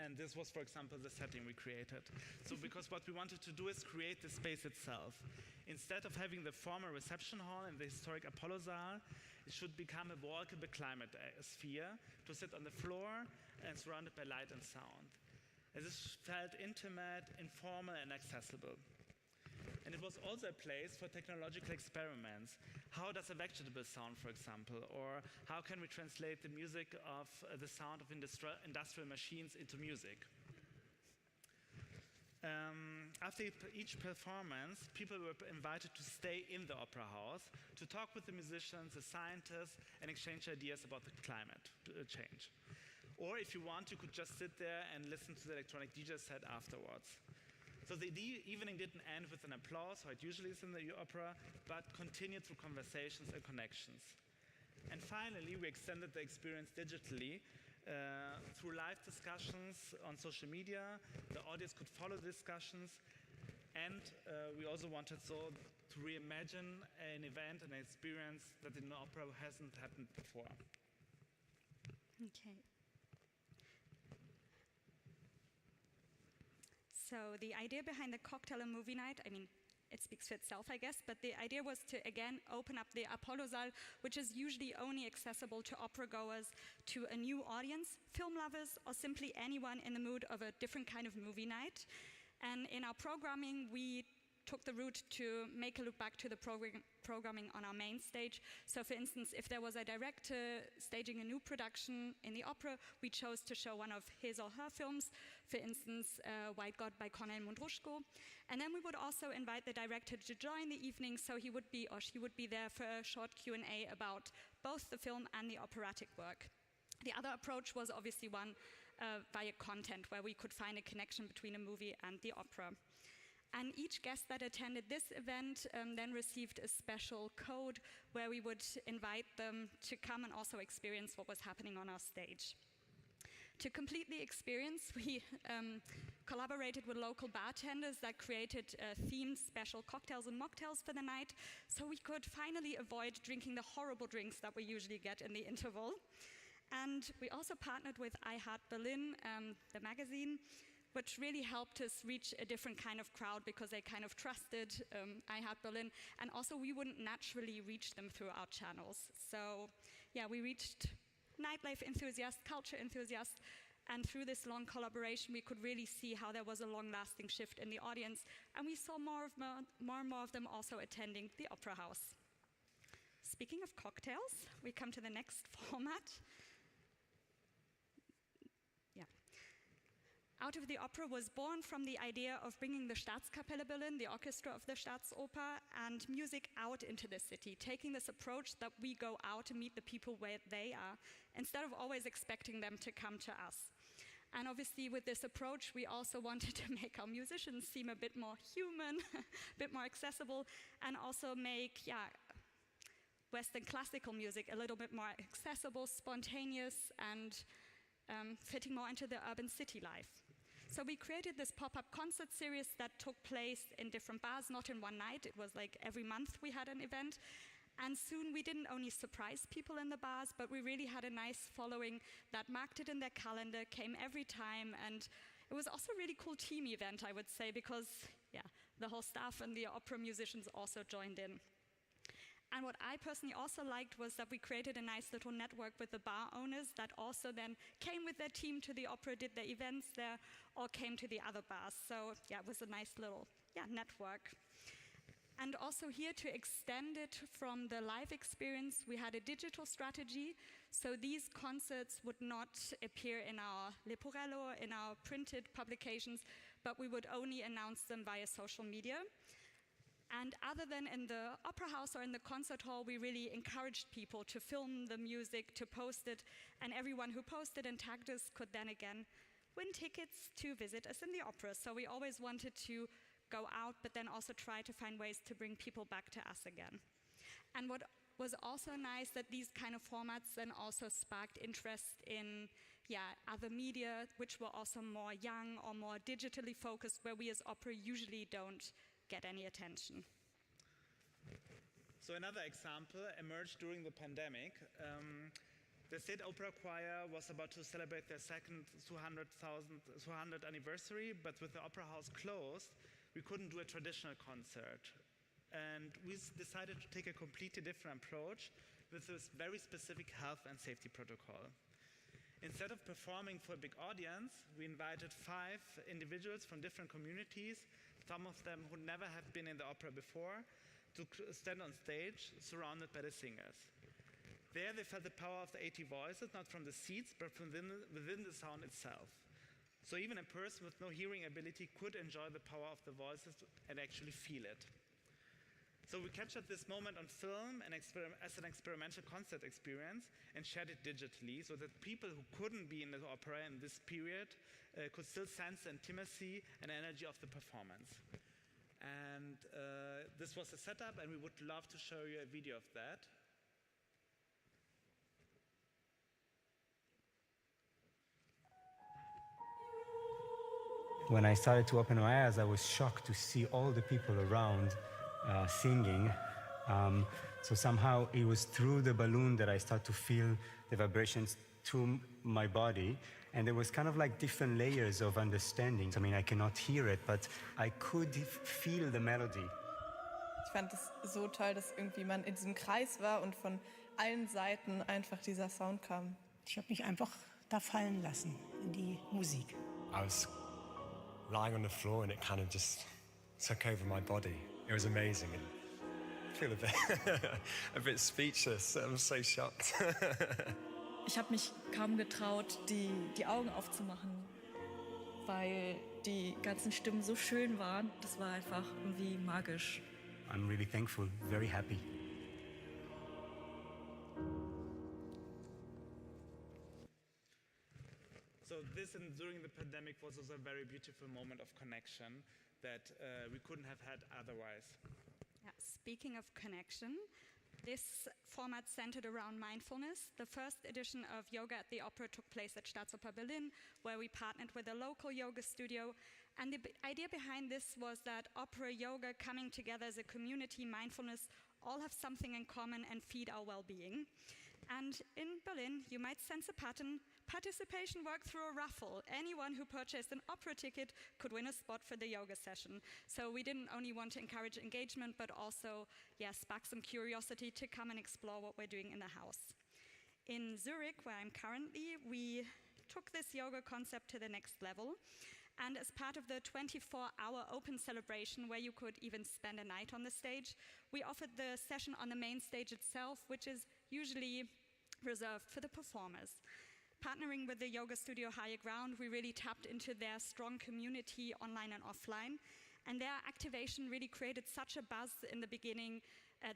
And this was, for example, the setting we created. So because what we wanted to do is create the space itself. Instead of having the former reception hall in the historic Apollo Saal, it should become a walkable climate sphere to sit on the floor and surrounded by light and sound. And this felt intimate, informal, and accessible. And it was also a place for technological experiments. How does a vegetable sound, for example? Or how can we translate the music of the sound of industrial machines into music? After each performance, people were invited to stay in the opera house to talk with the musicians, the scientists, and exchange ideas about the climate change. Or if you want, you could just sit there and listen to the electronic DJ set afterwards. So the evening didn't end with an applause, how it usually is in the opera, but continued through conversations and connections. And finally, we extended the experience digitally through live discussions on social media. The audience could follow the discussions. And we also wanted to reimagine an event, an experience that in the opera hasn't happened before. Okay. So the idea behind the cocktail and movie night, I mean, it speaks for itself, I guess, but the idea was to, again, open up the Apollo Saal, which is usually only accessible to opera goers, to a new audience, film lovers, or simply anyone in the mood of a different kind of movie night. And in our programming, we took the route to make a look back to the programming on our main stage. So for instance, if there was a director staging a new production in the opera, we chose to show one of his or her films, for instance, White God by Cornel Mundrushko. And then we would also invite the director to join the evening, so he would be or she would be there for a short Q&A about both the film and the operatic work. The other approach was obviously one via content, where we could find a connection between a movie and the opera. And each guest that attended this event then received a special code where we would invite them to come and also experience what was happening on our stage. To complete the experience, we collaborated with local bartenders that created themed special cocktails and mocktails for the night, so we could finally avoid drinking the horrible drinks that we usually get in the interval. And we also partnered with I Heart Berlin, the magazine, which really helped us reach a different kind of crowd because they kind of trusted I Heart Berlin, and also we wouldn't naturally reach them through our channels. So yeah, we reached nightlife enthusiasts, culture enthusiasts, and through this long collaboration we could really see how there was a long-lasting shift in the audience, and we saw more and more of them also attending the Opera House. Speaking of cocktails, we come to the next format. Yeah. Out of the Opera was born from the idea of bringing the Staatskapelle Berlin, the orchestra of the Staatsoper, and music out into the city, taking this approach that we go out and meet the people where they are, instead of always expecting them to come to us. And obviously with this approach, we also wanted to make our musicians seem a bit more human, a bit more accessible, and also make, Western classical music a little bit more accessible, spontaneous, and fitting more into the urban city life. So we created this pop-up concert series that took place in different bars, not in one night. It was like every month we had an event. And soon we didn't only surprise people in the bars, but we really had a nice following that marked it in their calendar, came every time. And it was also a really cool team event, I would say, because the whole staff and the opera musicians also joined in. And what I personally also liked was that we created a nice little network with the bar owners that also then came with their team to the opera, did their events there, or came to the other bars. So it was a nice little network. And also here, to extend it from the live experience, we had a digital strategy. So these concerts would not appear in our Leporello, in our printed publications, but we would only announce them via social media. And other than in the opera house or in the concert hall, we really encouraged people to film the music, to post it, and everyone who posted and tagged us could then again win tickets to visit us in the opera. So we always wanted to go out, but then also try to find ways to bring people back to us again. And what was also nice that these kind of formats then also sparked interest in other media, which were also more young or more digitally focused, where we as opera usually don't get any attention. So another example emerged during the pandemic. The State Opera Choir was about to celebrate their second 200th anniversary, but with the opera house closed, we couldn't do a traditional concert. And we decided to take a completely different approach with this very specific health and safety protocol. Instead of performing for a big audience, we invited 5 individuals from different communities, some of them who never have been in the opera before, to stand on stage surrounded by the singers. There they felt the power of the 80 voices, not from the seats, but from within the sound itself. So even a person with no hearing ability could enjoy the power of the voices and actually feel it. So we captured this moment on film and as an experimental concert experience and shared it digitally so that people who couldn't be in the opera in this period could still sense the intimacy and energy of the performance. And this was the setup, and we would love to show you a video of that. When I started to open my eyes, I was shocked to see all the people around singing. So somehow it was through the balloon that I started to feel the vibrations to my body. And there was kind of like different layers of understanding. I mean, I cannot hear it, but I could feel the melody. Ich fand es so toll, dass irgendwie man in diesem Kreis war und von allen Seiten einfach dieser Sound kam. Ich habe mich einfach da fallen lassen in die Musik. I was lying on the floor and it kind of just took over my body. It was amazing and I feel a bit speechless. I'm so shocked. Ich habe mich kaum getraut, die Augen aufzumachen, weil die ganzen Stimmen so schön waren. Das war einfach irgendwie magisch. I'm really thankful, very happy. So this, and during the pandemic, was also a very beautiful moment of connection that we couldn't have had otherwise. Yeah, speaking of connection, this format centered around mindfulness. The first edition of Yoga at the Opera took place at Staatsoper Berlin, where we partnered with a local yoga studio. And the idea behind this was that opera, yoga, coming together as a community, mindfulness, all have something in common and feed our well-being. And in Berlin, you might sense a pattern. Participation worked through a raffle. Anyone who purchased an opera ticket could win a spot for the yoga session. So we didn't only want to encourage engagement, but also, spark some curiosity to come and explore what we're doing in the house. In Zurich, where I'm currently, we took this yoga concept to the next level. And as part of the 24-hour open celebration, where you could even spend a night on the stage, we offered the session on the main stage itself, which is usually reserved for the performers. Partnering with the yoga studio Higher Ground, we really tapped into their strong community online and offline. And their activation really created such a buzz in the beginning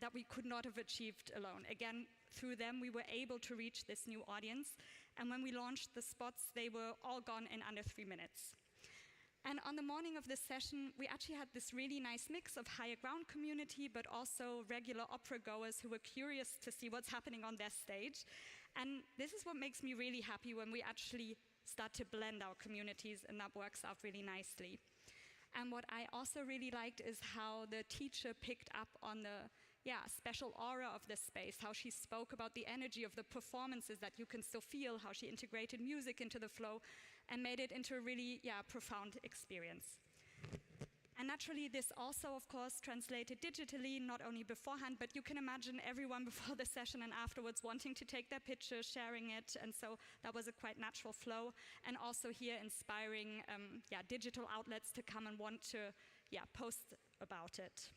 that we could not have achieved alone. Again, through them, we were able to reach this new audience. And when we launched the spots, they were all gone in under 3 minutes. And on the morning of this session, we actually had this really nice mix of Higher Ground community, but also regular opera goers who were curious to see what's happening on their stage. And this is what makes me really happy, when we actually start to blend our communities, and that works out really nicely. And what I also really liked is how the teacher picked up on the special aura of this space, how she spoke about the energy of the performances that you can still feel, how she integrated music into the flow and made it into a really profound experience. And naturally, this also, of course, translated digitally, not only beforehand, but you can imagine everyone before the session and afterwards wanting to take their picture, sharing it, and so that was a quite natural flow. And also here inspiring digital outlets to come and want to post about it.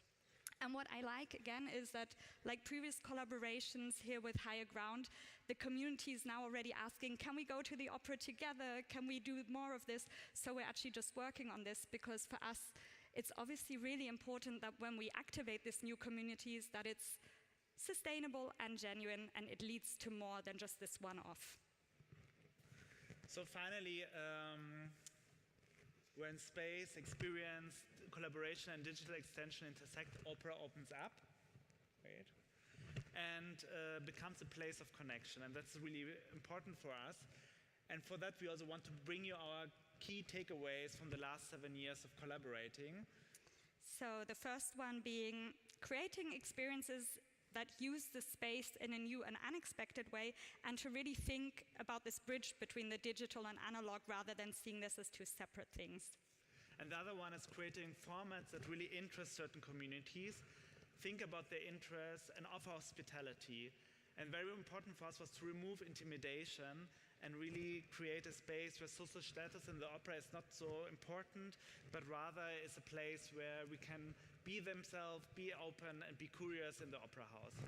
And what I like, again, is that, like previous collaborations here with Higher Ground, the community is now already asking, can we go to the opera together? Can we do more of this? So we're actually just working on this, because for us, it's obviously really important that when we activate these new communities, that it's sustainable and genuine, and it leads to more than just this one-off. So finally, when space, experience, collaboration and digital extension intersect, opera opens up, and becomes a place of connection. And that's really important for us. And for that, we also want to bring you our key takeaways from the last 7 years of collaborating. So the first one being creating experiences that use the space in a new and unexpected way, and to really think about this bridge between the digital and analog rather than seeing this as two separate things. And the other one is creating formats that really interest certain communities, think about their interests, and offer hospitality. And very important for us was to remove intimidation and really create a space where social status in the opera is not so important, but rather is a place where we can be themselves, be open, and be curious in the opera house.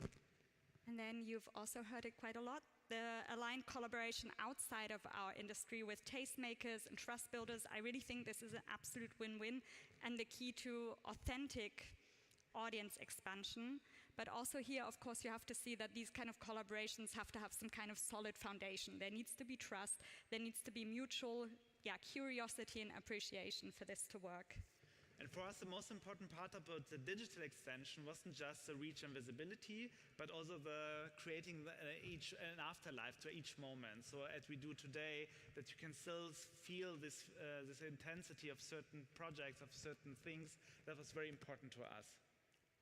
And then you've also heard it quite a lot, the aligned collaboration outside of our industry with tastemakers and trust builders. I really think this is an absolute win-win and the key to authentic audience expansion. But also here, of course, you have to see that these kind of collaborations have to have some kind of solid foundation. There needs to be trust, there needs to be mutual curiosity and appreciation for this to work. And for us, the most important part about the digital extension wasn't just the reach and visibility, but also the creating an afterlife to each moment. So as we do today, that you can still feel this intensity of certain projects, of certain things. That was very important to us.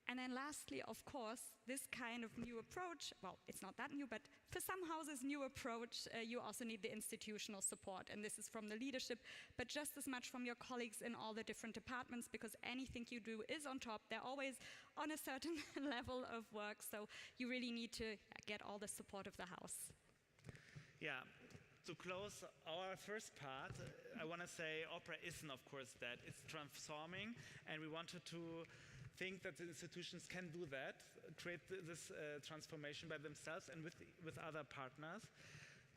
And then lastly, of course, this kind of new approach, well, it's not that new, but for some houses, new approach, you also need the institutional support. And this is from the leadership, but just as much from your colleagues in all the different departments, because anything you do is on top. They're always on a certain level of work, so you really need to get all the support of the house. Yeah. To close our first part, I want to say opera isn't, of course, that. It's transforming, and we wanted to think that the institutions can do that, create this transformation by themselves and with other partners.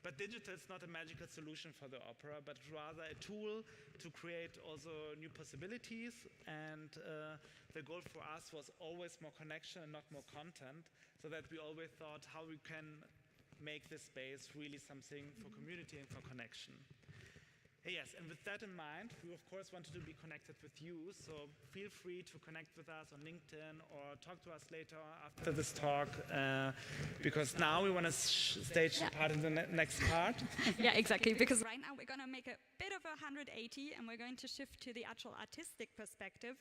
But digital is not a magical solution for the opera, but rather a tool to create also new possibilities. And the goal for us was always more connection and not more content, so that we always thought how we can make this space really something for community and for connection. Yes, and with that in mind, we of course wanted to be connected with you, so feel free to connect with us on LinkedIn or talk to us later after this talk, because now we want to stage the part in the next part. Yeah, exactly, because right now we're going to make a bit of a 180 and we're going to shift to the actual artistic perspective,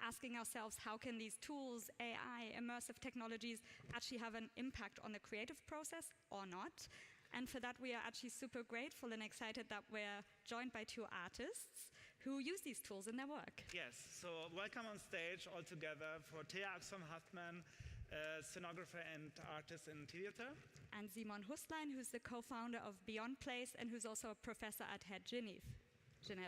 asking ourselves how can these tools, AI, immersive technologies actually have an impact on the creative process or not. And for that, we are actually super grateful and excited that we're joined by two artists who use these tools in their work. Yes, so welcome on stage all together for Thea Axon-Hartmann, scenographer and artist in theater. And Simon Huslein, who's the co-founder of Beyond Place and who's also a professor at HED Genève.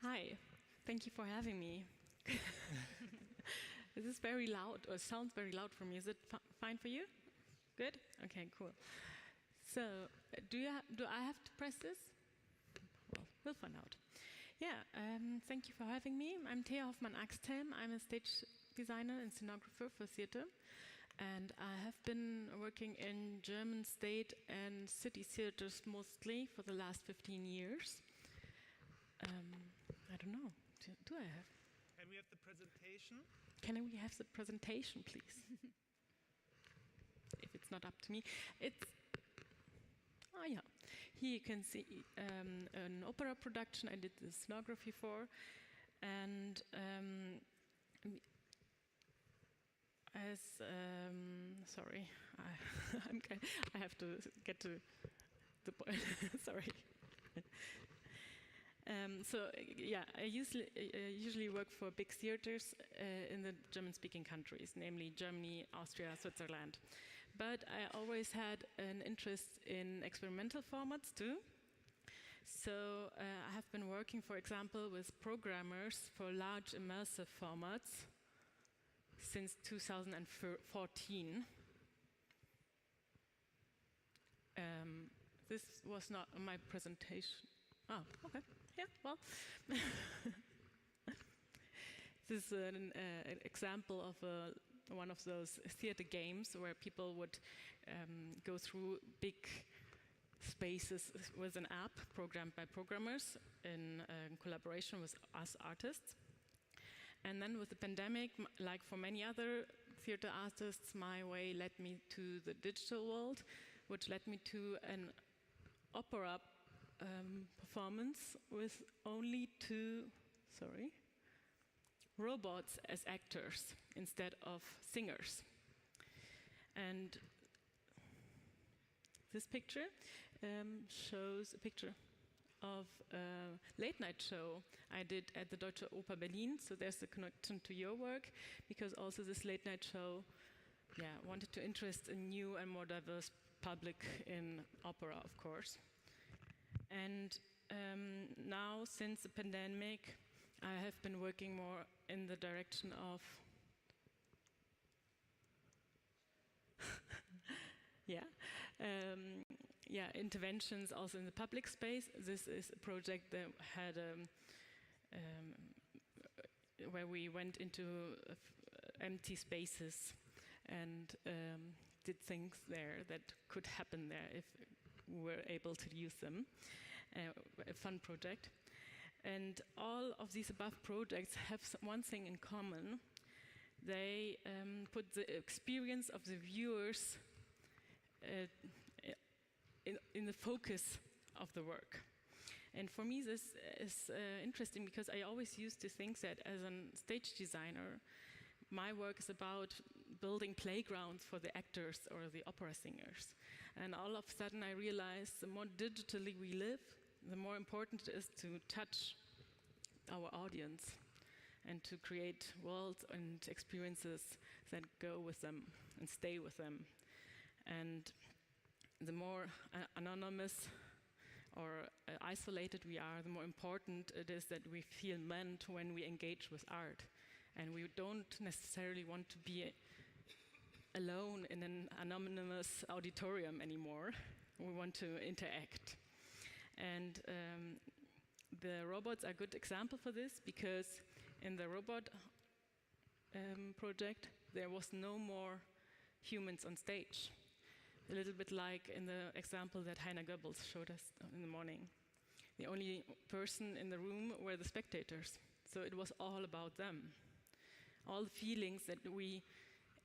Hi, thank you for having me. This is very loud, or sounds very loud for me. Is it fine for you? Good? Okay, cool. So, do I have to press this? Well, we'll find out. Yeah, thank you for having me. I'm Thea Hoffmann-Axthelm. I'm a stage designer and scenographer for theater. And I have been working in German state and city theaters mostly for the last 15 years. I don't know. Do I have? Can we have the presentation? Can we have the presentation, please? If it's not up to me. It's... Oh, yeah. Here you can see an opera production I did the scenography for. And sorry, I have to get to the point. Sorry. I usually work for big theaters in the German-speaking countries, namely Germany, Austria, Switzerland. But I always had an interest in experimental formats too. So I have been working, for example, with programmers for large immersive formats since 2014. This was not my presentation. Oh, okay. Yeah, well. This is an example of one of those theater games where people would go through big spaces with an app programmed by programmers in collaboration with us artists. And then with the pandemic, like for many other theater artists, my way led me to the digital world, which led me to an opera performance with only two, robots as actors instead of singers. And this picture shows a picture of a late night show I did at the Deutsche Oper Berlin. So there's a connection to your work, because also this late night show wanted to interest a new and more diverse public in opera, of course. And now, since the pandemic, I have been working more in the direction of interventions also in the public space. This is a project that had where we went into empty spaces and did things there that could happen there if we were able to use them. A fun project. And all of these above projects have one thing in common. They put the experience of the viewers in the focus of the work. And for me this is interesting, because I always used to think that as a stage designer, my work is about building playgrounds for the actors or the opera singers. And all of a sudden I realized the more digitally we live, the more important it is to touch our audience and to create worlds and experiences that go with them and stay with them. And the more anonymous or isolated we are, the more important it is that we feel meant when we engage with art. And we don't necessarily want to be alone in an anonymous auditorium anymore. We want to interact. And the robots are a good example for this, because in the robot project, there was no more humans on stage. A little bit like in the example that Heiner Goebbels showed us in the morning. The only person in the room were the spectators. So it was all about them. All the feelings that we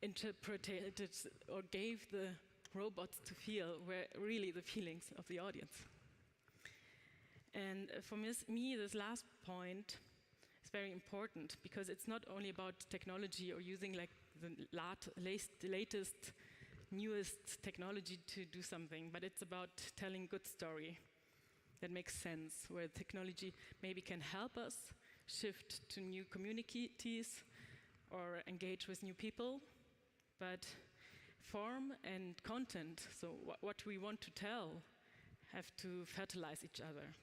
interpreted or gave the robots to feel were really the feelings of the audience. And for me, this last point is very important, because it's not only about technology or using like the latest, newest technology to do something, but it's about telling good story that makes sense, where technology maybe can help us shift to new communities or engage with new people, but form and content, so what we want to tell, have to fertilize each other.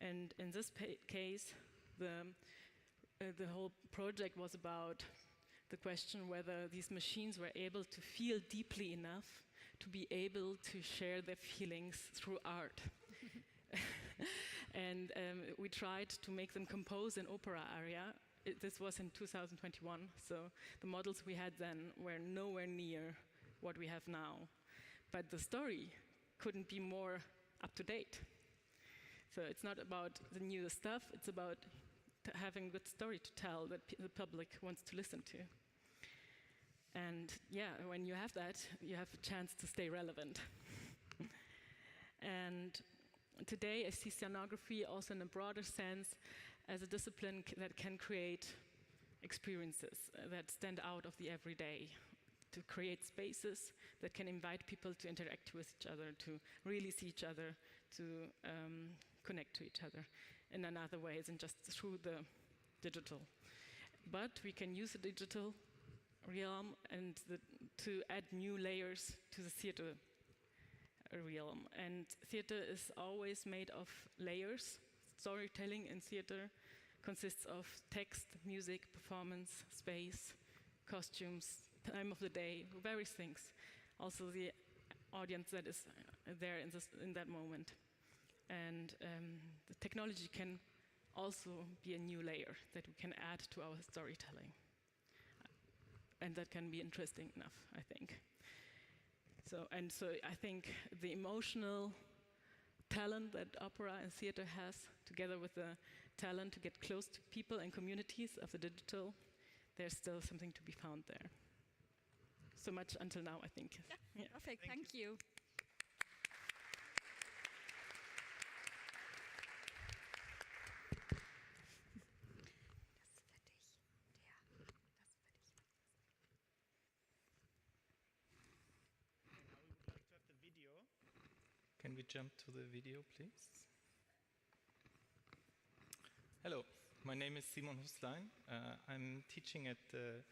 And in this case, the whole project was about the question whether these machines were able to feel deeply enough to be able to share their feelings through art. And we tried to make them compose an opera aria. This was in 2021, so the models we had then were nowhere near what we have now. But the story couldn't be more up to date. So it's not about the new stuff, it's about having a good story to tell that the public wants to listen to. And when you have that, you have a chance to stay relevant. And today I see scenography also in a broader sense as a discipline that can create experiences that stand out of the everyday, to create spaces that can invite people to interact with each other, to really see each other, to connect to each other in another way than just through the digital. But we can use the digital realm and to add new layers to the theater realm. And theater is always made of layers. Storytelling in theater consists of text, music, performance, space, costumes, time of the day, various things. Also the audience that is there in that moment. And the technology can also be a new layer that we can add to our storytelling. And that can be interesting enough, I think. So I think the emotional talent that opera and theater has, together with the talent to get close to people and communities of the digital, there's still something to be found there. so much until now, I think. Yeah. Perfect, thank you. Can we jump to the video, please? Hello, my name is Simon Huslein. I'm teaching at the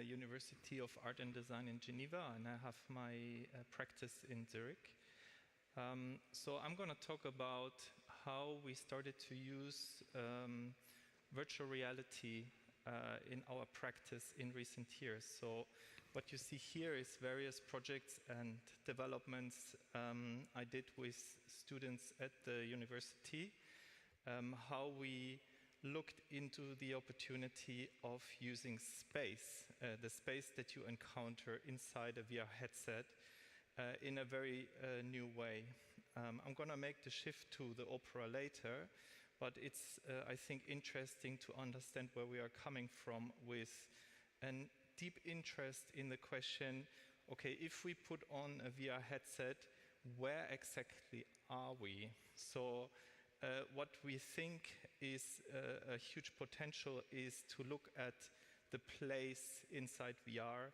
University of Art and Design in Geneva, and I have my practice in Zurich. So I'm going to talk about how we started to use virtual reality in our practice in recent years. So what you see here is various projects and developments I did with students at the university, how we looked into the opportunity of using space, the space that you encounter inside a VR headset in a very new way. I'm going to make the shift to the opera later, but it's, I think, interesting to understand where we are coming from with a deep interest in the question, okay, if we put on a VR headset, where exactly are we? So what we think is a huge potential is to look at the place inside VR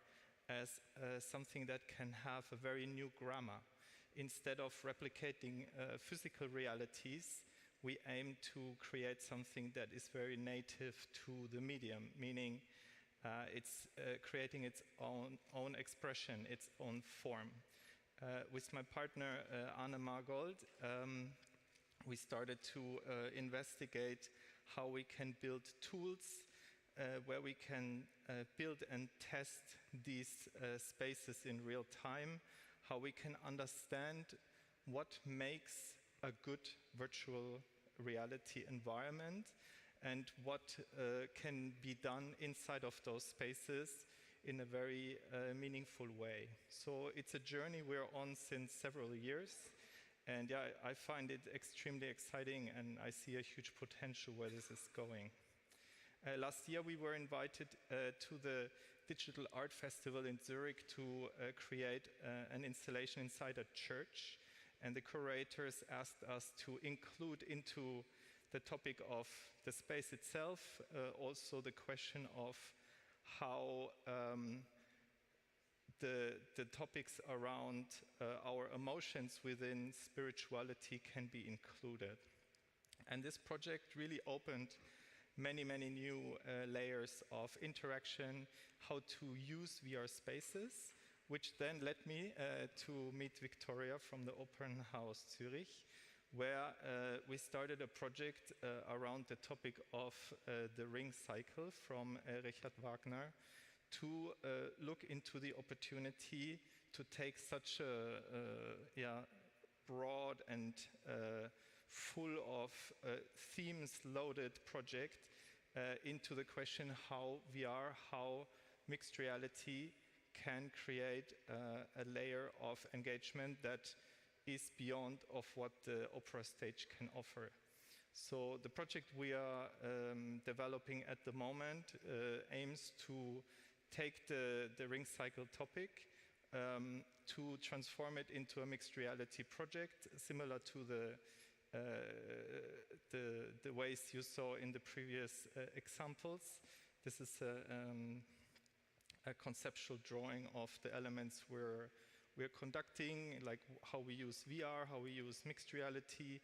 as something that can have a very new grammar. Instead of replicating physical realities, we aim to create something that is very native to the medium, meaning it's creating its own expression, its own form. With my partner, Anne Margold, we started to investigate how we can build tools where we can build and test these spaces in real time, how we can understand what makes a good virtual reality environment and what can be done inside of those spaces in a very meaningful way. So it's a journey we're on since several years. And yeah, I find it extremely exciting, and I see a huge potential where this is going. Last year, we were invited to the Digital Art Festival in Zurich to create an installation inside a church. And the curators asked us to include into the topic of the space itself also the question of how the topics around our emotions within spirituality can be included. And this project really opened many new layers of interaction, how to use VR spaces, which then led me to meet Victoria from the Opernhaus Zurich, where we started a project around the topic of the ring cycle from Richard Wagner, to look into the opportunity to take such a broad and full of themes-loaded project into the question how VR, how mixed reality can create a layer of engagement that is beyond of what the opera stage can offer. So the project we are developing at the moment aims to take the ring cycle topic to transform it into a mixed reality project, similar to the ways you saw in the previous examples. This is a conceptual drawing of the elements we're conducting, like how we use VR, how we use mixed reality,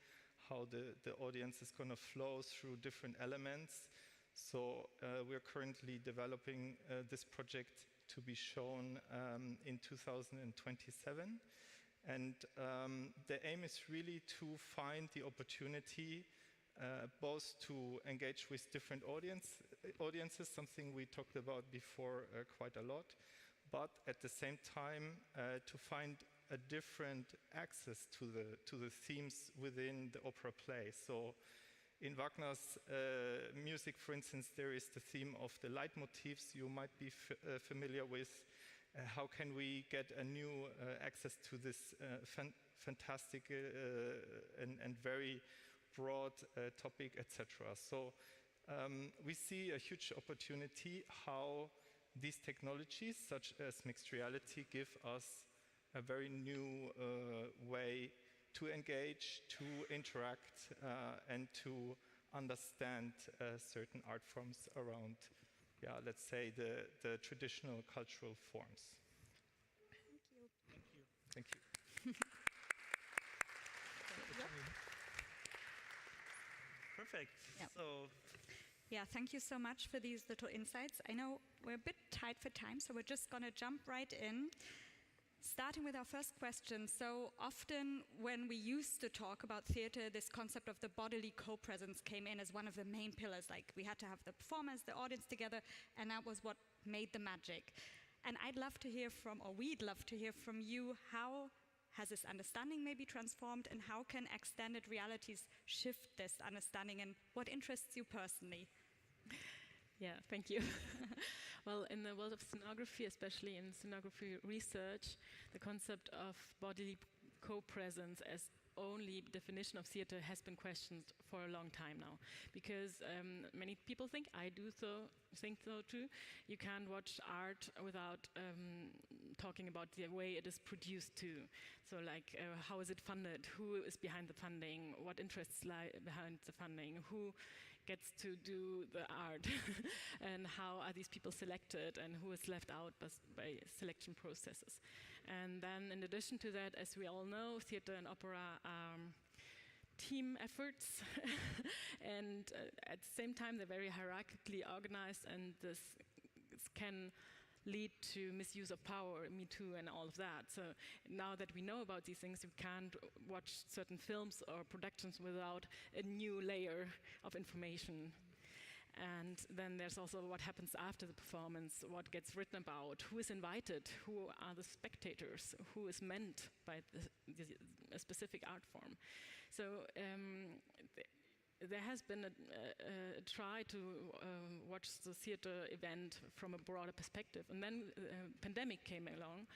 how the audience is going to flow through different elements. So we're currently developing this project to be shown in 2027. And the aim is really to find the opportunity both to engage with different audiences, something we talked about before quite a lot, but at the same time to find a different access to the themes within the opera play. So in Wagner's music, for instance, there is the theme of the leitmotifs you might be familiar with. How can we get a new access to this fantastic and very broad topic, etc. So we see a huge opportunity how these technologies, such as mixed reality, give us a very new way to engage, to interact, and to understand certain art forms around, let's say, the traditional cultural forms. Thank you. Perfect. Yep. So, Yeah, thank you so much for these little insights. I know we're a bit tight for time, so we're just going to jump right in, starting with our first question. So often when we used to talk about theater, this concept of the bodily co-presence came in as one of the main pillars. Like, we had to have the performers, the audience together, and that was what made the magic. And I'd love to hear from, or we'd love to hear from you, how has this understanding maybe transformed, and how can extended realities shift this understanding, and what interests you personally? Yeah, thank you. Well, in the world of scenography, especially in scenography research, the concept of bodily co-presence as only definition of theater has been questioned for a long time now, because many people think, I do think so too, you can't watch art without talking about the way it is produced too. So like, how is it funded? Who is behind the funding? What interests lie behind the funding? Who gets to do the art? And how are these people selected? And who is left out by selection processes? And then in addition to that, as we all know, theater and opera are team efforts. And at the same time, they're very hierarchically organized, and this can lead to misuse of power, Me Too, and all of that. So now that we know about these things, we can't watch certain films or productions without a new layer of information. And then there's also what happens after the performance, what gets written about, who is invited, who are the spectators, who is meant by a specific art form. So there has been a try to watch the theater event from a broader perspective. And then pandemic came along,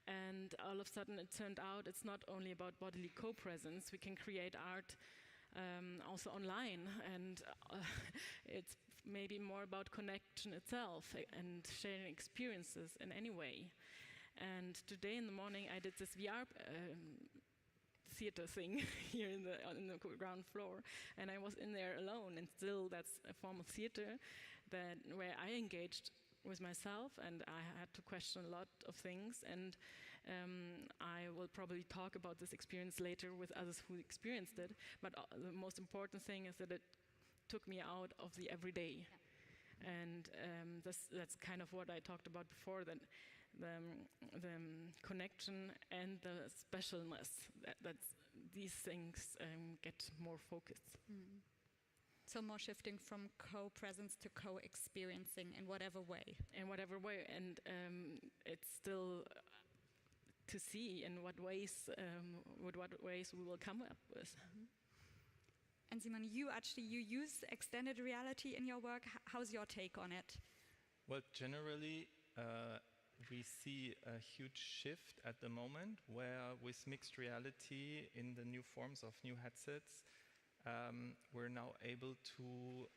and all of a sudden it turned out it's not only about bodily co-presence. We can create art also online, and it's maybe more about connection itself and sharing experiences in any way. And today in the morning I did this VR theater thing here on the ground floor, and I was in there alone, and still that's a form of theater where I engaged with myself, and I had to question a lot of things, and I will probably talk about this experience later with others who experienced it, but the most important thing is that it took me out of the everyday. Yeah. And that's kind of what I talked about before, that the connection and the specialness, that these things get more focused. Mm. So more shifting from co-presence to co-experiencing in whatever way. In whatever way, and it's still to see in what ways we will come up with. Mm-hmm. And Simon, you use extended reality in your work. How's your take on it? Well, generally, we see a huge shift at the moment, where with mixed reality in the new forms of new headsets, we're now able to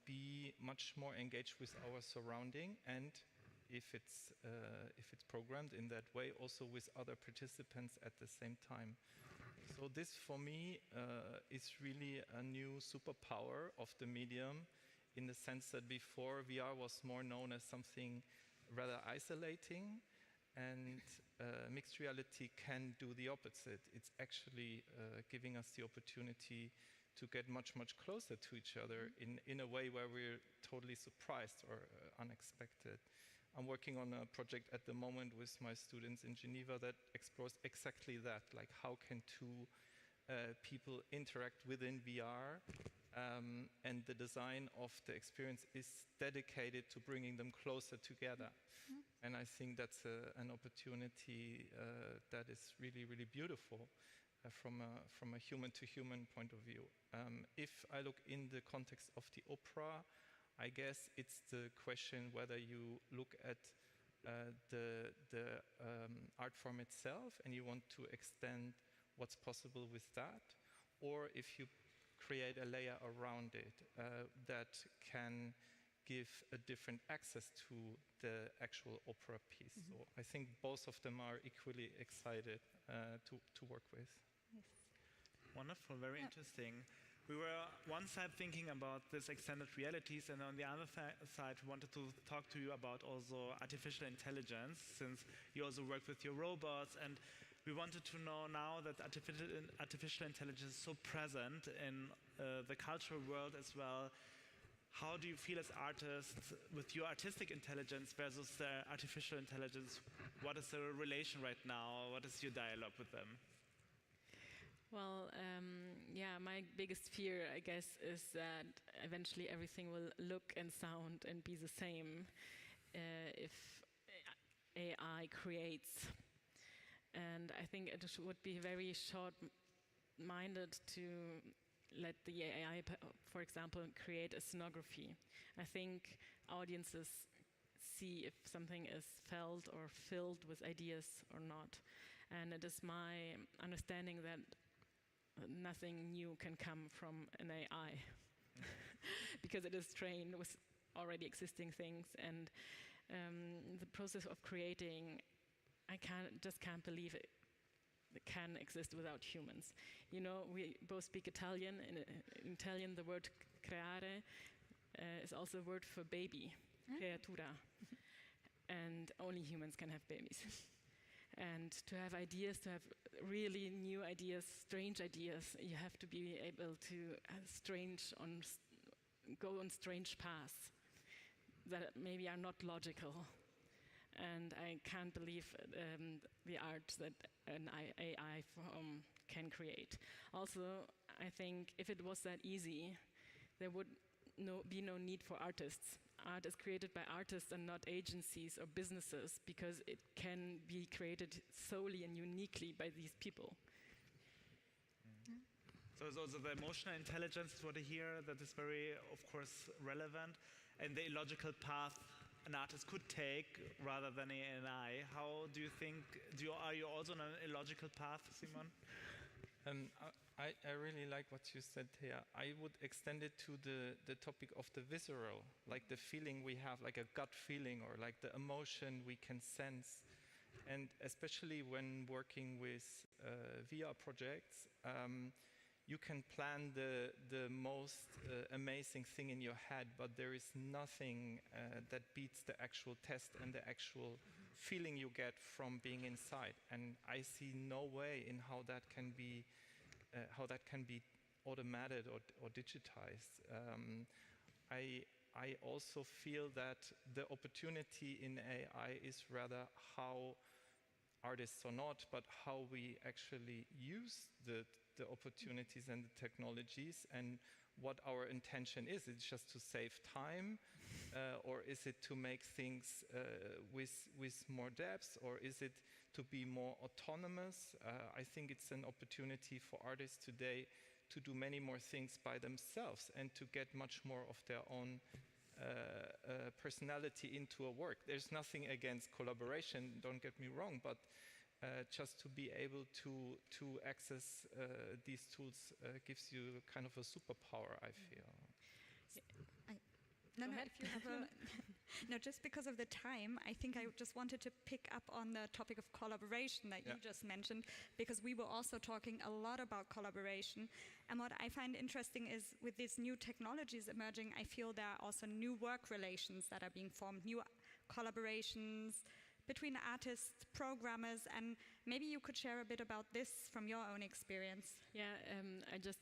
be much more engaged with our surrounding, and if it's programmed in that way, also with other participants at the same time. So this, for me, is really a new superpower of the medium, in the sense that before VR was more known as something rather isolating, and mixed reality can do the opposite. It's actually giving us the opportunity to get much, much closer to each other in a way where we're totally surprised or unexpected. I'm working on a project at the moment with my students in Geneva that explores exactly that, like how can two people interact within VR, and the design of the experience is dedicated to bringing them closer together. Mm-hmm. And I think that's an opportunity that is really, really beautiful from a human-to-human point of view. If I look in the context of the opera, I guess it's the question whether you look at the art form itself and you want to extend what's possible with that, or if you create a layer around it that can give a different access to the actual opera piece. So I think both of them are equally excited to work with. Wonderful, very interesting. We were one side thinking about this extended realities, and on the other side we wanted to talk to you about also artificial intelligence, since you also work with your robots, and we wanted to know now that artificial intelligence is so present in the cultural world as well. How do you feel as artists with your artistic intelligence versus the artificial intelligence? What is the relation right now? What is your dialogue with them? Well, yeah, my biggest fear, I guess, is that eventually everything will look and sound and be the same if AI creates. And I think it would be very short-minded to let the AI, for example, create a scenography. I think audiences see if something is felt or filled with ideas or not. And it is my understanding that nothing new can come from an AI because it is trained with already existing things, and the process of creating, I just can't believe it can exist without humans. You know, we both speak Italian. In Italian, the word creare is also a word for baby, creatura, and only humans can have babies. And to have ideas, to have really new ideas, strange ideas, you have to be able to go on strange paths that maybe are not logical. And I can't believe the art that an AI can create. Also, I think if it was that easy, there would be no need for artists. Art is created by artists and not agencies or businesses, because it can be created solely and uniquely by these people. So it's also the emotional intelligence is what I hear that is very, of course, relevant, and the illogical path an artist could take rather than an AI. How do you think, are you also on an illogical path, Simon? I really like what you said here. I would extend it to the topic of the visceral, like the feeling we have, like a gut feeling, or like the emotion we can sense. And especially when working with VR projects, you can plan the most amazing thing in your head, but there is nothing that beats the actual test and the actual feeling you get from being inside. And I see no way in how that can be automated or digitized. I also feel that the opportunity in AI is rather how artists or not, but how we actually use the opportunities and the technologies, and what our intention is. It's just to save time, or is it to make things with more depth, or is it to be more autonomous? I think it's an opportunity for artists today to do many more things by themselves and to get much more of their own personality into a work. There's nothing against collaboration, don't get me wrong, but just to be able to access these tools gives you kind of a superpower, I feel. No, just because of the time, I think I just wanted to pick up on the topic of collaboration that you just mentioned, because we were also talking a lot about collaboration. And what I find interesting is with these new technologies emerging, I feel there are also new work relations that are being formed, new collaborations between artists, programmers, and maybe you could share a bit about this from your own experience. Yeah, I just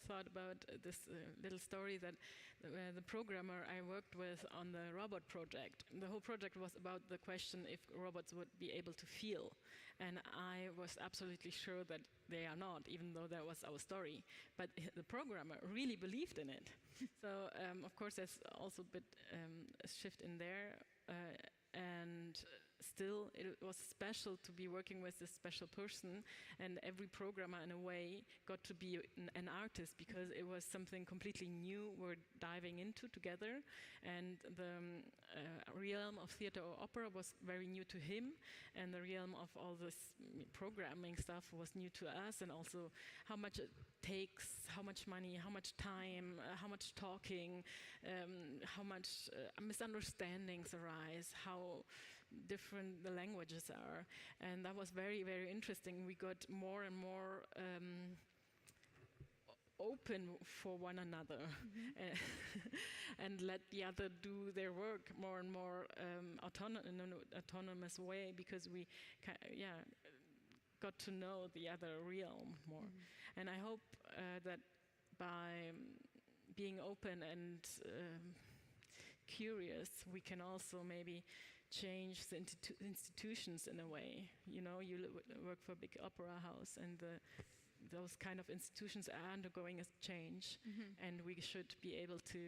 thought about this little story that the programmer I worked with on the robot project, the whole project was about the question if robots would be able to feel. And I was absolutely sure that they are not, even though that was our story. But the programmer really believed in it. So, of course, there's also a bit a shift in there. And still it was special to be working with this special person, and every programmer in a way got to be an artist, because it was something completely new we're diving into together, and the realm of theater or opera was very new to him, and the realm of all this programming stuff was new to us, and also how much it takes, how much money, how much time, how much talking, how much misunderstandings arise, how different the languages are. And that was very, very interesting. We got more and more open for one another, and let the other do their work more and more in an autonomous way, because we got to know the other realm more. And I hope that by being open and curious, we can also maybe change the institutions in a way. You know, you work for a big opera house, and those kind of institutions are undergoing a change, and we should be able to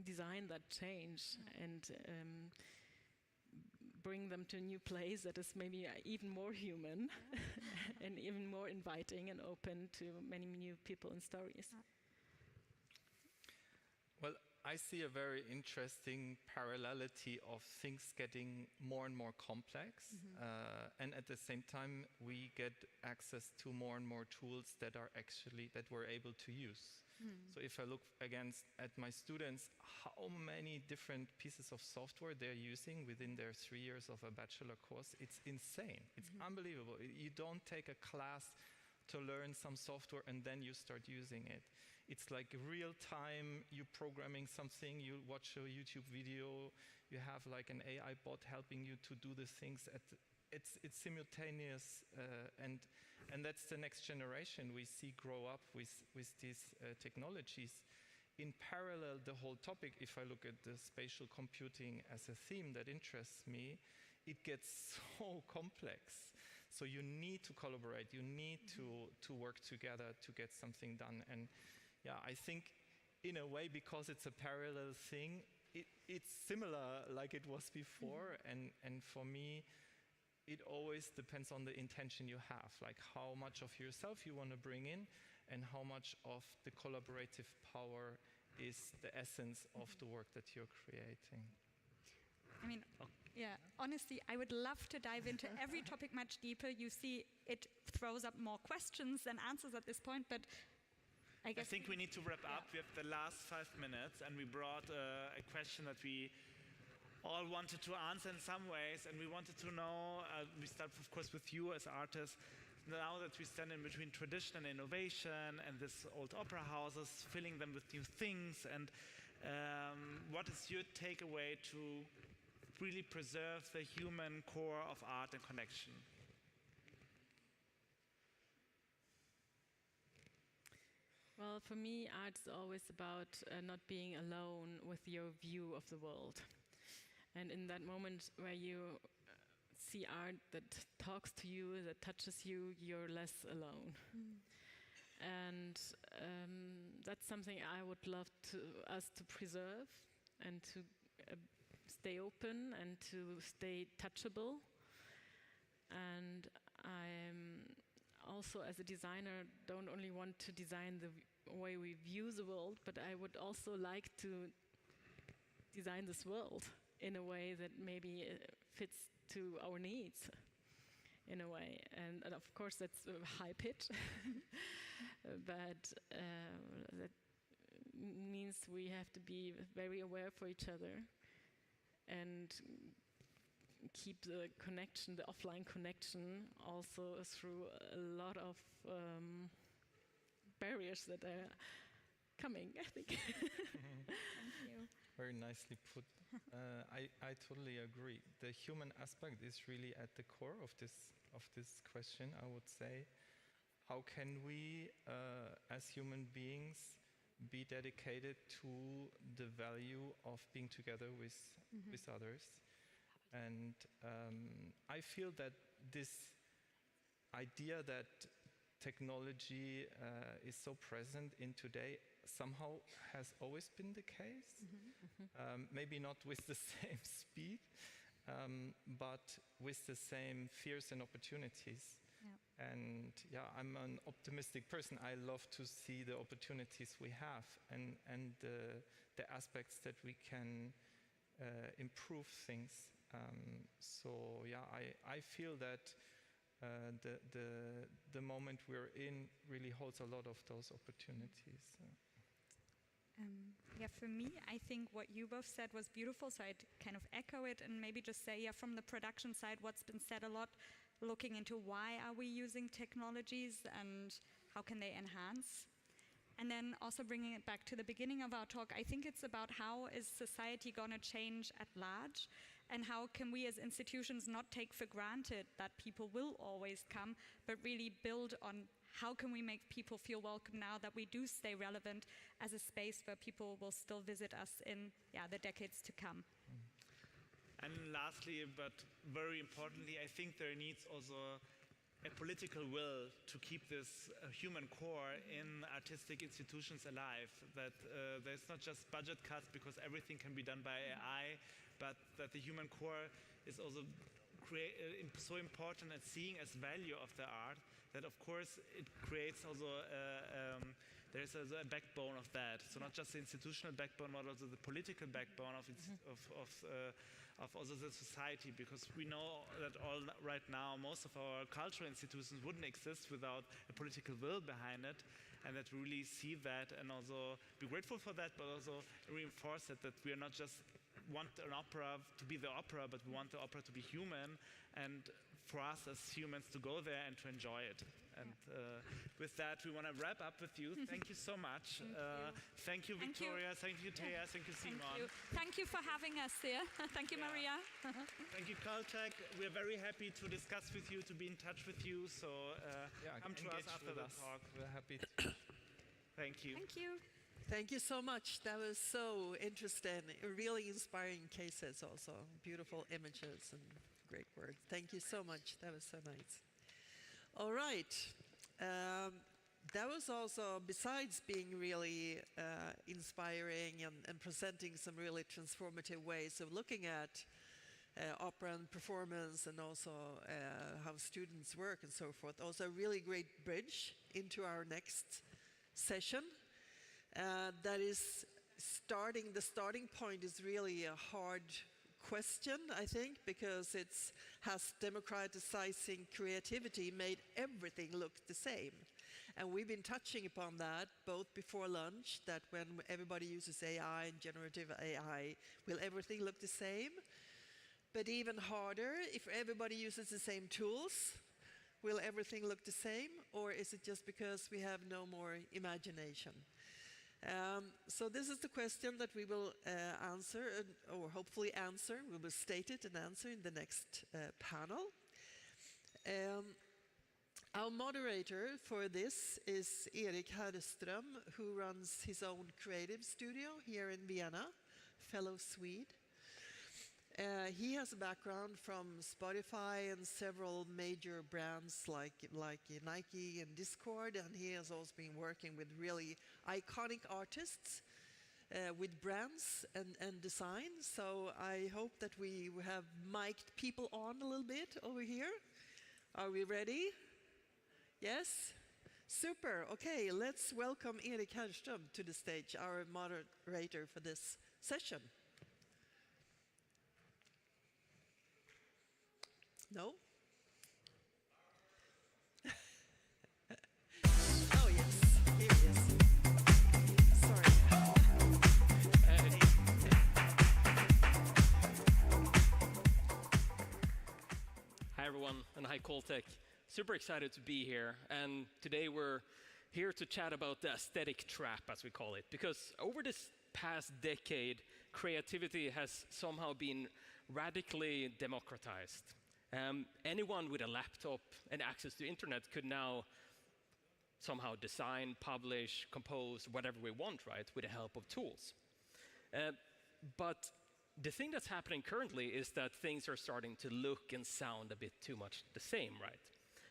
design that change and bring them to a new place that is maybe even more human and even more inviting and open to many new people and stories. Well, I see a very interesting parallelity of things getting more and more complex, and at the same time we get access to more and more tools that we're able to use. So if I look at my students, how many different pieces of software they're using within their 3 years of a bachelor course, it's insane. It's unbelievable. You don't take a class to learn some software and then you start using it. It's like real time, you're programming something, you watch a YouTube video, you have like an AI bot helping you to do the things. It's simultaneous, and that's the next generation we see grow up with these technologies. In parallel, the whole topic, if I look at the spatial computing as a theme that interests me, it gets so complex. So you need to collaborate, you need to work together to get something done. And yeah, I think in a way, because it's a parallel thing, it's similar like it was before. And for me, it always depends on the intention you have, like how much of yourself you want to bring in and how much of the collaborative power is the essence of the work that you're creating. I mean, yeah, honestly, I would love to dive into every topic much deeper. You see, it throws up more questions than answers at this point, but I think we need to wrap up. We have the last 5 minutes, and we brought a question that we all wanted to answer in some ways, and we wanted to know, we start of course with you as artists, now that we stand in between tradition and innovation and this old opera houses, filling them with new things, and what is your takeaway to really preserve the human core of art and connection? Well, for me, art's always about not being alone with your view of the world. And in that moment where you see art that talks to you, that touches you, you're less alone. And that's something I would love us to preserve and to stay open and to stay touchable. And I'm also, as a designer, don't only want to design the way we view the world, but I would also like to design this world in a way that maybe fits to our needs in a way. And of course that's a high pitch, but that means we have to be very aware for each other and keep the connection, the offline connection, also through a lot of barriers that are coming, I think. Thank you. Very nicely put. I totally agree. The human aspect is really at the core of this question, I would say. How can we, as human beings, be dedicated to the value of being together with others? And I feel that this idea that technology is so present in today somehow has always been the case. Maybe not with the same speed, but with the same fears and opportunities. Yeah. And yeah, I'm an optimistic person. I love to see the opportunities we have and the aspects that we can improve things. So yeah, I feel that the moment we're in really holds a lot of those opportunities. Yeah, for me, I think what you both said was beautiful, so I'd kind of echo it and maybe just say, yeah, from the production side, what's been said a lot, looking into why are we using technologies and how can they enhance. And then also bringing it back to the beginning of our talk, I think it's about how is society going to change at large, and how can we as institutions not take for granted that people will always come, but really build on how can we make people feel welcome now that we do stay relevant as a space where people will still visit us in the decades to come. And lastly, but very importantly, I think there needs also a political will to keep this human core in artistic institutions alive, that there's not just budget cuts because everything can be done by AI, but that the human core is also so important at seeing as value of the art, that of course it creates also there's also a backbone of that. So not just the institutional backbone, but also the political backbone of also the society, because we know that right now most of our cultural institutions wouldn't exist without a political will behind it, and that we really see that and also be grateful for that, but also reinforce it, that we are not just want an opera to be the opera, but we want the opera to be human, and for us as humans to go there and to enjoy it. And with that, we want to wrap up with you. Thank you so much. Thank you, Victoria. Thank you, Thea. Thank you, Simon. Thank you for having us here. Thank you, Maria. Thank you, Caltech. We're very happy to discuss with you, to be in touch with you. So come to us after the talk. We're happy to. Thank you. Thank you. Thank you so much. That was so interesting. Really inspiring cases also. Beautiful images and great words. Thank you so much. That was so nice. All right. That was also, besides being really inspiring and presenting some really transformative ways of looking at opera and performance, and also how students work and so forth, also a really great bridge into our next session. That is the starting point is really a hard question, I think, because has democratizing creativity made everything look the same? And we've been touching upon that both before lunch, that when everybody uses AI and generative AI, will everything look the same? But even harder, if everybody uses the same tools, will everything look the same? Or is it just because we have no more imagination? So this is the question that we will answer, or hopefully answer. We will state it and answer in the next panel. Our moderator for this is Erik Herrström, who runs his own creative studio here in Vienna, fellow Swede. He has a background from Spotify and several major brands like Nike and Discord, and he has also been working with really iconic artists with brands and design. So I hope that we have mic'd people on a little bit over here. Are we ready? Yes? Super. Okay, let's welcome Erik Herrström to the stage, our moderator for this session. No? Oh, yes. Here he is. Sorry. Hi, everyone, and hi, Caltech. Super excited to be here. And today we're here to chat about the aesthetic trap, as we call it. Because over this past decade, creativity has somehow been radically democratized. Anyone with a laptop and access to internet could now somehow design, publish, compose, whatever we want, right, with the help of tools. But the thing that's happening currently is that things are starting to look and sound a bit too much the same, right?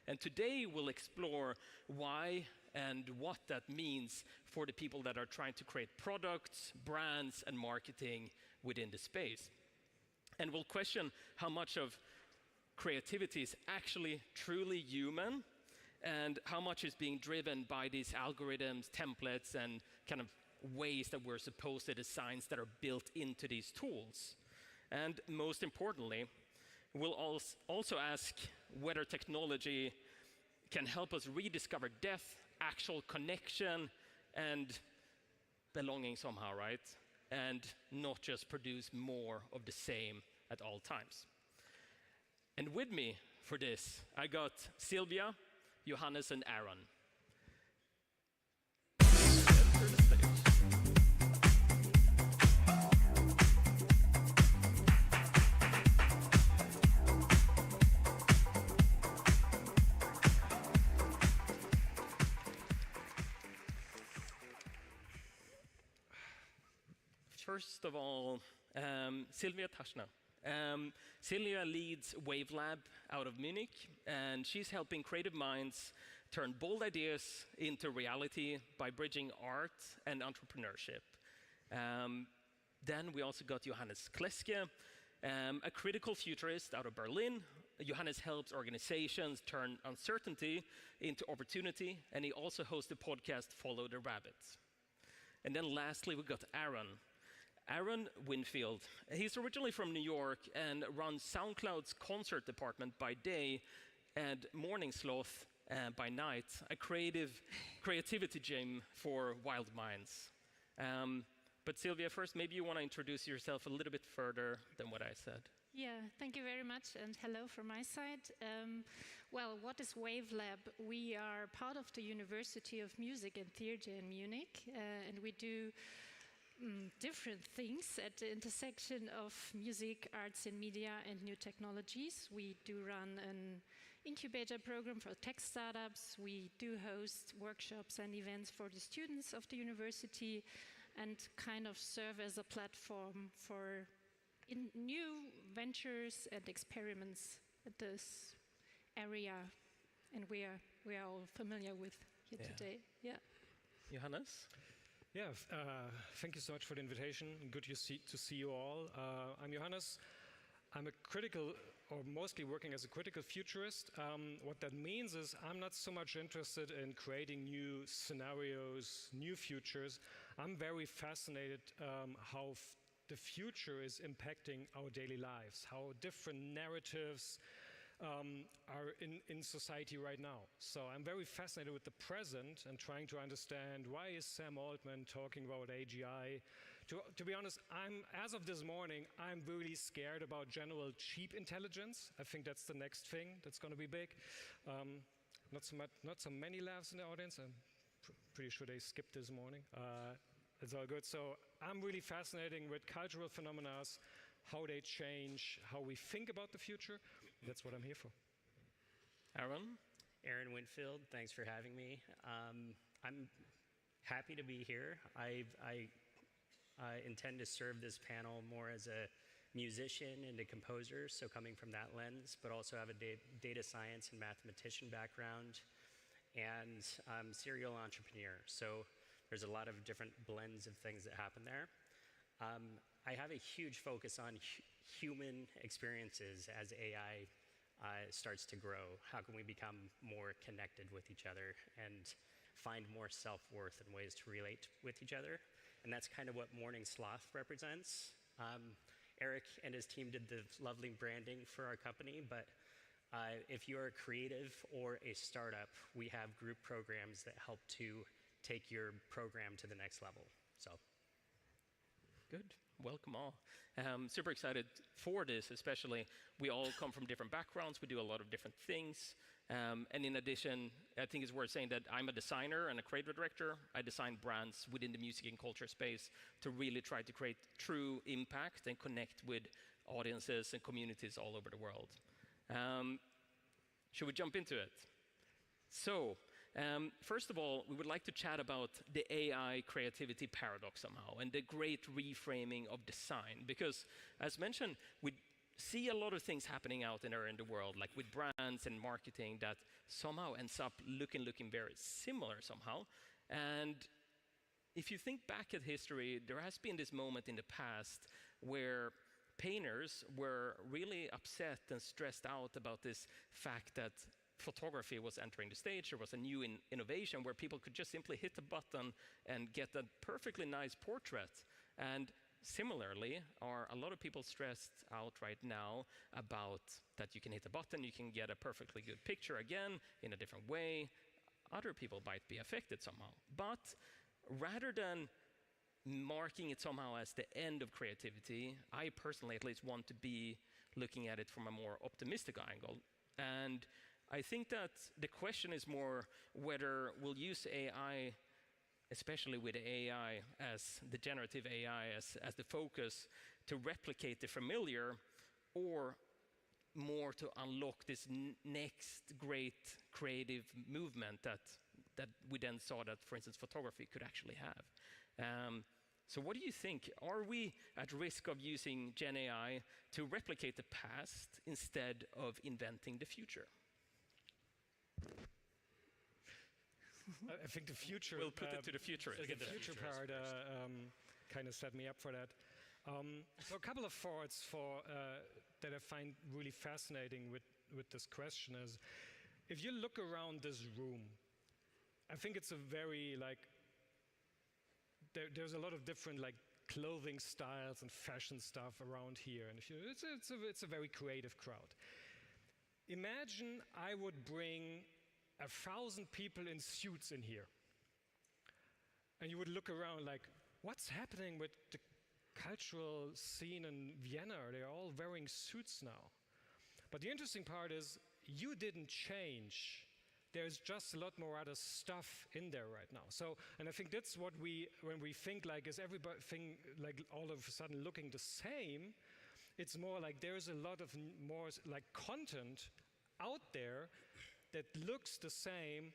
And today we'll explore why and what that means for the people that are trying to create products, brands, and marketing within the space. And we'll question how much of creativity is actually truly human and how much is being driven by these algorithms, templates, and kind of ways that we're supposed to design that are built into these tools. And most importantly, we'll also ask whether technology can help us rediscover depth, actual connection, and belonging somehow, right? And not just produce more of the same at all times. And with me for this, I got Sylvia, Johannes, and Aaron. Enter the stage. First of all, Sylvia Taschner. Sylvia leads WaveLab out of Munich, and she's helping creative minds turn bold ideas into reality by bridging art and entrepreneurship. Then we also got Johannes Kleske, a critical futurist out of Berlin. Johannes helps organizations turn uncertainty into opportunity, and he also hosts the podcast Follow the Rabbits. And then lastly, we got Aaron Winfield. He's originally from New York and runs SoundCloud's concert department by day and Morning Sloth by night, a creativity gym for wild minds. But Sylvia, first, maybe you want to introduce yourself a little bit further than what I said. Yeah, thank you very much, and hello from my side. Well, what is WaveLab? We are part of the University of Music and Theatre in Munich, and we do different things at the intersection of music, arts and media and new technologies. We do run an incubator program for tech startups. We do host workshops and events for the students of the university and kind of serve as a platform for new ventures and experiments at this area. And we are all familiar with here today. Yeah. Johannes? Yeah, thank you so much for the invitation. Good to see you all. I'm Johannes. I'm a critical, or mostly working as a critical futurist. What that means is I'm not so much interested in creating new scenarios, new futures. I'm very fascinated how the future is impacting our daily lives, how different narratives are in society right now. So I'm very fascinated with the present and trying to understand why is Sam Altman talking about AGI. To be honest, as of this morning, I'm really scared about general cheap intelligence. I think that's the next thing that's going to be big. Not so many laughs in the audience. I'm pretty sure they skipped this morning. It's all good. So I'm really fascinated with cultural phenomena, how they change, how we think about the future. That's what I'm here for. Aaron Winfield, thanks for having me. I'm happy to be here. I intend to serve this panel more as a musician and a composer, so coming from that lens, but also have a data science and mathematician background, and serial entrepreneur. So there's a lot of different blends of things that happen there. I have a huge focus on human experiences as AI starts to grow. How can we become more connected with each other and find more self-worth and ways to relate with each other? And that's kind of what Morning Sloth represents. Eric and his team did the lovely branding for our company, but if you're a creative or a startup, we have group programs that help to take your program to the next level. So. Good. Welcome all. Super excited for this, especially. We all come from different backgrounds. We do a lot of different things. And in addition, I think it's worth saying that I'm a designer and a creative director. I design brands within the music and culture space to really try to create true impact and connect with audiences and communities all over the world. Should we jump into it? So, first of all, we would like to chat about the AI creativity paradox somehow and the great reframing of design. Because, as mentioned, we see a lot of things happening out in the world, like with brands and marketing, that somehow ends up looking very similar somehow. And if you think back at history, there has been this moment in the past where painters were really upset and stressed out about this fact that photography was entering the stage. There was a new innovation where people could just simply hit a button and get a perfectly nice portrait. And similarly, are a lot of people stressed out right now about that you can hit a button, you can get a perfectly good picture again in a different way. Other people might be affected somehow. But rather than marking it somehow as the end of creativity, I personally at least want to be looking at it from a more optimistic angle. And I think that the question is more whether we'll use AI, especially with AI as the generative AI as the focus, to replicate the familiar, or more to unlock this next great creative movement that we then saw that, for instance, photography could actually have. So what do you think? Are we at risk of using Gen AI to replicate the past instead of inventing the future? I think the future. We'll put it to the futurists. The future part kind of set me up for that. So a couple of thoughts that I find really fascinating with this question is, if you look around this room, I think it's a very there's a lot of different clothing styles and fashion stuff around here, and it's a very creative crowd. Imagine I would bring 1,000 people in suits in here. And you would look around what's happening with the cultural scene in Vienna? They're all wearing suits now. But the interesting part is, you didn't change. There's just a lot more other stuff in there right now. So, and I think that's what when we think is everything all of a sudden looking the same, it's more there's a lot of more content out there that looks the same,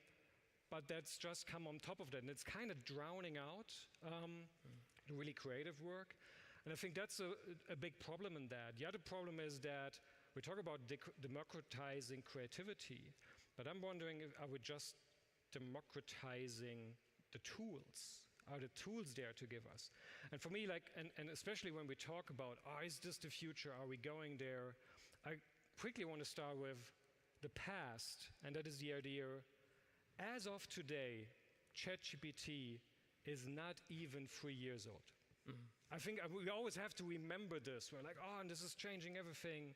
but that's just come on top of that. And it's kind of drowning out really creative work. And I think that's a big problem in that. The other problem is that we talk about democratizing creativity, but I'm wondering, are we just democratizing the tools? Are the tools there to give us? And for me, and especially when we talk about, is this the future? Are we going there? I quickly want to start with the past, and that is the idea, as of today, ChatGPT is not even 3 years old. I think we always have to remember this. We're and this is changing everything.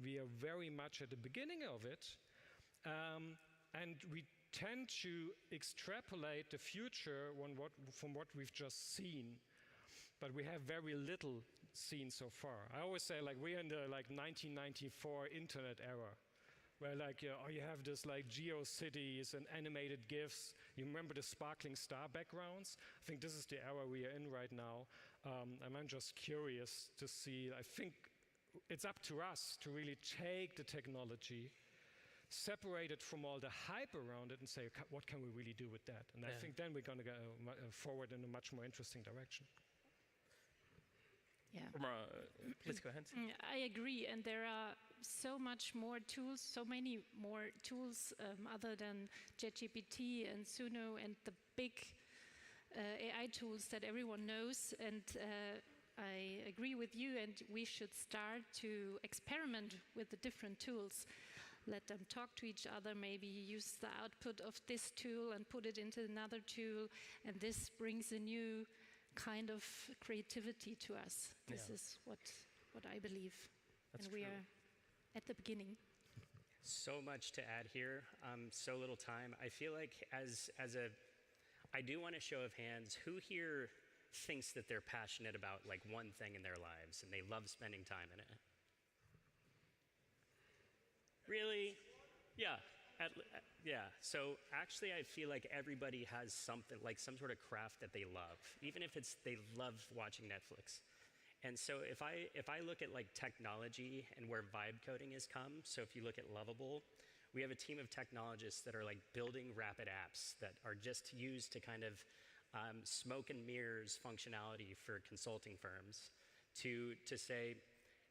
We are very much at the beginning of it, and we tend to extrapolate the future from what we've just seen, but we have very little seen so far. I always say we're in the 1994 internet era, where you have this GeoCities and animated GIFs. You remember the sparkling star backgrounds? I think this is the era we are in right now. And I'm just curious to see, I think it's up to us to really take the technology, separate it from all the hype around it, and say, what can we really do with that? And I think then we're going to go forward in a much more interesting direction. Yeah. Please go ahead. I agree, and there are so many more tools other than ChatGPT and Suno and the big AI tools that everyone knows. And I agree with you, and we should start to experiment with the different tools. Let them talk to each other, maybe use the output of this tool and put it into another tool, and this brings a new kind of creativity to us. This is what I believe. That's and we true. are at the beginning. So much to add here, so little time. I feel I do want a show of hands. Who here thinks that they're passionate about one thing in their lives and they love spending time in it? Really? Yeah. Yeah. So actually, I feel like everybody has something, some sort of craft that they love, even if they love watching Netflix. And so if I look at technology and where vibe coding has come, so if you look at Lovable, we have a team of technologists that are building rapid apps that are just used to kind of smoke and mirrors functionality for consulting firms to say,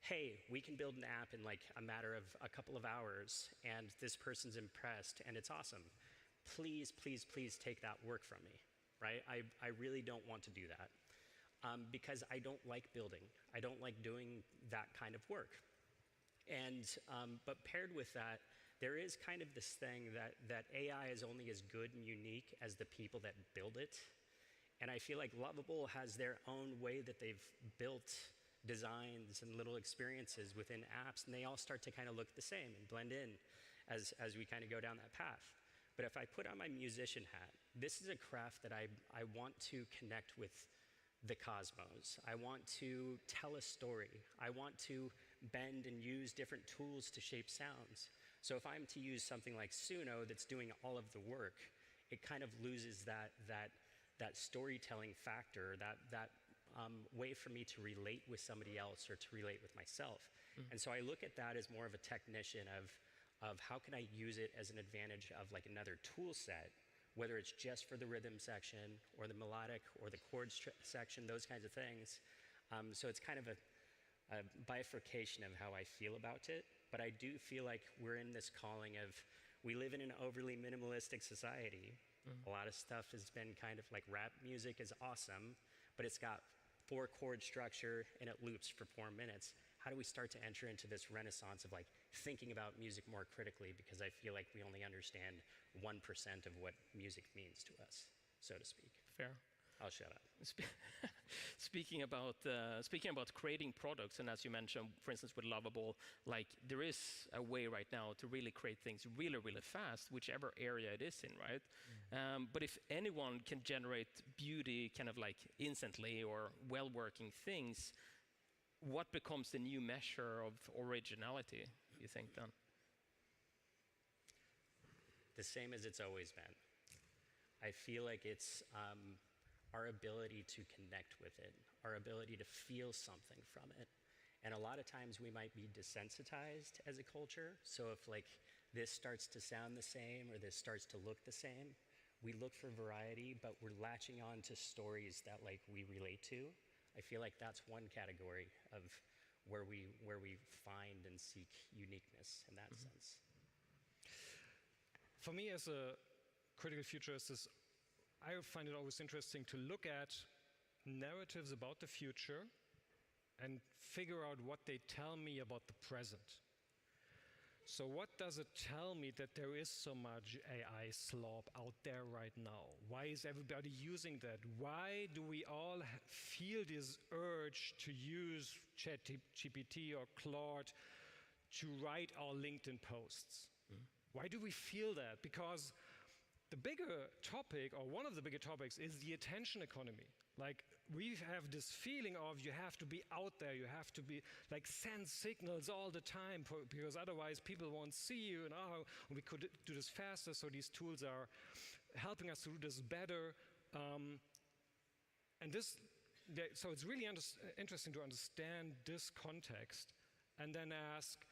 hey, we can build an app in a matter of a couple of hours, and this person's impressed, and it's awesome. Please, please, please take that work from me, right? I really don't want to do that. because I don't like building. I don't like doing that kind of work. And, but paired with that, there is kind of this thing that AI is only as good and unique as the people that build it. And I feel like Lovable has their own way that they've built designs and little experiences within apps, and they all start to kind of look the same and blend in as we kind of go down that path. But if I put on my musician hat, this is a craft that I want to connect with the cosmos. I want to tell a story. I want to bend and use different tools to shape sounds. So if I'm to use something like Suno that's doing all of the work, it kind of loses that storytelling factor, that way for me to relate with somebody else or to relate with myself. And so I look at that as more of a technician of how can I use it as an advantage of like another tool set, whether it's just for the rhythm section or the melodic or the chord section, those kinds of things. So it's kind of a bifurcation of how I feel about it. But I do feel like we're in this calling of, we live in an overly minimalistic society. A lot of stuff has been kind of like rap music is awesome, but it's got 4 chord structure and it loops for 4 minutes. How do we start to enter into this renaissance of like thinking about music more critically, because I feel like we only understand 1% of what music means to us, so to speak. Fair. I'll shut up. Speaking about creating products, and as you mentioned, for instance, with Lovable, like there is a way right now to really create things really, really fast, whichever area it is in, right? But if anyone can generate beauty kind of like instantly or well-working things, what becomes the new measure of originality, you think, then? The same as it's always been. I feel like it's our ability to connect with it, our ability to feel something from it. And a lot of times we might be desensitized as a culture. So if like this starts to sound the same or this starts to look the same, we look for variety, but we're latching on to stories that like we relate to. I feel like that's one category of where we find and seek uniqueness in that sense. For me as a critical futurist, I find it always interesting to look at narratives about the future and figure out what they tell me about the present. So what does it tell me that there is so much AI slop out there right now? Why is everybody using that? Why do we all feel this urge to use ChatGPT or Claude to write our LinkedIn posts? Why do we feel that? Because the bigger topic, or one of the bigger topics, is the attention economy. Like, we have this feeling of you have to be out there, you have to be, like, send signals all the time, because otherwise people won't see you, and we could do this faster, so these tools are helping us to do this better. So it's really interesting to understand this context, and then ask,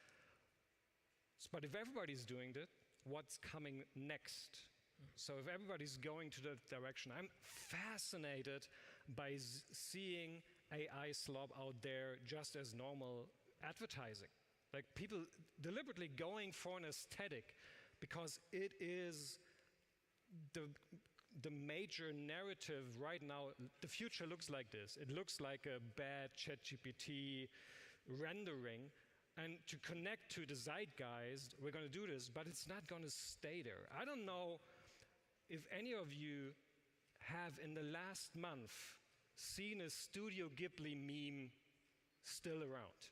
but if everybody's doing that, what's coming next? So if everybody's going to that direction, I'm fascinated by seeing AI slop out there just as normal advertising. Like people deliberately going for an aesthetic because it is the major narrative right now. The future looks like this. It looks like a bad ChatGPT rendering. And to connect to the zeitgeist, we're going to do this, but it's not going to stay there. I don't know if any of you have in the last month seen a Studio Ghibli meme still around.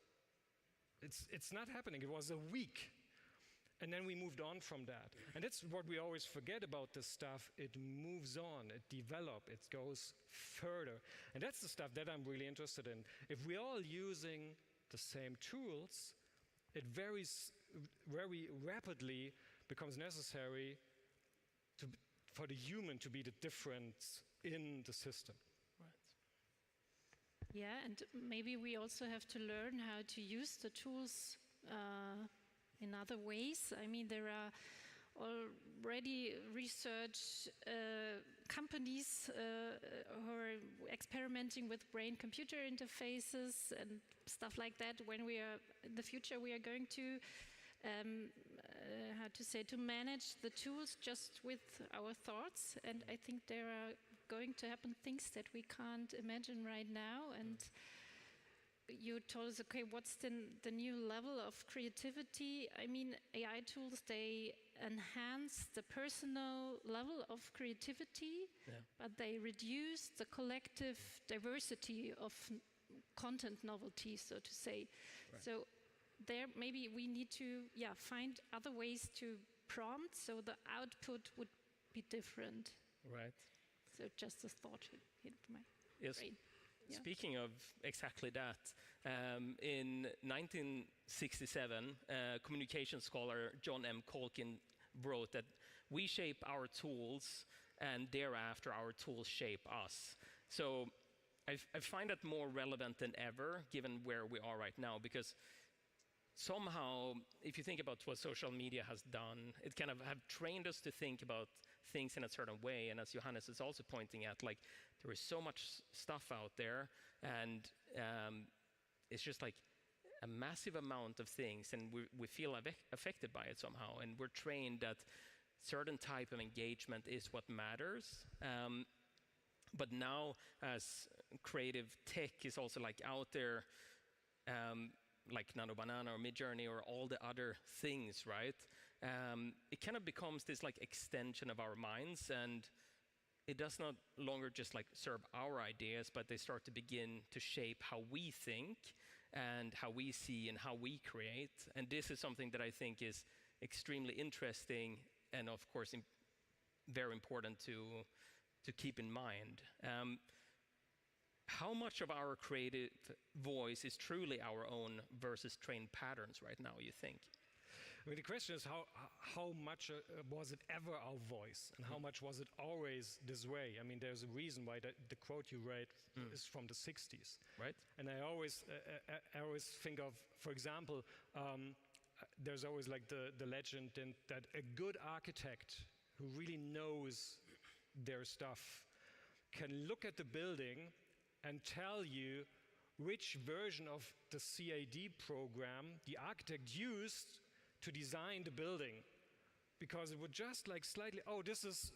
It's not happening. It was a week. And then we moved on from that. And that's what we always forget about this stuff. It moves on, it develops, it goes further. And that's the stuff that I'm really interested in. If we're all using the same tools, it very rapidly becomes necessary for the human to be the difference in the system. Yeah, and maybe we also have to learn how to use the tools in other ways. I mean, there are already research companies who are experimenting with brain-computer interfaces and stuff like that. When we are in the future, we are going to to manage the tools just with our thoughts. And I think there are going to happen, things that we can't imagine right now. And you told us, okay, what's the new level of creativity? I mean, AI tools, they enhance the personal level of creativity, but they reduce the collective diversity of content novelty, so to say. Right. So there maybe we need to find other ways to prompt so the output would be different. Right. So just a thought hit my brain. Yeah. Speaking of exactly that, in 1967, communication scholar John M. Colkin wrote that we shape our tools and thereafter our tools shape us. So I find that more relevant than ever given where we are right now, because somehow, if you think about what social media has done, it kind of have trained us to think about things in a certain way. And as Johannes is also pointing at, like, there is so much stuff out there, and it's just like a massive amount of things, and we feel affected by it somehow. And we're trained that certain type of engagement is what matters. But now, as creative tech is also like out there, like Nano Banana or Midjourney or all the other things, right? It kind of becomes this like extension of our minds, and it does not longer just like serve our ideas, but they start to begin to shape how we think and how we see and how we create. And this is something that I think is extremely interesting and of course very important to keep in mind. How much of our creative voice is truly our own versus trained patterns right now, you think? I mean, the question is how much was it ever our voice, and how much was it always this way? I mean, there's a reason why the quote you read is from the 60s. Right. And I always think of, for example, there's always like the legend that a good architect who really knows their stuff can look at the building and tell you which version of the CAD program the architect used to design the building, because it would just like slightly, oh, this is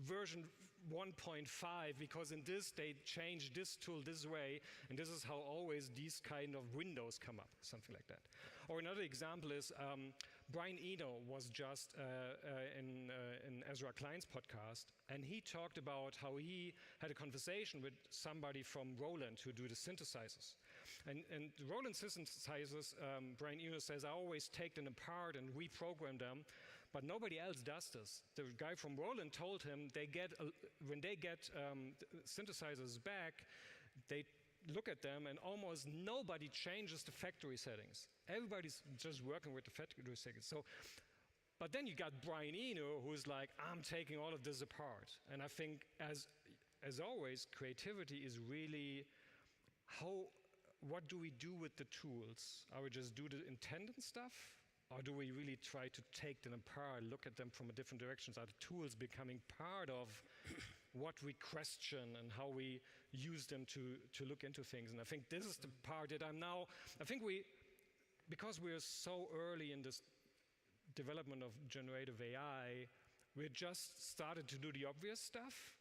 version 1.5, because in this they changed this tool this way, and this is how always these kind of windows come up, something like that. Or another example is Brian Eno was just in Ezra Klein's podcast, and he talked about how he had a conversation with somebody from Roland who do the synthesizers. And Roland synthesizers, Brian Eno says, I always take them apart and reprogram them, but nobody else does this. The guy from Roland told him when they get synthesizers back, they look at them and almost nobody changes the factory settings. Everybody's just working with the factory settings. So, but then you got Brian Eno, who's like, I'm taking all of this apart. And I think, as always, creativity is really what do we do with the tools? Are we just do the intended stuff? Or do we really try to take them apart, look at them from a different directions? Are the tools becoming part of what we question and how we use them to look into things? And I think this is the part that because we're so early in this development of generative AI, we just started to do the obvious stuff.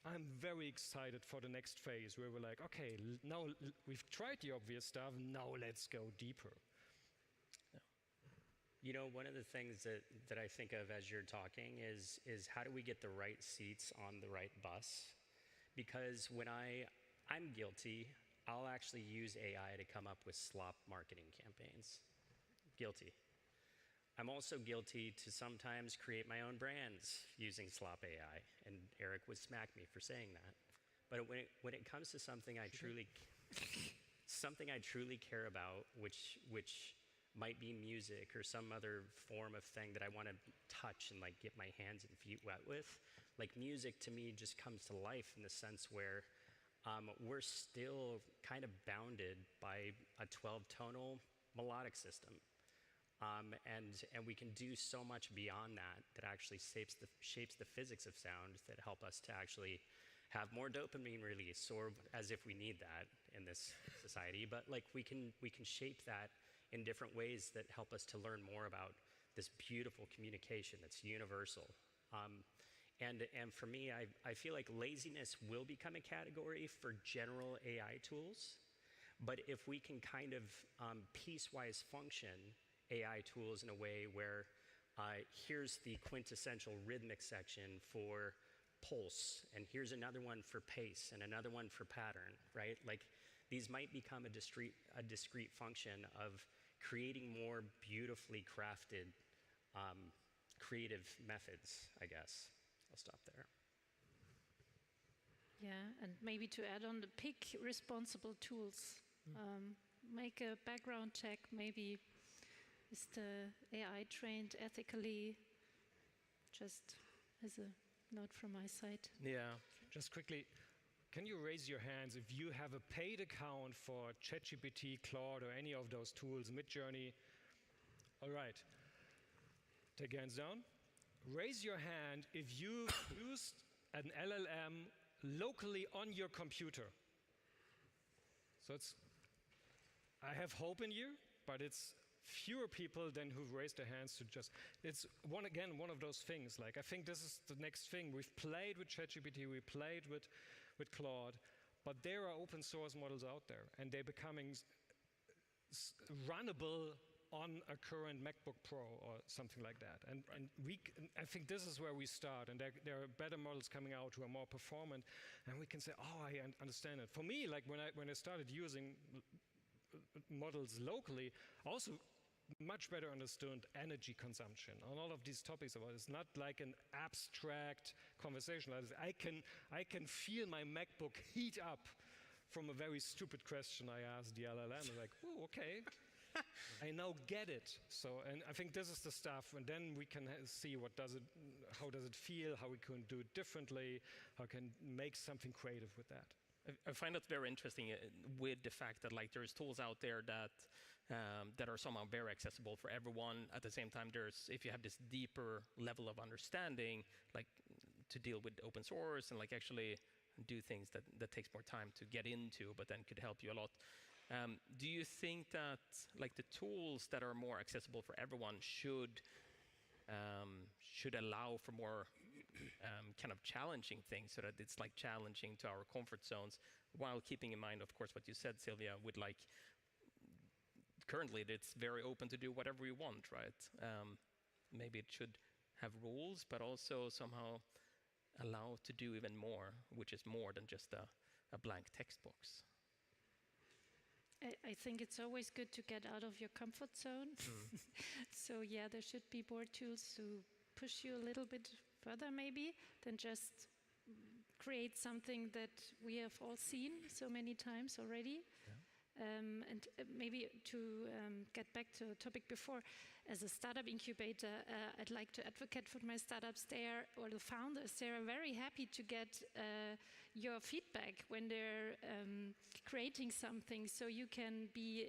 I'm very excited for the next phase where we're like, okay, now we've tried the obvious stuff, now let's go deeper. You know, one of the things that I think of as you're talking is how do we get the right seats on the right bus? Because when I'm guilty, I'll actually use AI to come up with slop marketing campaigns. Guilty. I'm also guilty to sometimes create my own brands using slop AI, and Eric would smack me for saying that. But when it comes to something I truly care about, which might be music or some other form of thing that I want to touch and like get my hands and feet wet with, like music to me just comes to life in the sense where we're still kind of bounded by a 12-tonal melodic system. And we can do so much beyond that actually shapes the physics of sound that help us to actually have more dopamine release, or as if we need that in this society. But like we can shape that in different ways that help us to learn more about this beautiful communication that's universal. And for me, I feel like laziness will become a category for general AI tools. But if we can kind of piecewise function AI tools in a way where here's the quintessential rhythmic section for pulse, and here's another one for pace, and another one for pattern, right? Like these might become a discrete function of creating more beautifully crafted creative methods, I guess. I'll stop there. Yeah, and maybe to add on, pick responsible tools. Make a background check, maybe is the AI trained ethically, just as a note from my side. Yeah. Just quickly, can you raise your hands if you have a paid account for ChatGPT, Claude, or any of those tools, Midjourney? All right. Take your hands down. Raise your hand if you've used an LLM locally on your computer. So I have hope in you, but it's fewer people than who've raised their hands to just, it's one of those things. Like, I think this is the next thing. We've played with ChatGPT, we played with Claude, but there are open source models out there, and they're becoming runnable on a current MacBook Pro or something like that. And I think this is where we start, and there are better models coming out who are more performant, and we can say, oh, I understand it. For me, like when I started using models locally, also much better understood energy consumption on all of these topics. It's not like an abstract conversation. I can feel my MacBook heat up from a very stupid question I asked the LLM. I'm like, oh, okay. I now get it. So, and I think this is the stuff, and then we can see how does it feel, how we can do it differently, how we can make something creative with that. I find that very interesting with the fact that like there's tools out there that are somehow very accessible for everyone. At the same time, if you have this deeper level of understanding, like to deal with open source and like actually do things that takes more time to get into, but then could help you a lot. Do you think that like the tools that are more accessible for everyone should allow for more kind of challenging things, so that it's like challenging to our comfort zones, while keeping in mind, of course, what you said, Sylvia, with like currently it's very open to do whatever we want, right? Maybe it should have rules, but also somehow allow to do even more, which is more than just a blank text box. I think it's always good to get out of your comfort zone. So yeah, there should be more tools to push you a little bit further maybe than just create something that we have all seen so many times already. And maybe to get back to the topic before, as a startup incubator, I'd like to advocate for my startups there, or the founders. They're very happy to get your feedback when they're creating something, so you can be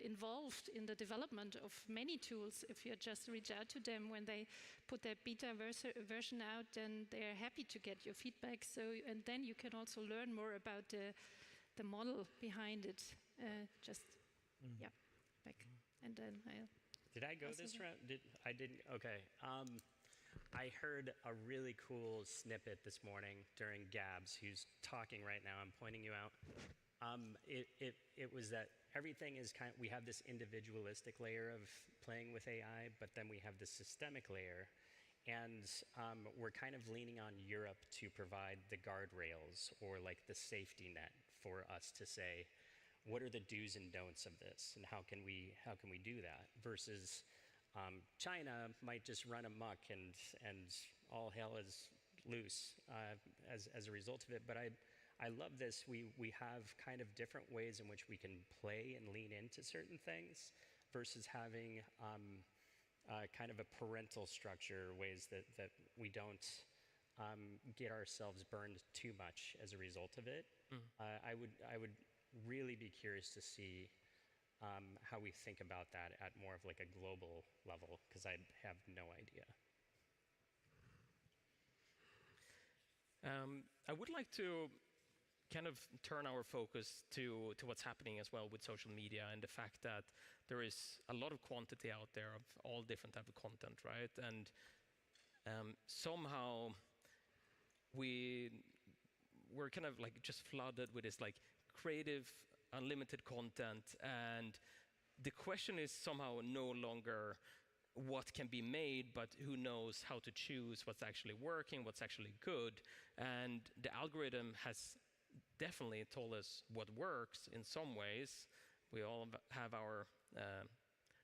involved in the development of many tools. If you just reach out to them when they put their beta version out, then they're happy to get your feedback. So, and then you can also learn more about the model behind it. Yeah, back. And then I'll... Did I go this route? I didn't? Okay. I heard a really cool snippet this morning during Gabs, who's talking right now. I'm pointing you out. It was that everything is we have this individualistic layer of playing with AI, but then we have the systemic layer. And we're kind of leaning on Europe to provide the guardrails or like the safety net for us to say, what are the do's and don'ts of this, and how can we do that? Versus China might just run amok and all hell is loose as a result of it. But I love this. We have kind of different ways in which we can play and lean into certain things, versus having kind of a parental structure, ways that we don't get ourselves burned too much as a result of it. I would really be curious to see how we think about that at more of like a global level, because I have no idea. I would like to kind of turn our focus to what's happening as well with social media, and the fact that there is a lot of quantity out there of all different type of content, right? And somehow we're kind of like just flooded with this like creative, unlimited content, and the question is somehow no longer what can be made, but who knows how to choose what's actually working, what's actually good. And the algorithm has definitely told us what works in some ways. We all have our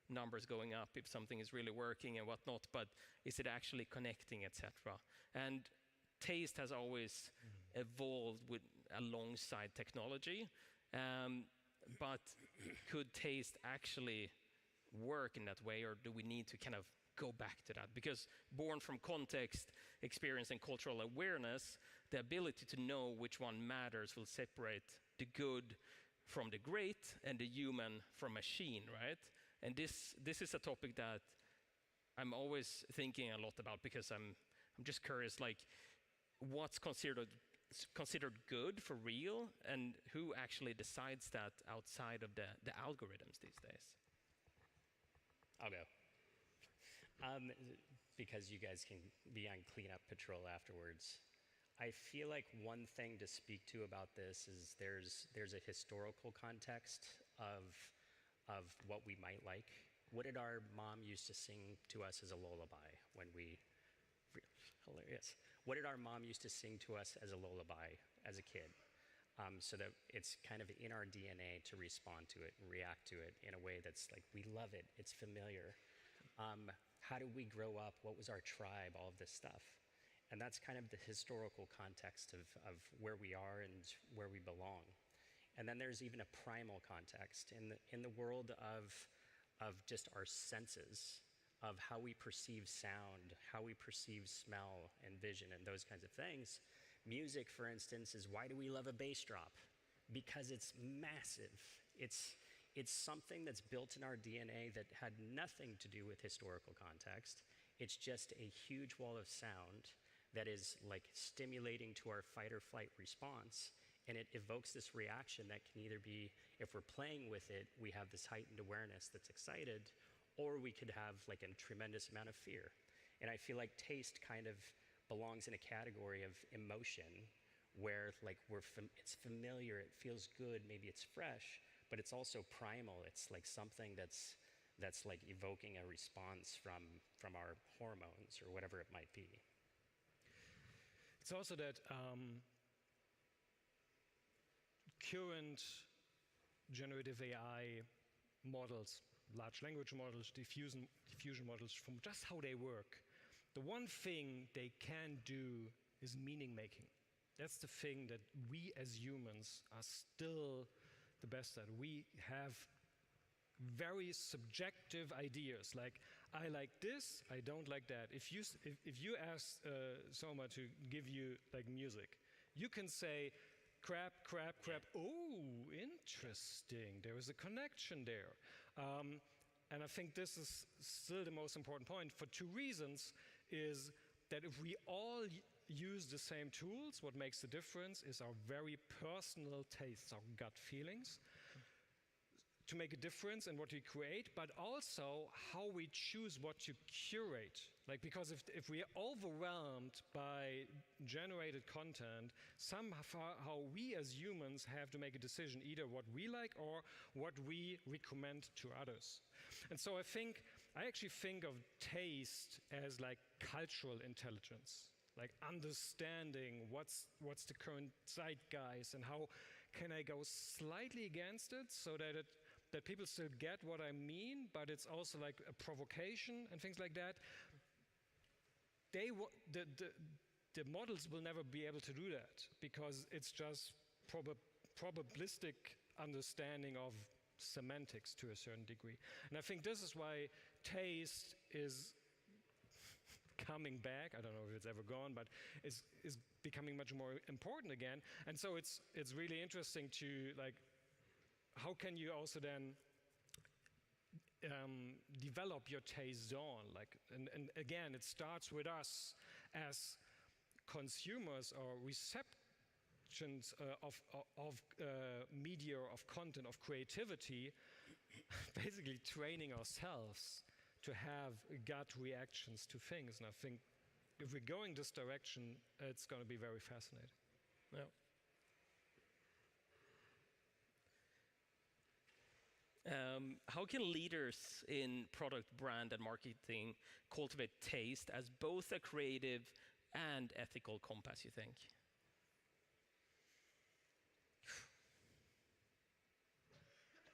numbers going up if something is really working and whatnot, but is it actually connecting, etc.? And taste has always evolved alongside technology, but could taste actually work in that way, or do we need to kind of go back to that? Because born from context, experience, and cultural awareness, the ability to know which one matters will separate the good from the great and the human from machine, right? And this is a topic that I'm always thinking a lot about, because I'm just curious, like, what's considered good for real, and who actually decides that outside of the algorithms these days? I'll go. Because you guys can be on cleanup patrol afterwards. I feel like one thing to speak to about this is there's a historical context of what we might like. What did our mom used to sing to us as a lullaby when we... Hilarious. What did our mom used to sing to us as a lullaby as a kid? So that it's kind of in our DNA to respond to it and react to it in a way that's like, we love it, it's familiar. How did we grow up? What was our tribe? All of this stuff. And that's kind of the historical context of where we are and where we belong. And then there's even a primal context in the world of just our senses, of how we perceive sound, how we perceive smell and vision and those kinds of things. Music, for instance, is why do we love a bass drop? Because it's massive. It's something that's built in our DNA that had nothing to do with historical context. It's just a huge wall of sound that is like stimulating to our fight or flight response. And it evokes this reaction that can either be, if we're playing with it, we have this heightened awareness that's excited, or we could have like a tremendous amount of fear. And I feel like taste kind of belongs in a category of emotion where like it's familiar, it feels good, maybe it's fresh, but it's also primal. It's like something that's like evoking a response from our hormones or whatever it might be. It's also that current generative AI models, large language models, diffusion models, from just how they work, the one thing they can do is meaning making. That's the thing that we as humans are still the best at. We have very subjective ideas, like I like this, I don't like that. If you ask Soma to give you like music, you can say crap, crap, crap. Oh, interesting. There is a connection there. And I think this is still the most important point for two reasons, is that if we all use the same tools, what makes the difference is our very personal tastes, our gut feelings, to make a difference in what we create, but also how we choose what to curate. Like, because if we are overwhelmed by generated content, somehow we as humans have to make a decision, either what we like or what we recommend to others. And so I actually think of taste as like cultural intelligence, like understanding what's the current zeitgeist and how can I go slightly against it so that people still get what I mean, but it's also like a provocation and things like that. The models will never be able to do that because it's just probabilistic understanding of semantics to a certain degree. And I think this is why taste is coming back. I don't know if it's ever gone, but is becoming much more important again. And so it's really interesting to like, how can you also then develop your taste on? Like, and again, it starts with us as consumers or receptions of media, of content, of creativity, basically training ourselves to have gut reactions to things. And I think if we're going this direction, it's going to be very fascinating. Yeah. How can leaders in product, brand, and marketing cultivate taste as both a creative and ethical compass, you think?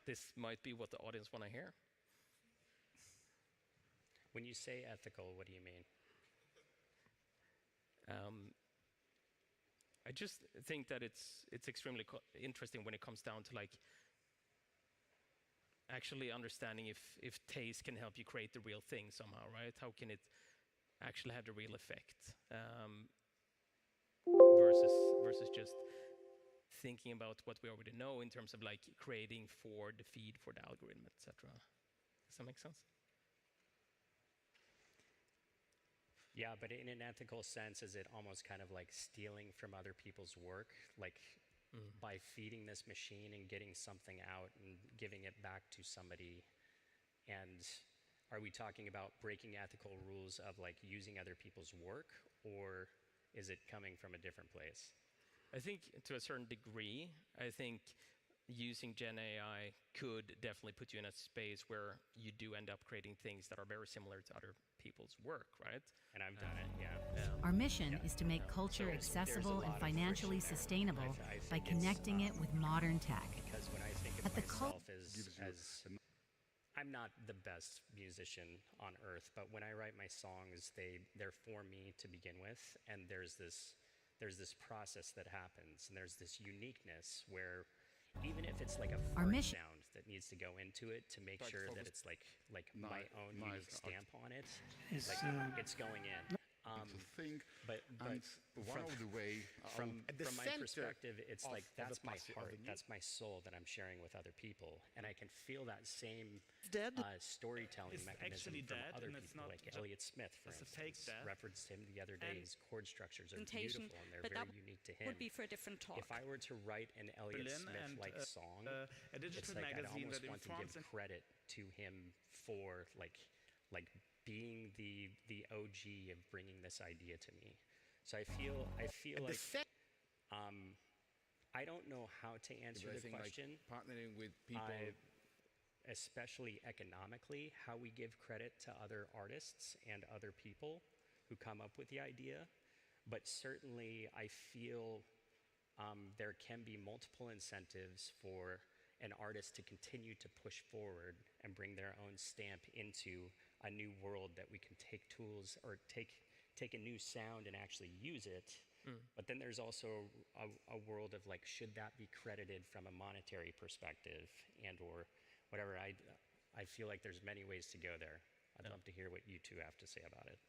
This might be what the audience want to hear. When you say ethical, what do you mean? I just think that it's extremely interesting when it comes down to like actually understanding if taste can help you create the real thing somehow, right? How can it actually have the real effect versus just thinking about what we already know in terms of like creating for the feed, for the algorithm, etc. Does that make sense? Yeah, but in an ethical sense, is it almost kind of like stealing from other people's work? Like by feeding this machine and getting something out and giving it back to somebody? And are we talking about breaking ethical rules of like using other people's work, or is it coming from a different place? I think to a certain degree, I think using Gen AI could definitely put you in a space where you do end up creating things that are very similar to other people's work, right? And I've done it, yeah. Our mission is to make culture accessible and financially sustainable by connecting it with modern tech. Because when I think of myself as I'm not the best musician on earth, but when I write my songs, they're for me to begin with, and there's this process that happens, and there's this uniqueness where even if it's like a fart sound that needs to go into it to make sure that it's like my own unique stamp on it, it's going in. But one of the way from my perspective, it's like that's my heart, that's my soul that I'm sharing with other people, and I can feel that same storytelling mechanism from other people, like Elliott Smith, for instance. Referenced him the other day. His chord structures are beautiful and they're very unique to him. Would be for a different talk. If I were to write an Elliott Smith-like song, it's like I'd almost want to give credit to him for like being the OG of bringing this idea to me. So I feel like I don't know how to answer the question. Like partnering with people, especially economically, how we give credit to other artists and other people who come up with the idea. But certainly, I feel there can be multiple incentives for an artist to continue to push forward and bring their own stamp into a new world that we can take tools or take a new sound and actually use it. But then there's also a world of like, should that be credited from a monetary perspective and or whatever? I feel like there's many ways to go there. I'd love to hear what you two have to say about it.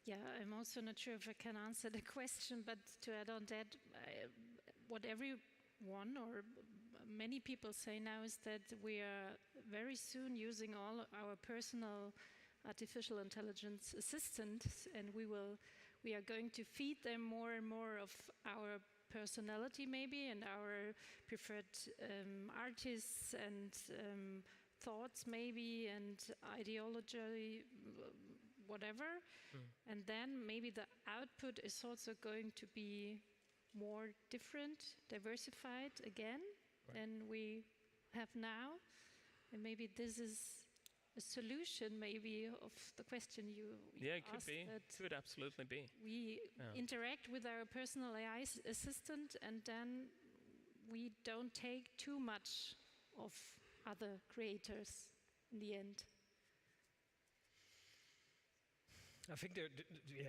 Yeah, I'm also not sure if I can answer the question, but to add on that, what everyone or many people say now is that we are very soon using all our personal artificial intelligence assistants, and we are going to feed them more and more of our personality maybe and our preferred artists and thoughts maybe and ideology, whatever. And then maybe the output is also going to be more different, diversified again than we have now. And maybe this is a solution maybe of the question you it could asked. be. Could absolutely be. We interact with our personal AI assistant, and then we don't take too much of other creators in the end. I think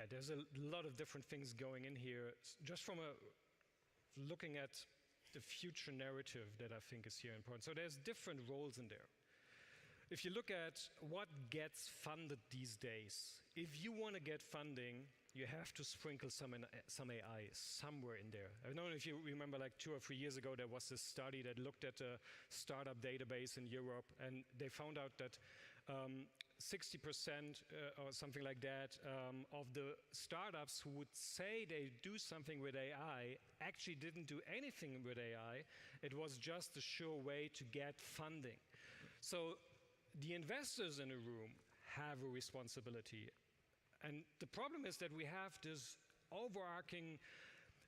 there's a lot of different things going in here. Just from looking at the future narrative that I think is here important. So there's different roles in there. If you look at what gets funded these days, if you want to get funding, you have to sprinkle some AI somewhere in there. I don't know if you remember, like 2 or 3 years ago, there was this study that looked at a startup database in Europe, and they found out that 60% or something like that of the startups who would say they do something with AI actually didn't do anything with AI. It was just a sure way to get funding. So the investors in a room have a responsibility. And the problem is that we have this overarching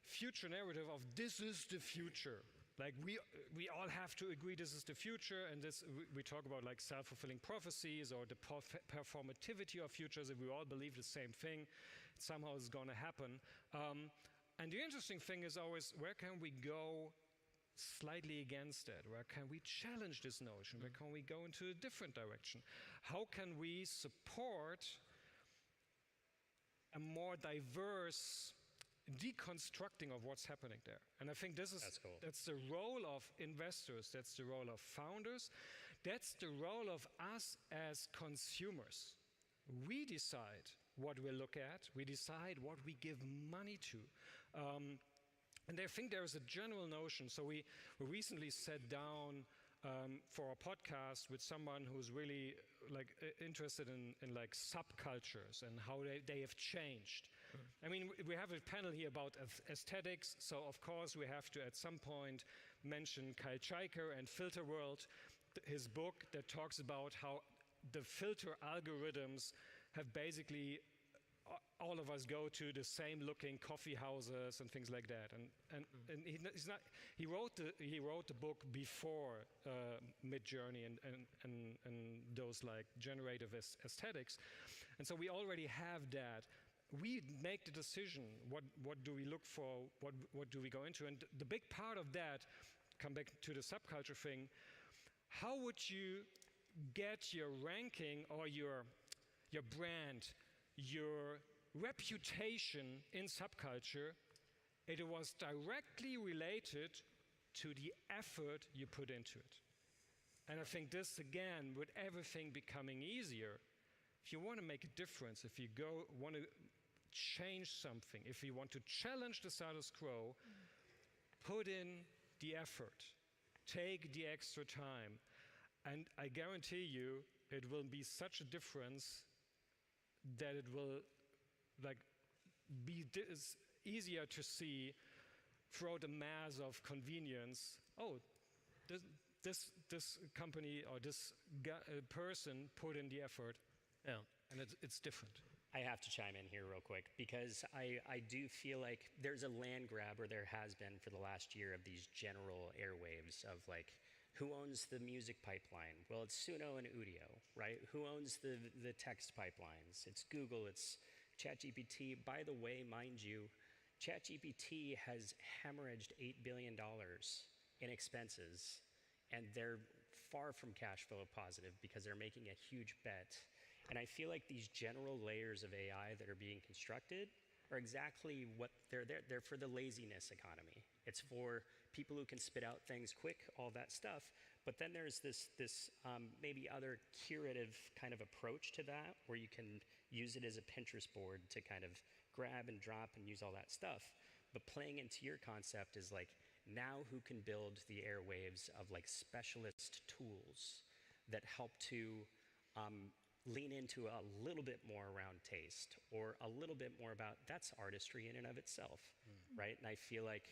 future narrative of this is the future. Like we all have to agree this is the future, and this we talk about like self-fulfilling prophecies or the performativity of futures. If we all believe the same thing, somehow it's going to happen. And the interesting thing is always, where can we go slightly against that? Where can we challenge this notion? Where can we go into a different direction? How can we support a more diverse deconstructing of what's happening there? And I think that's the role of investors, that's the role of founders, that's the role of us as consumers. We decide what we look at, we decide what we give money to. And I think there is a general notion. So we recently sat down for a podcast with someone who's really like interested in like subcultures and how they have changed. I mean, we have a panel here about aesthetics, so of course we have to at some point mention Kyle Scheiker and Filter World, his book that talks about how the filter algorithms have basically all of us go to the same looking coffee houses and things like that. And he wrote the book before Midjourney and those like generative aesthetics. And so we already have that. We make the decision, what do we look for, what do we go into? And the big part of that, come back to the subculture thing, how would you get your ranking or your brand, your reputation in subculture? It was directly related to the effort you put into it. And I think this, again, with everything becoming easier, if you want to make a difference, if you want to change something, if you want to challenge the status quo, put in the effort, take the extra time, and I guarantee you it will be such a difference that it will like be easier to see throughout the mass of convenience. Oh, this company or this person put in the effort, and it's different. I have to chime in here real quick because I do feel like there's a land grab, or there has been for the last year, of these general airwaves of like, who owns the music pipeline? Well, it's Suno and Udio, right? Who owns the text pipelines? It's Google, it's ChatGPT. By the way, mind you, ChatGPT has hemorrhaged $8 billion in expenses, and they're far from cash flow positive because they're making a huge bet. And I feel like these general layers of AI that are being constructed are exactly what they're for the laziness economy. It's for people who can spit out things quick, all that stuff. But then there's this maybe other curative kind of approach to that, where you can use it as a Pinterest board to kind of grab and drop and use all that stuff. But playing into your concept is like, now who can build the airwaves of like specialist tools that help to lean into a little bit more around taste, or a little bit more about that's artistry in and of itself, right? And I feel like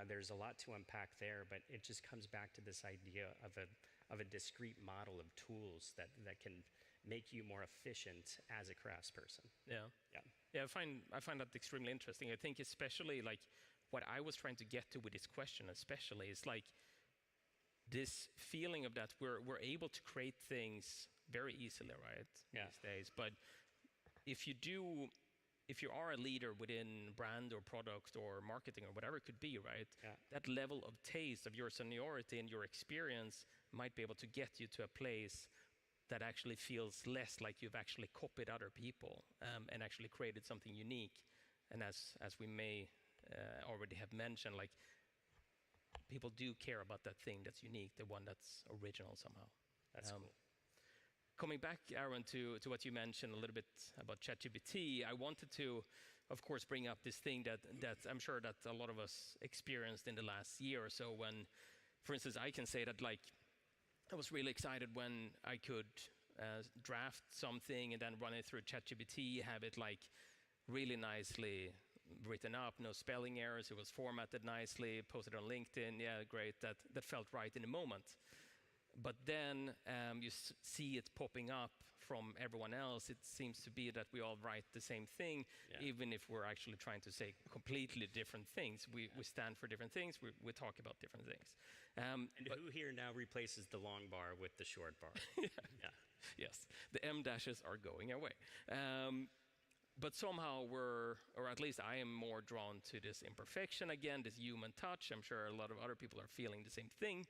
there's a lot to unpack there, but it just comes back to this idea of a discrete model of tools that can make you more efficient as a craftsperson. Yeah. I find that extremely interesting. I think especially like what I was trying to get to with this question, especially, is like this feeling of that we're able to create things very easily, right? These days. But if you are a leader within brand or product or marketing or whatever it could be, right? That level of taste of your seniority and your experience might be able to get you to a place that actually feels less like you've actually copied other people and actually created something unique. And as we may already have mentioned, like, people do care about that thing that's unique, the one that's original somehow. That's cool. Coming back, Aaron, to what you mentioned a little bit about ChatGPT, I wanted to, of course, bring up this thing that I'm sure that a lot of us experienced in the last year or so, when, for instance, I can say that, like, I was really excited when I could draft something and then run it through ChatGPT, have it like really nicely written up, no spelling errors, it was formatted nicely, posted on LinkedIn, yeah, great, that felt right in the moment. But then you see it popping up from everyone else, it seems to be that we all write the same thing, even if we're actually trying to say completely different things. We stand for different things, we talk about different things. And who here now replaces the long bar with the short bar? Yeah. Yes, the M dashes are going away. But somehow or at least I am more drawn to this imperfection again, this human touch. I'm sure a lot of other people are feeling the same thing.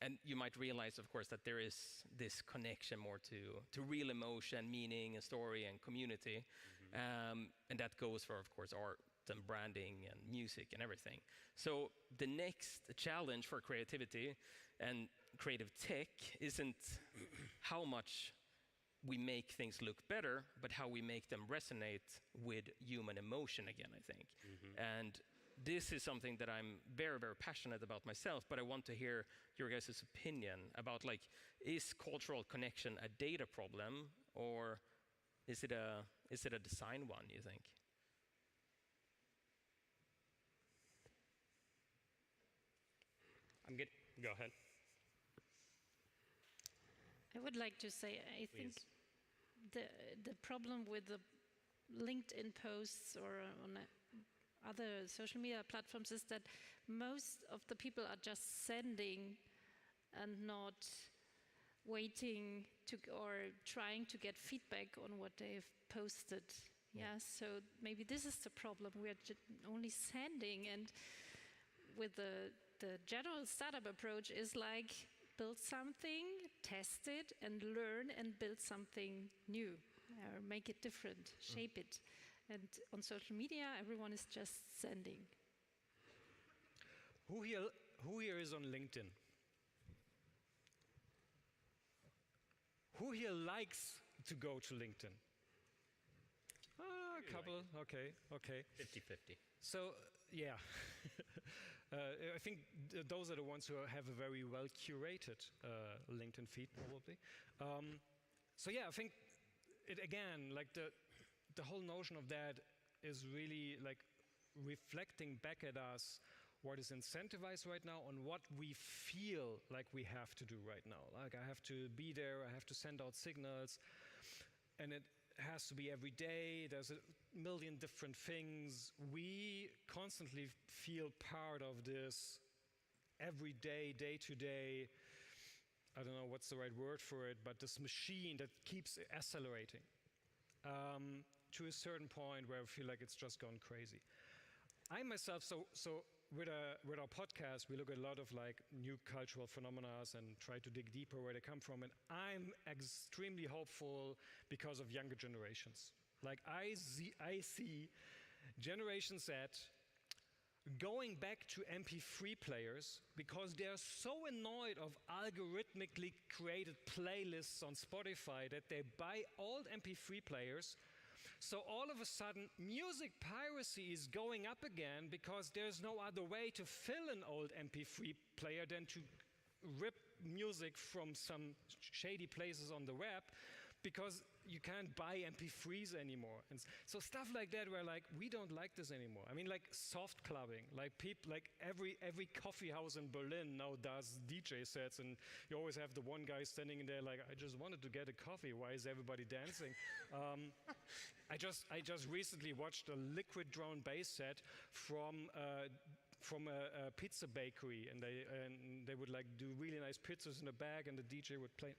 And you might realize, of course, that there is this connection more to real emotion, meaning, and story, and community. And that goes for, of course, art and branding and music and everything. So the next challenge for creativity and creative tech isn't how much we make things look better, but how we make them resonate with human emotion again, I think. And this is something that I'm very, very passionate about myself, but I want to hear your guys' opinion about, like, is cultural connection a data problem, or is it a design one, you think? I'm good. Go ahead. I would like to say, I think the problem with the LinkedIn posts or on other social media platforms is that most of the people are just sending and not waiting to or trying to get feedback on what they've posted. Yeah, so maybe this is the problem. We are only sending, and with the general startup approach is like build something, test it, and learn and build something new, or make it different, shape it. And on social media, everyone is just sending. Who here is on LinkedIn? Who here likes to go to LinkedIn? A couple, okay. 50-50. So, yeah. I think those are the ones who have a very well curated LinkedIn feed, probably. So yeah, I think it again, like the whole notion of that is really like reflecting back at us what is incentivized right now and what we feel like we have to do right now. Like, I have to be there, I have to send out signals, and it has to be every day. There's a million different things. We constantly feel part of this every day, day to day, I don't know what's the right word for it, but this machine that keeps accelerating to a certain point where I feel like it's just gone crazy. I myself, so with our podcast, we look at a lot of like new cultural phenomena and try to dig deeper where they come from. And I'm extremely hopeful because of younger generations. Like I see Generation Z going back to MP3 players because they're so annoyed of algorithmically created playlists on Spotify that they buy old MP3 players. So all of a sudden, music piracy is going up again because there's no other way to fill an old MP3 player than to rip music from some shady places on the web, because you can't buy MP3s anymore. And so stuff like that where like, we don't like this anymore. I mean, like soft clubbing, like every coffee house in Berlin now does DJ sets, and you always have the one guy standing in there like, I just wanted to get a coffee, why is everybody dancing? I just recently watched a Liquid Drone bass set from a pizza bakery, and they would like do really nice pizzas in a bag, and the DJ would play.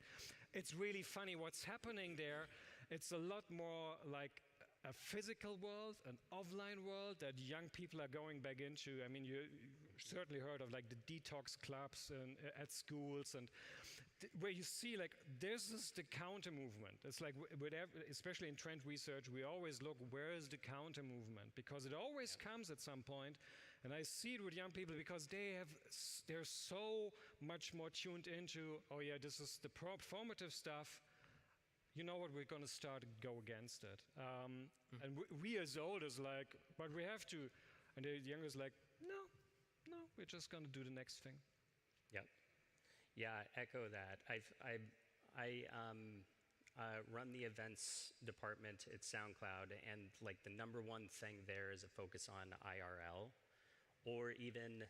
It's really funny what's happening there. It's a lot more like a physical world, an offline world that young people are going back into. I mean, you certainly heard of like the detox clubs at schools, and where you see like there's the counter movement. It's like especially in trend research, we always look, where is the counter movement, because it always comes at some point. And I see it with young people because they're so much more tuned into, oh yeah, this is the performative stuff. You know what, we're going to start to go against it. And we as olders like, but we have to. And the youngers like, no, we're just going to do the next thing. Yep. Yeah, echo that. I run the events department at SoundCloud, and like the number one thing there is a focus on IRL, or even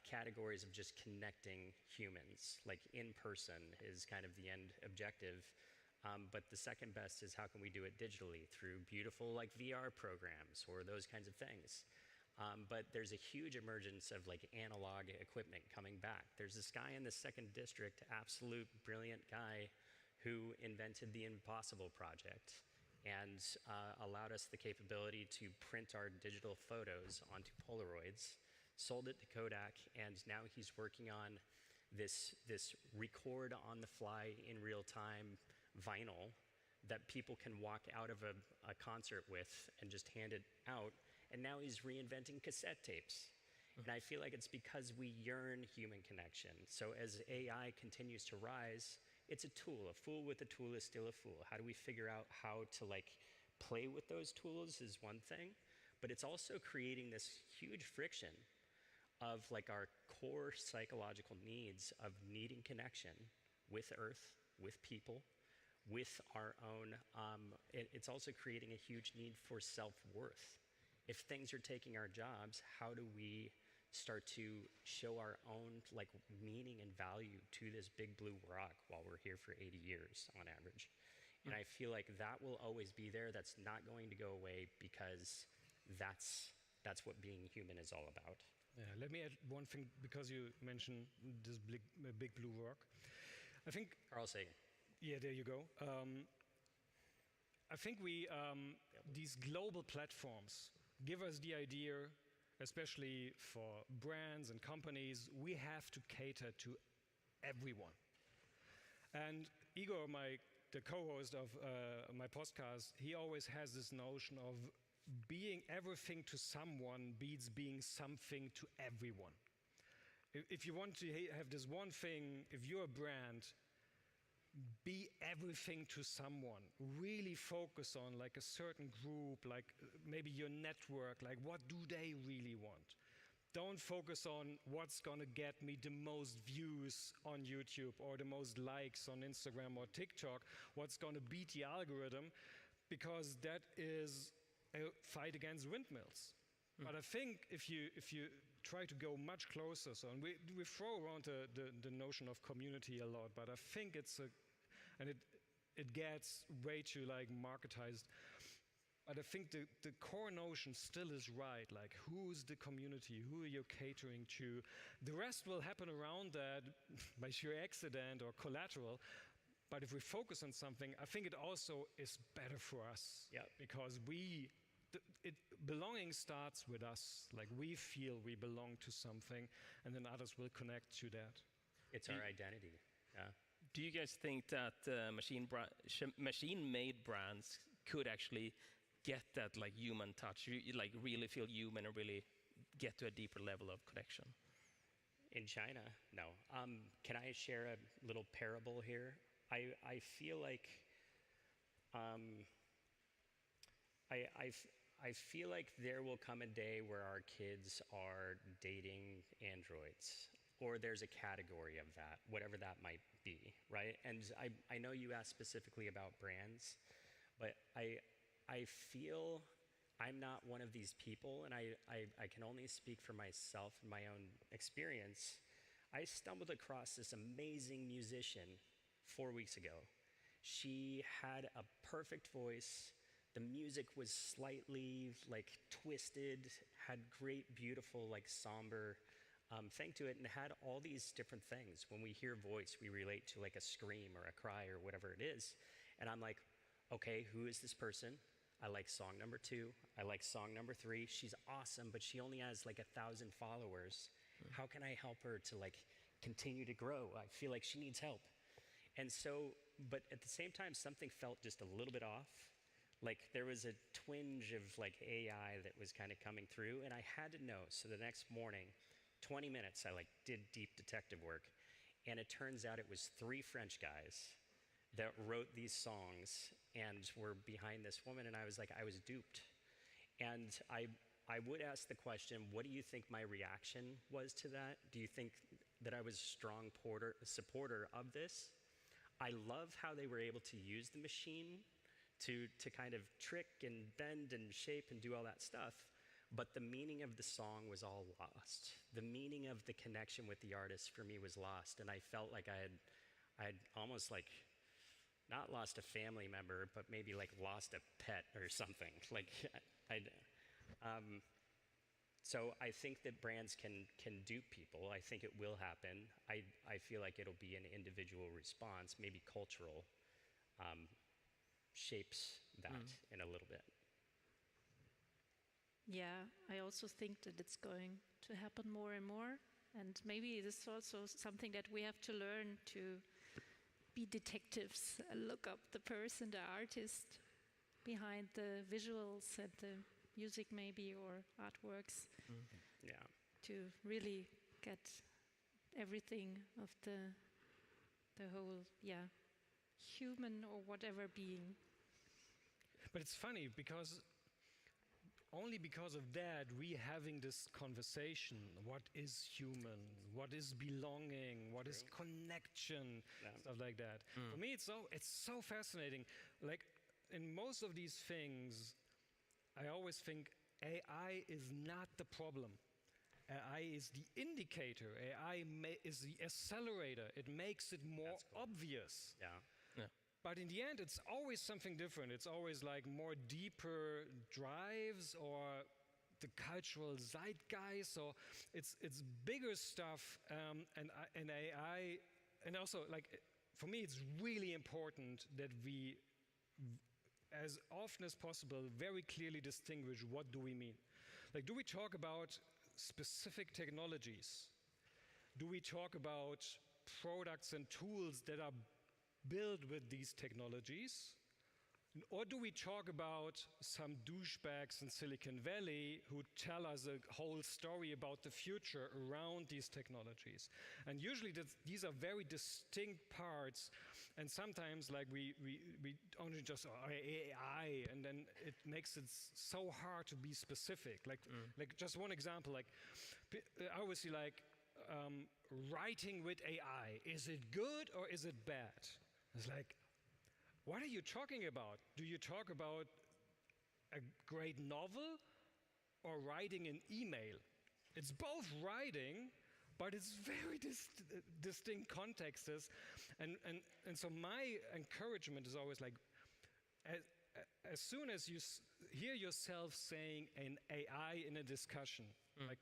categories of just connecting humans, like in person is kind of the end objective. But the second best is how can we do it digitally through beautiful like VR programs or those kinds of things. But there's a huge emergence of like analog equipment coming back. There's this guy in the 2nd District, absolute brilliant guy, who invented the Impossible Project and allowed us the capability to print our digital photos onto Polaroids, sold it to Kodak, and now he's working on this record on the fly in real time vinyl that people can walk out of a concert with and just hand it out. And now he's reinventing cassette tapes. And I feel like it's because we yearn human connection. So as AI continues to rise, it's a tool. A fool with a tool is still a fool. How do we figure out how to like play with those tools is one thing, but it's also creating this huge friction of like our core psychological needs of needing connection with Earth, with people, with our own, it's also creating a huge need for self-worth. If things are taking our jobs, how do we start to show our own like meaning and value to this big blue rock while we're here for 80 years on average? And I feel like that will always be there. That's not going to go away because that's what being human is all about. Yeah, let me add one thing because you mentioned this big blue rock. I think Carl Sagan. Yeah, there you go. I think these global platforms give us the idea, especially for brands and companies, we have to cater to everyone. And Igor, the co-host of my podcast, he always has this notion of being everything to someone beats being something to everyone. If you want to have this one thing, if you're a brand, be everything to someone. Really focus on like a certain group, like maybe your network, like what do they really want? Don't focus on what's gonna get me the most views on YouTube or the most likes on Instagram or TikTok, what's gonna beat the algorithm, because that is a fight against windmills. But I think if you try to go much closer, so and we throw around the notion of community a lot, but I think it gets way too like marketized. But I think the core notion still is right, like who's the community, who are you catering to? The rest will happen around that by sheer accident or collateral. But if we focus on something, I think it also is better for us. Yeah. Because belonging starts with us. Like we feel we belong to something, and then others will connect to that. It's our identity. Yeah. Do you guys think that machine-made brands could actually get that like human touch, like really feel human and really get to a deeper level of connection? In China, no. Can I share a little parable here? I feel like I feel like there will come a day where our kids are dating androids, or there's a category of that, whatever that might be, right? And I know you asked specifically about brands, but I feel I'm not one of these people, and I can only speak for myself and my own experience. I stumbled across this amazing musician 4 weeks ago. She had a perfect voice. The music was slightly like twisted, had great, beautiful, like somber thing to it, and had all these different things. When we hear voice, we relate to like a scream or a cry or whatever it is. And I'm like, okay, who is this person? I like song number 2. I like song number 3. She's awesome, but she only has like 1,000 followers. How can I help her to like continue to grow? I feel like she needs help. And so, but at the same time, something felt just a little bit off. Like there was a twinge of like AI that was kind of coming through, and I had to know. So the next morning, 20 minutes, I like did deep detective work, and it turns out it was 3 French guys that wrote these songs and were behind this woman, and I was like, I was duped. And I would ask the question, what do you think my reaction was to that? Do you think that I was a strong supporter of this? I love how they were able to use the machine to kind of trick and bend and shape and do all that stuff. but the meaning of the song was all lost. The meaning of the connection with the artist for me was lost, and I felt like I had almost like not lost a family member, but maybe like lost a pet or something. Like, so I think that brands can dupe people. I think it will happen. I feel like it'll be an individual response, maybe cultural, shapes that in a little bit. Yeah, I also think that it's going to happen more and more. And maybe this is also something that we have to learn to be detectives, look up the person, the artist behind the visuals and the music maybe, or artworks. Yeah. To really get everything of the whole, human or whatever being. But it's funny because only because of that we having this conversation. What is human? What is belonging? What is connection? Stuff like that. For me, it's so fascinating. Like in most of these things, I always think AI is not the problem. AI is the indicator. AI is the accelerator. It makes it more obvious. Yeah. But in the end, it's always something different. It's always like more deeper drives or the cultural zeitgeist, or it's bigger stuff. And AI, and also like for me, it's really important that we, as often as possible, very clearly distinguish what do we mean. Like, do we talk about specific technologies? Do we talk about products and tools that are built with these technologies? Or do we talk about some douchebags in Silicon Valley who tell us a whole story about the future around these technologies? And usually these are very distinct parts, and sometimes like we only just AI, and then it makes it so hard to be specific. Like just one example, like I always see like writing with AI, is it good or is it bad? It's like, what are you talking about? Do you talk about a great novel or writing an email? It's both writing, but it's very distinct contexts. And so my encouragement is always like, as soon as you hear yourself saying an AI in a discussion, like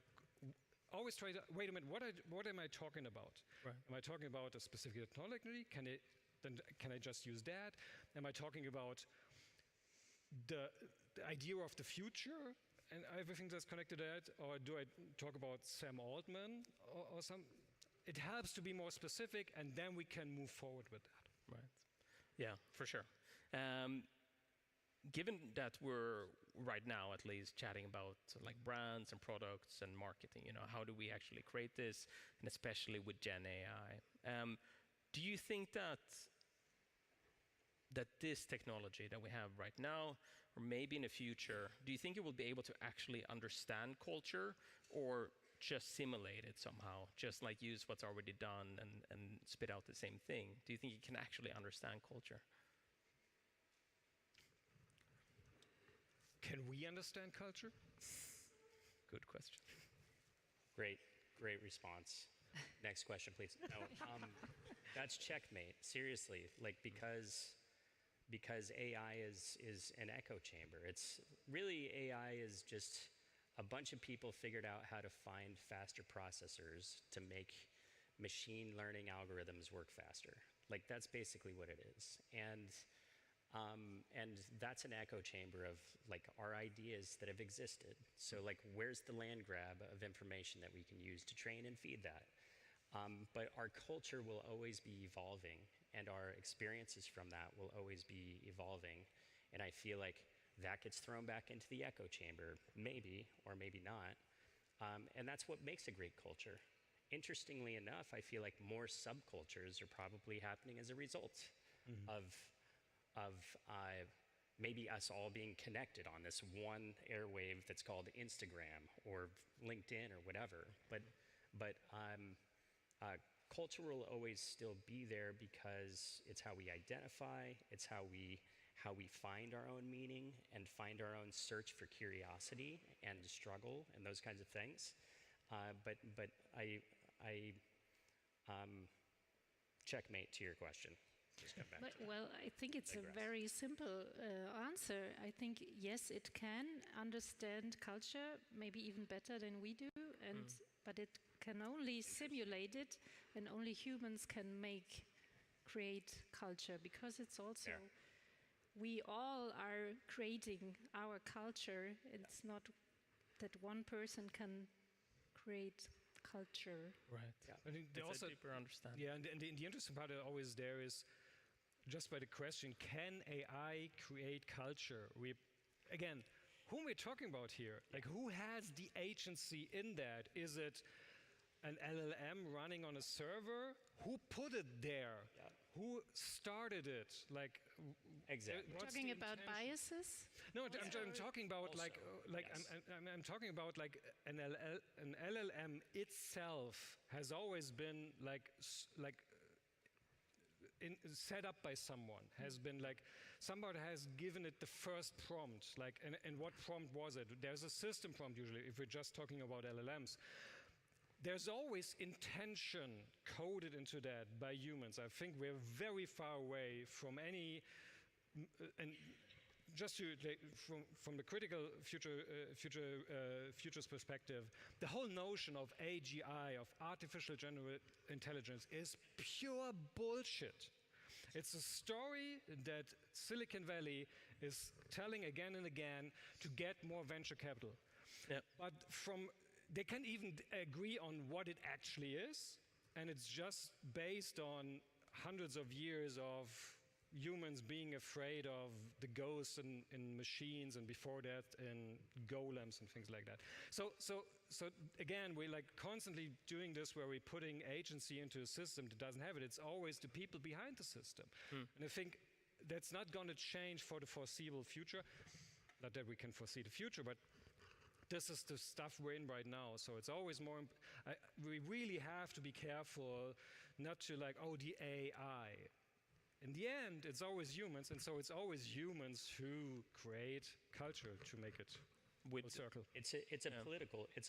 always try to, wait a minute, what am I talking about? Right. Am I talking about a specific technology? Then can I just use that? Am I talking about the idea of the future and everything that's connected to that? Or do I talk about Sam Altman or some? It helps to be more specific, and then we can move forward with that. Right. Yeah, for sure. Given that we're right now at least chatting about like brands and products and marketing, how do we actually create this, and especially with Gen AI? Do you think that this technology that we have right now, or maybe in the future, do you think it will be able to actually understand culture, or just simulate it somehow, just like use what's already done and spit out the same thing? Do you think it can actually understand culture? Can we understand culture? Good question. Great response. Next question, please. No, that's checkmate. Seriously, like because AI is an echo chamber. It's really, AI is just a bunch of people figured out how to find faster processors to make machine learning algorithms work faster. Like that's basically what it is. And that's an echo chamber of like our ideas that have existed. So like, where's the land grab of information that we can use to train and feed that? But our culture will always be evolving, and our experiences from that will always be evolving. And I feel like that gets thrown back into the echo chamber, maybe, or maybe not. And that's what makes a great culture. Interestingly enough, I feel like more subcultures are probably happening as a result of maybe us all being connected on this one airwave that's called Instagram or LinkedIn or whatever. But culture will always still be there because it's how we identify, it's how we how we find our own meaning and find our own search for curiosity and struggle and those kinds of things. But I checkmate to your question. Just come back to that. Well, I think it's a very simple answer. I think, yes, it can understand culture, maybe even better than we do, but it can only simulate it, and only humans can create culture, because it's also, we all are creating our culture. It's not that one person can create culture. Right. Yeah. I think they It's also a deeper understanding. Yeah, and the interesting part always there is just by the question, can AI create culture? Again, whom we're talking about here? Like, who has the agency in that? Is it an LLM running on a server? Who put it there? Who started it? Like, exactly. Talking about biases? No, I'm talking about I'm talking about like an LLM itself has always been set up by someone, has been like, somebody has given it the first prompt, and what prompt was it? There's a system prompt usually, if we're just talking about LLMs. There's always intention coded into that by humans. I think we're very far away from any, and just from the critical futurist perspective, the whole notion of AGI, of artificial general intelligence, is pure bullshit. It's a story that Silicon Valley is telling again and again to get more venture capital. Yeah. But they can't even agree on what it actually is, and it's just based on hundreds of years of humans being afraid of the ghosts in machines, and before that in golems and things like that. So again, we're like constantly doing this where we're putting agency into a system that doesn't have it. It's always the people behind the system. And I think that's not going to change for the foreseeable future. Not that we can foresee the future, but this is the stuff we're in right now. So it's always more, we really have to be careful not to like, oh, the AI. In the end, it's always humans, and so it's always humans who create culture to make it full circle. It's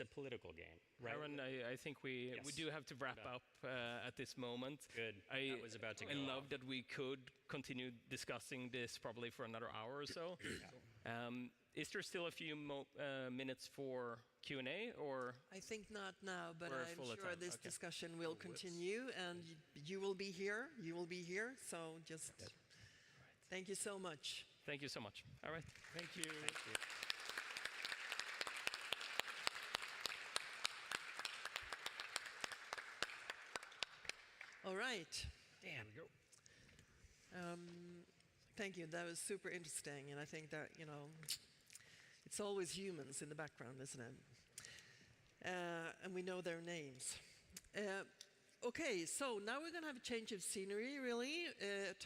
a political game, right? Aaron, I think we do have to wrap up at this moment. Good. I was about to go love off. that we could continue discussing this probably for another hour or so. Is there still a few minutes for Q&A, or? I think not now, but We're I'm full of sure time. this Okay. discussion will continue, and you will be here. You will be here. So just thank you so much. Thank you so much. All right. Thank you. Thank you. All right. Damn. Thank you. That was super interesting, and I think that, it's always humans in the background, isn't it? And we know their names. Okay, so now we're going to have a change of scenery, really,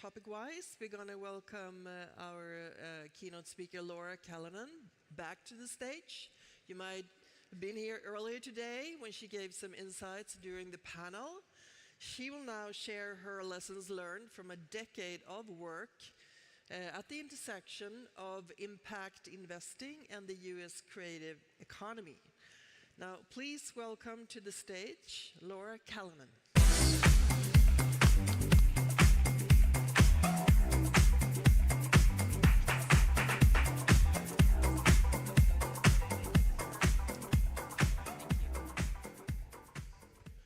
topic-wise. We're going to welcome our keynote speaker, Laura Callanan, back to the stage. You might have been here earlier today when she gave some insights during the panel. She will now share her lessons learned from a decade of work at the intersection of impact investing and the US creative economy. Now, please welcome to the stage, Laura Callanan.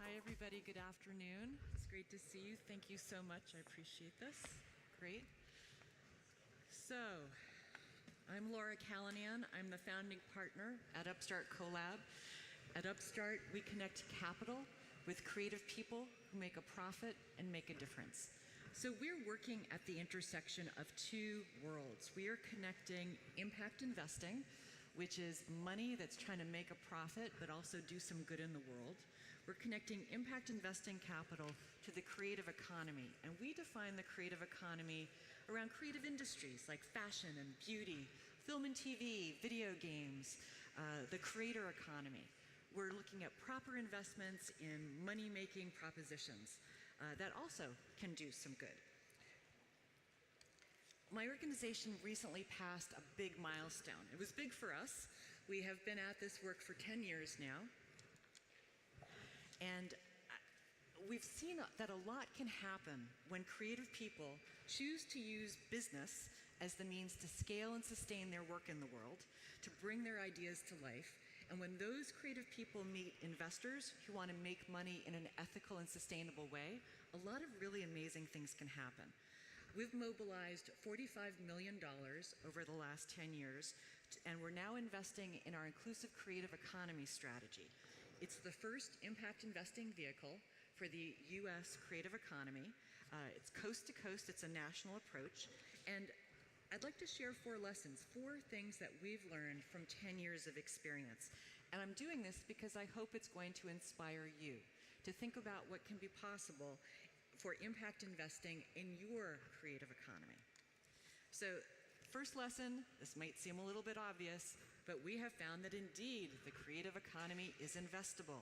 Hi, everybody. Good afternoon. It's great to see you. Thank you so much. I appreciate this. Great. So, I'm Laura Callanan. I'm the founding partner at Upstart Collab. At Upstart, we connect capital with creative people who make a profit and make a difference. So we're working at the intersection of two worlds. We are connecting impact investing, which is money that's trying to make a profit but also do some good in the world. We're connecting impact investing capital to the creative economy, and we define the creative economy around creative industries like fashion and beauty, film and TV, video games, the creator economy. We're looking at proper investments in money-making propositions that also can do some good. My organization recently passed a big milestone. It was big for us. We have been at this work for 10 years now. And we've seen that a lot can happen when creative people choose to use business as the means to scale and sustain their work in the world, to bring their ideas to life. And when those creative people meet investors who want to make money in an ethical and sustainable way, a lot of really amazing things can happen. We've mobilized $45 million over the last 10 years, and we're now investing in our inclusive creative economy strategy. It's the first impact investing vehicle for the US creative economy. It's coast to coast, it's a national approach. And I'd like to share 4 lessons, 4 things that we've learned from 10 years of experience. And I'm doing this because I hope it's going to inspire you to think about what can be possible for impact investing in your creative economy. So, first lesson, this might seem a little bit obvious, but we have found that indeed the creative economy is investable.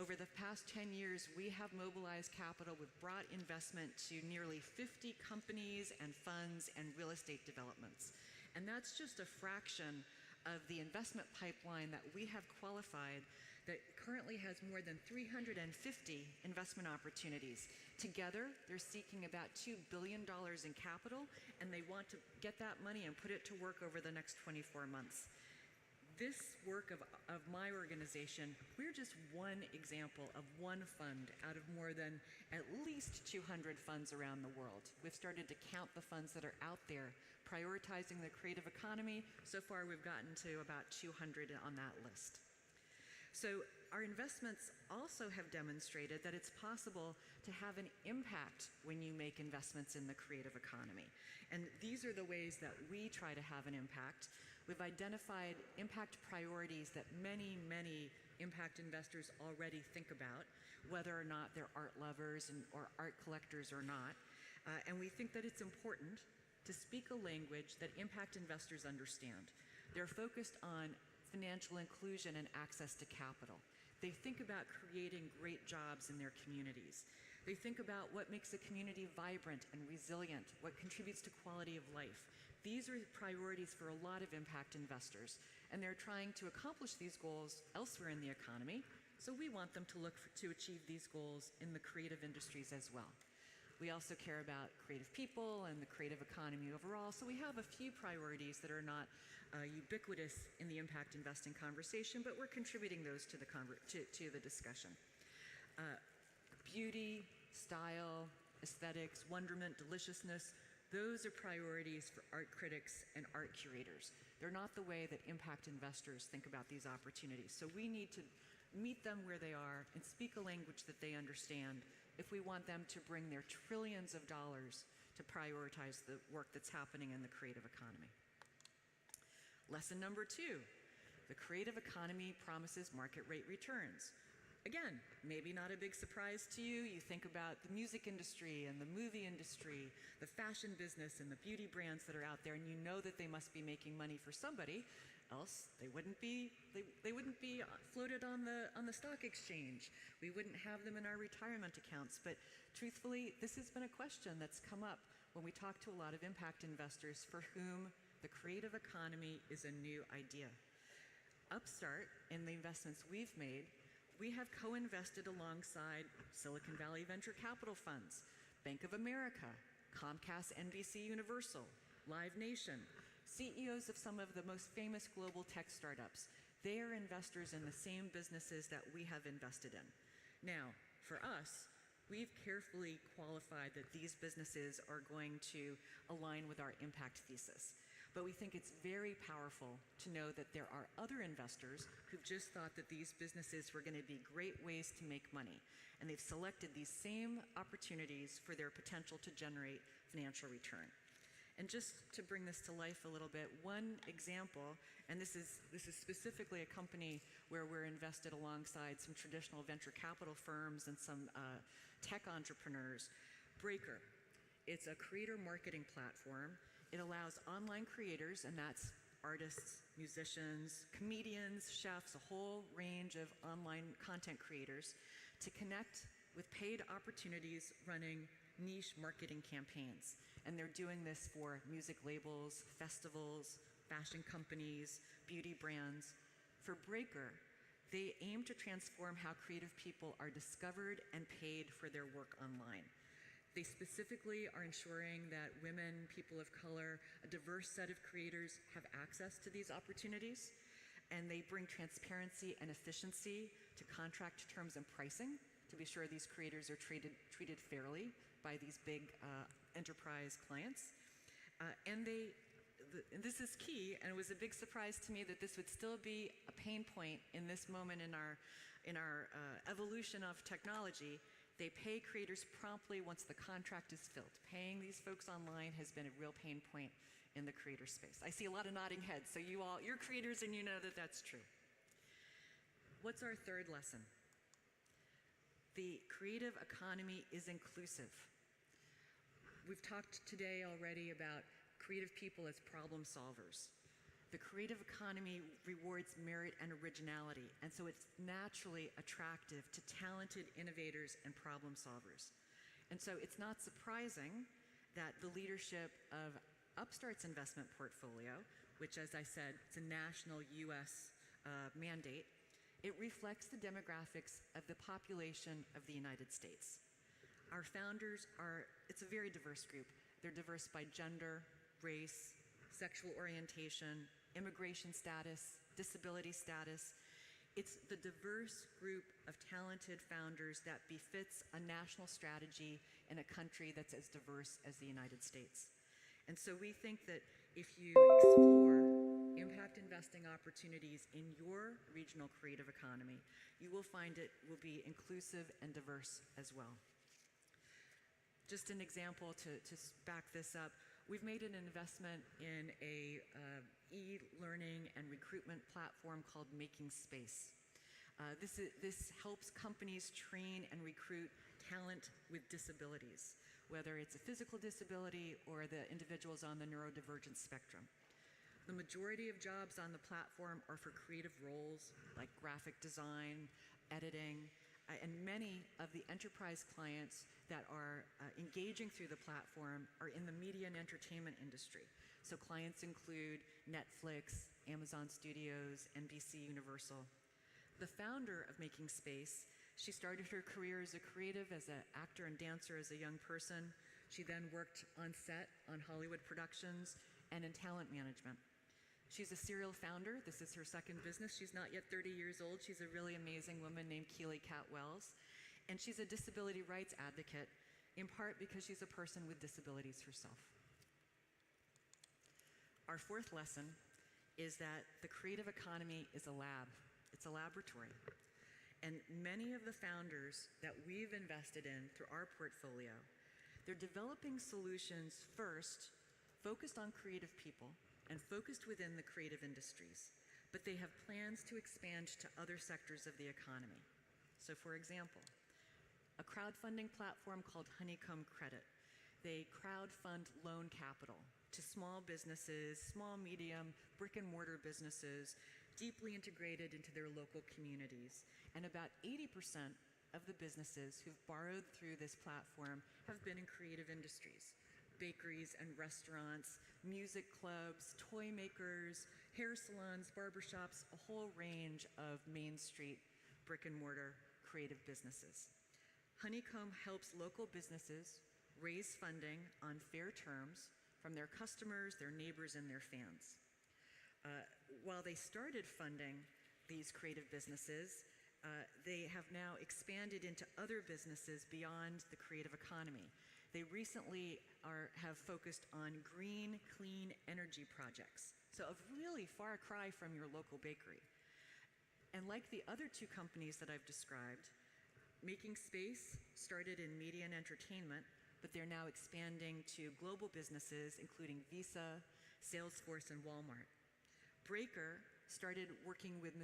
Over the past 10 years, we have mobilized capital. We've brought investment to nearly 50 companies and funds and real estate developments. And that's just a fraction of the investment pipeline that we have qualified that currently has more than 350 investment opportunities. Together, they're seeking about $2 billion in capital, and they want to get that money and put it to work over the next 24 months. This work of my organization, we're just one example of one fund out of more than at least 200 funds around the world. We've started to count the funds that are out there, prioritizing the creative economy. So far, we've gotten to about 200 on that list. So our investments also have demonstrated that it's possible to have an impact when you make investments in the creative economy. And these are the ways that we try to have an impact. We've identified impact priorities that many, many impact investors already think about, whether or not they're art lovers or art collectors or not. And we think that it's important to speak a language that impact investors understand. They're focused on financial inclusion and access to capital. They think about creating great jobs in their communities. They think about what makes a community vibrant and resilient, what contributes to quality of life. These are priorities for a lot of impact investors, and they're trying to accomplish these goals elsewhere in the economy, so we want them to look to achieve these goals in the creative industries as well. We also care about creative people and the creative economy overall, so we have a few priorities that are not ubiquitous in the impact investing conversation, but we're contributing those to the discussion. Beauty, style, aesthetics, wonderment, deliciousness, those are priorities for art critics and art curators. They're not the way that impact investors think about these opportunities. So we need to meet them where they are and speak a language that they understand if we want them to bring their trillions of dollars to prioritize the work that's happening in the creative economy. Lesson number 2, the creative economy promises market rate returns. Again, maybe not a big surprise to you. You think about the music industry and the movie industry, the fashion business and the beauty brands that are out there, and you know that they must be making money for somebody, else they wouldn't be floated on the stock exchange. We wouldn't have them in our retirement accounts. But truthfully, this has been a question that's come up when we talk to a lot of impact investors for whom the creative economy is a new idea. Upstart, in the investments we've made, we have co-invested alongside Silicon Valley venture capital funds, Bank of America, Comcast, NBC Universal, Live Nation, CEOs of some of the most famous global tech startups. They are investors in the same businesses that we have invested in. Now, for us, we've carefully qualified that these businesses are going to align with our impact thesis. But we think it's very powerful to know that there are other investors who've just thought that these businesses were going to be great ways to make money. And they've selected these same opportunities for their potential to generate financial return. And just to bring this to life a little bit, one example, and this is specifically a company where we're invested alongside some traditional venture capital firms and some tech entrepreneurs, Breaker. It's a creator marketing platform. It allows online creators, and that's artists, musicians, comedians, chefs, a whole range of online content creators, to connect with paid opportunities running niche marketing campaigns. And they're doing this for music labels, festivals, fashion companies, beauty brands. For Breaker, they aim to transform how creative people are discovered and paid for their work online. They specifically are ensuring that women, people of color, a diverse set of creators have access to these opportunities, and they bring transparency and efficiency to contract terms and pricing to be sure these creators are treated fairly by these big enterprise clients. And this is key, and it was a big surprise to me that this would still be a pain point in this moment in our evolution of technology. They pay creators promptly once the contract is filled. Paying these folks online has been a real pain point in the creator space. I see a lot of nodding heads, so you're creators and you know that that's true. What's our third lesson? The creative economy is inclusive. We've talked today already about creative people as problem solvers. The creative economy rewards merit and originality, and so it's naturally attractive to talented innovators and problem solvers. And so it's not surprising that the leadership of Upstart's investment portfolio, which, as I said, it's a national US mandate, it reflects the demographics of the population of the United States. Our founders it's a very diverse group. They're diverse by gender, race, sexual orientation, immigration status, disability status. It's the diverse group of talented founders that befits a national strategy in a country that's as diverse as the United States. And so we think that if you explore impact investing opportunities in your regional creative economy, you will find it will be inclusive and diverse as well. Just an example to back this up, we've made an investment in a e-learning and recruitment platform called Making Space. This helps companies train and recruit talent with disabilities, whether it's a physical disability or the individuals on the neurodivergent spectrum. The majority of jobs on the platform are for creative roles like graphic design, editing, and many of the enterprise clients that are engaging through the platform are in the media and entertainment industry. So clients include Netflix, Amazon Studios, NBC Universal. The founder of Making Space, she started her career as a creative, as an actor and dancer as a young person. She then worked on set on Hollywood productions and in talent management. She's a serial founder. This is her second business. She's not yet 30 years old. She's a really amazing woman named Keely Cat Wells. And she's a disability rights advocate, in part because she's a person with disabilities herself. Our fourth lesson is that the creative economy is a lab. It's a laboratory. And many of the founders that we've invested in through our portfolio, they're developing solutions first focused on creative people and focused within the creative industries, but they have plans to expand to other sectors of the economy. So for example, a crowdfunding platform called Honeycomb Credit. They crowdfund loan capital to small businesses, small, medium, brick and mortar businesses, deeply integrated into their local communities. And about 80% of the businesses who've borrowed through this platform have been in creative industries. Bakeries and restaurants, music clubs, toy makers, hair salons, barbershops, a whole range of Main Street brick and mortar creative businesses. Honeycomb helps local businesses raise funding on fair terms from their customers, their neighbors, and their fans. While they started funding these creative businesses, they have now expanded into other businesses beyond the creative economy. They recently have focused on green, clean energy projects. So a really far cry from your local bakery. And like the other two companies that I've described, Making Space started in media and entertainment, but they're now expanding to global businesses, including Visa, Salesforce, and Walmart. Breaker started working with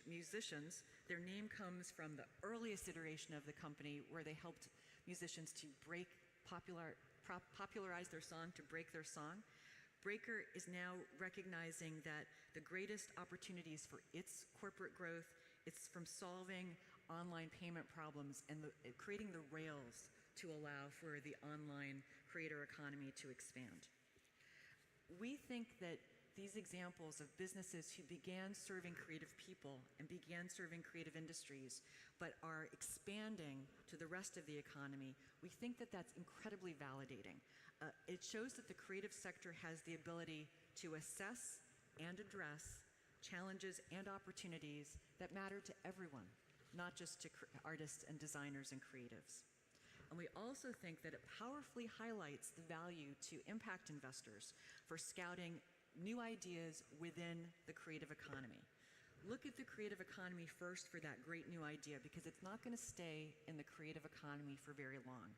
musicians. Their name comes from the earliest iteration of the company, where they helped musicians to popularize their song, to break their song. Breaker is now recognizing that the greatest opportunities for its corporate growth, it's from solving online payment problems and creating the rails to allow for the online creator economy to expand. We think that these examples of businesses who began serving creative people and began serving creative industries, but are expanding to the rest of the economy, we think that that's incredibly validating. It shows that the creative sector has the ability to assess and address challenges and opportunities that matter to everyone, not just to artists and designers and creatives. And we also think that it powerfully highlights the value to impact investors for scouting new ideas within the creative economy. Look at the creative economy first for that great new idea, because it's not going to stay in the creative economy for very long.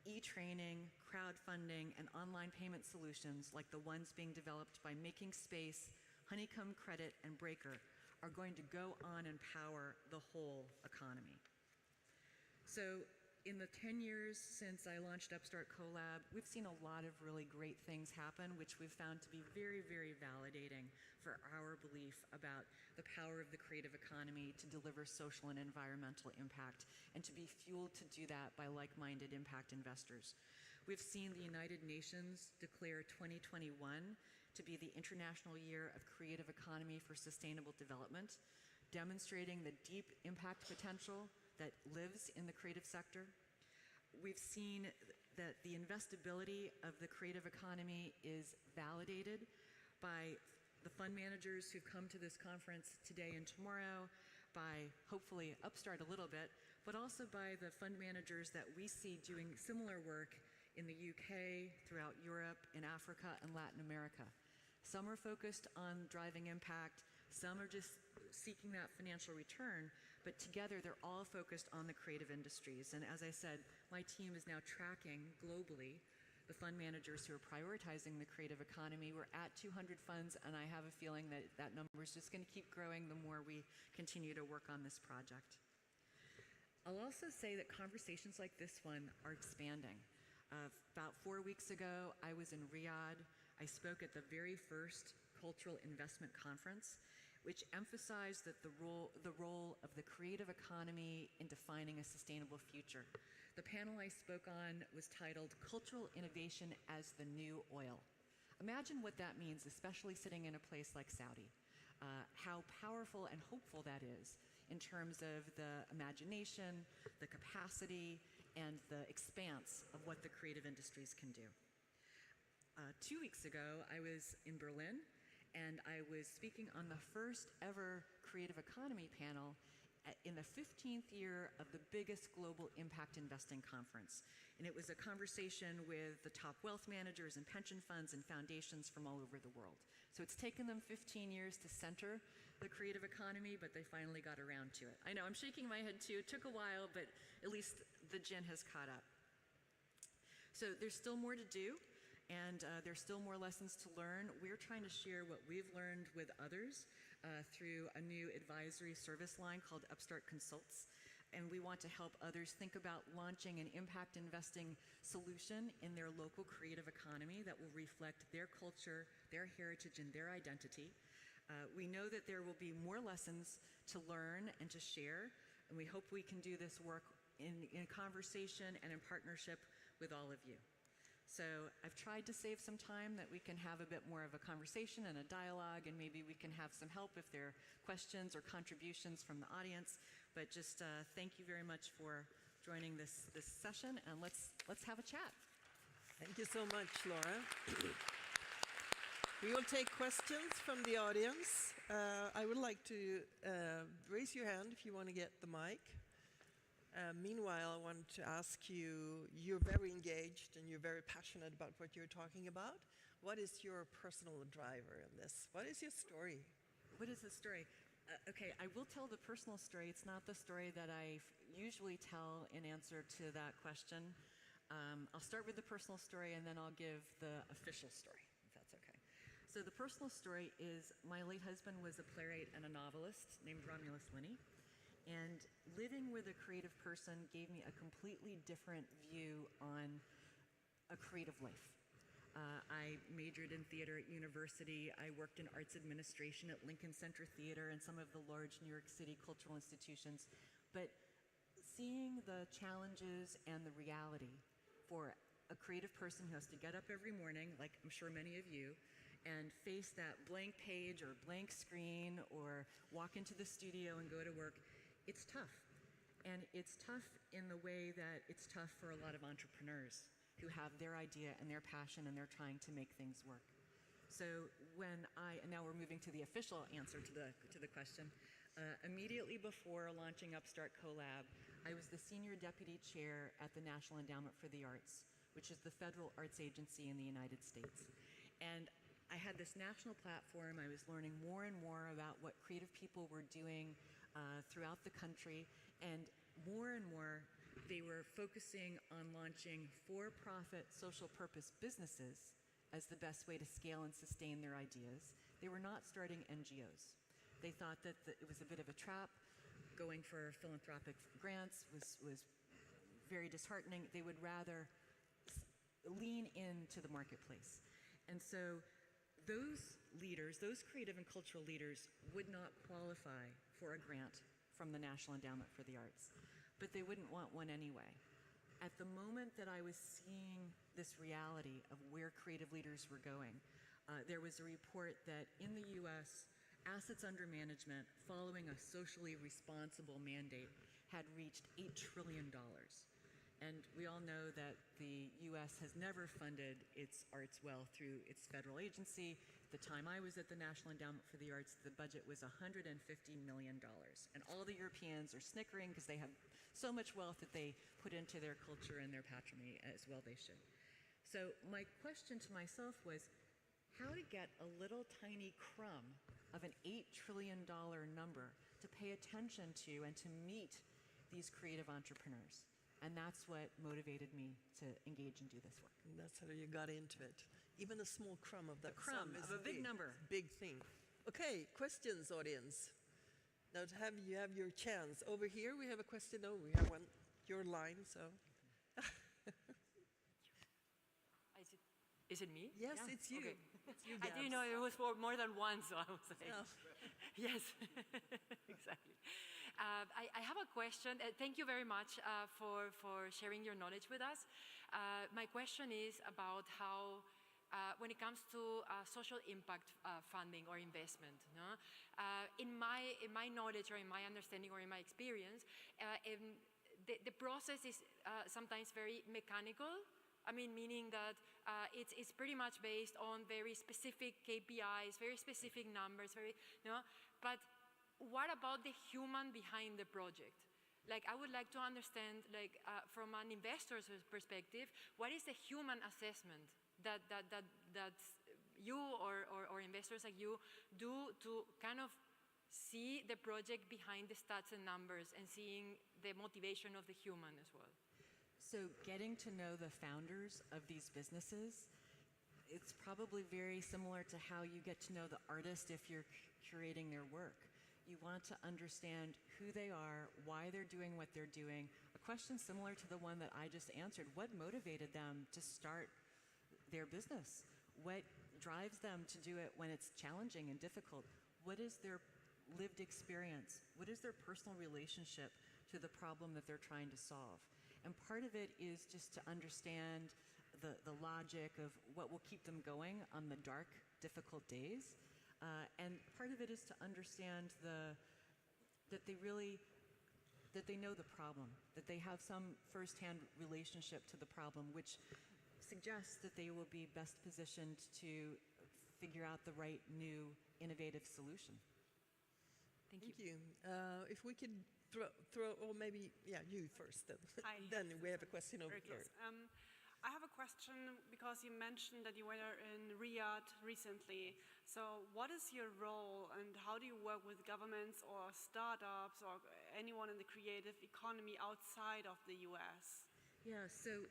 E-training, crowdfunding, and online payment solutions like the ones being developed by Making Space, Honeycomb Credit, and Breaker are going to go on and power the whole economy. So in the 10 years since I launched Upstart CoLab, we've seen a lot of really great things happen, which we've found to be very, very validating for our belief about the power of the creative economy to deliver social and environmental impact, and to be fueled to do that by like-minded impact investors. We've seen the United Nations declare 2021 to be the International Year of Creative Economy for Sustainable Development, demonstrating the deep impact potential that lives in the creative sector. We've seen that the investability of the creative economy is validated by the fund managers who've come to this conference today and tomorrow, by hopefully Upstart a little bit, but also by the fund managers that we see doing similar work in the UK, throughout Europe, in Africa, and Latin America. Some are focused on driving impact, some are just seeking that financial return, but together they're all focused on the creative industries. And as I said, my team is now tracking globally the fund managers who are prioritizing the creative economy. We're at 200 funds, and I have a feeling that that number is just going to keep growing the more we continue to work on this project. I'll also say that conversations like this one are expanding. About 4 weeks ago, I was in Riyadh. I spoke at the very first Cultural Investment Conference, which emphasized that the role of the creative economy in defining a sustainable future. The panel I spoke on was titled Cultural Innovation as the New Oil. Imagine what that means, especially sitting in a place like Saudi. How powerful and hopeful that is in terms of the imagination, the capacity, and the expanse of what the creative industries can do. 2 weeks ago, I was in Berlin, and I was speaking on the first ever Creative Economy panel in the 15th year of the biggest global impact investing conference. And it was a conversation with the top wealth managers and pension funds and foundations from all over the world. So it's taken them 15 years to center the creative economy, but they finally got around to it. I know, I'm shaking my head too. It took a while, but at least the gin has caught up. So there's still more to do. And there's still more lessons to learn. We're trying to share what we've learned with others through a new advisory service line called Upstart Consults. And we want to help others think about launching an impact investing solution in their local creative economy that will reflect their culture, their heritage, and their identity. We know that there will be more lessons to learn and to share, and we hope we can do this work in conversation and in partnership with all of you. So I've tried to save some time that we can have a bit more of a conversation and a dialogue, and maybe we can have some help if there are questions or contributions from the audience. But just thank you very much for joining this session, and let's have a chat. Thank you so much, Laura. We will take questions from the audience. I would like to raise your hand if you want to get the mic. Meanwhile, I want to ask you, you're very engaged and you're very passionate about what you're talking about. What is your personal driver in this? What is your story? What is the story? Okay, I will tell the personal story. It's not the story that I usually tell in answer to that question. I'll start with the personal story and then I'll give the official story, if that's okay. So the personal story is my late husband was a playwright and a novelist named Romulus Linney. And living with a creative person gave me a completely different view on a creative life. I majored in theater at university. I worked in arts administration at Lincoln Center Theater and some of the large New York City cultural institutions. but seeing the challenges and the reality for a creative person who has to get up every morning, like I'm sure many of you, and face that blank page or blank screen or walk into the studio and go to work, it's tough. And it's tough in the way that it's tough for a lot of entrepreneurs who have their idea and their passion and they're trying to make things work. So and now we're moving to the official answer to the question. Immediately before launching Upstart CoLab, I was the senior deputy chair at the National Endowment for the Arts, which is the federal arts agency in the United States. And I had this national platform. I was learning more and more about what creative people were doing throughout the country, and more they were focusing on launching for-profit social purpose businesses as the best way to scale and sustain their ideas. They were not starting NGOs. They thought that it was a bit of a trap. Going for philanthropic grants was very disheartening. They would rather lean into the marketplace. And so those leaders, those creative and cultural leaders, would not qualify for a grant from the National Endowment for the Arts, but they wouldn't want one anyway. At the moment that I was seeing this reality of where creative leaders were going, there was a report that in the US, assets under management following a socially responsible mandate had reached $8 trillion. And we all know that the US has never funded its arts well through its federal agency. The time I was at the National Endowment for the Arts, the budget was $150 million. And all the Europeans are snickering because they have so much wealth that they put into their culture and their patrimony, as well they should. So my question to myself was, how to get a little tiny crumb of an $8 trillion number to pay attention to and to meet these creative entrepreneurs. And that's what motivated me to engage and do this work. And that's how you got into it. Even a small crumb of that crumb sum is of a big number. Big thing. Okay, questions, audience. Now you have your chance. Over here we have a question. Oh, we have one. Your line, so. Is it me? Yes, Yeah. it's you. Okay. It's you, I didn't know it was for more than one, so I was like, Oh. yes, exactly. I have a question. Thank you very much for sharing your knowledge with us. My question is about how, when it comes to social impact funding or investment, no? In my knowledge or in my understanding or in my experience, the process is sometimes very mechanical. I mean, meaning that it's pretty much based on very specific KPIs, very specific numbers, but what about the human behind the project? Like, I would like to understand, like, from an investor's perspective, what is the human assessment that you or investors like you do to kind of see the project behind the stats and numbers and seeing the motivation of the human as well? So getting to know the founders of these businesses, it's probably very similar to how you get to know the artist if you're curating their work. You want to understand who they are, why they're doing what they're doing. A question similar to the one that I just answered. What motivated them to start their business? What drives them to do it when it's challenging and difficult? What is their lived experience? What is their personal relationship to the problem that they're trying to solve? And part of it is just to understand the logic of what will keep them going on the dark, difficult days. And part of it is to understand that they know the problem, that they have some firsthand relationship to the problem, which suggests that they will be best positioned to figure out the right new innovative solution. Thank you. If we could throw, or maybe, you first then. Hi. Then we have a question over Very there. close. I have a question because you mentioned that you were in Riyadh recently. So what is your role and how do you work with governments or startups or anyone in the creative economy outside of the US? Yeah, so,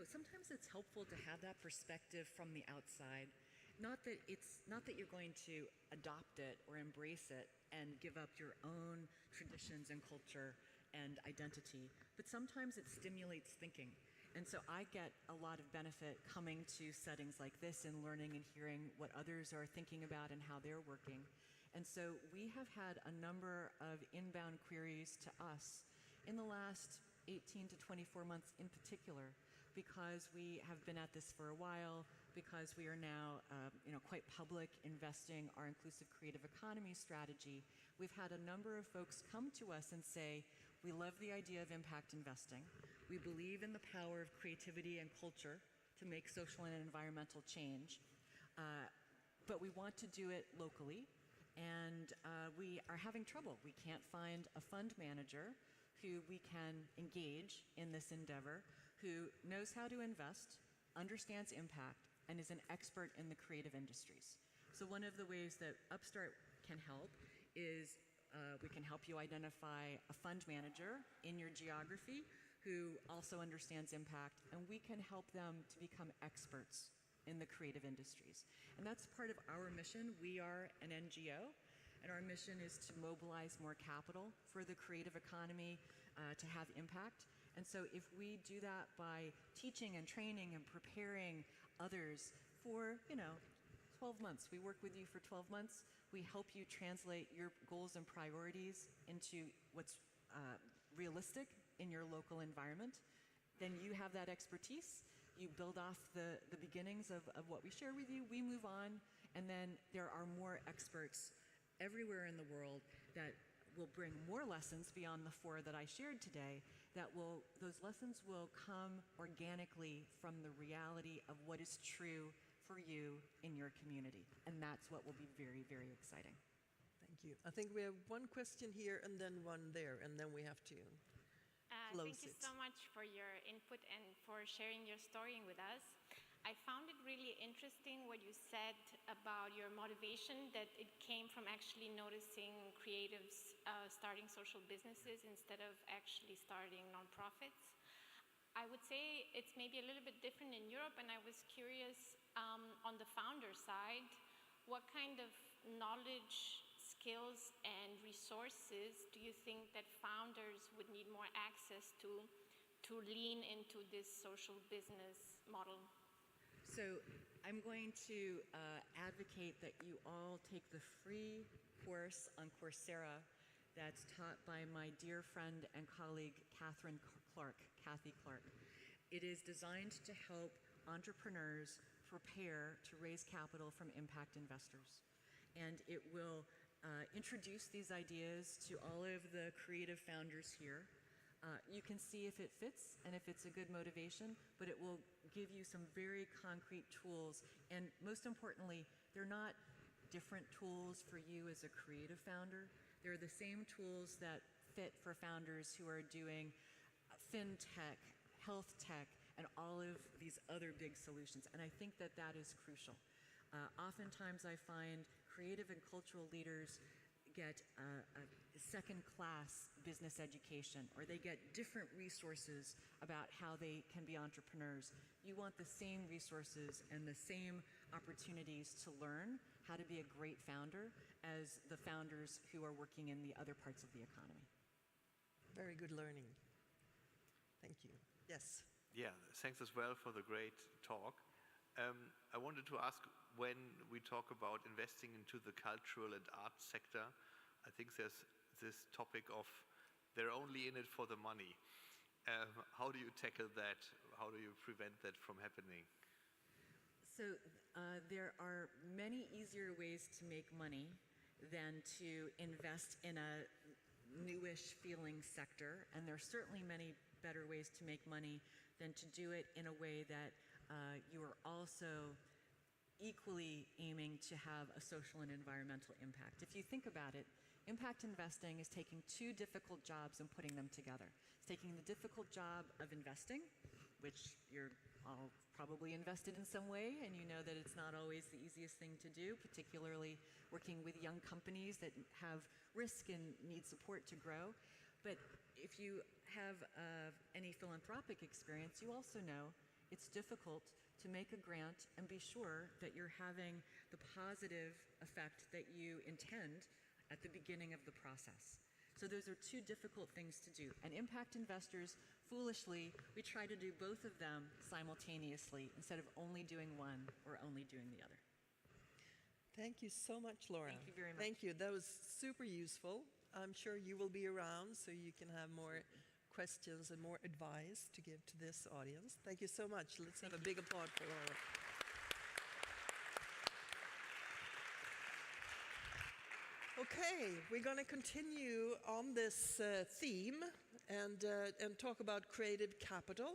sometimes it's helpful to have that perspective from the outside. Not that you're going to adopt it or embrace it and give up your own traditions and culture and identity, but sometimes it stimulates thinking. And so I get a lot of benefit coming to settings like this and learning and hearing what others are thinking about and how they're working. And so we have had a number of inbound queries to us in the last 18 to 24 months in particular, because we have been at this for a while, because we are now quite public investing our inclusive creative economy strategy, we've had a number of folks come to us and say, we love the idea of impact investing. We believe in the power of creativity and culture to make social and environmental change, but we want to do it locally, and we are having trouble. We can't find a fund manager who we can engage in this endeavor, who knows how to invest, understands impact, and is an expert in the creative industries. So one of the ways that Upstart can help is we can help you identify a fund manager in your geography who also understands impact, and we can help them to become experts in the creative industries. And that's part of our mission. We are an NGO, and our mission is to mobilize more capital for the creative economy to have impact. And so if we do that by teaching and training and preparing others for, 12 months, we work with you for 12 months, we help you translate your goals and priorities into what's realistic in your local environment, then you have that expertise. You build off the beginnings of what we share with you, we move on, and then there are more experts everywhere in the world that will bring more lessons beyond the 4 that I shared today, those lessons will come organically from the reality of what is true for you in your community. And that's what will be very, very exciting. Thank you. I think we have one question here and then one there, and then we have to close Thank you it. so much for your input and for sharing your story with us. I found it really interesting what you said about your motivation, that it came from actually noticing creatives starting social businesses instead of actually starting nonprofits. I would say it's maybe a little bit different in Europe, and I was curious on the founder side, what kind of knowledge, skills, and resources do you think that founders would need more access to lean into this social business model? So I'm going to advocate that you all take the free course on Coursera that's taught by my dear friend and colleague, Kathy Clark. It is designed to help entrepreneurs prepare to raise capital from impact investors. And it will introduce these ideas to all of the creative founders here. You can see if it fits and if it's a good motivation, but it will give you some very concrete tools. And most importantly, they're not different tools for you as a creative founder. They're the same tools that fit for founders who are doing fintech, health tech, and all of these other big solutions. And I think that that is crucial. Oftentimes I find creative and cultural leaders get a second-class business education, or they get different resources about how they can be entrepreneurs. You want the same resources and the same opportunities to learn how to be a great founder as the founders who are working in the other parts of the economy. Very good learning. Thank you. Yes. Yeah, thanks as well for the great talk. I wanted to ask, when we talk about investing into the cultural and art sector, I think there's this topic of they're only in it for the money. How do you tackle that? How do you prevent that from happening? So there are many easier ways to make money than to invest in a newish feeling sector, and there are certainly many better ways to make money than to do it in a way that you are also equally aiming to have a social and environmental impact. If you think about it, impact investing is taking 2 difficult jobs and putting them together. It's taking the difficult job of investing, which you're all probably invested in some way, and you know that it's not always the easiest thing to do, particularly working with young companies that have risk and need support to grow. But if you have any philanthropic experience, you also know it's difficult to make a grant and be sure that you're having the positive effect that you intend at the beginning of the process. So those are 2 difficult things to do. And impact investors, foolishly, we try to do both of them simultaneously instead of only doing one or only doing the other. Thank you so much, Laura. Thank you very much. Thank you. That was super useful. I'm sure you will be around so you can have more questions and more advice to give to this audience. Thank you so much. Let's have a big applause for Laura. Okay, we're going to continue on this theme and talk about creative capital.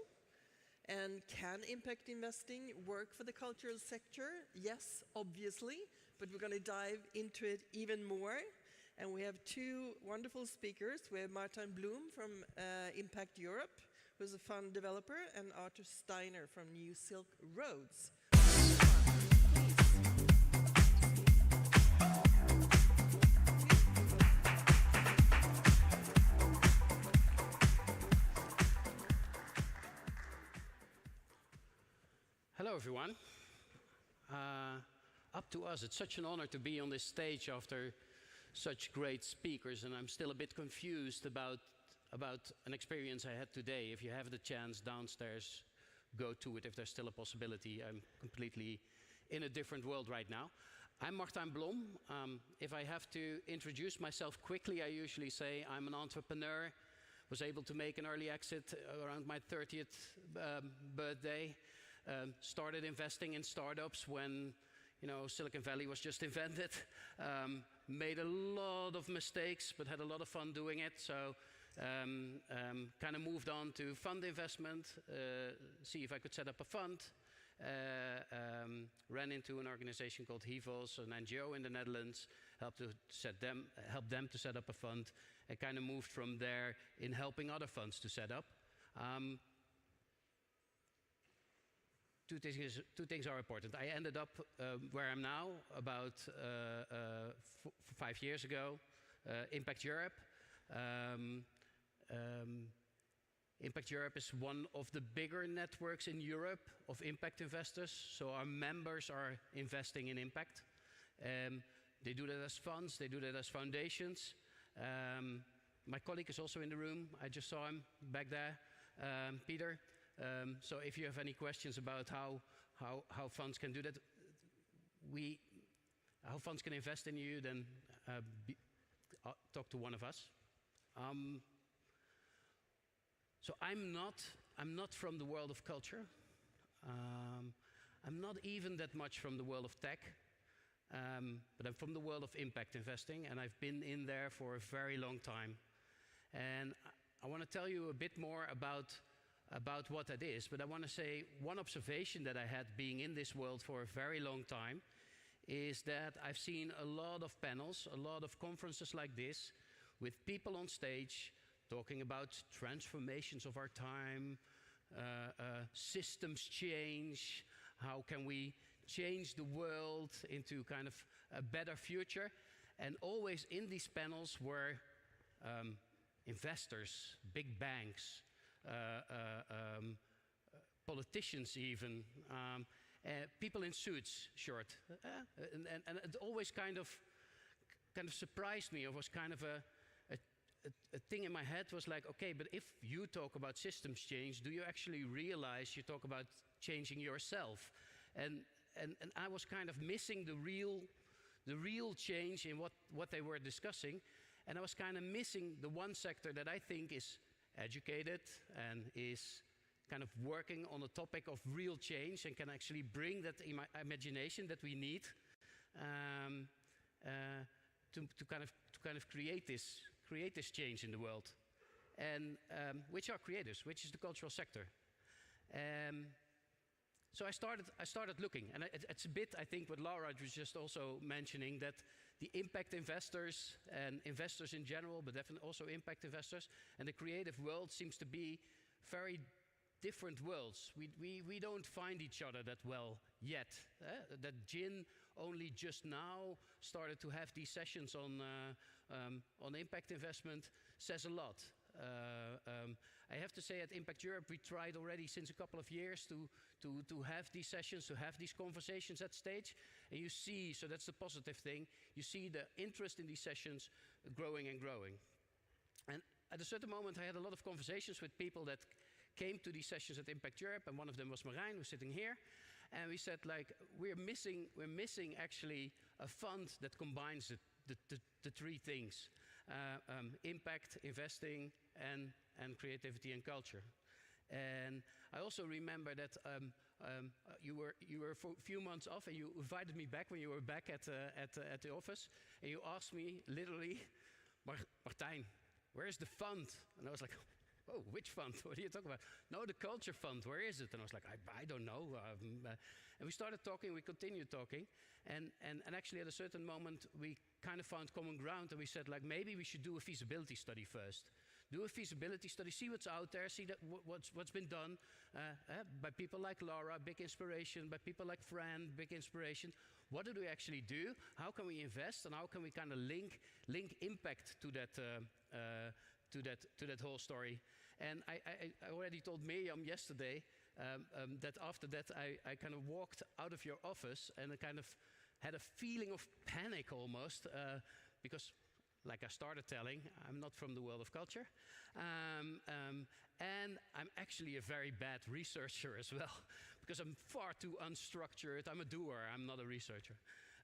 And can impact investing work for the cultural sector? Yes, obviously, but we're going to dive into it even more. And we have two wonderful speakers. We have Martin Blum from Impact Europe, who's a fund developer, and Arthur Steiner from New Silk Roads. Hello, everyone. Up to us. It's such an honor to be on this stage after such great speakers, and I'm still a bit confused about an experience I had today. If you have the chance downstairs, go to it if there's still a possibility. I'm completely in a different world right now. I'm Martin Blom. If I have to introduce myself quickly, I usually say I'm an entrepreneur, was able to make an early exit around my 30th birthday. Started investing in startups when, Silicon Valley was just invented. Made a lot of mistakes, but had a lot of fun doing it. So kind of moved on to fund investment, see if I could set up a fund. Ran into an organization called HEVOS, an NGO in the Netherlands, helped them to set up a fund, and kind of moved from there in helping other funds to set up. Two things are important. I ended up where I'm now about 5 years ago, Impact Europe. Impact Europe is one of the bigger networks in Europe of impact investors. So our members are investing in impact. They do that as funds, they do that as foundations. My colleague is also in the room. I just saw him back there, Peter. So if you have any questions about how funds can do that, how funds can invest in you, then talk to one of us. So I'm not from the world of culture. I'm not even that much from the world of tech, but I'm from the world of impact investing, and I've been in there for a very long time. And I want to tell you a bit more about what that is, but I want to say one observation that I had being in this world for a very long time is that I've seen a lot of panels, a lot of conferences like this, with people on stage talking about transformations of our time, systems change, how can we change the world into kind of a better future. And always in these panels were investors, big banks, politicians even, people in suits, short. And it always kind of surprised me. It was kind of a thing in my head was like, okay, but if you talk about systems change, do you actually realize you talk about changing yourself? And I was kind of missing the real change in what they were discussing. And I was kind of missing the one sector that I think is educated and is kind of working on a topic of real change and can actually bring that imagination that we need to kind of create this change in the world, and which are creatives, which is the cultural sector. So I started looking, and it's a bit, I think, what Laura was just also mentioning, that the impact investors and investors in general, but definitely also impact investors, and the creative world seems to be very different worlds. We don't find each other that well yet. That Gin only just now started to have these sessions on impact investment says a lot. I have to say at Impact Europe we tried already since a couple of years to have these sessions, to have these conversations at stage, and you see, so that's the positive thing, you see the interest in these sessions growing and growing. And at a certain moment I had a lot of conversations with people that came to these sessions at Impact Europe, and one of them was Marijn, who's sitting here, and we said, like, we're missing actually a fund that combines the three things. impact, investing, and creativity and culture. And I also remember that you were for a few months off, and you invited me back when you were back at the office, and you asked me literally, Martijn, where is the fund? And I was like, oh, which fund? What are you talking about? No, the culture fund, where is it? And I was like, I don't know. And we started talking, we continued talking, and actually at a certain moment we kind of found common ground, and we said, like, maybe we should do a feasibility study first. Do a feasibility study, see what's out there, see that what's been done by people like Laura, big inspiration, by people like Fran, big inspiration. What do we actually do? How can we invest, and how can we kind of link impact to that whole story? And I already told Miriam yesterday that after that I kind of walked out of your office and I kind of had a feeling of panic almost because, like I started telling, I'm not from the world of culture. And I'm actually a very bad researcher as well, because I'm far too unstructured. I'm a doer, I'm not a researcher.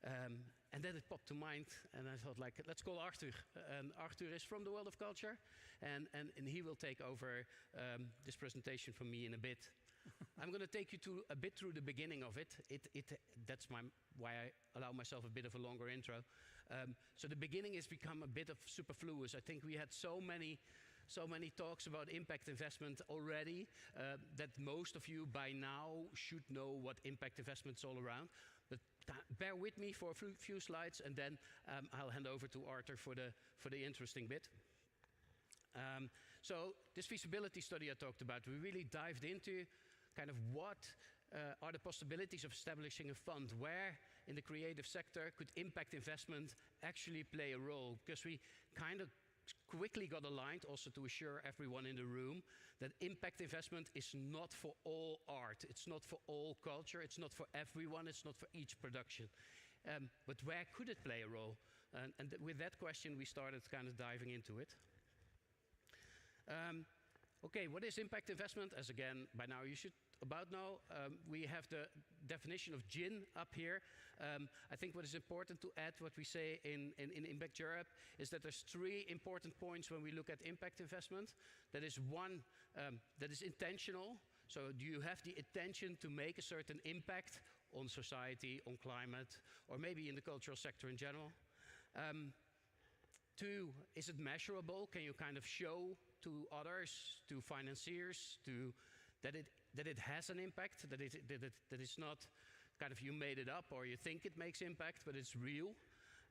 And then it popped to mind, and I thought, like, let's call Arthur. And Arthur is from the world of culture, and he will take over this presentation from me in a bit. I'm going to take you a bit through the beginning of it. That's why I allow myself a bit of a longer intro. So the beginning has become a bit of superfluous. I think we had so many talks about impact investment already that most of you by now should know what impact investment is all around. But bear with me for a few slides, and then I'll hand over to Arthur for the interesting bit. So this feasibility study I talked about, we really dived into kind of what are the possibilities of establishing a fund where in the creative sector could impact investment actually play a role, because we kind of quickly got aligned also to assure everyone in the room that impact investment is not for all art, it's not for all culture, it's not for everyone, it's not for each production. But where could it play a role? And with that question we started kind of diving into it. Okay, what is impact investment? As again, by now you should about know. We have the definition of GIN up here. I think what is important to add, what we say in Impact Europe, is that there's 3 important points when we look at impact investment. That is one, that is intentional. So do you have the intention to make a certain impact on society, on climate, or maybe in the cultural sector in general? 2, is it measurable? Can you kind of show to others, to financiers, that it has an impact, that it's not kind of you made it up or you think it makes impact, but it's real?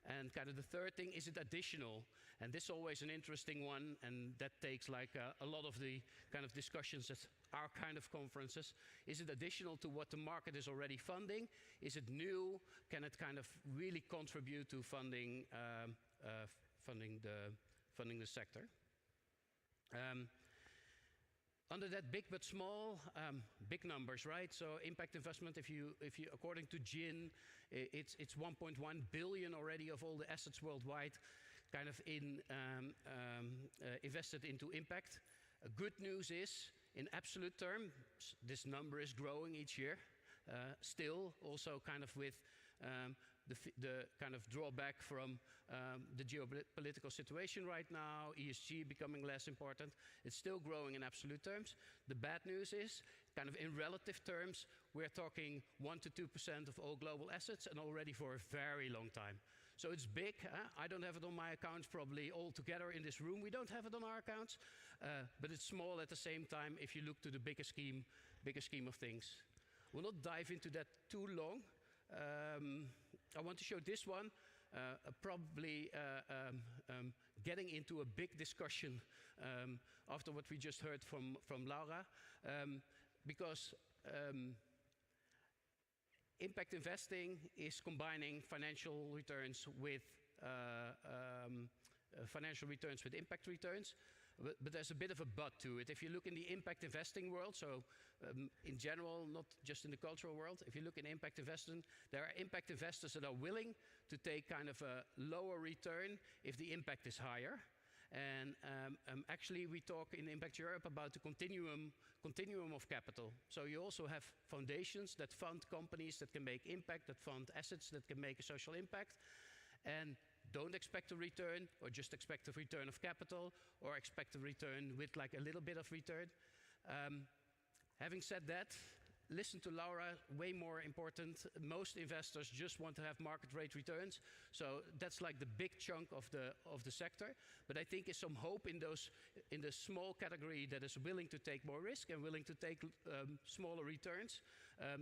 And kind of the 3rd thing, is it additional? And this is always an interesting one, and that takes like a lot of the kind of discussions at our kind of conferences. Is it additional to what the market is already funding? Is it new? Can it kind of really contribute to funding the sector? Under that big but small, big numbers, right? So impact investment, if you according to GIN, it's 1.1 billion already of all the assets worldwide, kind of invested into impact. Good news is, in absolute terms, this number is growing each year. Still, also kind of with the kind of drawback from the geopolitical situation right now, ESG becoming less important. It's still growing in absolute terms. The bad news is, kind of in relative terms, we're talking 1 to 2% of all global assets, and already for a very long time. So it's big. I don't have it on my accounts probably all together in this room. We don't have it on our accounts, but it's small at the same time if you look to the bigger scheme of things. We'll not dive into that too long. I want to show this one, probably getting into a big discussion after what we just heard from Laura, because impact investing is combining financial returns with impact returns. But there's a bit of a but to it. If you look in the impact investing world, so in general, not just in the cultural world, if you look in impact investing, there are impact investors that are willing to take kind of a lower return if the impact is higher. And actually, we talk in Impact Europe about the continuum of capital. So you also have foundations that fund companies that can make impact, that fund assets that can make a social impact. And don't expect a return, or just expect a return of capital, or expect a return with like a little bit of return. Having said that, listen to Laura, way more important. Most investors just want to have market rate returns. So that's like the big chunk of the sector. But I think there's some hope in the small category that is willing to take more risk and willing to take smaller returns,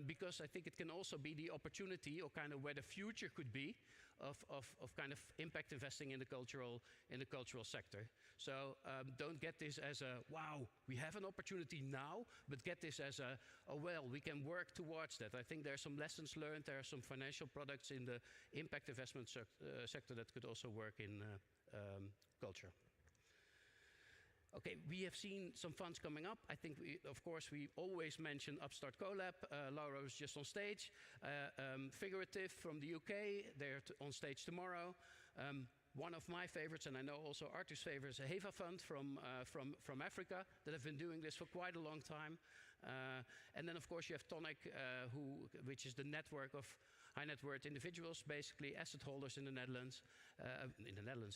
because I think it can also be the opportunity, or kind of where the future could be, of kind of impact investing in the cultural sector. So don't get this as a, wow, we have an opportunity now, but get this as a, oh well, we can work towards that. I think there are some lessons learned, there are some financial products in the impact investment sector that could also work in culture. Okay, we have seen some funds coming up. I think, of course, we always mention Upstart CoLab. Laura was just on stage. Figurative from the UK, they're on stage tomorrow. One of my favorites, and I know also Arthur's favorite, is a HEVA fund from Africa that have been doing this for quite a long time. And then, of course, you have Tonic, which is the network of high net worth individuals, basically asset holders in the Netherlands,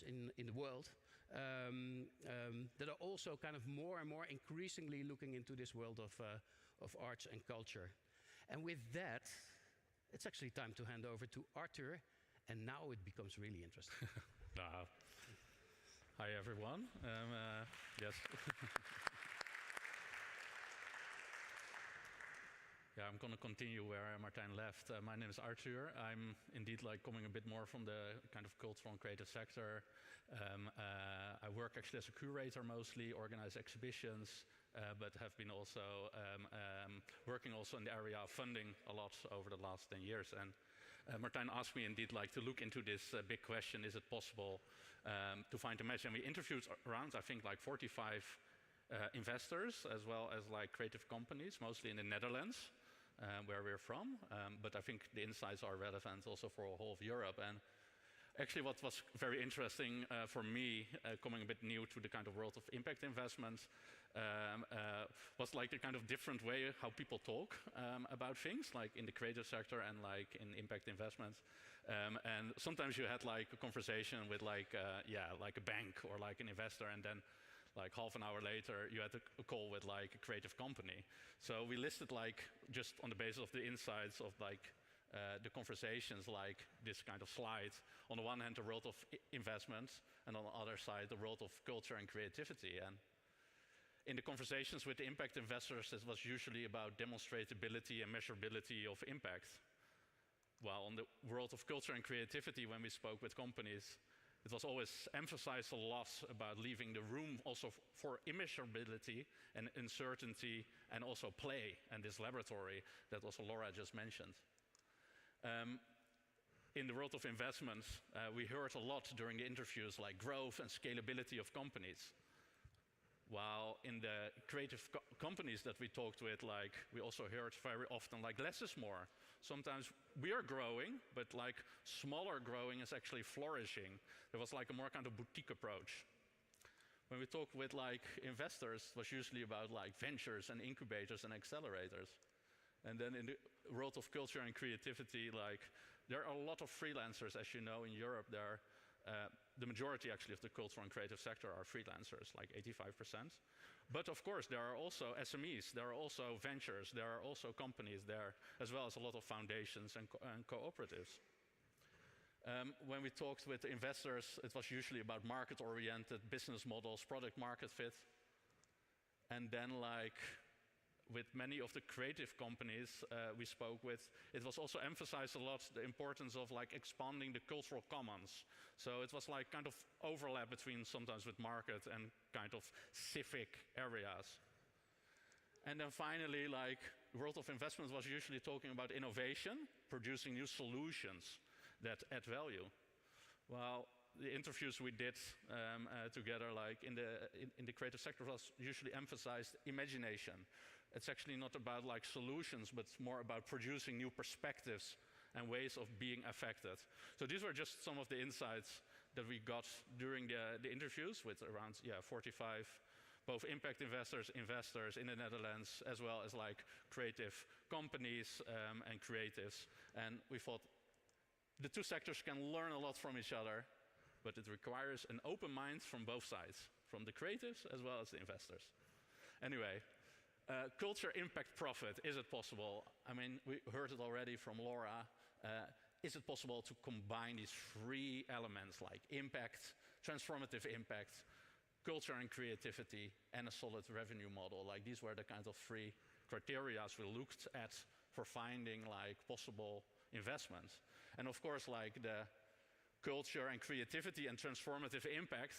in the world. That are also kind of more and more increasingly looking into this world of arts and culture. And with that, it's actually time to hand over to Arthur, and now it becomes really interesting. Hi everyone. Yes. Yeah, I'm going to continue where Martijn left. My name is Arthur. I'm indeed like coming a bit more from the kind of cultural and creative sector. I work actually as a curator mostly, organize exhibitions, but have been also working also in the area of funding a lot over the last 10 years. And Martijn asked me indeed like to look into this big question: is it possible to find a match? And we interviewed around, I think, like 45 investors, as well as like creative companies, mostly in the Netherlands, where we're from. But I think the insights are relevant also for a whole of Europe. And actually what was very interesting for me, coming a bit new to the kind of world of impact investments, was like the kind of different way how people talk about things, like in the creative sector and like in impact investments. And sometimes you had like a conversation with like, like a bank or like an investor, and then like half an hour later, you had a call with like a creative company. So we listed like, just on the basis of the insights of like the conversations, like this kind of slide. On the one hand, the world of investments, and on the other side, the world of culture and creativity. And in the conversations with the impact investors, it was usually about demonstratability and measurability of impact. While on the world of culture and creativity, when we spoke with companies, it was always emphasized a lot about leaving the room also for immeasurability and uncertainty, and also play and this laboratory that also Laura just mentioned. In the world of investments, we heard a lot during the interviews like growth and scalability of companies. While in the creative companies that we talked with, like we also heard very often like less is more. Sometimes we are growing, but like smaller growing is actually flourishing. There was like a more kind of boutique approach. When we talked with like investors, it was usually about like ventures and incubators and accelerators. And then in the world of culture and creativity, like there are a lot of freelancers, as you know, in Europe. There are, the majority actually of the cultural and creative sector are freelancers, like 85%. But of course, there are also SMEs, there are also ventures, there are also companies there, as well as a lot of foundations and cooperatives. When we talked with investors, it was usually about market-oriented business models, product market fit. And then like with many of the creative companies we spoke with, it was also emphasized a lot the importance of like expanding the cultural commons. So it was like kind of overlap between sometimes with market and kind of civic areas. And then finally, like the world of investment was usually talking about innovation, producing new solutions that add value. Well, the interviews we did together, like in the creative sector, was usually emphasized imagination. It's actually not about like solutions, but more about producing new perspectives and ways of being affected. So these were just some of the insights that we got during the interviews with around 45 both impact investors in the Netherlands, as well as like creative companies and creatives. And we thought the two sectors can learn a lot from each other. but it requires an open mind from both sides, from the creatives as well as the investors. Anyway, culture, impact, profit, is it possible? I mean, we heard it already from Laura. Is it possible to combine these three elements like impact, transformative impact, culture and creativity, and a solid revenue model? Like these were the kind of three criteria we looked at for finding like possible investments. And of course, like the culture and creativity and transformative impact,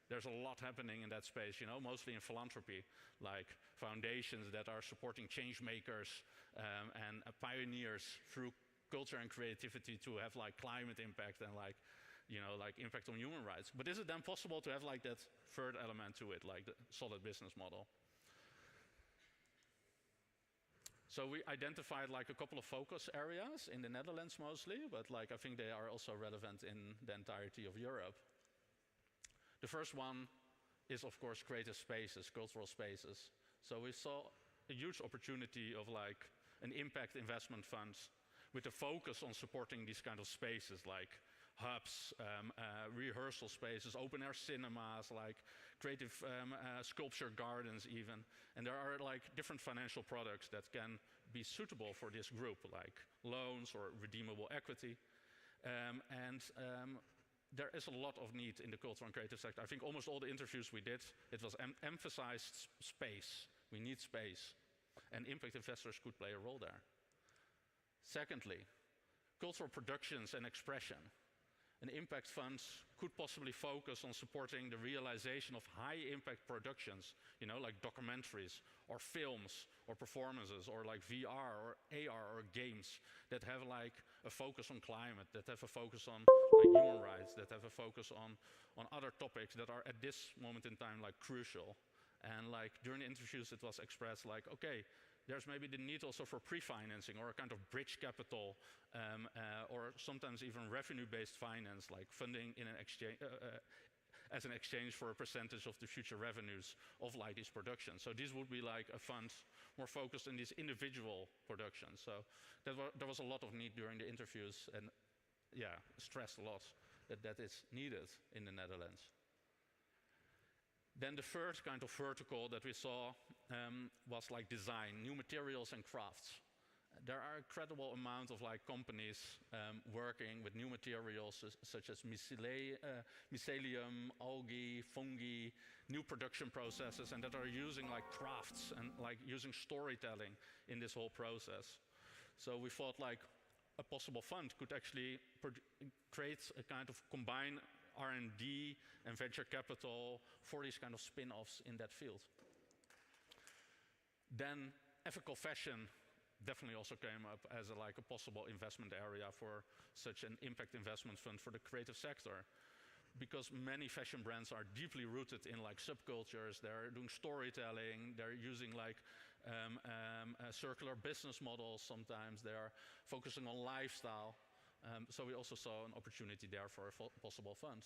there's a lot happening in that space, you know, mostly in philanthropy, like foundations that are supporting change makers and pioneers through culture and creativity to have like climate impact and like, you know, like impact on human rights. But is it then possible to have like that third element to it, like the solid business model? So we identified like a couple of focus areas in the Netherlands mostly, but like I think they are also relevant in the entirety of Europe. The first one is of course creative spaces, cultural spaces. So we saw a huge opportunity of like an impact investment fund with a focus on supporting these kind of spaces like hubs, rehearsal spaces, open air cinemas, like creative sculpture gardens even. And there are like different financial products that can be suitable for this group, like loans or redeemable equity. There is a lot of need in the cultural and creative sector. I think almost all the interviews we did, it was emphasized space. We need space. And impact investors could play a role there. Secondly, cultural productions and expression. An impact fund could possibly focus on supporting the realization of high impact productions, you know, like documentaries or films or performances or like VR or AR or games that have like a focus on climate, that have a focus on like human rights, that have a focus on other topics that are at this moment in time like crucial. And like during the interviews it was expressed like, okay, there's maybe the need also for pre-financing or a kind of bridge capital or sometimes even revenue-based finance, like funding in an exchange, as an exchange for a percentage of the future revenues of like these productions. So this would be like a fund more focused on these individual productions. So there was a lot of need during the interviews and yeah, stressed a lot that is needed in the Netherlands. Then the third kind of vertical that we saw was like design, new materials and crafts. There are an incredible amount of like companies working with new materials such as mycelium, algae, fungi, new production processes, and that are using like crafts and like using storytelling in this whole process. So we thought like a possible fund could actually create a kind of combined R&D and venture capital for these kind of spin-offs in that field. Then ethical fashion definitely also came up as like a possible investment area for such an impact investment fund for the creative sector. Because many fashion brands are deeply rooted in like subcultures, they're doing storytelling, they're using like circular business models sometimes, they're focusing on lifestyle. So we also saw an opportunity there for a possible fund.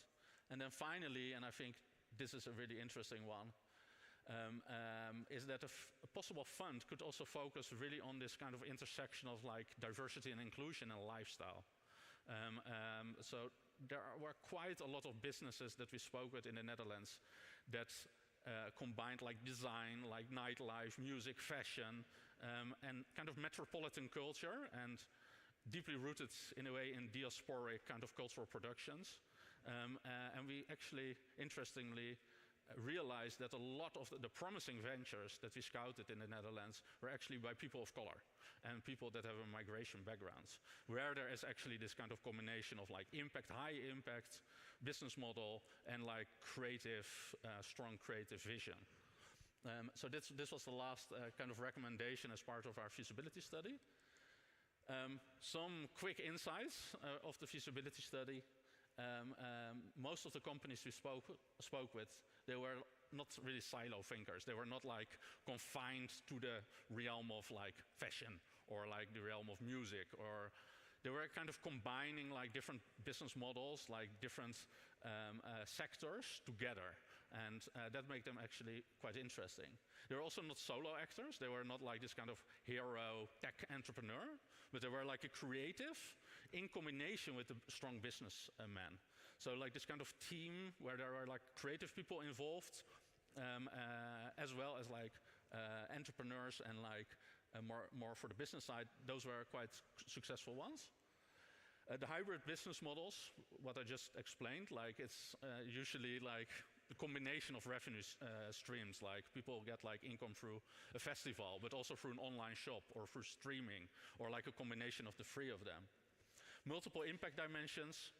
And then finally, and I think this is a really interesting one, is that a possible fund could also focus really on this kind of intersection of like diversity and inclusion and lifestyle. So there were quite a lot of businesses that we spoke with in the Netherlands that combined like design, like nightlife, music, fashion, and kind of metropolitan culture and deeply rooted in a way in diasporic kind of cultural productions. And we actually, interestingly, realized that a lot of the promising ventures that we scouted in the Netherlands were actually by people of color and people that have a migration backgrounds, where there is actually this kind of combination of like impact, high impact business model and like creative, strong creative vision. So this was the last kind of recommendation as part of our feasibility study. Some quick insights of the feasibility study. Most of the companies we spoke with, they were not really silo thinkers. They were not like confined to the realm of like fashion or like the realm of music, or they were kind of combining like different business models, like different sectors together. And that made them actually quite interesting. They were also not solo actors. They were not like this kind of hero tech entrepreneur, but they were like a creative in combination with a strong business man. So like this kind of team where there are like creative people involved, as well as like entrepreneurs and like more for the business side, those were quite successful ones. The hybrid business models, what I just explained, like it's usually like the combination of revenue streams, like people get like income through a festival, but also through an online shop or through streaming, or like a combination of the three of them. Multiple impact dimensions,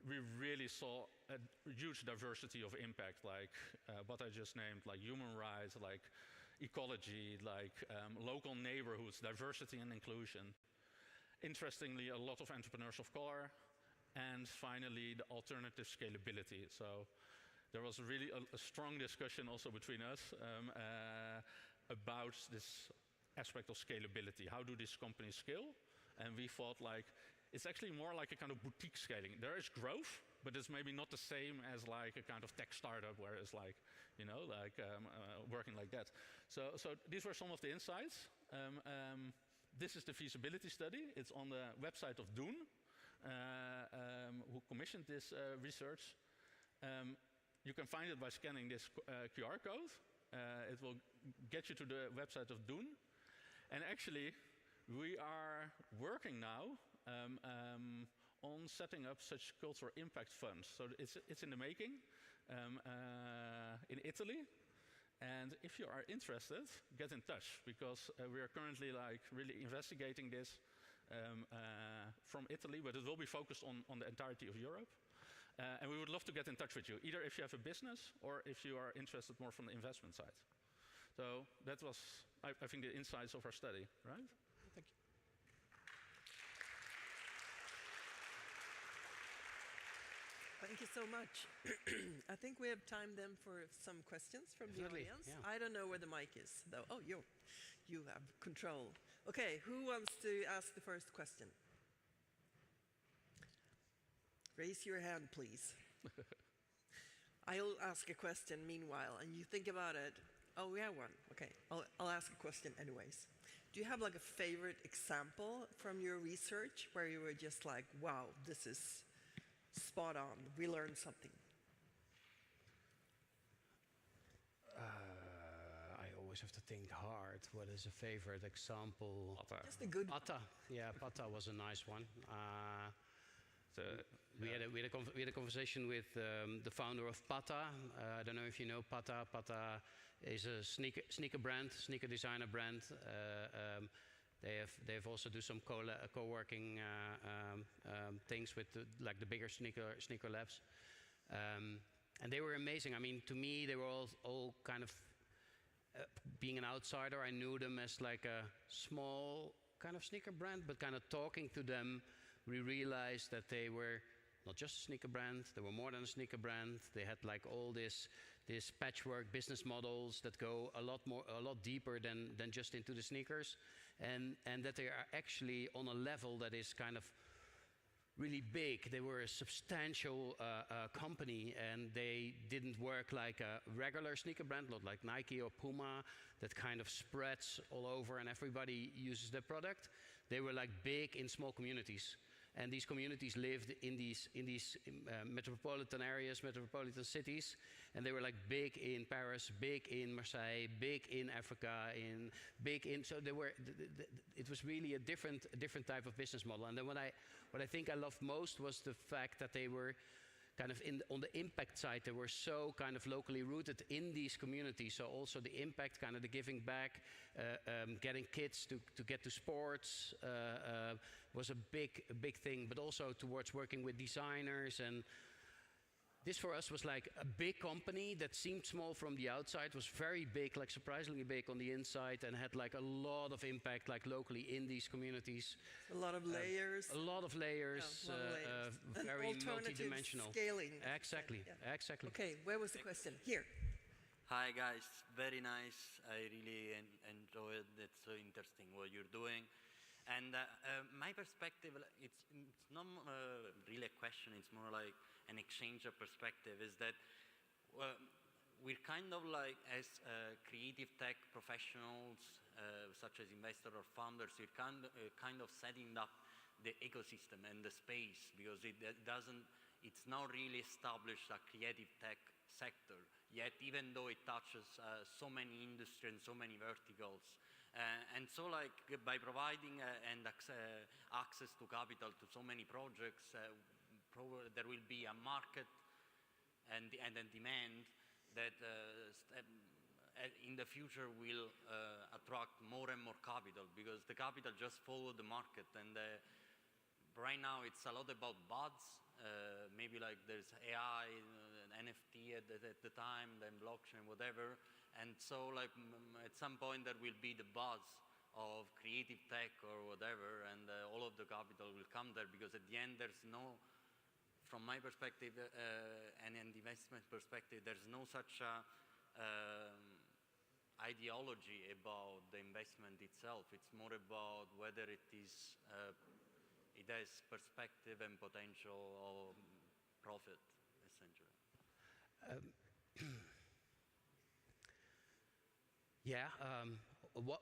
we really saw a huge diversity of impact, like what I just named, like human rights, like ecology, like local neighborhoods, diversity and inclusion. Interestingly, a lot of entrepreneurs of color, and finally, the alternative scalability. So there was really a strong discussion also between us about this aspect of scalability. How do these companies scale? And we thought like, it's actually more like a kind of boutique scaling. There is growth, but it's maybe not the same as like a kind of tech startup where it's like, you know, like working like that. So these were some of the insights. This is the feasibility study. It's on the website of Doen, who commissioned this research. You can find it by scanning this QR code. It will get you to the website of Doen. And actually, we are working now on setting up such cultural impact funds. So it's in the making in Italy. And if you are interested, get in touch, because we are currently like really investigating this from Italy, but it will be focused on the entirety of Europe. And we would love to get in touch with you, either if you have a business or if you are interested more from the investment side. So that was, I think, the insights of our study, right? Thank you. Thank you so much. I think we have time then for some questions from the audience. Yeah. I don't know where the mic is, though. Oh, you have control. Okay, who wants to ask the first question? Raise your hand, please. I'll ask a question meanwhile, and you think about it. Oh, we have one. Okay, I'll ask a question anyways. Do you have like a favorite example from your research where you were just like, wow, this is spot on, we learned something? I always have to think hard. What is a favorite example? Just a good Pata. Yeah, Pata was a nice one. We had a conversation with the founder of Pata. I don't know if you know Pata. Pata is a sneaker brand, sneaker designer brand. They've also do some co-working things with like the bigger sneaker labs, and they were amazing. I mean, to me, they were all kind of being an outsider. I knew them as like a small kind of sneaker brand, but kind of talking to them, we realized that they were not just a sneaker brand. They were more than a sneaker brand. They had like all this patchwork business models that go a lot deeper than just into the sneakers. And that they are actually on a level that is kind of really big. They were a substantial company, and they didn't work like a regular sneaker brand, not like Nike or Puma, that kind of spreads all over and everybody uses their product. They were like big in small communities. And these communities lived in these metropolitan areas, metropolitan cities, and they were like big in Paris, big in Marseille, big in Africa, so they were. It was really a different type of business model. And then what I think I loved most was the fact that they were kind of on the impact side. They were so kind of locally rooted in these communities. So also the impact, kind of the giving back, getting kids to get to sports was a big thing. But also towards working with designers, and this for us was like a big company that seemed small from the outside, was very big, like surprisingly big on the inside, and had like a lot of impact, like locally in these communities. A lot of layers. A lot of layers. Very multidimensional. Scaling. Exactly. Yeah. Exactly. Okay, where was the question? Here. Hi guys, very nice. I really enjoyed it. It's so interesting what you're doing. And my perspective, it's not really a question, it's more like an exchange of perspective, is that we're kind of like, as creative tech professionals, such as investors or founders, we're kind of setting up the ecosystem and the space, because it doesn't it's not really established a creative tech sector yet, even though it touches so many industries and so many verticals. And so like by providing access to capital to so many projects, there will be a market and a demand that in the future will attract more and more capital, because the capital just follow the market. And right now it's a lot about buzz. Maybe like there's AI, NFT at the time, then blockchain, whatever. And so like at some point there will be the buzz of creative tech or whatever, and all of the capital will come there, because at the end there's no, from my perspective and an investment perspective, there's no such ideology about the investment itself. It's more about whether it is it has perspective and potential or profit, essentially.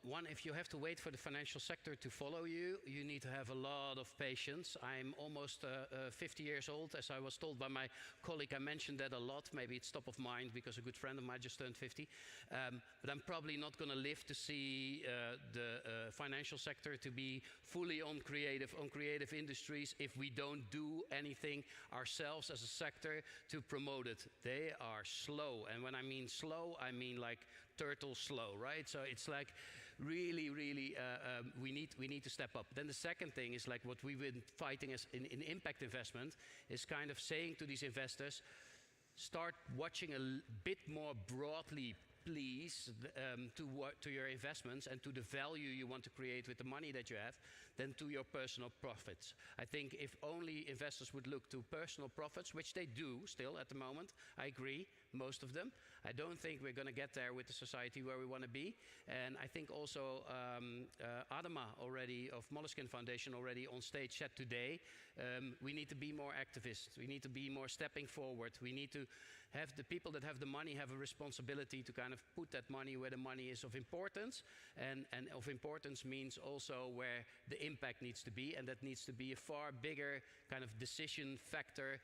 One, if you have to wait for the financial sector to follow you, you need to have a lot of patience. I'm almost 50 years old, as I was told by my colleague. I mentioned that a lot. Maybe it's top of mind because a good friend of mine just turned 50. But I'm probably not going to live to see the financial sector to be fully on creative industries if we don't do anything ourselves as a sector to promote it. They are slow. And when I mean slow, I mean like turtle slow, right? So it's like really, we need to step up. Then the second thing is like what we've been fighting as in impact investment is kind of saying to these investors, start watching a bit more broadly, please, to your investments and to the value you want to create with the money that you have, than to your personal profits. I think if only investors would look to personal profits, which they do still at the moment, I agree, most of them. I don't think we're going to get there with the society where we want to be. And I think also Adama already, of Moleskine Foundation, already on stage said today, we need to be more activists. We need to be more stepping forward. We need to have the people that have the money have a responsibility to kind of put that money where the money is of importance. And of importance means also where the impact needs to be, and that needs to be a far bigger kind of decision factor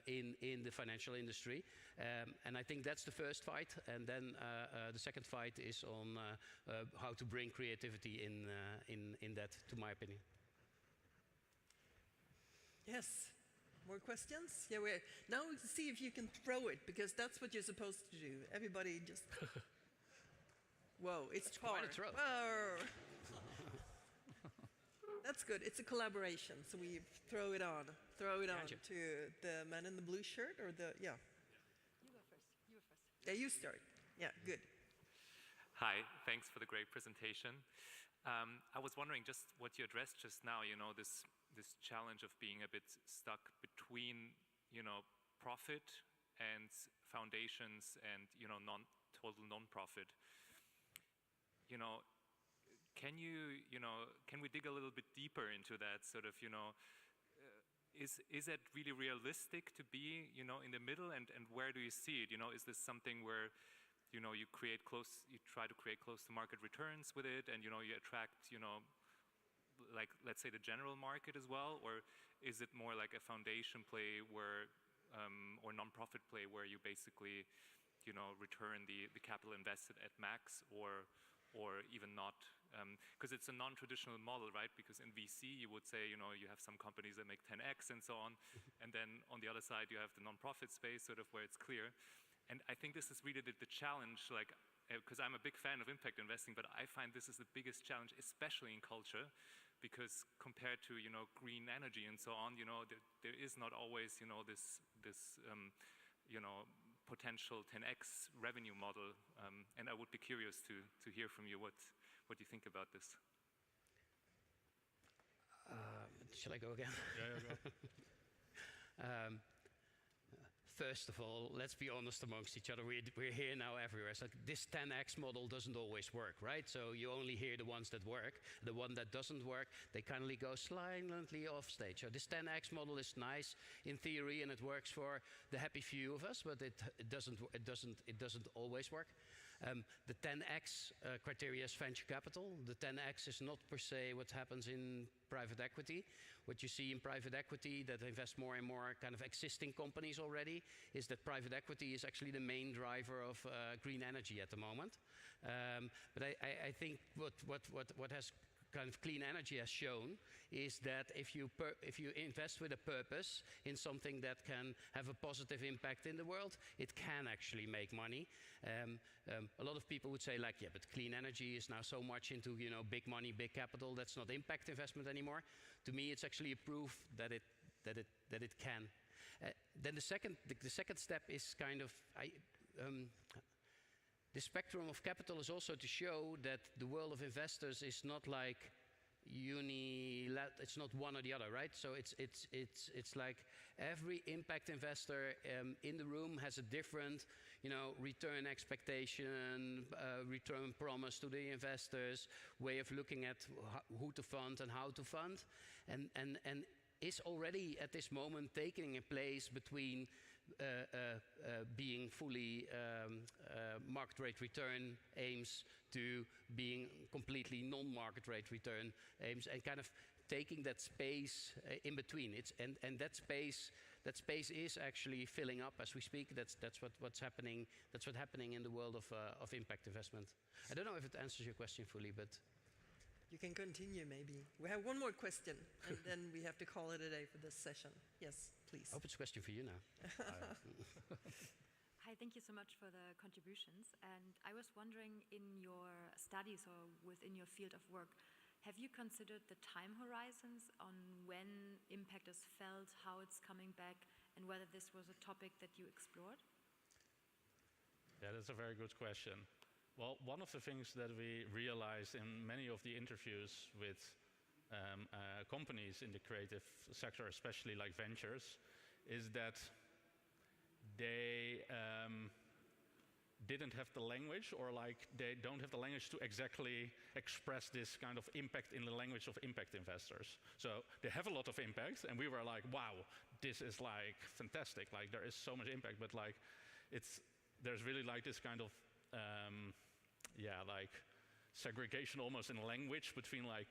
in the financial industry. And I think that's the first fight. And then the second fight is on how to bring creativity in that, to my opinion. Yes. More questions? Yeah, now see if you can throw it, because that's what you're supposed to do. Everybody just... Whoa, it's far. Quite a throw. Whoa. That's good. It's a collaboration, so we throw it on. Throw it on to the man in the blue shirt, or the... Yeah. You go first. You go first. Yeah, you start. Yeah, good. Hi, thanks for the great presentation. I was wondering just what you addressed just now, you know, this challenge of being a bit stuck between, you know, profit and foundations and, you know, total non-profit. You know, can we dig a little bit deeper into that sort of, you know, is that really realistic to be, you know, in the middle, and where do you see it? You know, is this something where, you know, you try to create close to market returns with it, and, you know, you attract, you know, like, let's say the general market as well? Or is it more like a foundation play where, or non-profit play where you basically, you know, return the capital invested at max, or even not? Because it's a non-traditional model, right? Because in VC, you would say, you know, you have some companies that make 10x and so on. And then on the other side, you have the non-profit space, sort of where it's clear. And I think this is really the challenge, like, because I'm a big fan of impact investing, but I find this is the biggest challenge, especially in culture, because compared to, you know, green energy and so on, you know, there is not always, you know, this you know, potential 10x revenue model. And I would be curious to hear from you what you think about this. Shall I go again? Yeah, go. First of all, let's be honest amongst each other. We're here now everywhere. So this 10x model doesn't always work, right? So you only hear the ones that work. The one that doesn't work, they kindly go silently off stage. So this 10x model is nice in theory, and it works for the happy few of us, but it doesn't always work. The 10x criteria is venture capital. The 10x is not per se what happens in private equity. What you see in private equity that invest more and more kind of existing companies already is that private equity is actually the main driver of green energy at the moment. But I think what has kind of clean energy has shown is that if you invest with a purpose in something that can have a positive impact in the world, it can actually make money. A lot of people would say like, yeah, but clean energy is now so much into big money, big capital. That's not impact investment anymore. To me, it's actually a proof that it can. Then the second step is kind of the spectrum of capital is also to show that the world of investors is not like it's not one or the other, right? So it's like every impact investor in the room has a different, return expectation, return promise to the investors, way of looking at who to fund and how to fund, and is already at this moment taking a place between being fully market rate return aims to being completely non-market rate return aims, and kind of taking that space in between. And that space is actually filling up as we speak. That's what's happening. That's what's happening in the world of impact investment. I don't know if it answers your question fully, but. You can continue, maybe. We have one more question, and then we have to call it a day for this session. Yes, please. I hope it's a question for you now. Hi, thank you so much for the contributions. And I was wondering, in your studies or within your field of work, have you considered the time horizons on when impact is felt, how it's coming back, and whether this was a topic that you explored? Yeah, that's a very good question. Well, one of the things that we realized in many of the interviews with companies in the creative sector, especially like ventures, is that they didn't have the language, or like they don't have the language to exactly express this kind of impact in the language of impact investors. So they have a lot of impact, and we were like, wow, this is like fantastic. Like there is so much impact, but like there's really like this kind of like segregation almost in language between like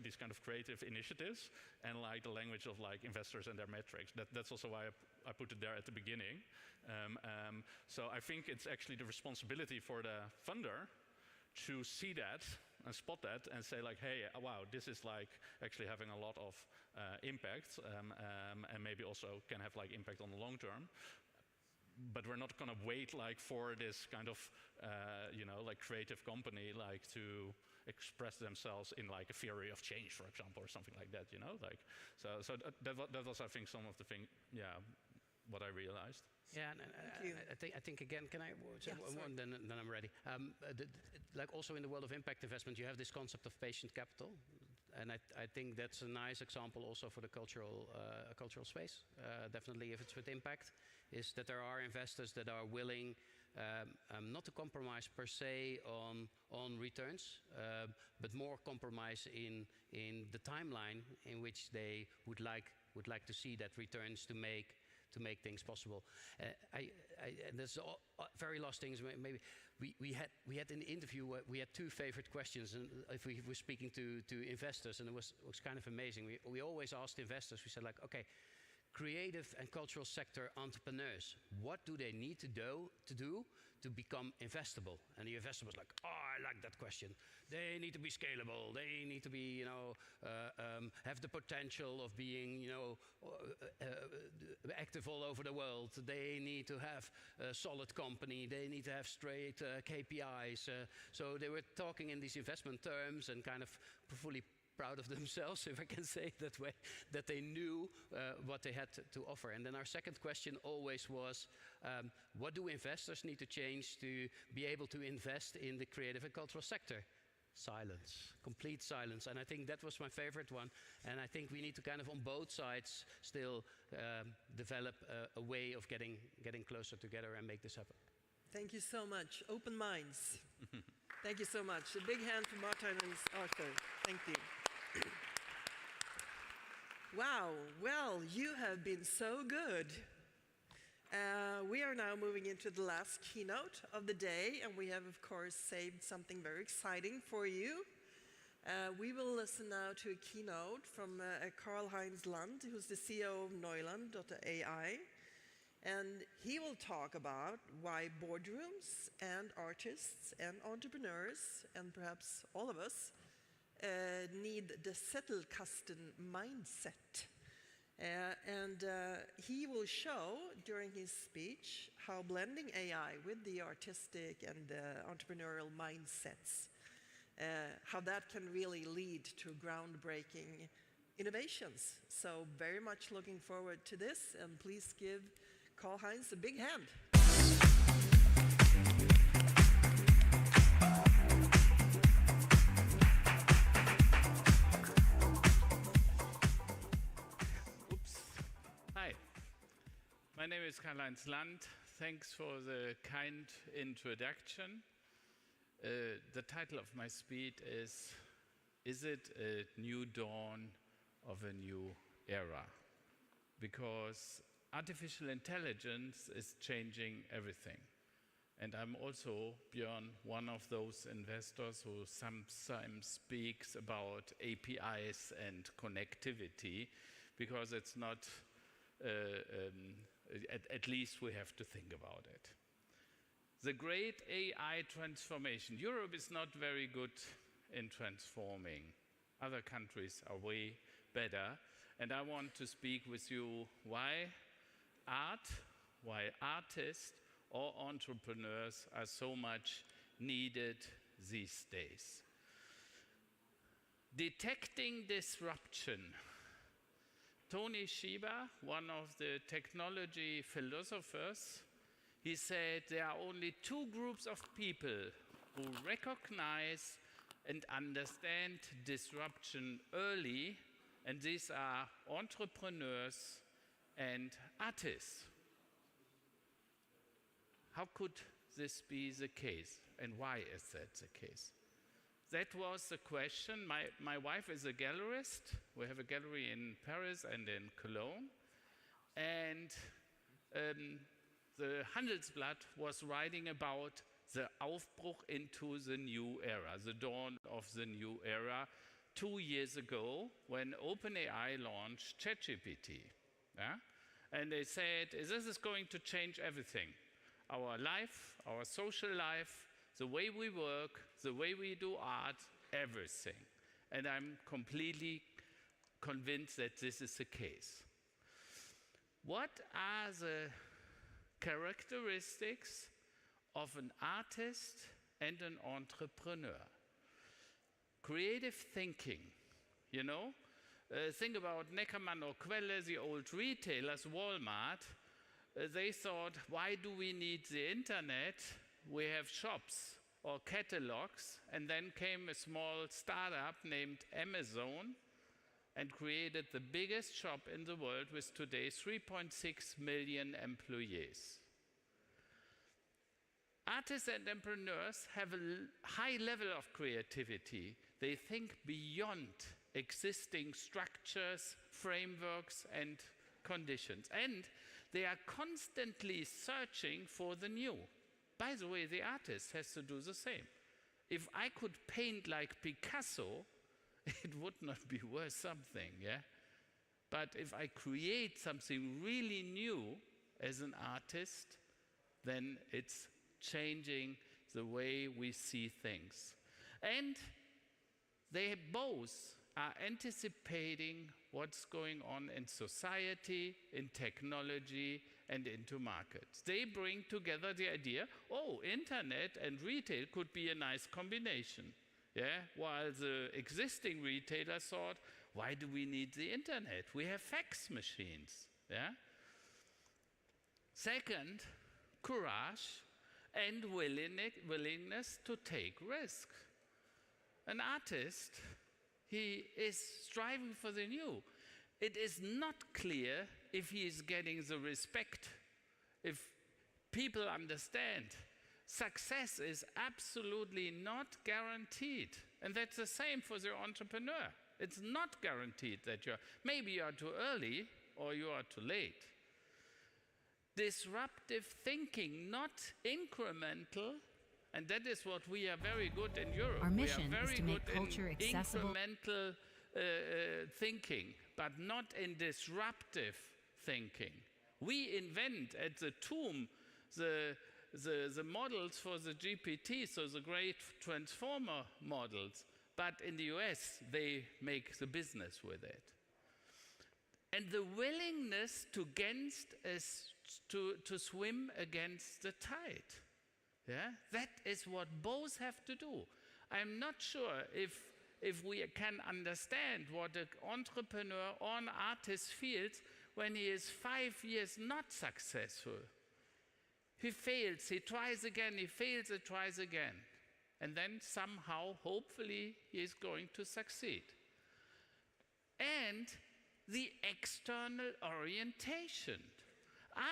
these kind of creative initiatives and like the language of like investors and their metrics. That's also why I put it there at the beginning. So I think it's actually the responsibility for the funder to see that and spot that and say like, hey, wow, this is like actually having a lot of impact, and maybe also can have like impact on the long term. But we're not going to wait like for this kind of like creative company like to express themselves in like a theory of change, for example, or something like that. Like so that was I think some of the thing. Yeah, what I realized. Yeah, and I think again, can I say one? Then I'm ready. Like also in the world of impact investment, you have this concept of patient capital. And I think that's a nice example also for the cultural space. Definitely, if it's with impact, is that there are investors that are willing not to compromise per se on returns, but more compromise in the timeline in which they would like to see that returns to make things possible. And there's very last things. Maybe we had in the interview we had two favorite questions, and if we were speaking to investors, and it was kind of amazing. We always asked investors. We said like, okay, creative and cultural sector entrepreneurs, what do they need to do to become investable? And the investor was like, oh, I like that question. They need to be scalable. They need to be, have the potential of being, active all over the world. They need to have a solid company. They need to have straight KPIs. So they were talking in these investment terms and kind of fully proud of themselves, if I can say it that way, that they knew what they had to offer. And then our second question always was, what do investors need to change to be able to invest in the creative and cultural sector? Silence, complete silence. And I think that was my favorite one. And I think we need to kind of on both sides still develop a way of getting closer together and make this happen. Thank you so much. Open minds. Thank you so much. A big hand for Martin and Arthur. Thank you. Wow, well, you have been so good. We are now moving into the last keynote of the day, and we have, of course, saved something very exciting for you. We will listen now to a keynote from Karl-Heinz Land, who's the CEO of Neuland.ai. And he will talk about why boardrooms and artists and entrepreneurs, and perhaps all of us, need the Zettelkasten mindset. He will show during his speech how blending AI with the artistic and the entrepreneurial mindsets, how that can really lead to groundbreaking innovations. So very much looking forward to this, and please give Karl-Heinz a big hand. Hi, my name is Karl-Heinz Land. Thanks for the kind introduction. The title of my speech is it a new dawn of a new era? Because artificial intelligence is changing everything. And I'm also, Björn, one of those investors who sometimes speaks about APIs and connectivity, because it's not, at least we have to think about it. The great AI transformation. Europe is not very good in transforming. Other countries are way better. And I want to speak with you why art, why artists or entrepreneurs are so much needed these days. Detecting disruption. Tony Shiba, one of the technology philosophers, he said there are only two groups of people who recognize and understand disruption early, and these are entrepreneurs and artists. How could this be the case, and why is that the case? That was the question. My wife is a gallerist. We have a gallery in Paris and in Cologne. And the Handelsblatt was writing about the Aufbruch into the new era, the dawn of the new era, 2 years ago when OpenAI launched ChatGPT. Yeah? And they said, this is going to change everything. Our life, our social life, the way we work, the way we do art, everything. And I'm completely convinced that this is the case. What are the characteristics of an artist and an entrepreneur? Creative thinking, you know? Think about Neckermann or Quelle, the old retailers, Walmart. They thought, why do we need the internet? We have shops or catalogs. And then came a small startup named Amazon and created the biggest shop in the world with today 3.6 million employees. Artists and entrepreneurs have a high level of creativity. They think beyond existing structures, frameworks, and conditions. And they are constantly searching for the new. By the way, the artist has to do the same. If I could paint like Picasso, it would not be worth something, yeah? But if I create something really new as an artist, then it's changing the way we see things. And they both are anticipating what's going on in society, in technology, and into markets. They bring together the idea, oh, internet and retail could be a nice combination. Yeah? While the existing retailers thought, why do we need the internet? We have fax machines. Yeah? Second, courage and willingness to take risk. An artist, he is striving for the new. It is not clear if he is getting the respect, if people understand. Success is absolutely not guaranteed. And that's the same for the entrepreneur. It's not guaranteed that maybe you are too early or you are too late. disruptive thinking, not incremental. And that is what we are very good in Europe. Our mission we are is very to make good culture in accessible. incremental thinking, but not in disruptive thinking. We invent at the tomb the models for the GPT, so the great transformer models, but in the US, they make the business with it. And the willingness to swim against the tide. Yeah? That is what both have to do. I'm not sure if we can understand what an entrepreneur or an artist feels when he is 5 years not successful. He fails, he tries again, he fails, he tries again. And then somehow, hopefully, he is going to succeed. And the external orientation.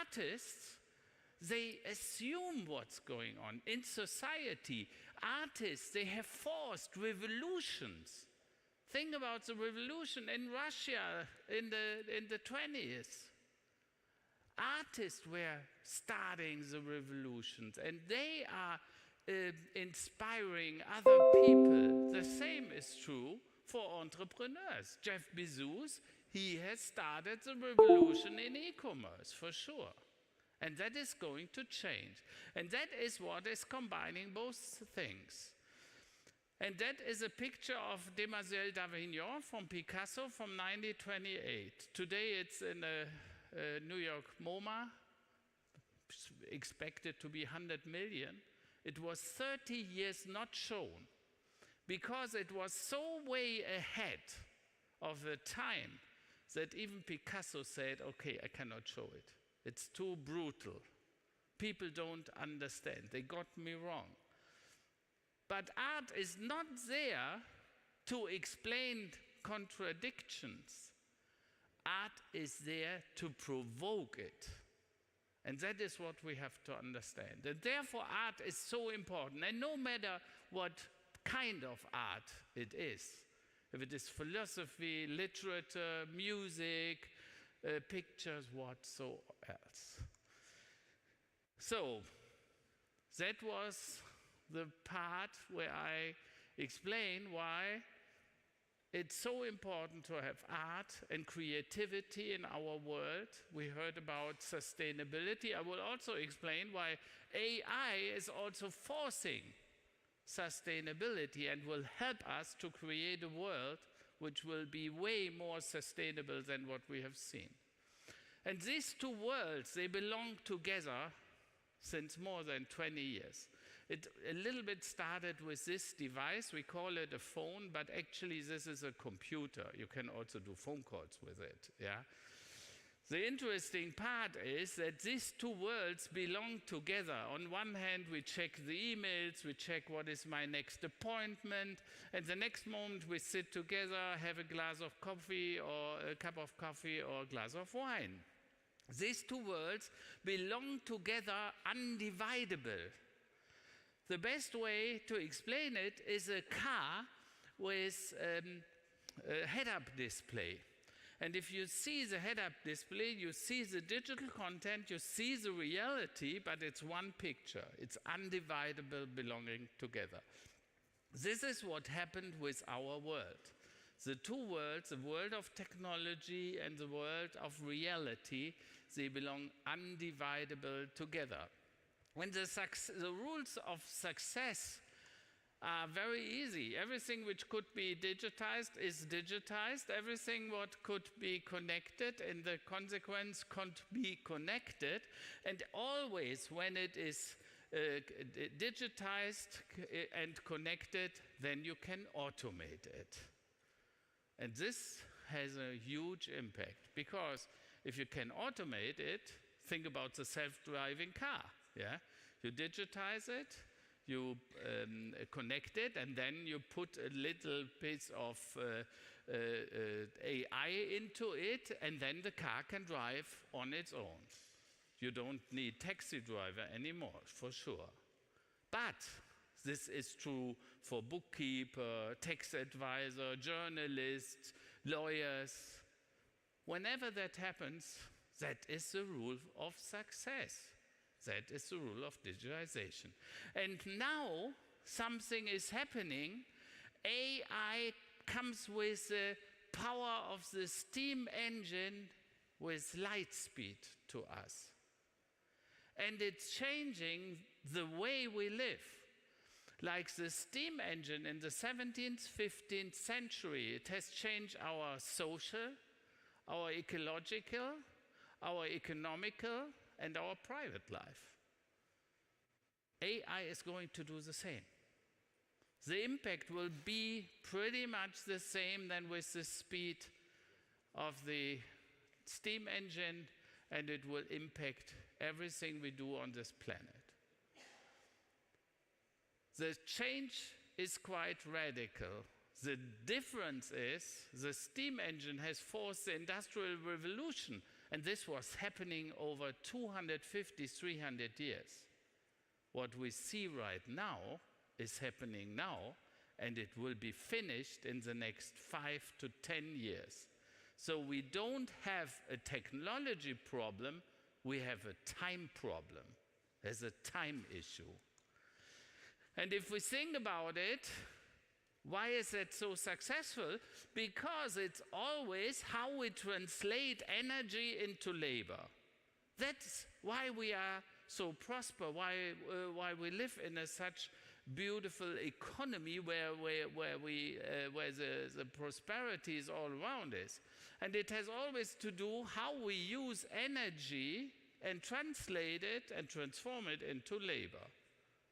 Artists, they assume what's going on in society. Artists, they have forced revolutions. Think about the revolution in Russia in the 20s. Artists were starting the revolutions, and they are inspiring other people. The same is true for entrepreneurs. Jeff Bezos, he has started the revolution in e-commerce, for sure. And that is going to change. And that is what is combining both things. And that is a picture of Demoiselle d'Avignon from Picasso from 1928. Today it's in a New York MoMA, expected to be 100 million. It was 30 years not shown because it was so way ahead of the time that even Picasso said, okay, I cannot show it. It's too brutal. People don't understand. They got me wrong. But art is not there to explain contradictions. Art is there to provoke it. And that is what we have to understand. And therefore, art is so important. And no matter what kind of art it is, if it is philosophy, literature, music, pictures, what so else. So, that was the part where I explain why it's so important to have art and creativity in our world. We heard about sustainability. I will also explain why AI is also forcing sustainability and will help us to create a world which will be way more sustainable than what we have seen. And these two worlds, they belong together since more than 20 years. It a little bit started with this device. We call it a phone, but actually this is a computer. You can also do phone calls with it, yeah? The interesting part is that these two worlds belong together. On one hand, we check the emails, we check what is my next appointment, and the next moment we sit together, have a glass of coffee or a cup of coffee or a glass of wine. These two worlds belong together undividable. The best way to explain it is a car with a head-up display. And if you see the head-up display, you see the digital content, you see the reality, but it's one picture. It's undividable, belonging together. This is what happened with our world. The two worlds, the world of technology and the world of reality, they belong undividable together. When the rules of success are very easy. Everything which could be digitized is digitized. Everything what could be connected, in the consequence, can't be connected. And always when it is digitized and connected, then you can automate it. And this has a huge impact, because if you can automate it, think about the self-driving car. Yeah? You digitize it, you connect it, and then you put a little piece of AI into it, and then the car can drive on its own. You don't need taxi driver anymore, for sure. But this is true for bookkeeper, tax advisor, journalists, lawyers. Whenever that happens, That is the rule of success. That is the rule of digitization. And now something is happening. AI comes with the power of the steam engine with light speed to us. And it's changing the way we live. Like the steam engine in the 17th, 15th century, it has changed our social, our ecological, our economical, and our private life. AI is going to do the same. The impact will be pretty much the same than with the speed of the steam engine, and it will impact everything we do on this planet. The change is quite radical. The difference is the steam engine has forced the Industrial Revolution, and this was happening over 250, 300 years. What we see right now is happening now, and it will be finished in the next 5 to 10 years. So we don't have a technology problem, we have a time problem. There's a time issue. And if we think about it, why is it so successful? Because it's always how we translate energy into labor. That's why we are so prosper, why we live in such beautiful economy where the prosperity is all around us. And it has always to do how we use energy and translate it and transform it into labor.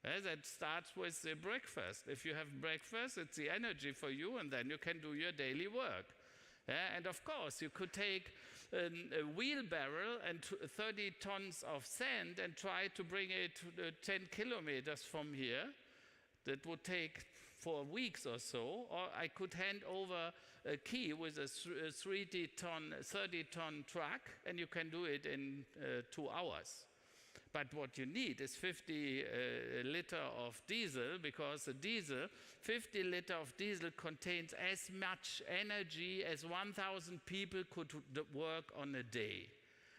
That starts with the breakfast. If you have breakfast, it's the energy for you, and then you can do your daily work. And of course, you could take a wheelbarrow and 30 tons of sand and try to bring it 10 kilometers from here. That would take 4 weeks or so. Or I could hand over a key with a 30-ton truck, and you can do it in 2 hours. But what you need is 50 liter of diesel, because the 50 liter of diesel contains as much energy as 1,000 people could work on a day.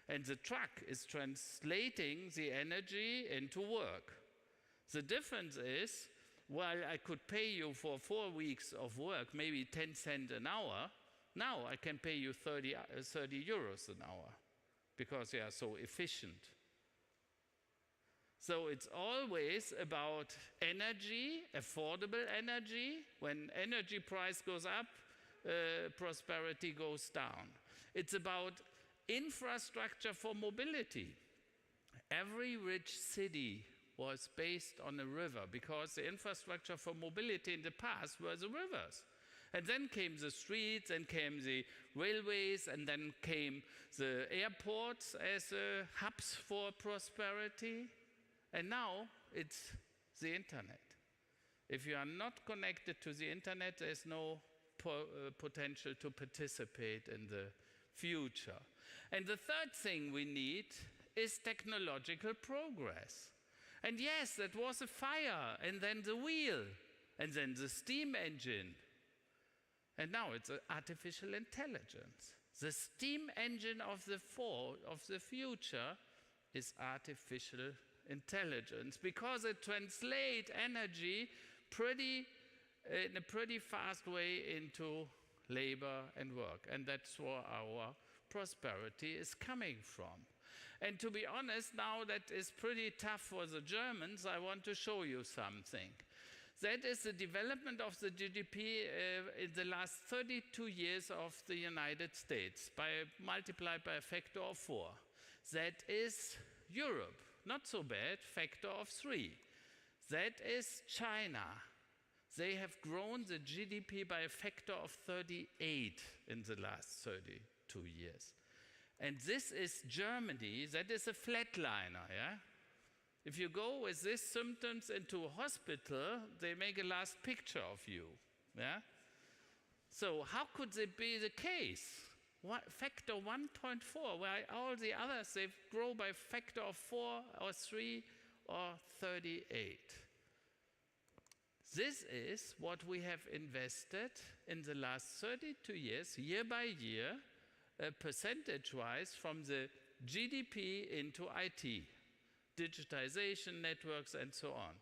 And the truck is translating the energy into work. The difference is, while I could pay you for 4 weeks of work, maybe 10 cents an hour, now I can pay you 30 euros an hour, because they are so efficient. So it's always about energy, affordable energy. When energy price goes up, prosperity goes down. It's about infrastructure for mobility. Every rich city was based on a river, because the infrastructure for mobility in the past were the rivers. And then came the streets, and came the railways, and then came the airports as hubs for prosperity. And now it's the internet. If you are not connected to the internet, there's no potential to participate in the future. And the third thing we need is technological progress. And yes, that was a fire, and then the wheel, and then the steam engine. And now it's artificial intelligence. The steam engine of the future is artificial intelligence, because it translates energy in a pretty fast way into labor and work. And that's where our prosperity is coming from. And to be honest, now that is pretty tough for the Germans. I want to show you something. That is the development of the GDP in the last 32 years of the United States, multiplied by a factor of 4. That is Europe. Not so bad, factor of 3. That is China. They have grown the GDP by a factor of 38 in the last 32 years. And this is Germany. That is a flatliner, yeah? If you go with these symptoms into a hospital, they make a last picture of you, yeah? So how could it be the case? Factor 1.4, while all the others, they grow by factor of 4 or 3 or 38. This is what we have invested in the last 32 years, year by year, percentage-wise, from the GDP into IT, digitization, networks, and so on.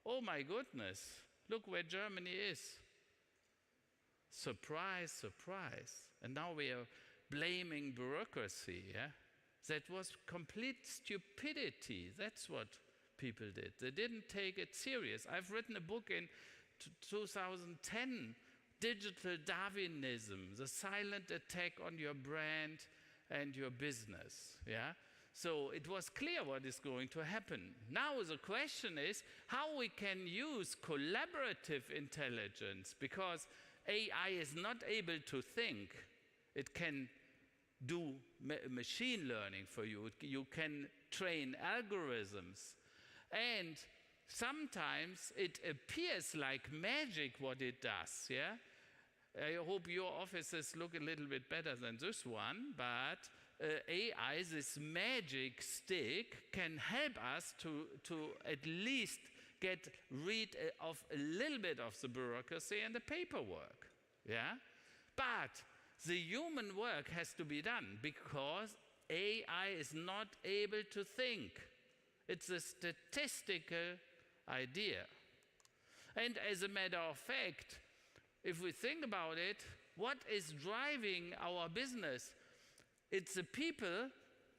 Oh my goodness, look where Germany is. Surprise, surprise. And now we are blaming bureaucracy, yeah? That was complete stupidity. That's what people did. They didn't take it serious. I've written a book in 2010, Digital Darwinism, the silent attack on your brand and your business, yeah? So it was clear what is going to happen. Now the question is how we can use collaborative intelligence, because AI is not able to think. It can do machine learning for you. You can train algorithms. And sometimes it appears like magic what it does, yeah? I hope your offices look a little bit better than this one, but AI, this magic stick, can help us to at least get rid of a little bit of the bureaucracy and the paperwork, yeah? But the human work has to be done because AI is not able to think. It's a statistical idea. And as a matter of fact, if we think about it, what is driving our business? It's the people,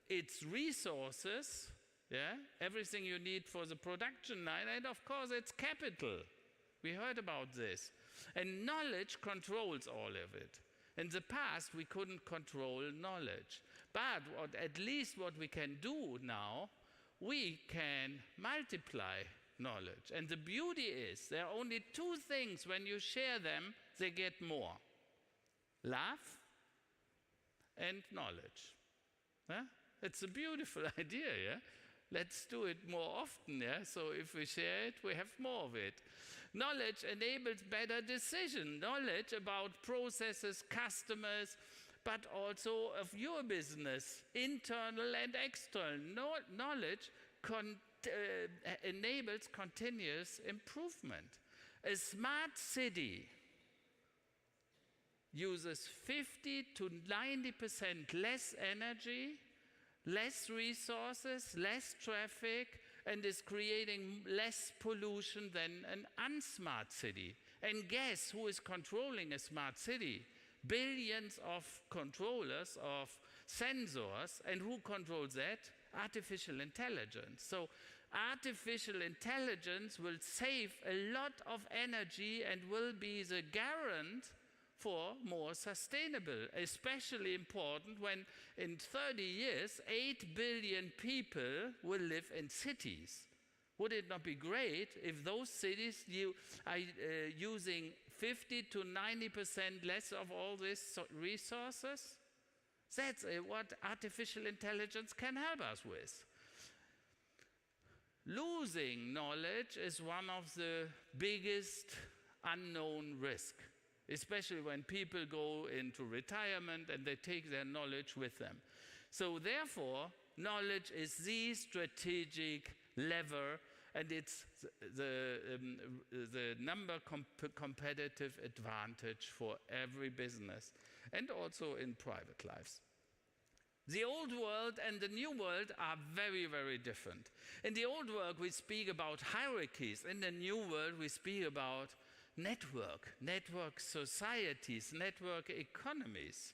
it's resources, yeah? Everything you need for the production line, and of course it's capital. We heard about this. And knowledge controls all of it. In the past, we couldn't control knowledge. But at least what we can do now, we can multiply knowledge. And the beauty is, there are only two things, when you share them, they get more. Love and knowledge. Huh? It's a beautiful idea, yeah? Let's do it more often, yeah? So if we share it, we have more of it. Knowledge enables better decision. Knowledge about processes, customers, but also of your business, internal and external. Knowledge enables continuous improvement. A smart city uses 50 to 90% less energy, less resources, less traffic, and is creating less pollution than an unsmart city. And guess who is controlling a smart city? Billions of controllers, of sensors, and who controls that? Artificial intelligence. So artificial intelligence will save a lot of energy and will be the garant for more sustainable, especially important when in 30 years, 8 billion people will live in cities. Would it not be great if those cities are using 50 to 90% less of all these resources? That's what artificial intelligence can help us with. Losing knowledge is one of the biggest unknown risks, especially when people go into retirement and they take their knowledge with them. So therefore, knowledge is the strategic lever, and it's the number competitive advantage for every business, and also in private lives. The old world and the new world are very, very different. In the old world, we speak about hierarchies. In the new world, we speak about network societies, network economies.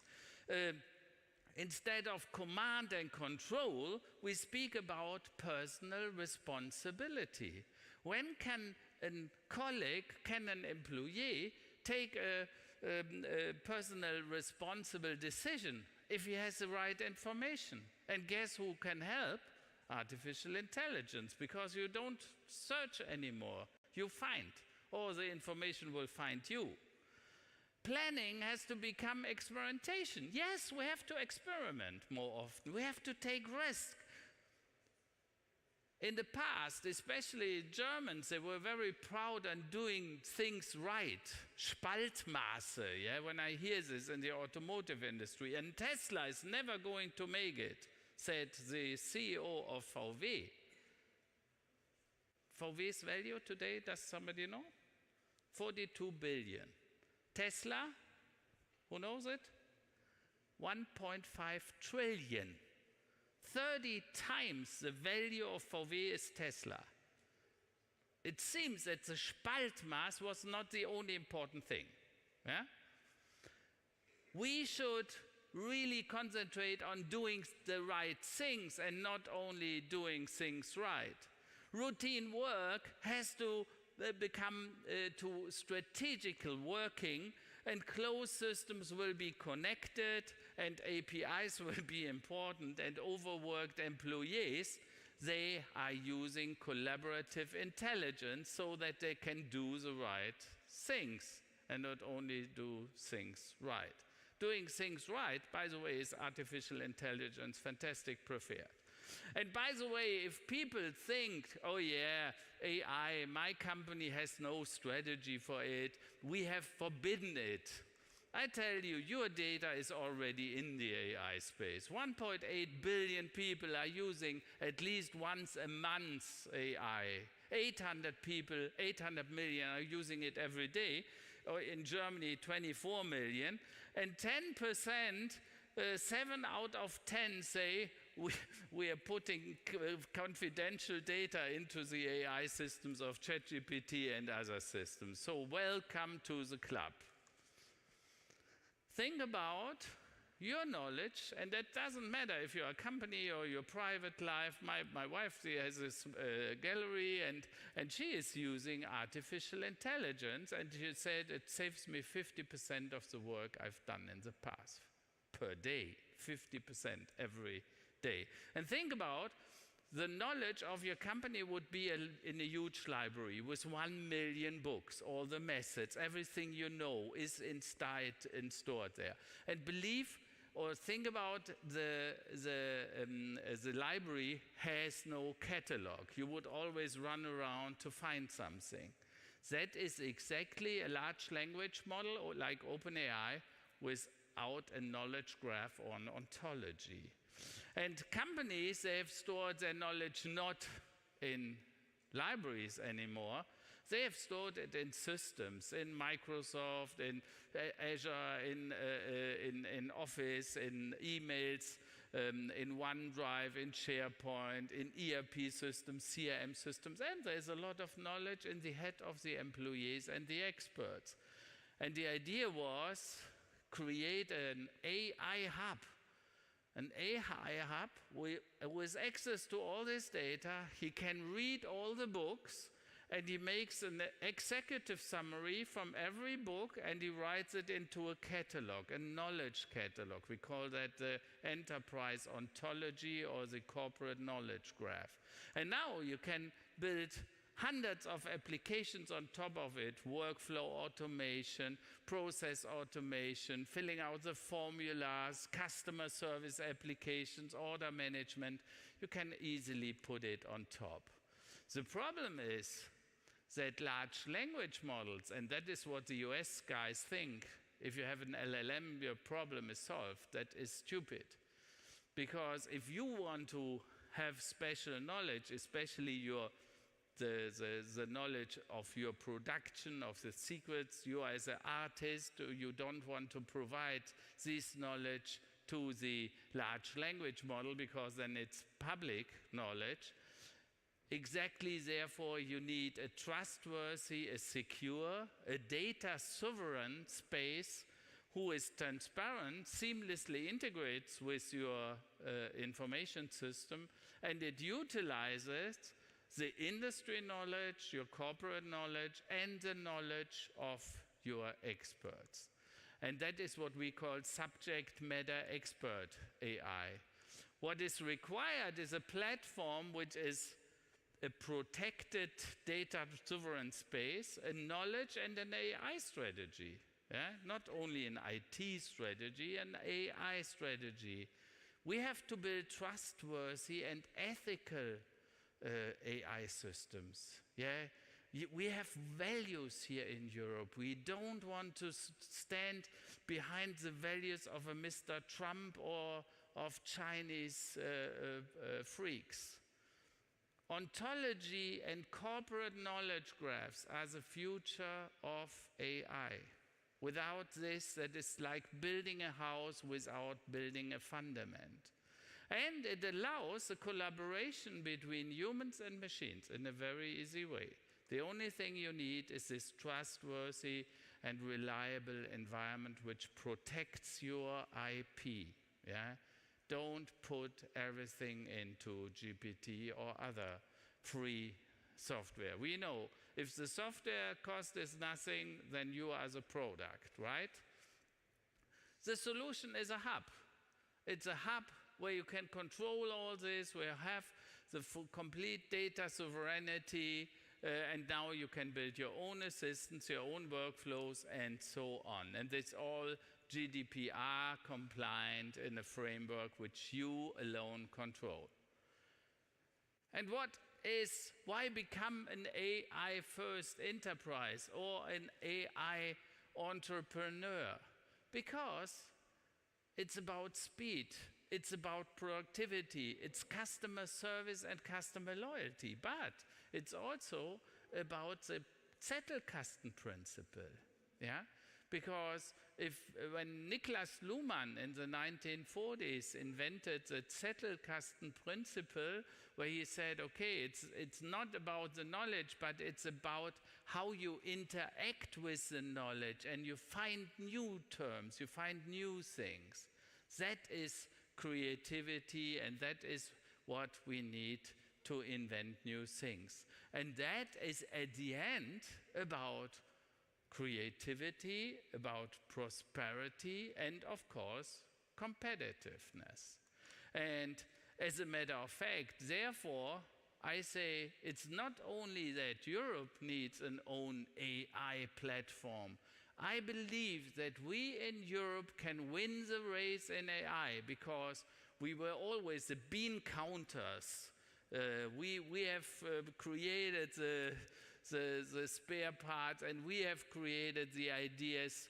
Instead of command and control, we speak about personal responsibility. When can a colleague, can an employee take a personal responsible decision if he has the right information? And guess who can help? Artificial intelligence, because you don't search anymore, you find. Or the information will find you. Planning has to become experimentation. Yes, we have to experiment more often. We have to take risks. In the past, especially Germans, they were very proud on doing things right. Spaltmaße, yeah, when I hear this in the automotive industry. And Tesla is never going to make it, said the CEO of VW. VW's value today, does somebody know? 42 billion. Tesla, who knows it? 1.5 trillion. 30 times the value of VW is Tesla. It seems that the Spaltmaß was not the only important thing. Yeah? We should really concentrate on doing the right things and not only doing things right. Routine work has to become to strategical working, and closed systems will be connected and APIs will be important, and overworked employees, they are using collaborative intelligence so that they can do the right things and not only do things right. Doing things right, by the way, is artificial intelligence, fantastic preferred. And by the way, if people think, oh yeah, AI, my company has no strategy for it, we have forbidden it. I tell you, your data is already in the AI space. 1.8 billion people are using at least once a month AI. 800 million are using it every day. Or in Germany, 24 million. And 10%, 7 out of 10 say, we are putting confidential data into the AI systems of ChatGPT and other systems. So welcome to the club. Think about your knowledge, and that doesn't matter if you're a company or your private life. My wife, she has this gallery, and she is using artificial intelligence, and she said it saves me 50% of the work I've done in the past per day, 50% every day. And think about the knowledge of your company would be in a huge library with 1 million books, all the methods, everything you know is stored there. And believe or think about the library has no catalog. You would always run around to find something. That is exactly a large language model like OpenAI without a knowledge graph on ontology. And companies, they have stored their knowledge not in libraries anymore. They have stored it in systems, in Microsoft, in Azure, in Office, in emails, in OneDrive, in SharePoint, in ERP systems, CRM systems. And there's a lot of knowledge in the head of the employees and the experts. And the idea was create an AI hub. An AI hub with access to all this data. He can read all the books, and he makes an executive summary from every book, and he writes it into a catalog, a knowledge catalog. We call that the enterprise ontology or the corporate knowledge graph. And now you can build hundreds of applications on top of it: workflow automation, process automation, filling out the formulas, customer service applications, order management. You can easily put it on top. The problem is that large language models, and that is what the US guys think, if you have an LLM, your problem is solved. That is stupid. Because if you want to have special knowledge, especially the knowledge of your production, of the secrets, you as an artist, you don't want to provide this knowledge to the large language model because then it's public knowledge. Exactly, therefore, you need a trustworthy, a secure, a data sovereign space who is transparent, seamlessly integrates with your information system, and it utilizes the industry knowledge, your corporate knowledge, and the knowledge of your experts. And that is what we call subject matter expert AI. What is required is a platform which is a protected data sovereign space, a knowledge and an AI strategy. Yeah? Not only an IT strategy, an AI strategy. We have to build trustworthy and ethical AI systems. Yeah? We have values here in Europe. We don't want to stand behind the values of a Mr. Trump or of Chinese freaks. Ontology and corporate knowledge graphs are the future of AI. Without this, that is like building a house without building a fundament. And it allows the collaboration between humans and machines in a very easy way. The only thing you need is this trustworthy and reliable environment which protects your IP. Yeah? Don't put everything into GPT or other free software. We know if the software cost is nothing, then you are the product, right? The solution is a hub. It's a hub where you can control all this, where you have the complete data sovereignty, and now you can build your own assistants, your own workflows, and so on. And it's all GDPR compliant in a framework which you alone control. And why become an AI first enterprise or an AI entrepreneur? Because it's about speed, it's about productivity, it's customer service and customer loyalty, but it's also about the Zettelkasten principle, yeah? Because when Niklas Luhmann in the 1940s invented the Zettelkasten principle, where he said, okay, it's not about the knowledge, but it's about how you interact with the knowledge, and you find new terms, you find new things. That is creativity, and that is what we need to invent new things. And that is at the end about creativity, about prosperity, and of course, competitiveness. And as a matter of fact, therefore, I say it's not only that Europe needs an own AI platform. I believe that we in Europe can win the race in AI because we were always the bean counters. We have created the spare parts, and we have created the ideas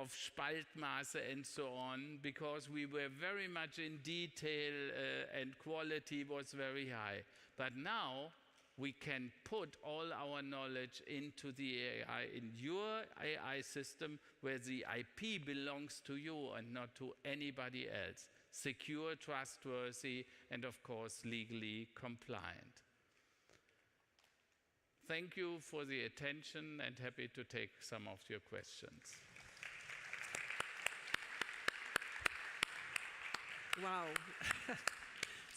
of Spaltmaße and so on, because we were very much in detail and quality was very high. But now we can put all our knowledge into the AI, in your AI system, where the IP belongs to you and not to anybody else. Secure, trustworthy, and of course legally compliant. Thank you for the attention, and happy to take some of your questions. Wow.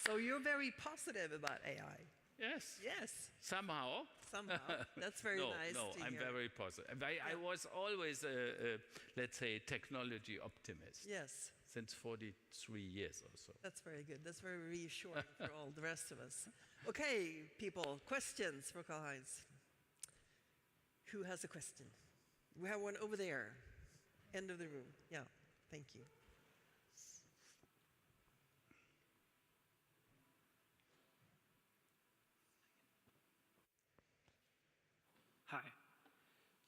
So you're very positive about AI. Yes. Yes. Somehow. Somehow. That's very nice No, to I'm hear. very positive. I was always a, let's say, technology optimist. Yes. Since 43 years or so. That's very good. That's very reassuring for all the rest of us. Okay, people, questions for Karl-Heinz? Who has a question? We have one over there, end of the room. Yeah, thank you. Hi.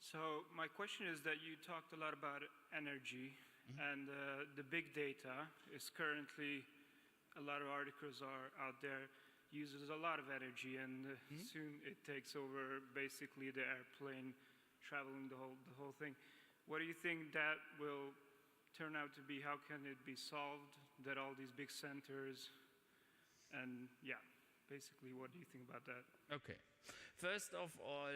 So my question is that you talked a lot about energy, and the big data is currently, a lot of articles are out there, uses a lot of energy, and soon it takes over basically the airplane traveling the whole thing. What do you think that will turn out to be? How can it be solved, that all these big centers, and yeah, basically what do you think about that? Okay. First of all,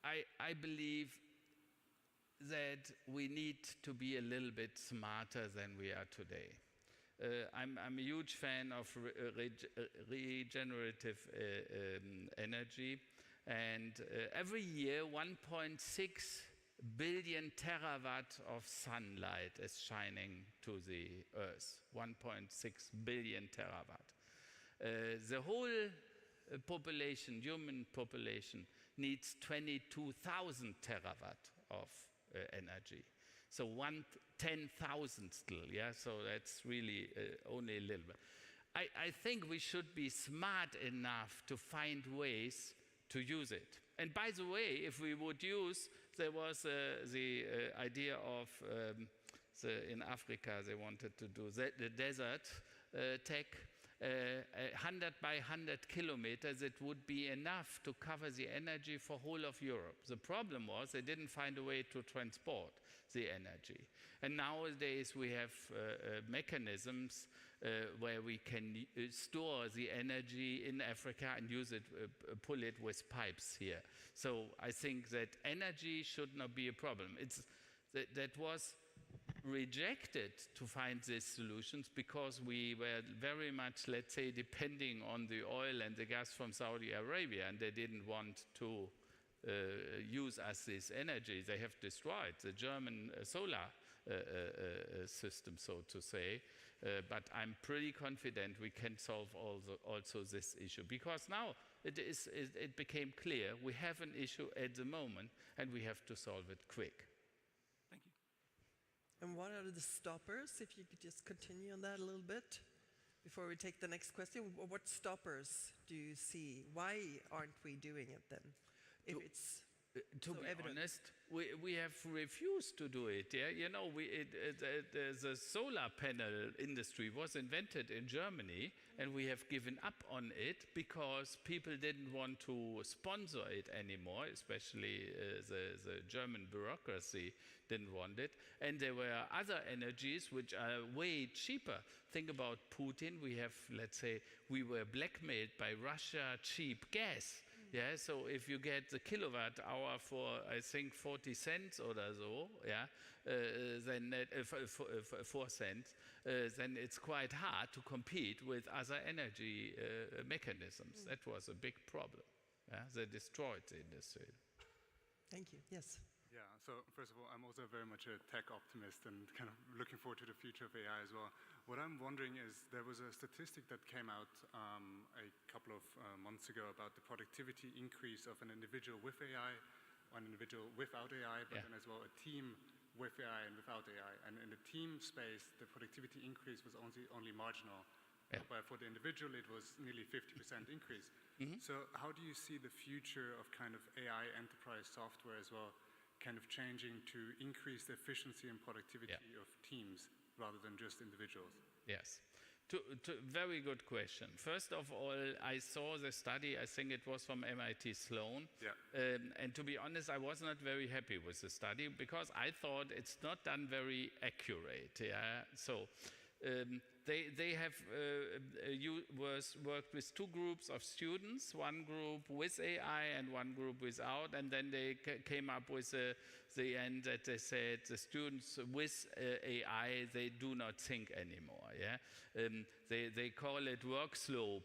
I believe that we need to be a little bit smarter than we are today. I'm a huge fan of regenerative energy, and every year 1.6 billion terawatt of sunlight is shining to the earth. 1.6 billion terawatt. The whole population, human population, needs 22,000 terawatt of energy. So 1/10,000 still, yeah? So that's really only a little bit. I think we should be smart enough to find ways to use it. And by the way, if we would use, there was the idea of, in Africa, they wanted to do the desert tech, 100 by 100 kilometers, it would be enough to cover the energy for whole of Europe. The problem was they didn't find a way to transport. the energy. And nowadays we have mechanisms where we can store the energy in Africa and use it, pull it with pipes here. So I think that energy should not be a problem. That was rejected to find these solutions because we were very much, let's say, depending on the oil and the gas from Saudi Arabia, and they didn't want to use as this energy. They have destroyed the German solar system, so to say. But I'm pretty confident we can solve also this issue, because now it became clear we have an issue at the moment and we have to solve it quick. Thank you. And what are the stoppers, if you could just continue on that a little bit before we take the next question? What stoppers do you see? Why aren't we doing it then? If it's to so be evident. honest, we have refused to do it. Yeah, you know, the solar panel industry was invented in Germany, and we have given up on it because people didn't want to sponsor it anymore, especially the German bureaucracy didn't want it. And there were other energies which are way cheaper. Think about Putin. We have, let's say, we were blackmailed by Russia, cheap gas. Yeah, so if you get the kilowatt hour for, I think, 40 cents or so, yeah, then 4 cents, then it's quite hard to compete with other energy mechanisms. That was a big problem. Yeah? They destroyed the industry. Thank you. Yes. Yeah, so first of all, I'm also very much a tech optimist and kind of looking forward to the future of AI as well. What I'm wondering is, there was a statistic that came out a couple of months ago about the productivity increase of an individual with AI, an individual without AI, but then as well a team with AI and without AI. And in the team space, the productivity increase was only marginal. Yeah. But for the individual, it was nearly 50% increase. Mm-hmm. So how do you see the future of kind of AI enterprise software as well, kind of changing to increase the efficiency and productivity of teams rather than just individuals? Yes. Very good question. First of all, I saw the study, I think it was from MIT Sloan. Yeah. And to be honest, I was not very happy with the study because I thought it's not done very accurate. Yeah. So they have worked with two groups of students, one group with AI and one group without, and then they came up with the end that they said the students with AI, they do not think anymore. Yeah, they call it work slope.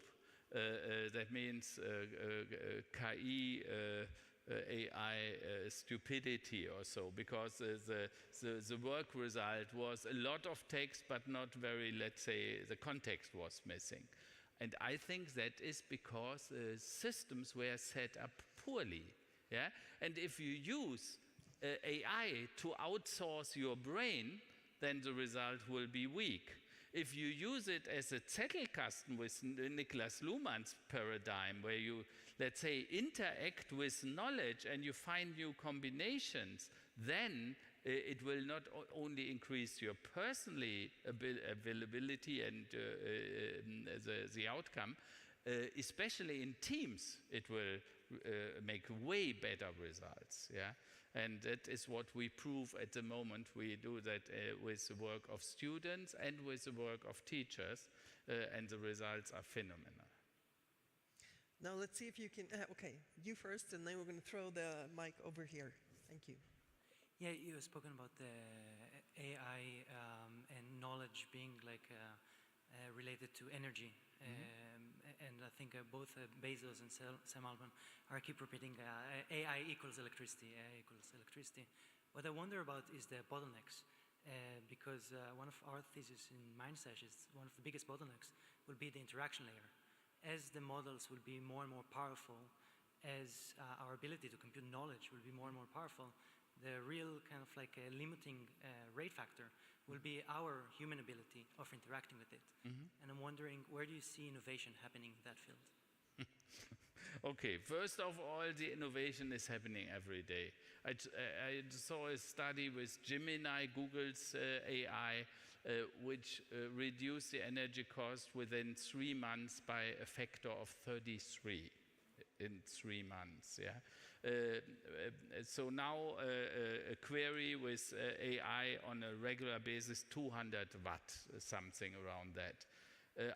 That means KI. AI stupidity or so, because the work result was a lot of text but not very, let's say, the context was missing. And I think that is because systems were set up poorly. Yeah? And if you use AI to outsource your brain, then the result will be weak. If you use it as a Zettelkasten with Niklas Luhmann's paradigm, where you, let's say, interact with knowledge and you find new combinations, then it will not only increase your personal availability and the outcome, especially in teams, it will make way better results. Yeah? And that is what we prove at the moment. We do that with the work of students and with the work of teachers, and the results are phenomenal. Now let's see if you can, okay, you first, and then we're going to throw the mic over here. Thank you. Yeah, you have spoken about the AI and knowledge being like related to energy. And I think both Bezos and Sam Altman keep repeating AI equals electricity, AI equals electricity. What I wonder about is the bottlenecks, because one of our theses in MindSesh is one of the biggest bottlenecks will be the interaction layer. As the models will be more and more powerful, as our ability to compute knowledge will be more and more powerful, the real kind of like a limiting rate factor will be our human ability of interacting with it. And I'm wondering, where do you see innovation happening in that field? Okay, first of all, the innovation is happening every day. I saw a study with Gemini, Google's AI, which reduced the energy cost within 3 months by a factor of 33. in 3 months. Yeah. So now a query with AI on a regular basis, 200 watt, something around that.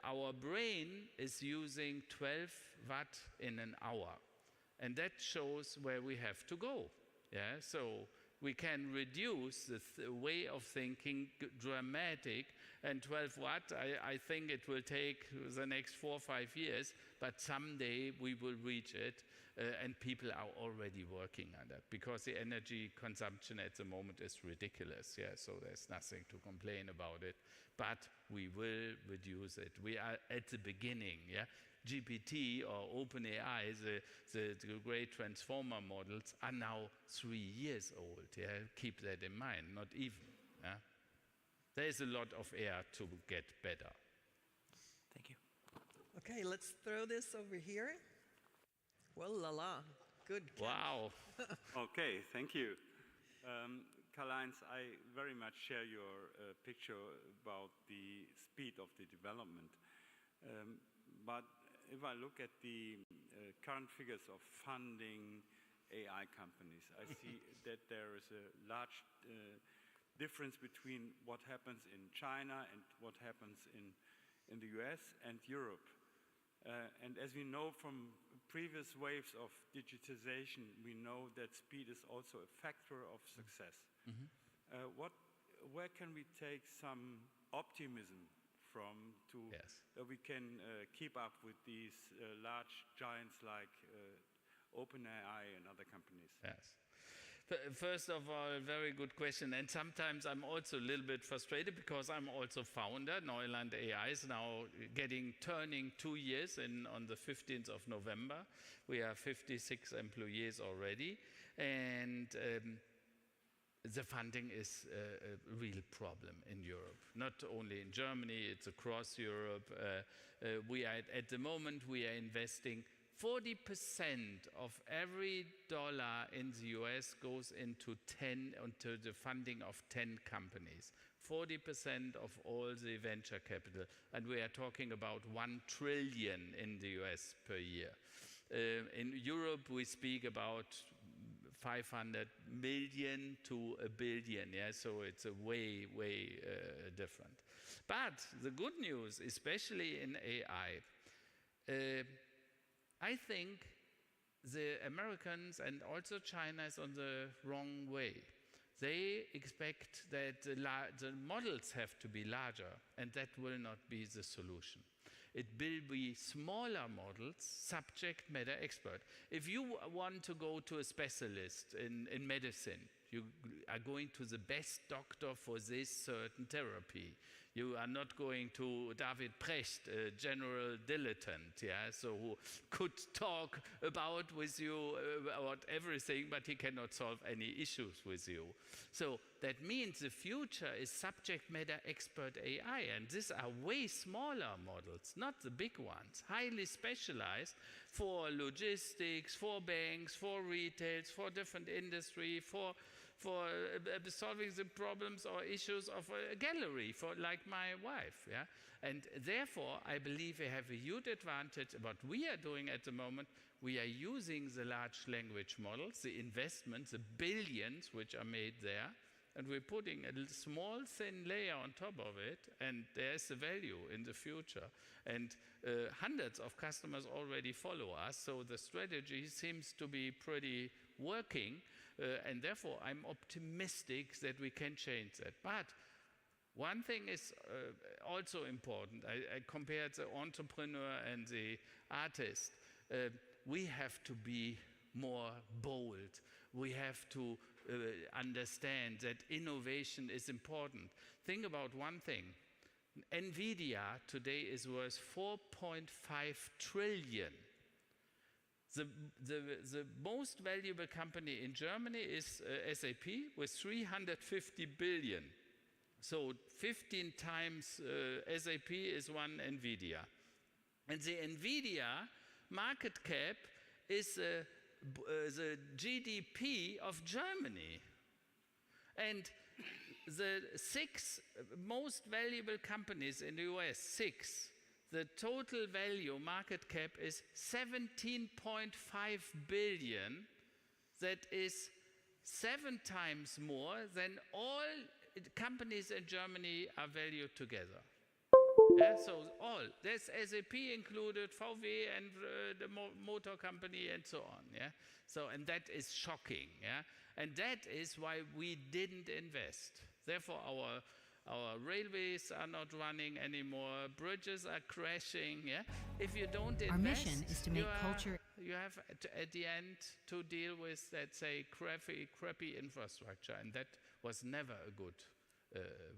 Our brain is using 12 watt in an hour, and that shows where we have to go. Yeah, so we can reduce the way of thinking dramatic, and 12 watt, I think it will take the next 4 or 5 years, but someday we will reach it, and people are already working on that, because the energy consumption at the moment is ridiculous. Yeah, so there's nothing to complain about it, but we will reduce it. We are at the beginning. Yeah. GPT or OpenAI, the great transformer models, are now 3 years old. Yeah? Keep that in mind, not even. Yeah? There is a lot of air to get better. Thank you. Okay, let's throw this over here. Well, la la, good catch. Wow. Okay, thank you. Karl-Heinz, I very much share your picture about the speed of the development. But if I look at the current figures of funding AI companies, I see that there is a large difference between what happens in China and what happens in the US and Europe. And as we know from previous waves of digitization, we know that speed is also a factor of success. Mm-hmm. Where can we take some optimism from that we can keep up with these large giants like OpenAI and other companies? Yes. First of all, very good question. And sometimes I'm also a little bit frustrated because I'm also founder. Neuland AI is now turning 2 years on the 15th of November. We are 56 employees already. And the funding is a real problem in Europe. Not only in Germany, it's across Europe. At the moment, we are investing 40% of every dollar in the US goes into the funding of 10 companies. 40% of all the venture capital. And we are talking about 1 trillion in the US per year. In Europe, we speak about 500 million to 1 billion, yeah, so it's a way different. But the good news, especially in AI, I think the Americans and also China is on the wrong way. They expect that the models have to be larger, and that will not be the solution. It will be smaller models, subject matter expert. If you want to go to a specialist in medicine, you are going to the best doctor for this certain therapy. You are not going to David Precht, a general dilettante, yeah, so who could talk with you about everything, but he cannot solve any issues with you. So that means the future is subject matter expert AI, and these are way smaller models, not the big ones, highly specialized for logistics, for banks, for retails, for different industry, for solving the problems or issues of a gallery, like my wife. Yeah? And therefore, I believe we have a huge advantage. What we are doing at the moment, we are using the large language models, the investments, the billions which are made there, and we're putting a small, thin layer on top of it, and there's the value in the future. And hundreds of customers already follow us, so the strategy seems to be pretty working. And therefore, I'm optimistic that we can change that. But one thing is also important. I compared the entrepreneur and the artist. We have to be more bold. We have to understand that innovation is important. Think about one thing. NVIDIA today is worth 4.5 trillion. The most valuable company in Germany is SAP with 350 billion. So 15 times SAP is one NVIDIA. And the NVIDIA market cap is the GDP of Germany. And the 6 most valuable companies in the US, 6, the total value market cap is 17.5 billion. That is 7 times more than all companies in Germany are valued together. Yeah, so all, there's SAP included, VW and the motor company and so on. Yeah, so and that is shocking. Yeah, and that is why we didn't invest. Therefore, our railways are not running anymore. Bridges are crashing. Yeah, if you don't invest, Our mission is to make culture. You have at the end to deal with, let's say, crappy infrastructure, and that was never a good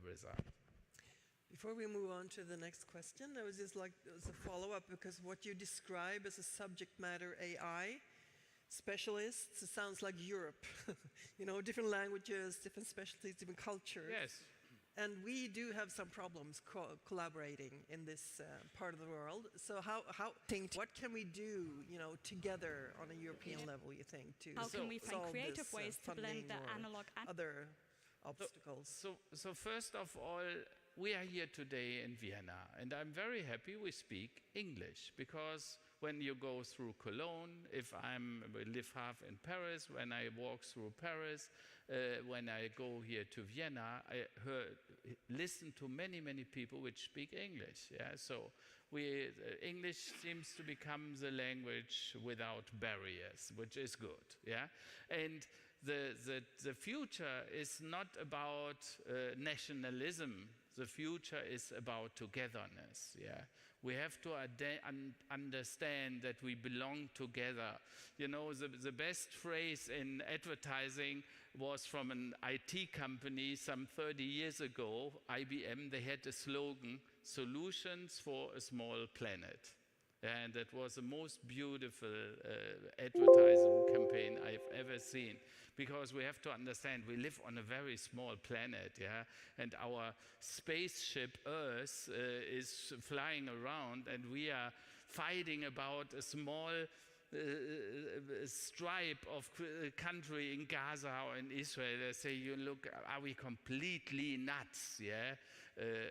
result. Before we move on to the next question, I was just like, as a follow-up, because what you describe as a subject matter AI specialists, it sounds like Europe. You know, different languages, different specialties, different cultures. Yes. And we do have some problems collaborating in this part of the world. So what can we do, you know, together on a European level, you think, to how can we find solve creative this, ways to blend the funding or analog and other obstacles? So first of all, we are here today in Vienna, and I'm very happy we speak English, because when you go through Cologne, if I live half in Paris, when I walk through Paris, when I go here to Vienna, I listen to many people which speak English. Yeah, so English seems to become the language without barriers, which is good. Yeah, and the future is not about nationalism. The future is about togetherness. Yeah, we have to understand that we belong together. You know, the best phrase in advertising was from an IT company some 30 years ago, IBM. They had a slogan, "Solutions for a small planet." And that was the most beautiful advertising campaign I've ever seen, because we have to understand we live on a very small planet, yeah, and our spaceship Earth is flying around, and we are fighting about a small stripe of country in Gaza or in Israel. They say, you look, are we completely nuts? Yeah,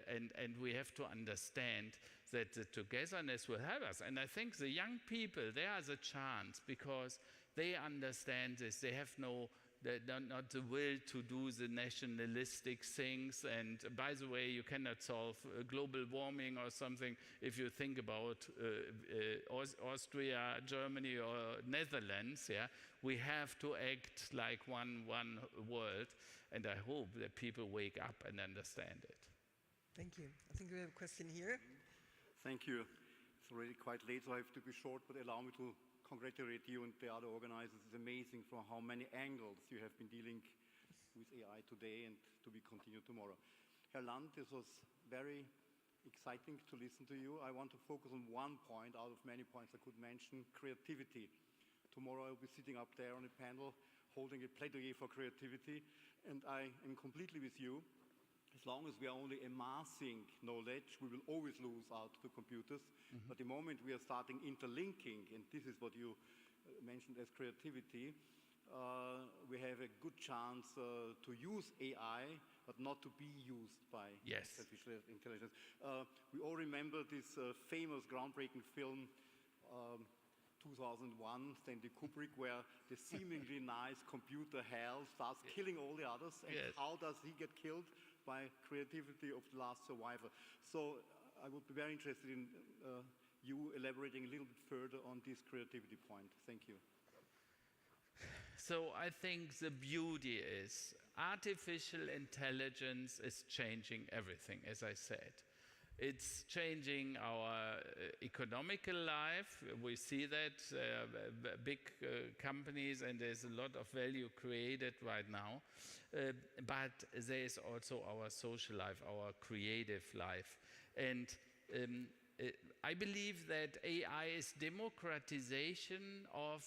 and we have to understand that the togetherness will help us. And I think the young people, they are the chance, because they understand this. They have not the will to do the nationalistic things. And by the way, you cannot solve global warming or something if you think about Austria, Germany, or Netherlands. Yeah, we have to act like one world, and I hope that people wake up and understand it. Thank you. I think we have a question here. Thank you. It's already quite late, so I have to be short, but allow me to congratulate you and the other organizers. It's amazing for how many angles you have been dealing with AI today and to be continued tomorrow. Herr Land, this was very exciting to listen to you. I want to focus on one point out of many points I could mention, creativity. Tomorrow I'll be sitting up there on a panel holding a plaidoyer for creativity, and I am completely with you. As long as we are only amassing knowledge, we will always lose out to computers. Mm-hmm. But the moment we are starting interlinking, and this is what you mentioned as creativity, we have a good chance to use AI, but not to be used by artificial intelligence. We all remember this famous groundbreaking film, 2001, Stanley Kubrick, where the seemingly nice computer HAL starts killing all the others. And how does he get killed? By creativity of the last survivor. So I would be very interested in you elaborating a little bit further on this creativity point. Thank you. So I think the beauty is artificial intelligence is changing everything, as I said. It's changing our economical life. We see that big companies, and there's a lot of value created right now. But there is also our social life, our creative life. And I believe that AI is democratization of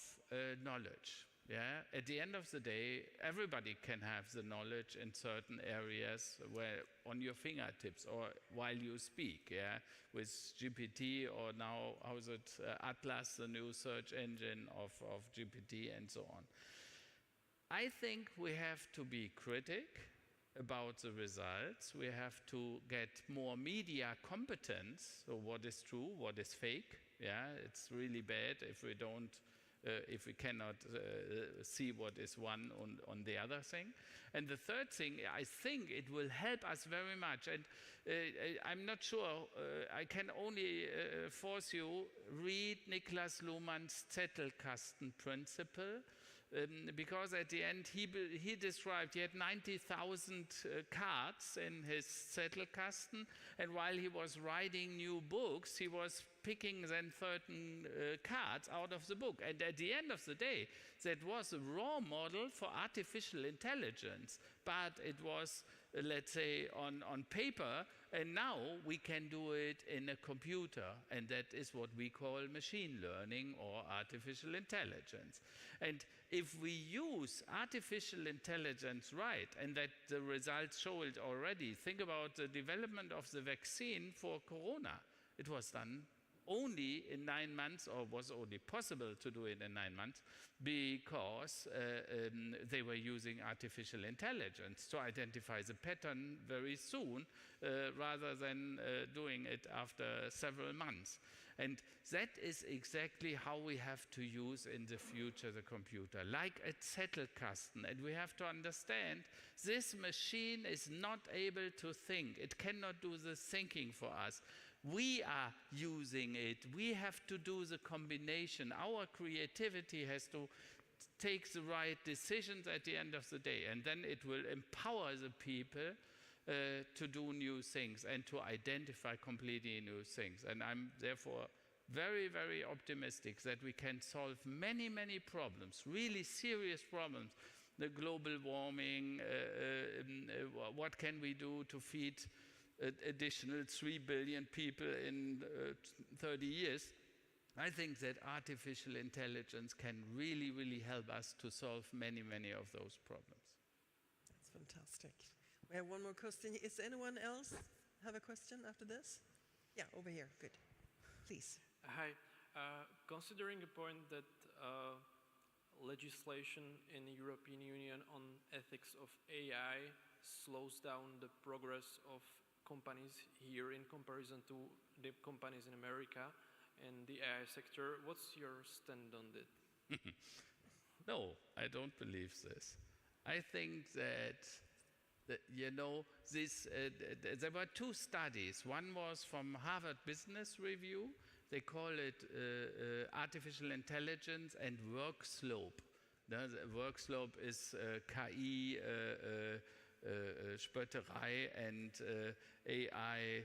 knowledge. Yeah? At the end of the day, everybody can have the knowledge in certain areas where on your fingertips or while you speak, yeah? With GPT, or now, how is it, Atlas, the new search engine of GPT, and so on. I think we have to be critic, about the results. We have to get more media competence. So what is true, what is fake? Yeah, it's really bad if we don't, if we cannot see what is one on the other thing. And the third thing, I think it will help us very much. And I'm not sure, I can only force you, read Niklas Luhmann's Zettelkasten principle. Because at the end he described, he had 90,000 cards in his Zettelkasten, and while he was writing new books, he was picking then certain cards out of the book. And at the end of the day, that was a raw model for artificial intelligence, but it was, let's say, on paper, and now we can do it in a computer, and that is what we call machine learning or artificial intelligence. And if we use artificial intelligence right, and that the results show it already, think about the development of the vaccine for corona. It was done only in 9 months, or was only possible to do it in 9 months, because they were using artificial intelligence to identify the pattern very soon, rather than doing it after several months. And that is exactly how we have to use in the future the computer, like a Zettelkasten. And we have to understand this machine is not able to think. It cannot do the thinking for us. We are using it. We have to do the combination. Our creativity has to take the right decisions at the end of the day. And then it will empower the people to do new things and to identify completely new things. And I'm therefore very, very optimistic that we can solve many, many problems, really serious problems. The global warming, what can we do to feed additional 3 billion people in 30 years? I think that artificial intelligence can really, really help us to solve many, many of those problems. That's fantastic. We have one more question. Is anyone else have a question after this? Yeah, over here. Good. Please. Hi. Considering the point that legislation in the European Union on ethics of AI slows down the progress of companies here in comparison to the companies in America and the AI sector, what's your stand on it? No, I don't believe this. I think that you know, there were 2 studies. One was from Harvard Business Review. They call it artificial intelligence and work slope. The work slope is KI, Spötterei, and AI,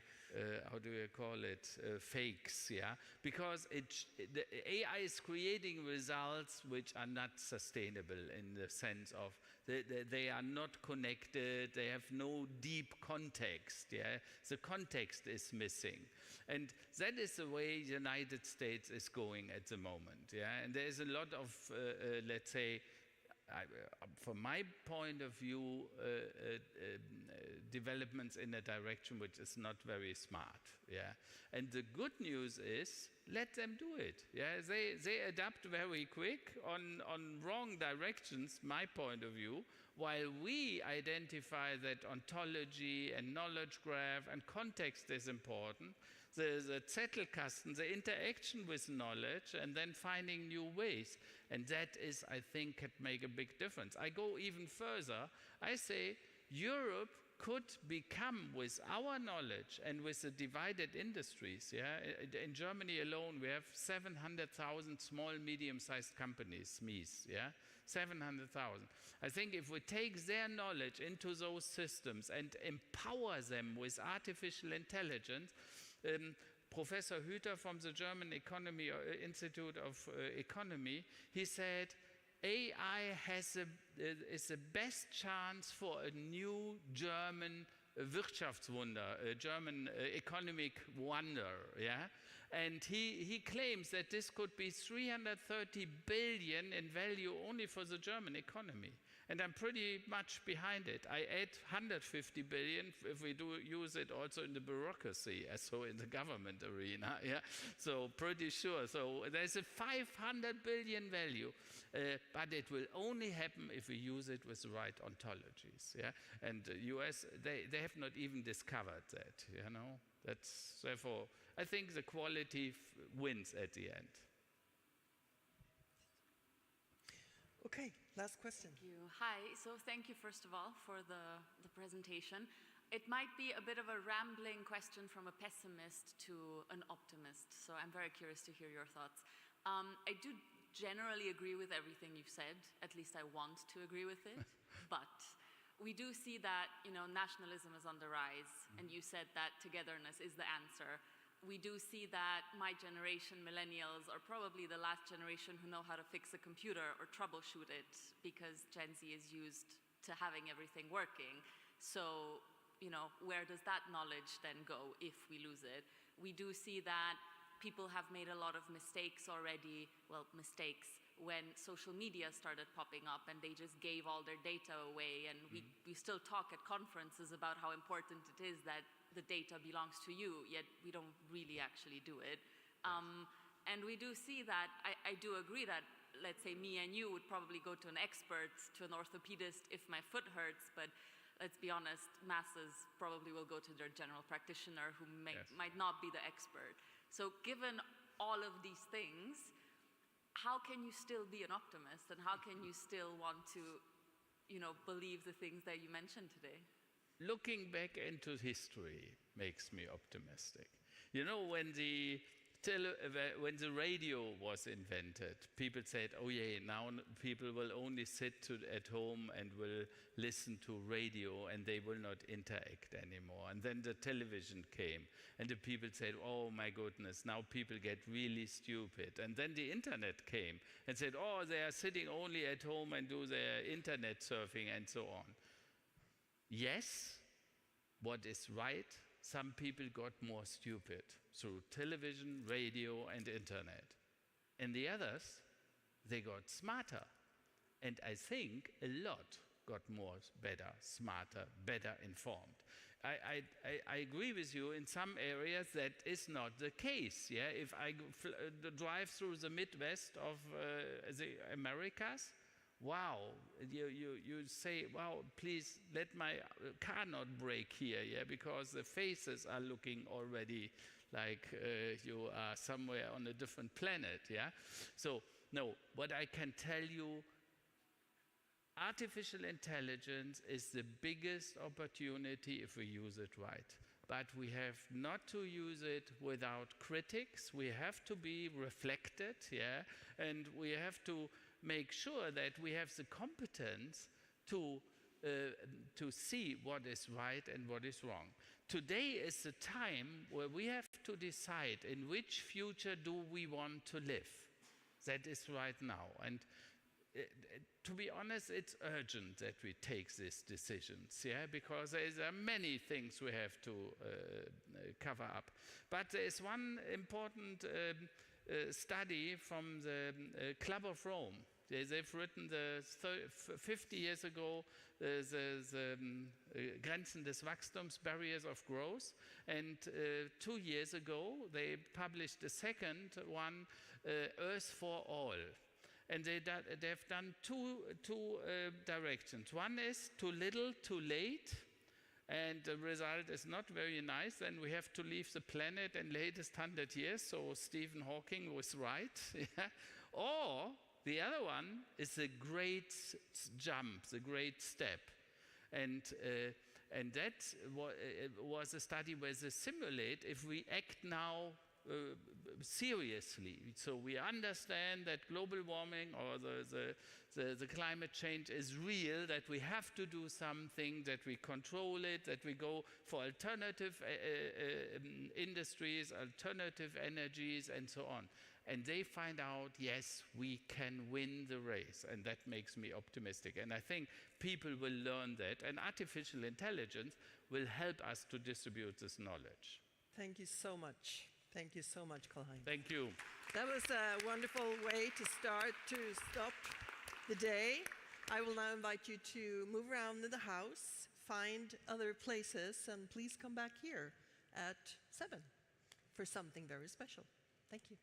how do you call it, fakes, yeah? Because the AI is creating results which are not sustainable in the sense of they are not connected, they have no deep context, yeah? The context is missing. And that is the way the United States is going at the moment, yeah? And there is a lot of, let's say, from my point of view, developments in a direction which is not very smart, yeah? And the good news is, let them do it, yeah? They adapt very quick on wrong directions, my point of view, while we identify that ontology and knowledge graph and context is important, the Zettelkasten, the interaction with knowledge, and then finding new ways. And that is, I think, can make a big difference. I go even further. I say Europe could become, with our knowledge and with the divided industries, yeah? In Germany alone, we have 700,000 small, medium-sized companies, SMEs, yeah? 700,000. I think if we take their knowledge into those systems and empower them with artificial intelligence, Professor Hüter from the German Institute of Economy, he said, AI is the best chance for a new German Wirtschaftswunder, a German economic wonder, yeah? And he claims that this could be 330 billion in value only for the German economy. And I'm pretty much behind it. I add 150 billion if we do use it also in the bureaucracy, so in the government arena. Yeah, so pretty sure. So there's a 500 billion value, but it will only happen if we use it with the right ontologies. Yeah, and the US they have not even discovered that. You know, that's therefore I think the quality wins at the end. Okay, last question. Thank you. Hi, so thank you first of all for the presentation. It might be a bit of a rambling question from a pessimist to an optimist, so I'm very curious to hear your thoughts. I do generally agree with everything you've said, at least I want to agree with it, but we do see that, you know, nationalism is on the rise, and you said that togetherness is the answer. We do see that my generation, millennials, are probably the last generation who know how to fix a computer or troubleshoot it, because Gen Z is used to having everything working. So, you know, where does that knowledge then go if we lose it? We do see that people have made a lot of mistakes already, well, mistakes, when social media started popping up and they just gave all their data away, and we still talk at conferences about how important it is that the data belongs to you, yet we don't really actually do it. And we do see that, I do agree that, let's say me and you would probably go to an expert, to an orthopedist if my foot hurts, but let's be honest, masses probably will go to their general practitioner who might not be the expert. So given all of these things, how can you still be an optimist, and how can you still want to, you know, believe the things that you mentioned today? Looking back into history makes me optimistic. You know, when the radio was invented, people said, oh yeah, now people will only sit at home and will listen to radio and they will not interact anymore. And then the television came and the people said, oh my goodness, now people get really stupid. And then the internet came and said, oh, they are sitting only at home and do their internet surfing and so on. Yes, what is right, some people got more stupid through television, radio, and internet. And the others, they got smarter. And I think a lot got more better, smarter, better informed. I agree with you, in some areas that is not the case. Yeah? If I drive through the Midwest of the Americas, wow, you say, wow, please let my car not brake here, yeah, because the faces are looking already like you are somewhere on a different planet, yeah. So, no, what I can tell you, artificial intelligence is the biggest opportunity if we use it right. But we have not to use it without critics. We have to be reflected, yeah, and we have to make sure that we have the competence to see what is right and what is wrong. Today is the time where we have to decide in which future do we want to live. That is right now. And to be honest, it's urgent that we take these decisions, yeah, because there are many things we have to cover up. But there is one important study from the Club of Rome. They've written 50 years ago the Grenzen des Wachstums, Barriers of Growth, and 2 years ago they published the second one, Earth for All. And they've done two directions. One is too little, too late, and the result is not very nice. Then we have to leave the planet in latest 100 years, so Stephen Hawking was right. Or the other one is the great jump, the great step. And that was a study where they simulate if we act now seriously. So we understand that global warming or the climate change is real, that we have to do something, that we control it, that we go for alternative industries, alternative energies, and so on. And they find out, yes, we can win the race, and that makes me optimistic. And I think people will learn that, and artificial intelligence will help us to distribute this knowledge. Thank you so much. Thank you so much, Karl-Heinz. Thank you. That was a wonderful way to stop the day. I will now invite you to move around in the house, find other places, and please come back here at 7 for something very special. Thank you.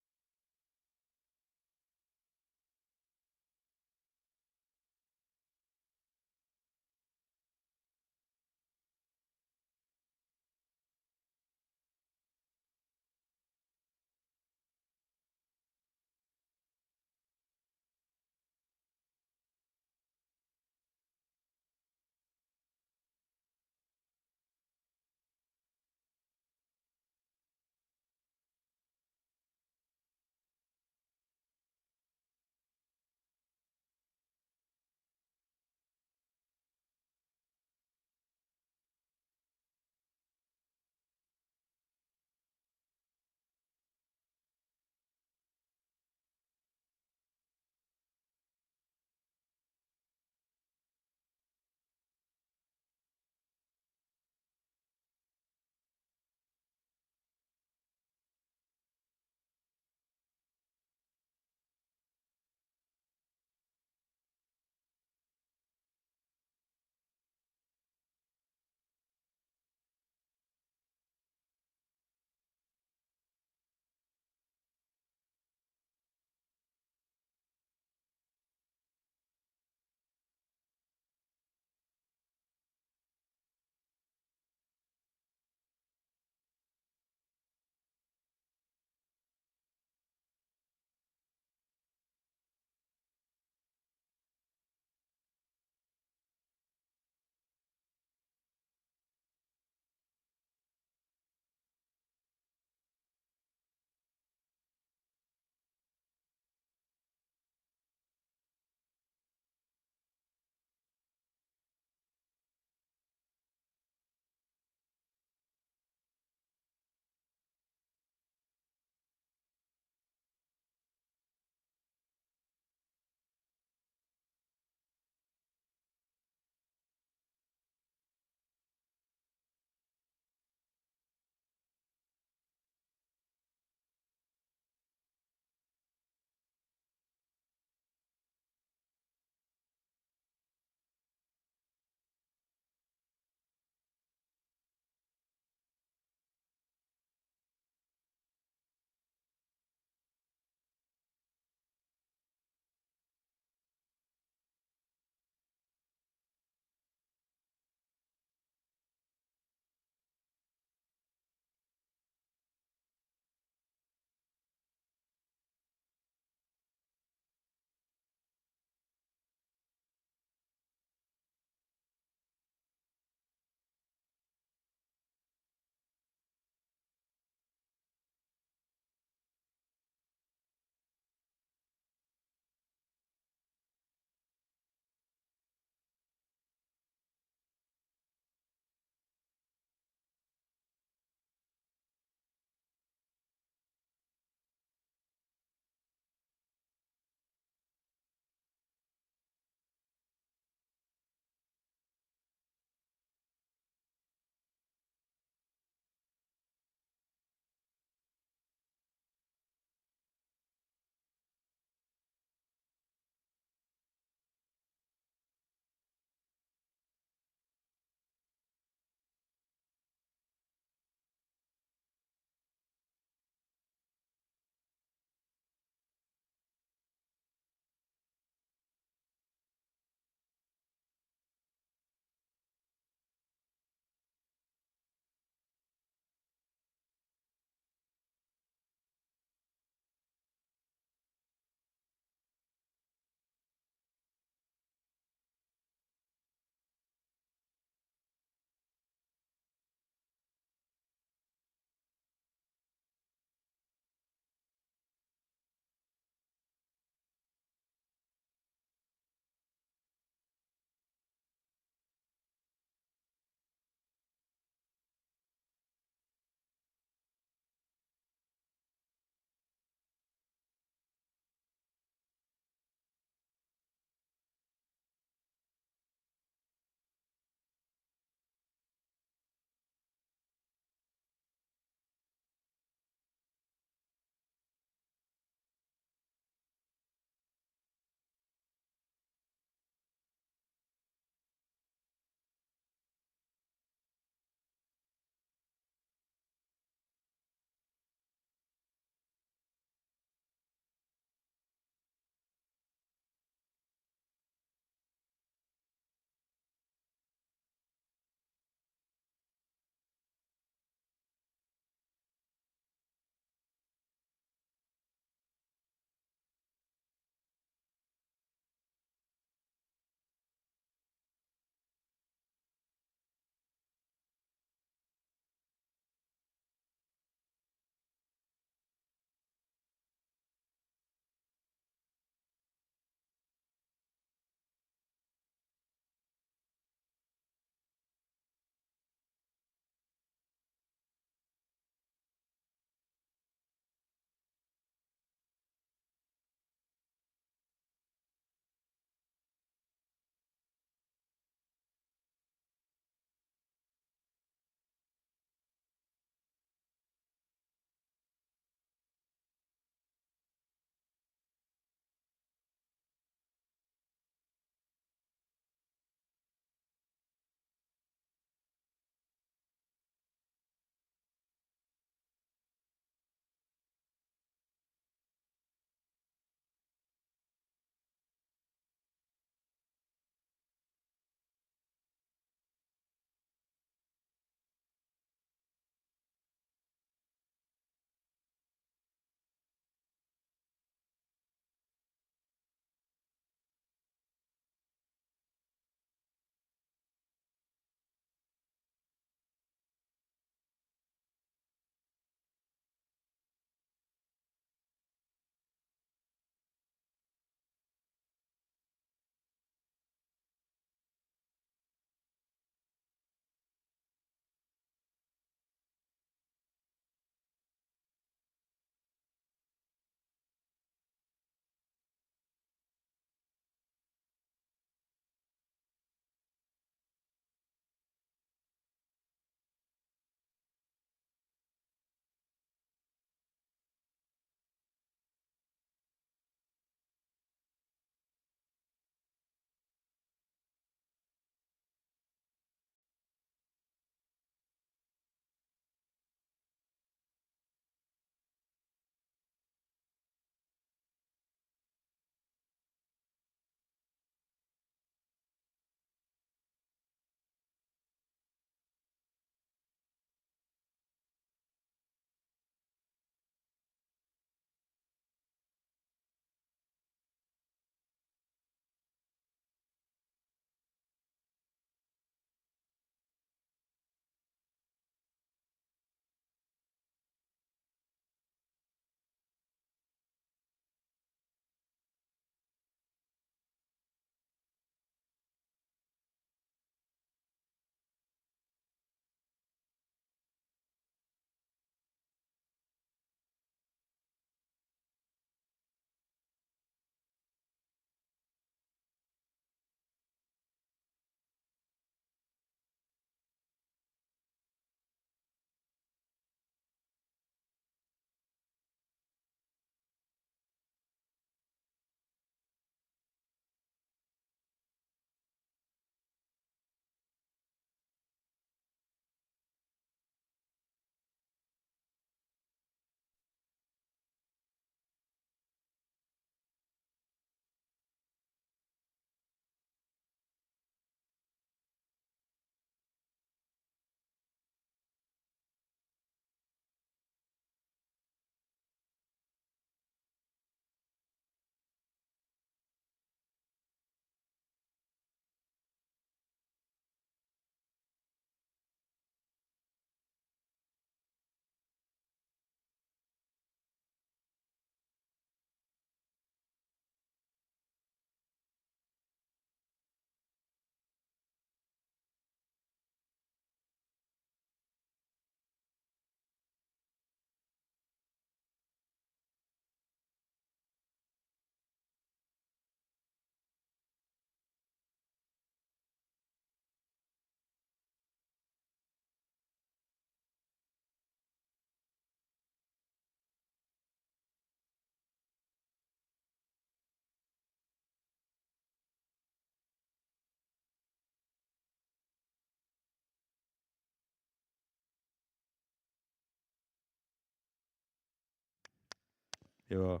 your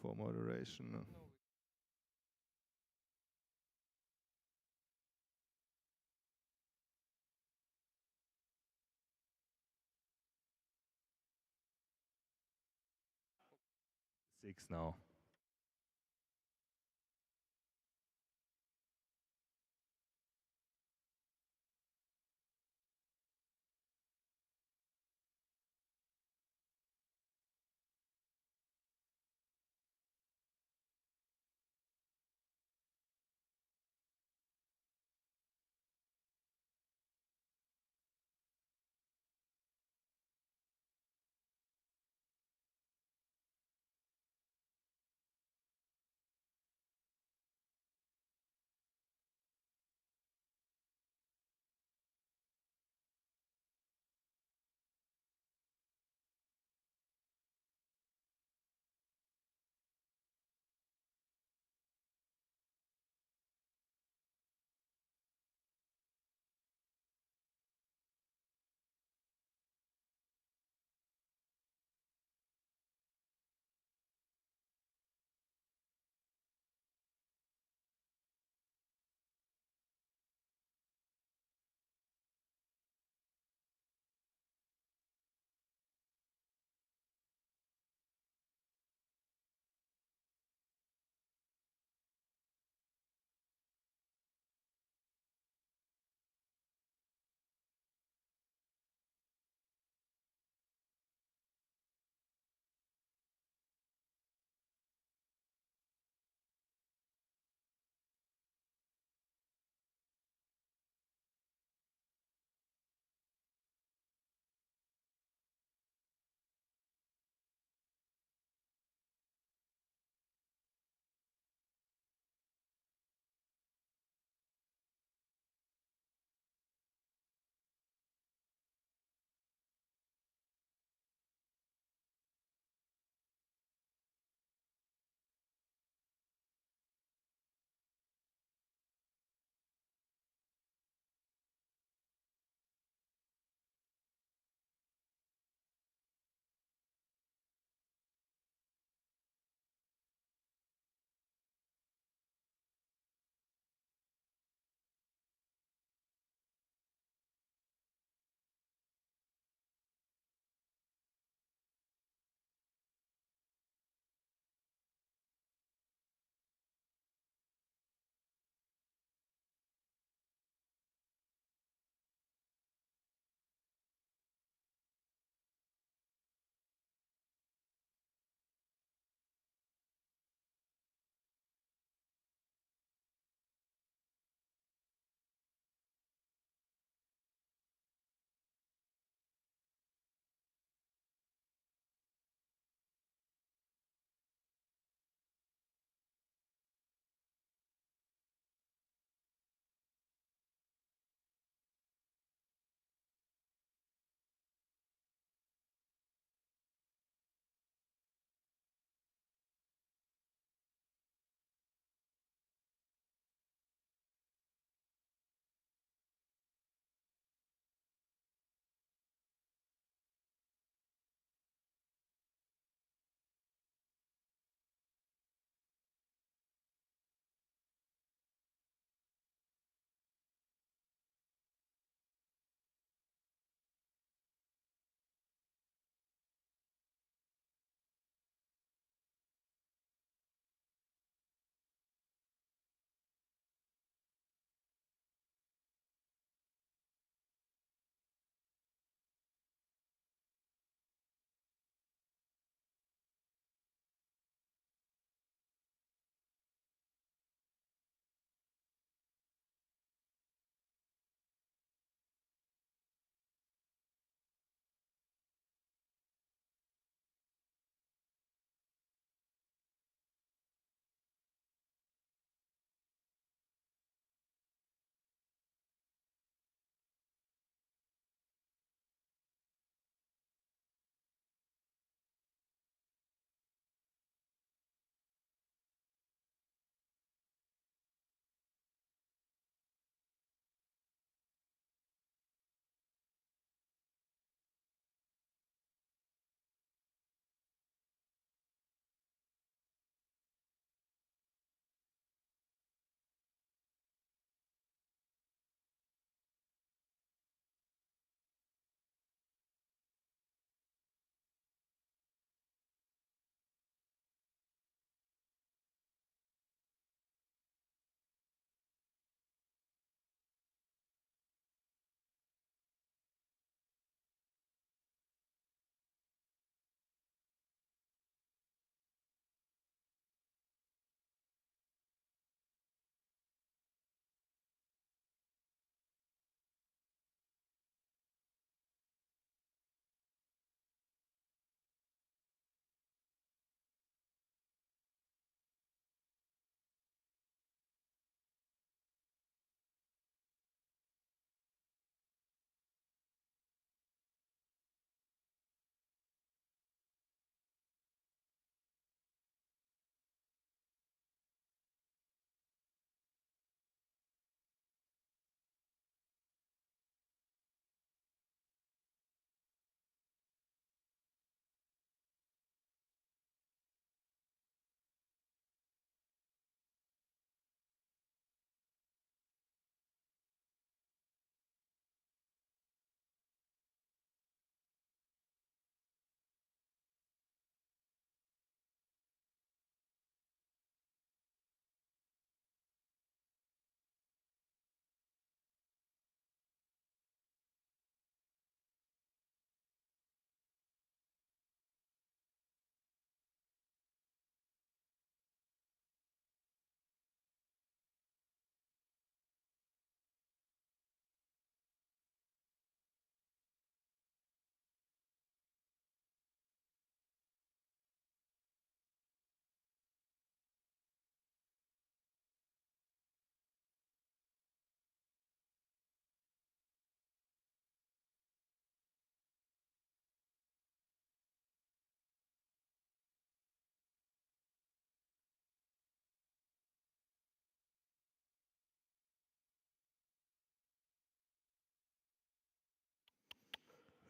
for moderation. 6 now.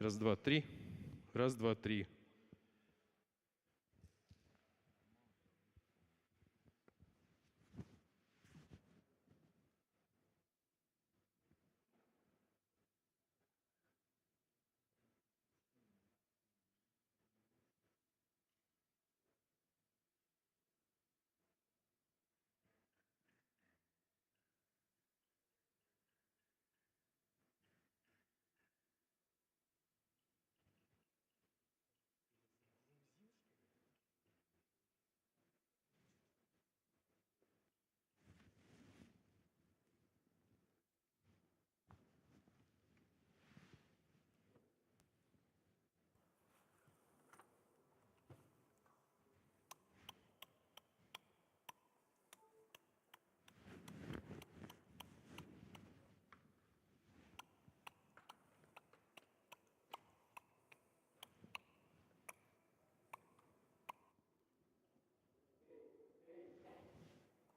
Раз, два, три. Раз, два, три.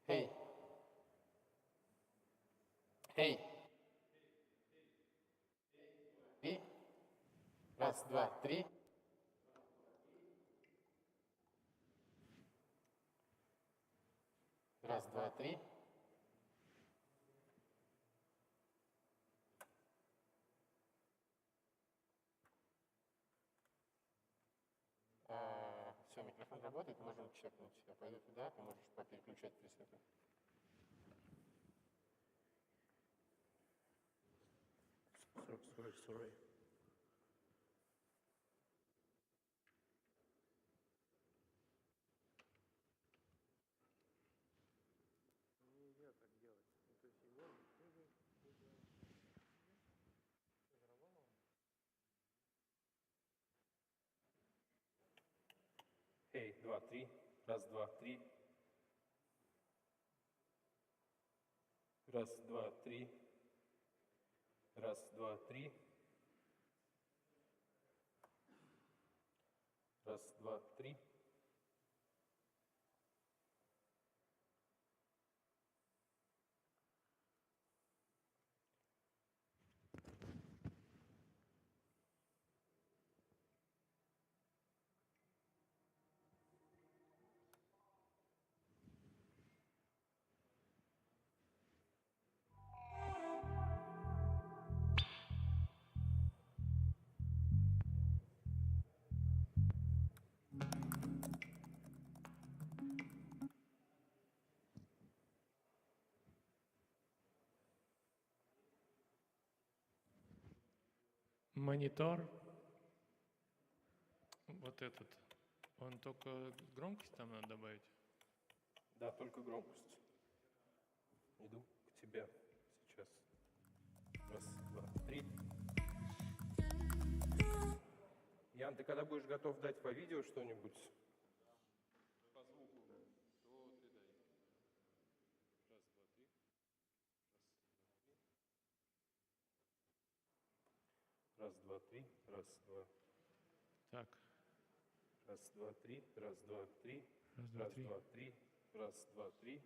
Hey. Hey. И. Раз, два, три. Раз, два, три. Все, микрофон работает, можем чекнуть. Я пойду туда, ты можешь попереключать пресеты. Sorry. Нельзя так делать. То есть его Эй, два, три. Раз, два, три. Раз, два, три. Раз, два, три. Раз, два, три. Монитор. Вот этот. Он только громкость там надо добавить? Да, только громкость. Иду к тебе сейчас. Раз, два, три. Ян, ты когда будешь готов дать по видео что-нибудь? По звуку. То ты дай. Раз, два, три. Раз, два, три. Раз, два. Так. Раз, два, три. Раз, два, три. Раз, два, три. Два, три. Раз, два, три.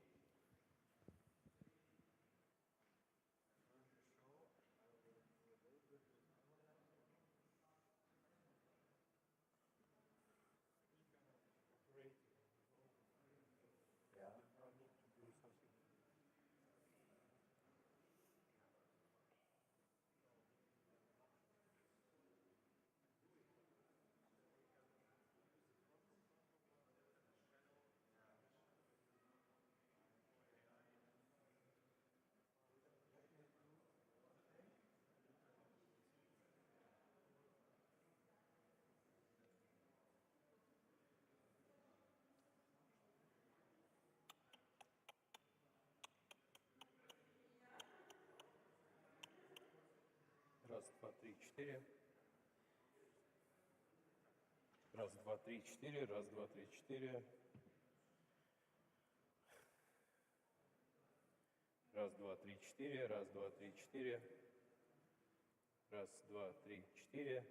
Раз, два, три, четыре. Раз, два, три, четыре. Раз, два, три, четыре. Раз, два, три, четыре. Раз, два, три, четыре. Раз, два, три, четыре.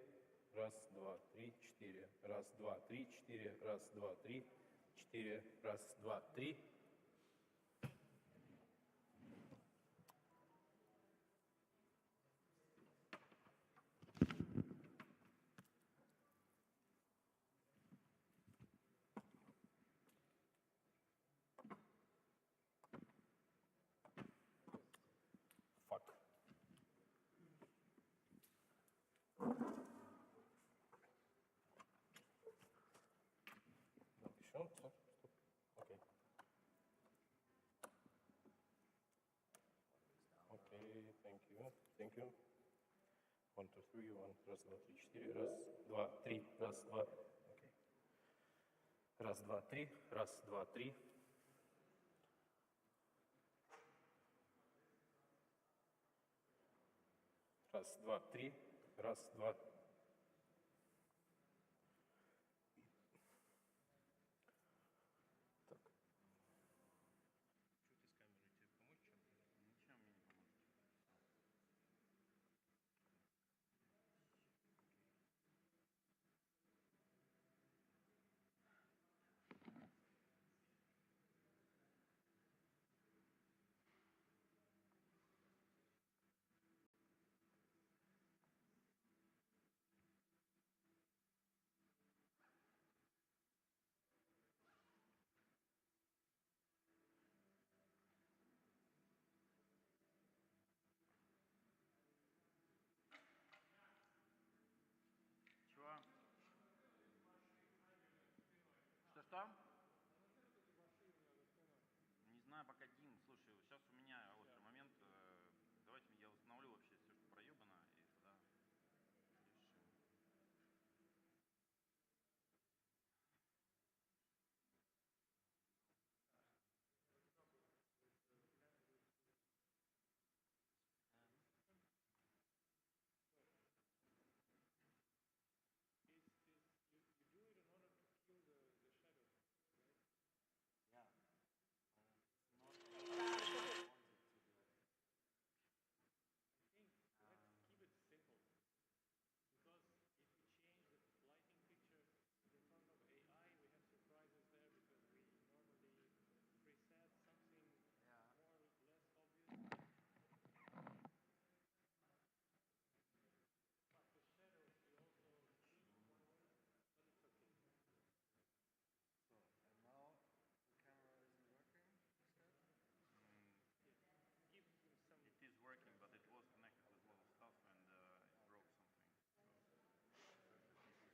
Раз, два, три, четыре. Раз, два, три, четыре. Раз, два, три, четыре. Раз, два, три. Включен? Все? Стоп. Окей. Окей, thank you. Thank you. 1, 2, 3, 1, раз, два, три, четыре, раз, два, три, раз, два. Окей. Раз, два, три, раз, два, три. Раз, два, три, раз, два. Так. Что ты с камерой, тебе помочь чем-то? Ничем мне не поможет. Чего? Что-что? Не знаю, пока, Дим, слушай, сейчас у меня острый момент. Давайте я установлю вообще все, что проебано, и тогда решим. It is working, but it was connected with a lot of stuff and it broke something. So this is like all the connections.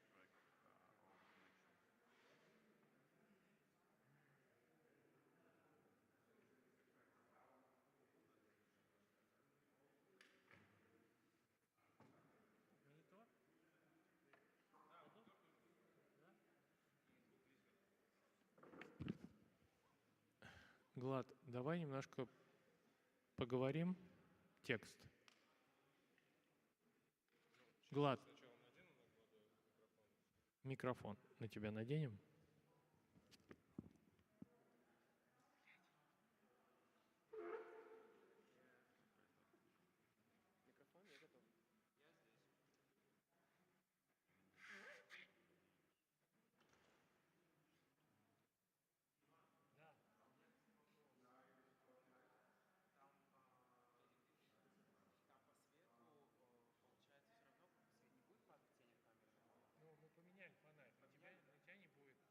Монитор? Глад, давай немножко поговорим. Текст. Глад. Микрофон на тебя наденем. Микрофон, я готов. Я здесь. Ну, мы поменяли фонарь. На тебя не будет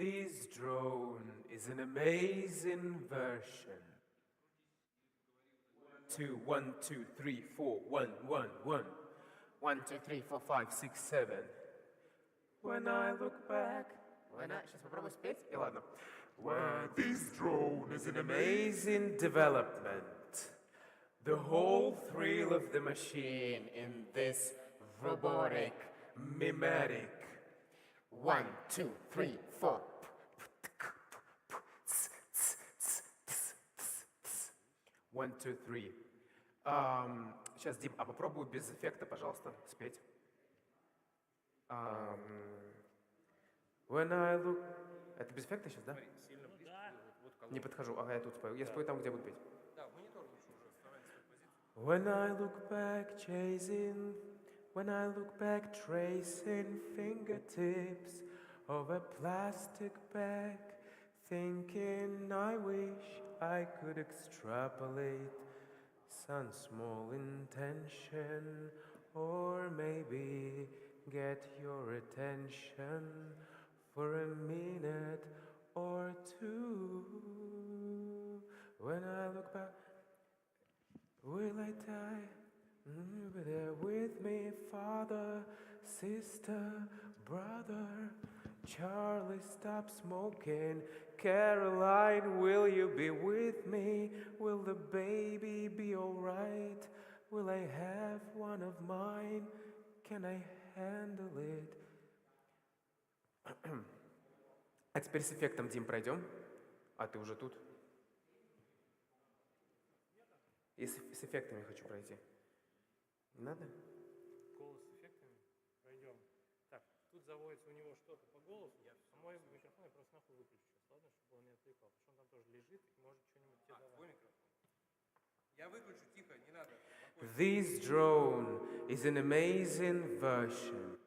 This drone is an amazing version. 2, 1, 2, 3, 4, 1, 1, 1. 1, 2, 3, 4, 5, 6, 7. When I look back. Сейчас попробую спеть. И ладно. Where this drone is an amazing development. The whole thrill of the machine in this robotic, mimetic. 1, 2, 3, 4. 1, 2, 3. Сейчас, Дим, а попробуй без эффекта, пожалуйста, спеть. When I look... Это без эффекта сейчас, да? Не подхожу. Ага, я тут спою. Я спою там, где буду петь. When I look back chasing, when I look back tracing fingertips of a plastic bag, thinking I wish I could extrapolate some small intention, or maybe get your attention for a minute or two. When I look back, will I die? Be there with me, father, sister, brother. Charlie, stop smoking. Caroline, will you be with me? Will the baby be alright? Will I have one of mine? Can I handle it? А теперь с эффектом, Дим, пройдем. А ты уже тут? И с эффектами хочу пройти. Не надо? Голос с эффектами? Пройдем. Так, тут заводится у него что-то по голосу. Мой микрофон я просто нахуй выключу сейчас, ладно, чтобы он не отвлекал. Потому что он там тоже лежит и может что-нибудь тебе давать. Твой микрофон. Я выключу, тихо, не надо. This drone is an amazing version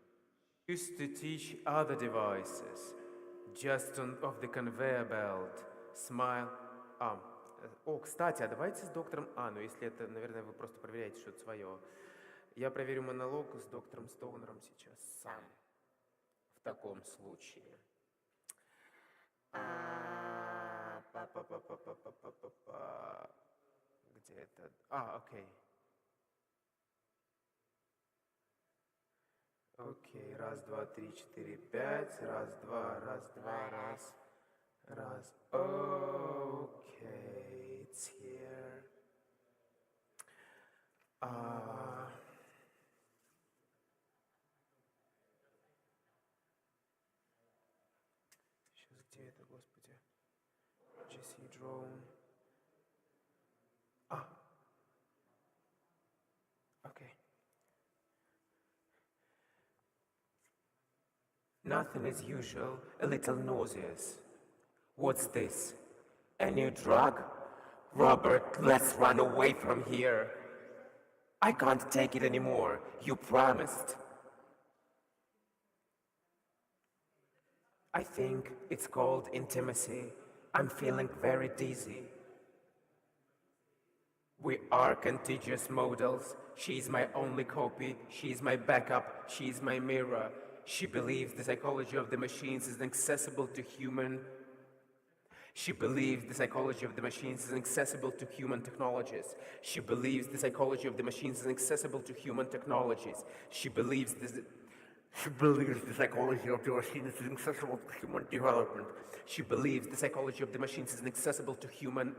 used to teach other devices just of the conveyor belt. Smile. О, кстати, а давайте с доктором... ну если это, наверное, вы просто проверяете что-то свое. Я проверю монолог с доктором Стоунером сейчас сам. В таком случае. Где это? Окей. Окей, раз, два, три, четыре, пять. Раз, два, раз, два, раз. Раз. Okay, it's here. Сейчас где это, господи? GC drone. Okay. Nothing as usual, a little nauseous. What's this? A new drug? Robert, let's run away from here. I can't take it anymore. You promised. I think it's called intimacy. I'm feeling very dizzy. We are contiguous models. She's my only copy. She's my backup. She's my mirror. She believes the psychology of the machines is inaccessible to human. She believes the psychology of the machines is inaccessible to human technologies. She believes the psychology of the machines is inaccessible to human technologies. She believes the psychology of the machines is inaccessible to human development. She believes the psychology of the machines is inaccessible to human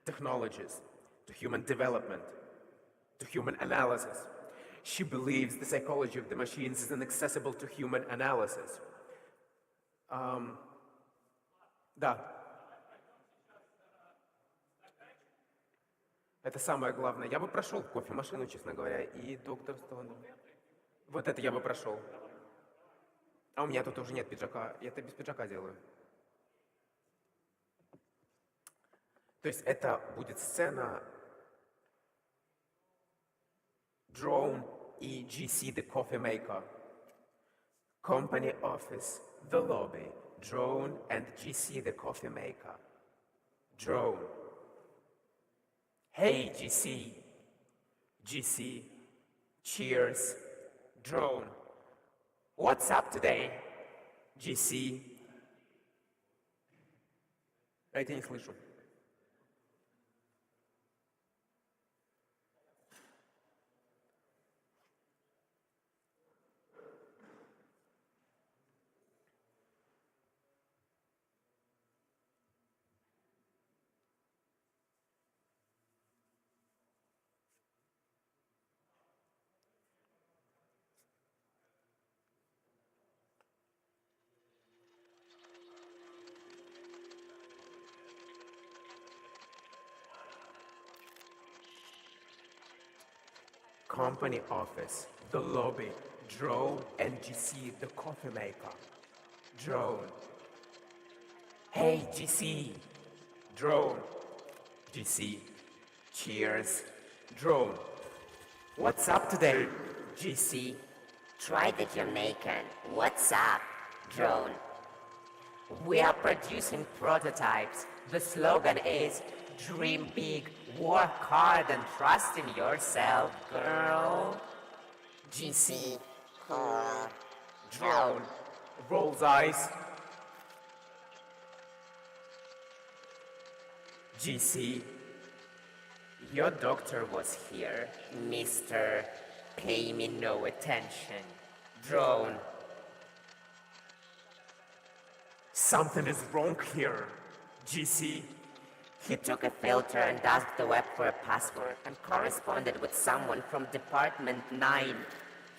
technologies, to human development, to human analysis. She believes the psychology of the machines is inaccessible to human analysis. Да. Это самое главное. Я бы прошел кофемашину, честно говоря, и доктор Стоунер. Вот это я бы прошел. А у меня тут уже нет пиджака. Я это без пиджака делаю. То есть это будет сцена Drone и GC, the coffee maker. Company office, the lobby. Drone and GC, the coffee maker. Drone. Hey, GC. GC. Cheers. Drone. What's up today? GC. Я тебя не слышу. Company office, the lobby, drone, and GC, the coffee maker. Drone. Hey, GC. Drone. GC. Cheers. Drone. What's up today? GC. Try the Jamaican. What's up? Drone. We are producing prototypes. The slogan is dream big, work hard, and trust in yourself, girl. GC. Drone. Rolls eyes. GC. Your doctor was here, mister. Pay me no attention. Drone. Something is wrong here. GC. He took a filter and asked the web for a password and corresponded with someone from Department 9.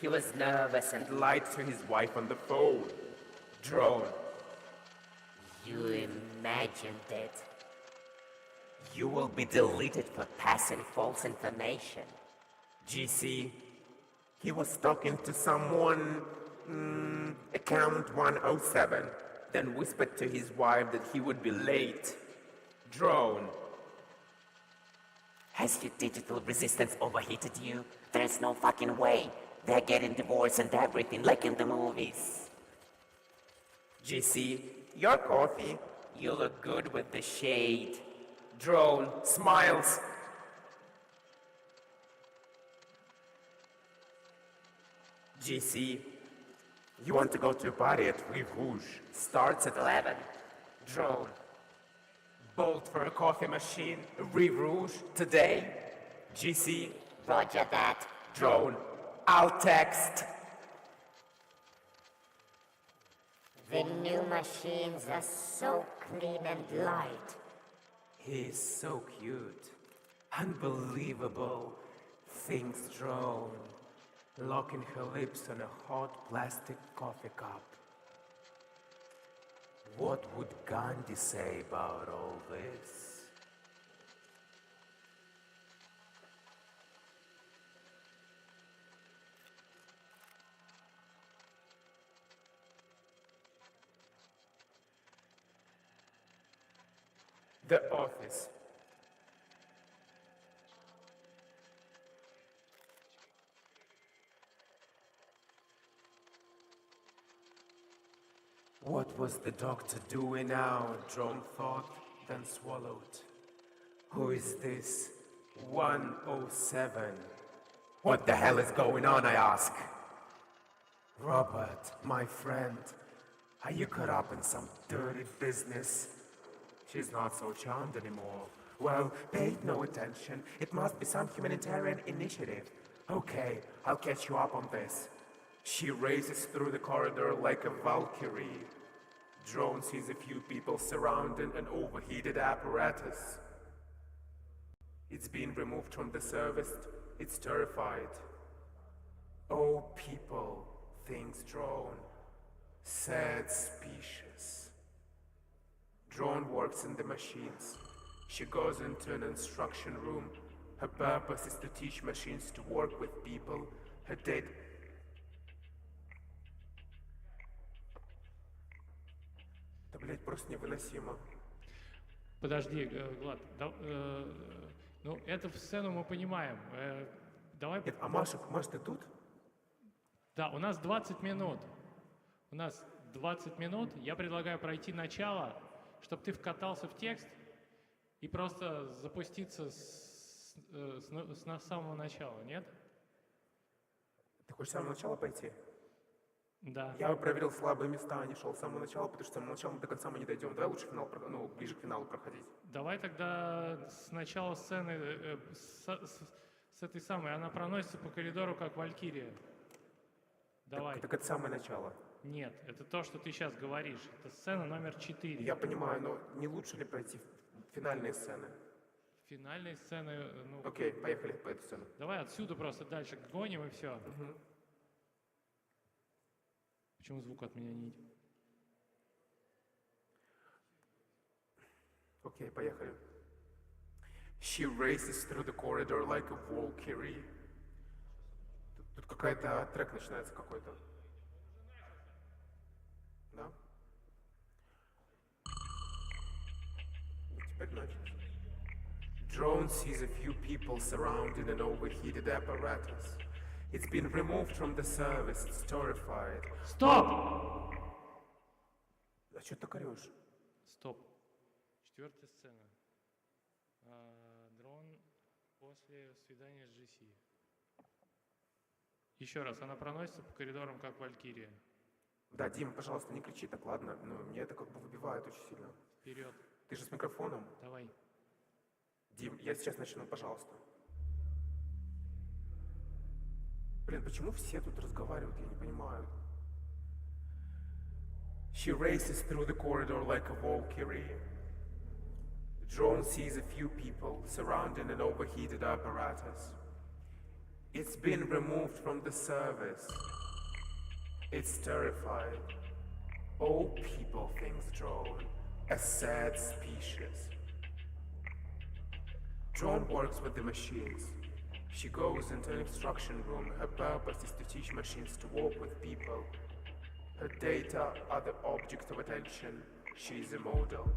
He was nervous and lied to his wife on the phone. Drone. You imagined it. You will be deleted for passing false information. GC. He was talking to someone, account 107, then whispered to his wife that he would be late. Drone. Has your digital resistance overheated you? There's no fucking way. They're getting divorced and everything, like in the movies. GC, your coffee. You look good with the shade. Drone smiles. GC, you want to go to a party at Rive Rouge. Starts at 11. Drone. Bolt for a coffee machine. Rive Rouge today. GC. Roger that. Drone. I'll text. The new machines are so clean and light. He's so cute. Unbelievable. Thinks Drone. Locking her lips on a hot plastic coffee cup. What would Gandhi say about all this? The office. What was the doctor doing now? Drone thought, then swallowed. Who is this? 107. What the hell is going on, I ask? Robert, my friend, are you caught up in some dirty business? She's not so charmed anymore. Well, paid no attention. It must be some humanitarian initiative. Okay, I'll catch you up on this. She races through the corridor like a Valkyrie. Drone sees a few people surrounding an overheated apparatus. It's been removed from the service. It's terrified. Oh, people, thinks Drone. Sad species. Drone works in the machines. She goes into an instruction room. Her purpose is to teach machines to work with people. Her data. Да, блядь, просто невыносимо. Подожди, Влад, ну эту сцену мы понимаем. Давай... Нет, а Маша, ты тут? Да, у нас 20 минут. У нас 20 минут. Я предлагаю пройти начало, чтобы ты вкатался в текст и просто запуститься с самого начала, нет? Ты хочешь с самого начала пойти? Да. Я проверил слабые места, а не шел с самого начала, потому что с самого начала до конца мы не дойдем. Давай лучше финал, ну, ближе к финалу проходить. Давай тогда с начала сцены, с этой самой, она проносится по коридору, как Валькирия. Давай. Так это самое начало. Нет, это то, что ты сейчас говоришь. Это сцена номер 4. Я понимаю, но не лучше ли пройти финальные сцены? Финальные сцены, ну... Окей, поехали по этой сцене. Давай отсюда просто дальше гоним и все. Почему звук от меня не идет? Окей, поехали. She races through the corridor like a Valkyrie. Тут какая-то трек начинается какой-то. Да? Теперь начали. Drone sees a few people surrounding an overheated apparatus. It's been removed from the service. It's terrified. Стоп! А что ты орешь? Стоп. 4-я сцена. Дрон после свидания с GC. Еще раз, она проносится по коридорам, как Валькирия. Да, Дим, пожалуйста, не кричи так, ладно? Ну, мне это как бы выбивает очень сильно. Вперед. Ты же с микрофоном? Давай. Дим, я сейчас начну, пожалуйста. Блин, почему все тут разговаривают, я не понимаю. She races through the corridor like a Valkyrie. The drone sees a few people surrounding an overheated apparatus. It's been removed from the service. It's terrified. All people thinks drone, a sad species. Drone works with the machines. She goes into an instruction room. Her purpose is to teach machines to work with people. Her data are the object of attention. She is a model.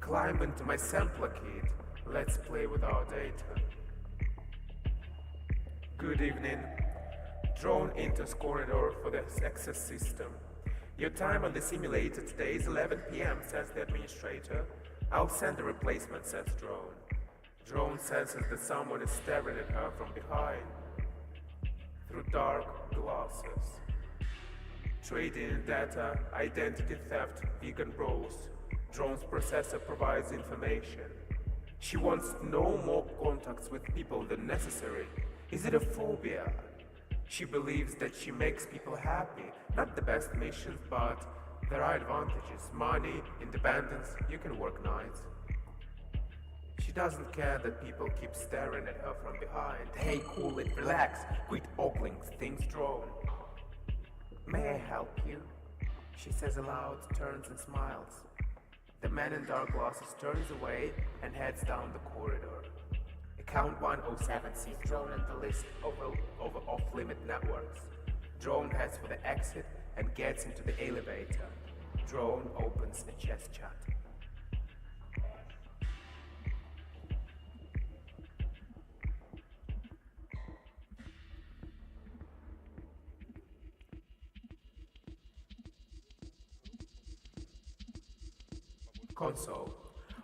Climb into my sampler kit. Let's play with our data. Good evening. Drone enters corridor for the access system. Your time on the simulator today is 11 p.m., says the administrator. I'll send a replacement, says Drone. Drone senses that someone is staring at her from behind through dark glasses. Trading in data, identity theft, vegan roles. Drone's processor provides information. She wants no more contacts with people than necessary. Is it a phobia? She believes that she makes people happy. Not the best missions, but there are advantages. Money, independence, you can work nights. She doesn't care that people keep staring at her from behind. Hey, cool it, relax. Quit ogling, things drone. May I help you? She says aloud, turns and smiles. The man in dark glasses turns away and heads down the corridor. Account 107 sees Drone on the list over off-limit networks. Drone heads for the exit and gets into the elevator. Drone opens a chest chat. Console.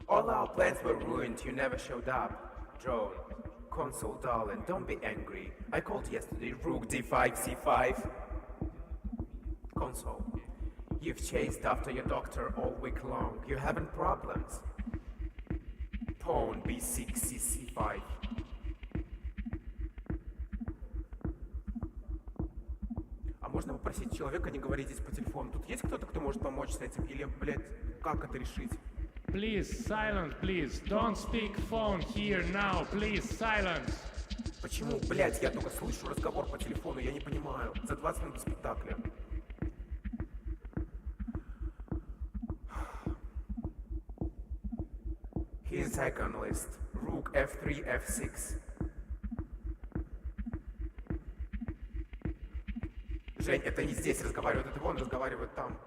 All our plans were ruined, you never showed up. Drone. Console, darling, don't be angry. I called yesterday, Rook D5, C5. Console. You've chased after your doctor all week long. You're having problems. Pawn B6, C5. А можно попросить человека не говорить здесь по телефону? Тут есть кто-то, кто может помочь с этим? Или, блядь, как это решить? Please, silence, please. Don't speak phone here now. Please, silence. Почему, блядь, я только слышу разговор по телефону? Я не понимаю. За 20 минут до спектакля. He's second list. Rook F3, F6. Жень, это не здесь разговаривают, это вон разговаривают там.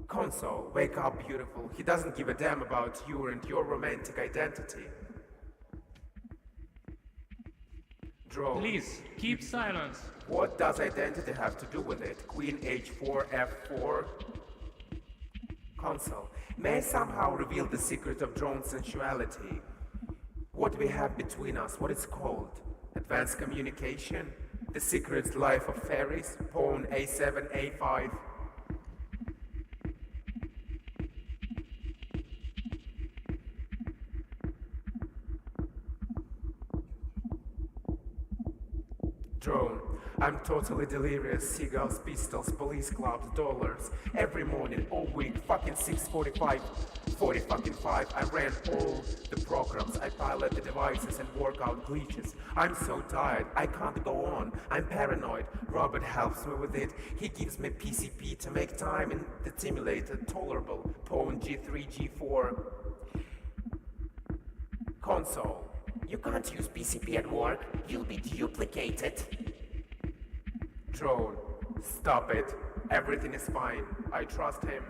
Console, wake up, beautiful. He doesn't give a damn about you and your romantic identity. Drone. Please, keep silence. What does identity have to do with it? Queen H4, F4? Console, may I somehow reveal the secret of Drone's sensuality? What we have between us, what it's called? Advanced communication? The Secret Life of Fairies, pawn a7, a5. Drone. I'm totally delirious. Seagulls, pistols, police clubs, dollars. Every morning, all week, fucking 6:45, 40 fucking 5. I ran all the programs. I pilot the devices and work out glitches. I'm so tired. I can't go on. I'm paranoid. Robert helps me with it. He gives me PCP to make time in the simulator tolerable. Pawn G3, G4. Console. You can't use PCP at work. You'll be duplicated. Drone, stop it. Everything is fine. I trust him.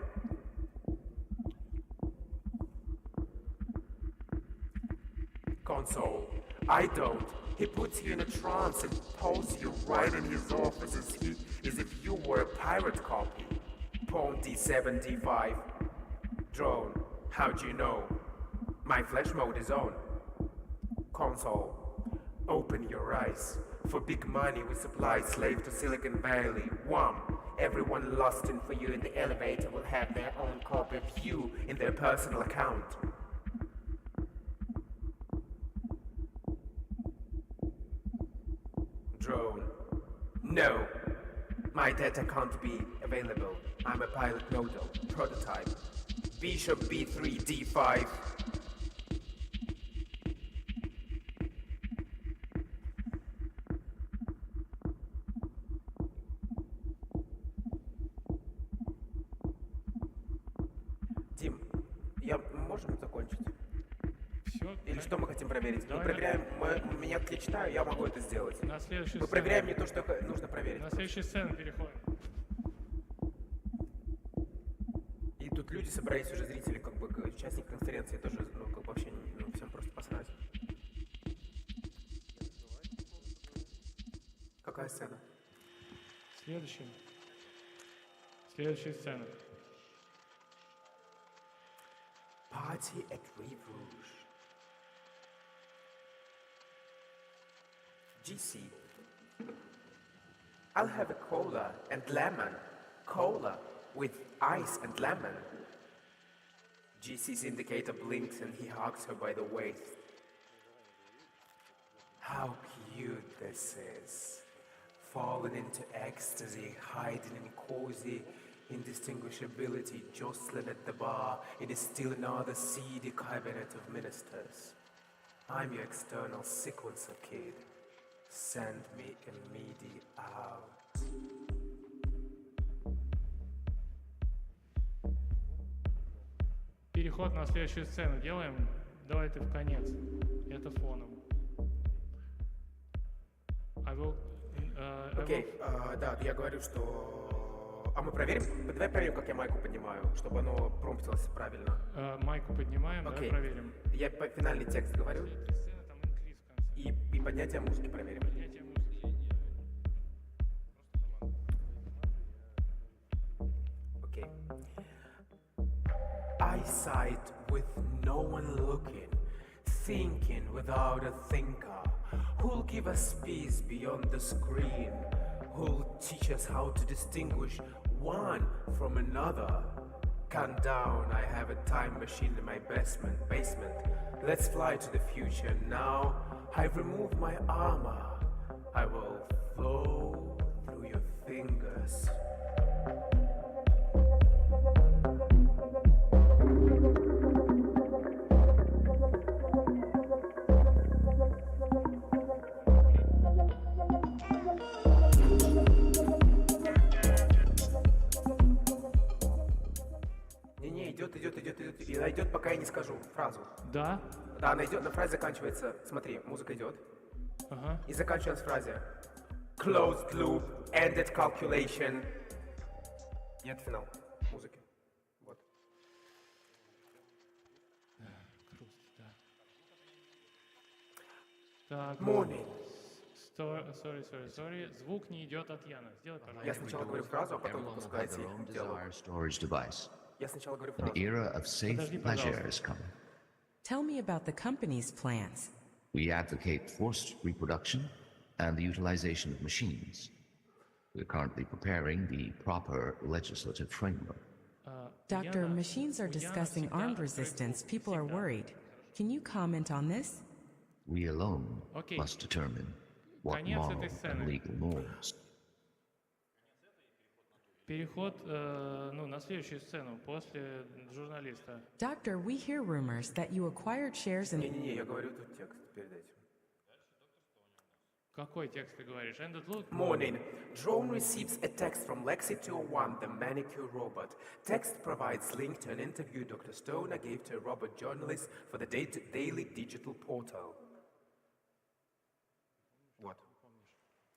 Console, I don't. He puts you in a trance and pulls you right in his office as if you were a pirate copy. Pawn D7, D5. Drone, how do you know? My flash mode is on. Console, open your eyes. For big money we supply slave to Silicon Valley. One, everyone lusting for you in the elevator will have their own copy of you in their personal account. Drone, no. My data can't be available. I'm a pilot model, prototype. Bishop B3, D5. Можем закончить? Все? Или что мы хотим проверить? Давай, мы проверяем, меня как я читаю, я могу это сделать. На следующую Мы проверяем не то, что нужно проверить. На следующую сцену переходим. И тут люди собрались уже, зрители, как бы участники конференции, тоже, ну, как бы вообще, ну, всем просто посрать. Какая сцена? Следующая сцена. Party at Rive Rouge. GC. I'll have a cola and lemon. Cola with ice and lemon. GC's indicator blinks and he hugs her by the waist. How cute this is. Fallen into ecstasy, hiding in cozy indistinguishability, jostling at the bar. It is still another seedy cabinet of ministers. I'm your external sequencer kid. Send me a MIDI out. Переход на следующую сцену делаем. Давай ты в конец. Это фоном. Окей, да, я говорю, что... А мы проверим? Давай проверим, как я майку поднимаю, чтобы оно промптилось правильно. Майку поднимаем, Окей. давай проверим. Я финальный текст говорю. И поднятие музыки проверим. Окей. Eyesight with no one looking, thinking without a thinker. Who'll give us peace beyond the screen? Who'll teach us how to distinguish one from another? Calm down, I have a time machine in my basement. Let's fly to the future now. I've removed my armor. I will flow through your fingers. Идет, и она идет, пока я не скажу фразу. Да? Да, она идет, на фразе заканчивается. Смотри, музыка идет. Ага. И заканчивается фразе. Closed loop, ended calculation. Нет, финал музыки. Вот. Круто, да. Так. Morning. Sorry. Звук не идет от Яна. Сделай, пожалуйста. Я сначала говорю фразу, а потом выпускайте диалог. Я сначала говорю фразу. An era of safe pleasure is coming. Tell me about the company's plans. We advocate forced reproduction, and the utilization of machines. We're currently preparing the proper legislative framework. Doctor, machines are discussing armed resistance. People are worried. Can you comment on this? We alone must determine what Конец moral этой and сцены. legal norms. Переход на следующую сцену после журналиста. Doctor, we hear rumors that you acquired shares in... Не-не-не, я говорю тут текст перед этим. Какой текст ты говоришь? Look. Morning. Drone receives a text from Lexi 201, the manicure robot. Text provides link to an interview Dr. Stoner gave to a robot journalist for the daily digital portal. Вот.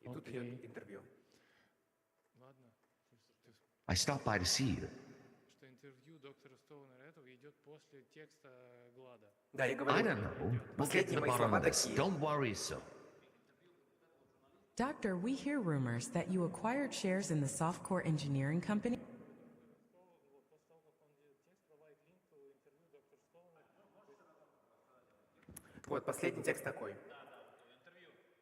И тут идет интервью. I stopped by to see you. Что интервью доктора Стоунера этого идет после текста Глада. Да, я говорю. I don't know. We'll get to the bottom of this. Don't worry so. Doctor, we hear rumors that you acquired shares in the softcore engineering company. Вот, последний текст такой.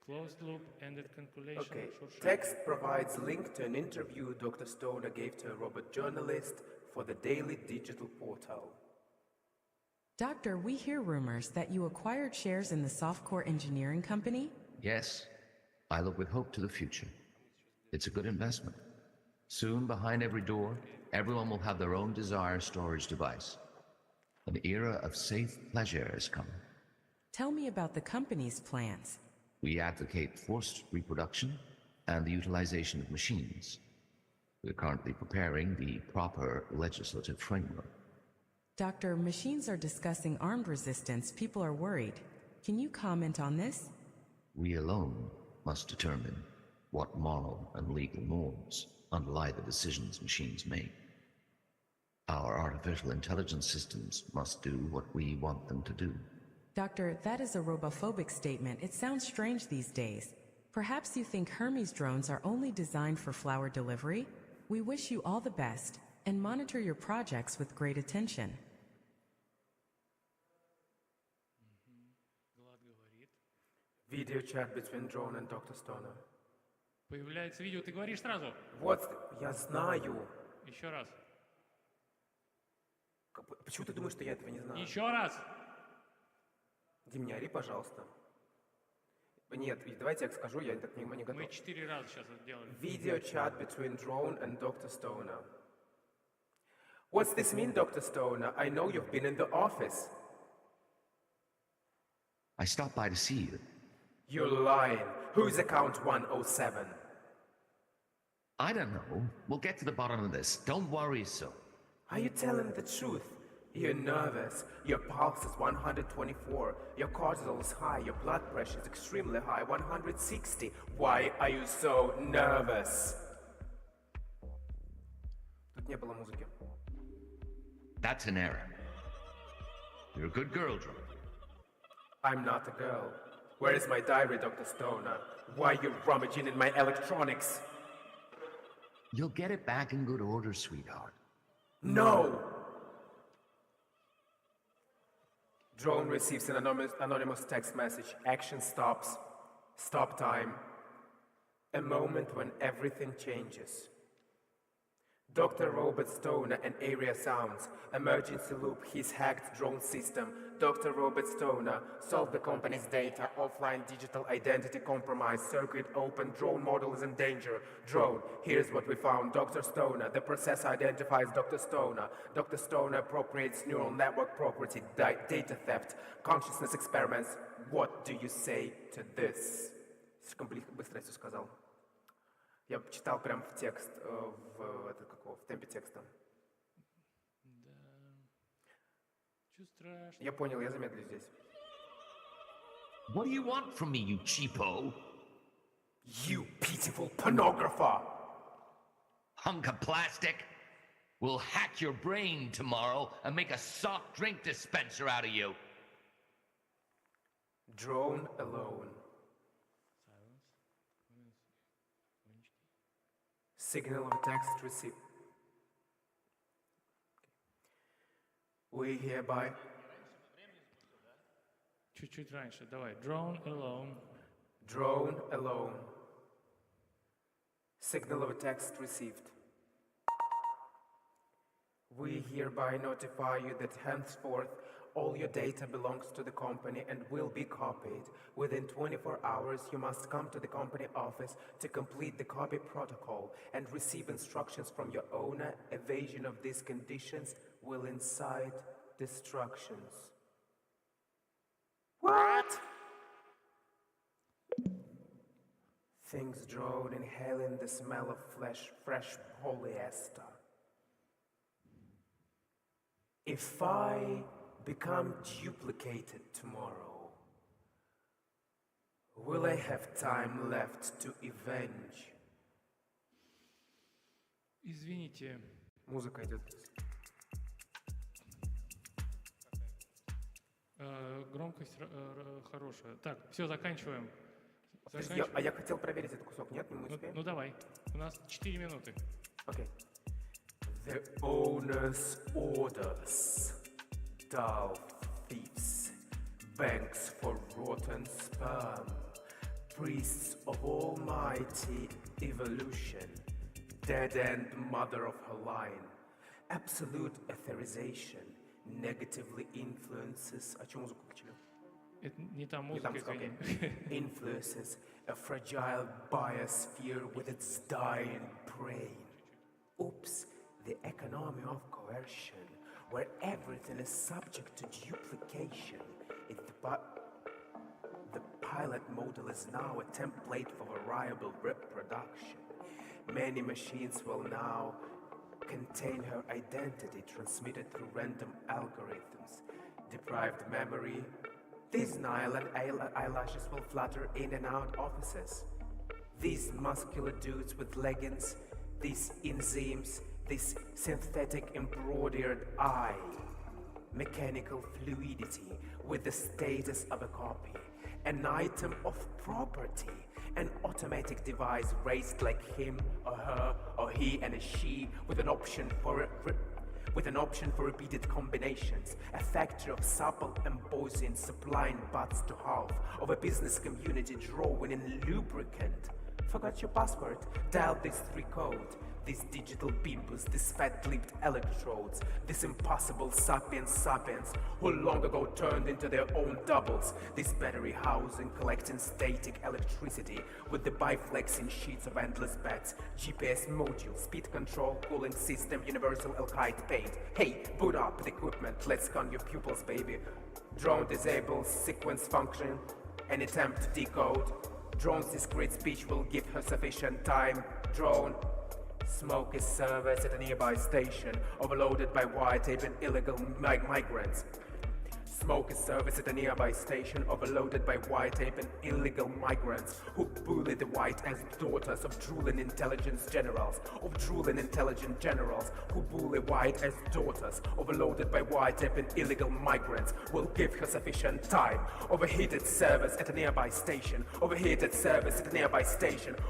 Closed loop ended conclusion. Okay. Text provides link to an interview Dr. Stoner gave to a robot journalist for the daily digital portal. Doctor, we hear rumors that you acquired shares in the softcore engineering company. Yes, I look with hope to the future. It's a good investment. Soon, behind every door, everyone will have their own desire storage device. An era of safe pleasure is coming. Tell me about the company's plans. We advocate forced reproduction and the utilization of machines. We're currently preparing the proper legislative framework. Doctor, machines are discussing armed resistance. People are worried. Can you comment on this? We alone must determine what moral and legal norms underlie the decisions machines make. Our artificial intelligence systems must do what we want them to do. Doctor, that is a robophobic statement. It sounds strange these days. Perhaps you think Hermes drones are only designed for flower delivery? We wish you all the best and monitor your projects with great attention. Video chat between drone and Dr. Stoner. Появляется видео, ты говоришь сразу. Вот, я знаю. Еще раз. Почему ты думаешь, что я этого не знаю? Еще раз. Дим, не ори, пожалуйста. Нет, давайте я скажу, я так не готов. Мы 4 раза сейчас это делали. Video chat between drone and Dr. Stoner. What's this mean, Dr. Stoner? I know you've been in the office. I stopped by to see you. You're lying. Who's account 107? I don't know. We'll get to the bottom of this. Don't worry so. Are you telling the truth? You're nervous. Your pulse is 124. Your cortisol is high. Your blood pressure is extremely high, 160. Why are you so nervous? Тут не было музыки. That's an error. You're a good girl, Drew. I'm not a girl. Where is my diary, Dr. Stoner? Why are you rummaging in my electronics? You'll get it back in good order, sweetheart. No! Drone receives an anonymous text message. Action stops. Stop time. A moment when everything changes. Dr. Robert Stoner and Area Sounds. Emergency loop, his hacked drone system. Dr. Robert Stoner solved the company's data. Offline digital identity compromise. Circuit open. Drone model is in danger. Drone, here's what we found. Dr. Stoner, the process identifies Dr. Stoner. Dr. Stoner appropriates neural network property. Data theft. Consciousness experiments. What do you say to this? Слишком быстро я все сказал. Я читал прям в текст, в темпе текста. Я понял, я замедлю здесь. What do you want from me, you cheapo? You pitiful pornographer! Hunk of plastic. We'll hack your brain tomorrow and make a soft drink dispenser out of you. Drone alone. Signal of text received. We hereby... Чуть-чуть раньше, давай. Drone alone. Drone alone. Signal of text received. We hereby notify you that henceforth all your data belongs to the company and will be copied. Within 24 hours, you must come to the company office to complete the copy protocol and receive instructions from your owner. Evasion of these conditions will incite destructions. What? Things drone inhaling the smell of fresh polyester. If I become duplicated tomorrow, will I have time left to avenge? Извините. Музыка идет. Громкость хорошая. Так, все, заканчиваем. А я хотел проверить этот кусок, нет? Мы успеем? Ну давай, у нас 4 минуты. Окей. The owner's orders. Dull thieves, banks for rotten sperm, priests of almighty evolution, dead-end mother of her line, absolute authorization negatively influences... А что музыку включили? Это не та музыка, извини. Influences a fragile biosphere with its dying brain. Oops, the economy of coercion, where everything is subject to duplication. The pilot model is now a template for variable reproduction. Many machines will now contain her identity transmitted through random algorithms. Deprived memory, these nylon eyelashes will flutter in and out offices. These muscular dudes with leggings, these enzymes, this synthetic embroidered eye, mechanical fluidity with the status of a copy, an item of property, an automatic device raised like him or her or he and a she with an option for repeated combinations, a factory of supple embossing supplying butts to half of a business community drawing in lubricant. Forgot your password? Dial this 3 code. These digital bimbos, these fat-lipped electrodes, this impossible sapiens who long ago turned into their own doubles, this battery housing collecting static electricity with the biflexing sheets of endless beds, GPS module, speed control, cooling system, universal alkyd paint. Hey, boot up the equipment, let's scan your pupils, baby. Drone disables, sequence function, an attempt to decode. Drone's discrete speech will give her sufficient time. Drone. Smoke is service at a nearby station, overloaded by wiretape and illegal migrants. Smoke is service at a nearby station, overloaded by wiretape and illegal migrants who bully the white-ass daughters of drooling intelligence generals, who bully white-ass daughters, overloaded by wiretape and illegal migrants, will give her sufficient time. Overheated service at a nearby station,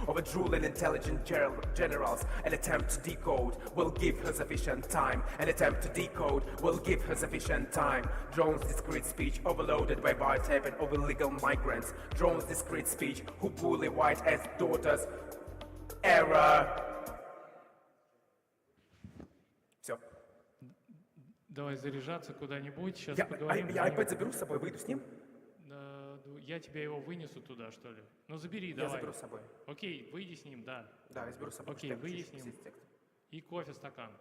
over drooling intelligent generals, an attempt to decode will give her sufficient time, Drones discrete speech overloaded by wiretape and over illegal migrants. Drones discrete speech who bully white-ass daughters. Error. Все. Давай заряжаться куда-нибудь, сейчас поговорим. Я iPad заберу с собой, выйду с ним? Я тебе его вынесу туда, что ли? Ну забери, я давай. Я заберу с собой. Окей, выйди с ним, да. Да, я заберу с собой. Окей, выйди с ним. И кофе, стакан.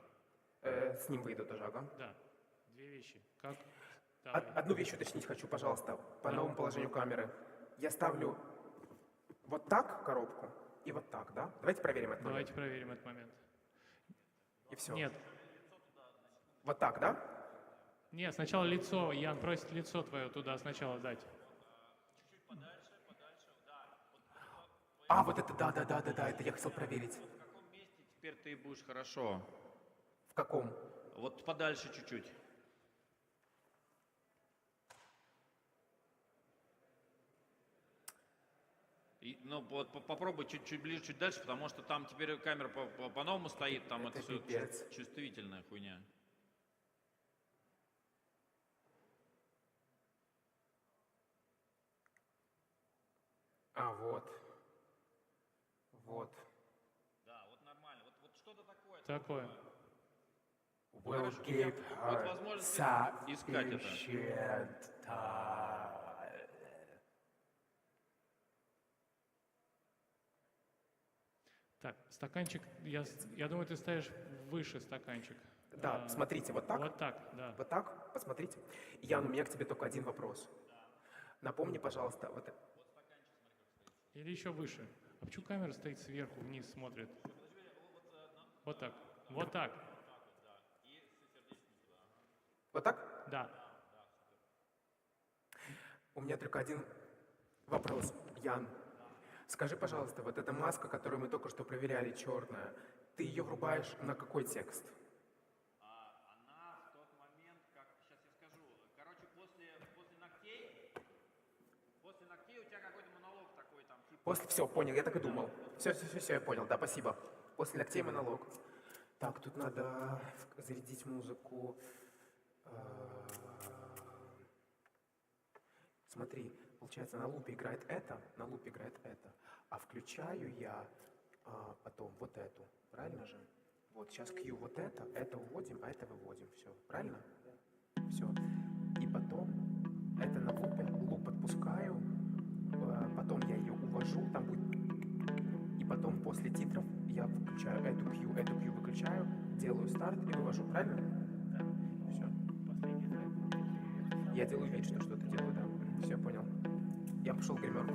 С ним выйду тоже, ага. Да, 2 вещи. Как? Одну вещь уточнить хочу, пожалуйста, по новому положению камеры. Я ставлю вот так коробку и вот так, да? Давайте проверим этот момент. Давайте проверим этот момент. И все. Нет. Вот так, да? Нет, сначала лицо. Ян просит лицо твое туда сначала дать. Чуть-чуть подальше, да. А, вот это, да, это я хотел проверить. В каком месте теперь ты будешь хорошо? В каком? Вот подальше чуть-чуть. Ну, вот попробуй чуть ближе, чуть дальше, потому что там теперь камера по-новому стоит, там это все чувствительная хуйня. вот. Вот. Да, вот нормально. Вот что-то такое. Такое. Will give Вот her возможность искать это. sufficient time. Так, стаканчик, я думаю, ты ставишь выше стаканчик. Да, смотрите, вот так. Вот так, да. Вот так, посмотрите. Ян, у меня к тебе только один вопрос. Напомни, пожалуйста, вот это. Или еще выше. А почему камера стоит сверху, вниз смотрит? Вот так. Вот так. Вот так? Да. У меня только один вопрос. Ян, скажи, пожалуйста, вот эта маска, которую мы только что проверяли, черная, ты ее врубаешь на какой текст? Она в тот момент, как, сейчас я скажу, короче, после ногтей у тебя какой-то монолог такой там. Типа... Все, понял, я так и думал. Все, я понял, да, спасибо. После ногтей монолог. Так, тут надо зарядить музыку. Смотри, получается, на лупе играет это, а включаю я потом вот эту, правильно же? Вот сейчас Q вот это уводим, а это выводим, все, правильно? Все. И потом это на лупе, луп отпускаю, потом я ее увожу, там будет... И потом после титров я включаю эту Q выключаю, делаю старт и вывожу, правильно? Да. Все. Я делаю вид, что что-то делаю, да. Все, понял. Я пошел в гримерку.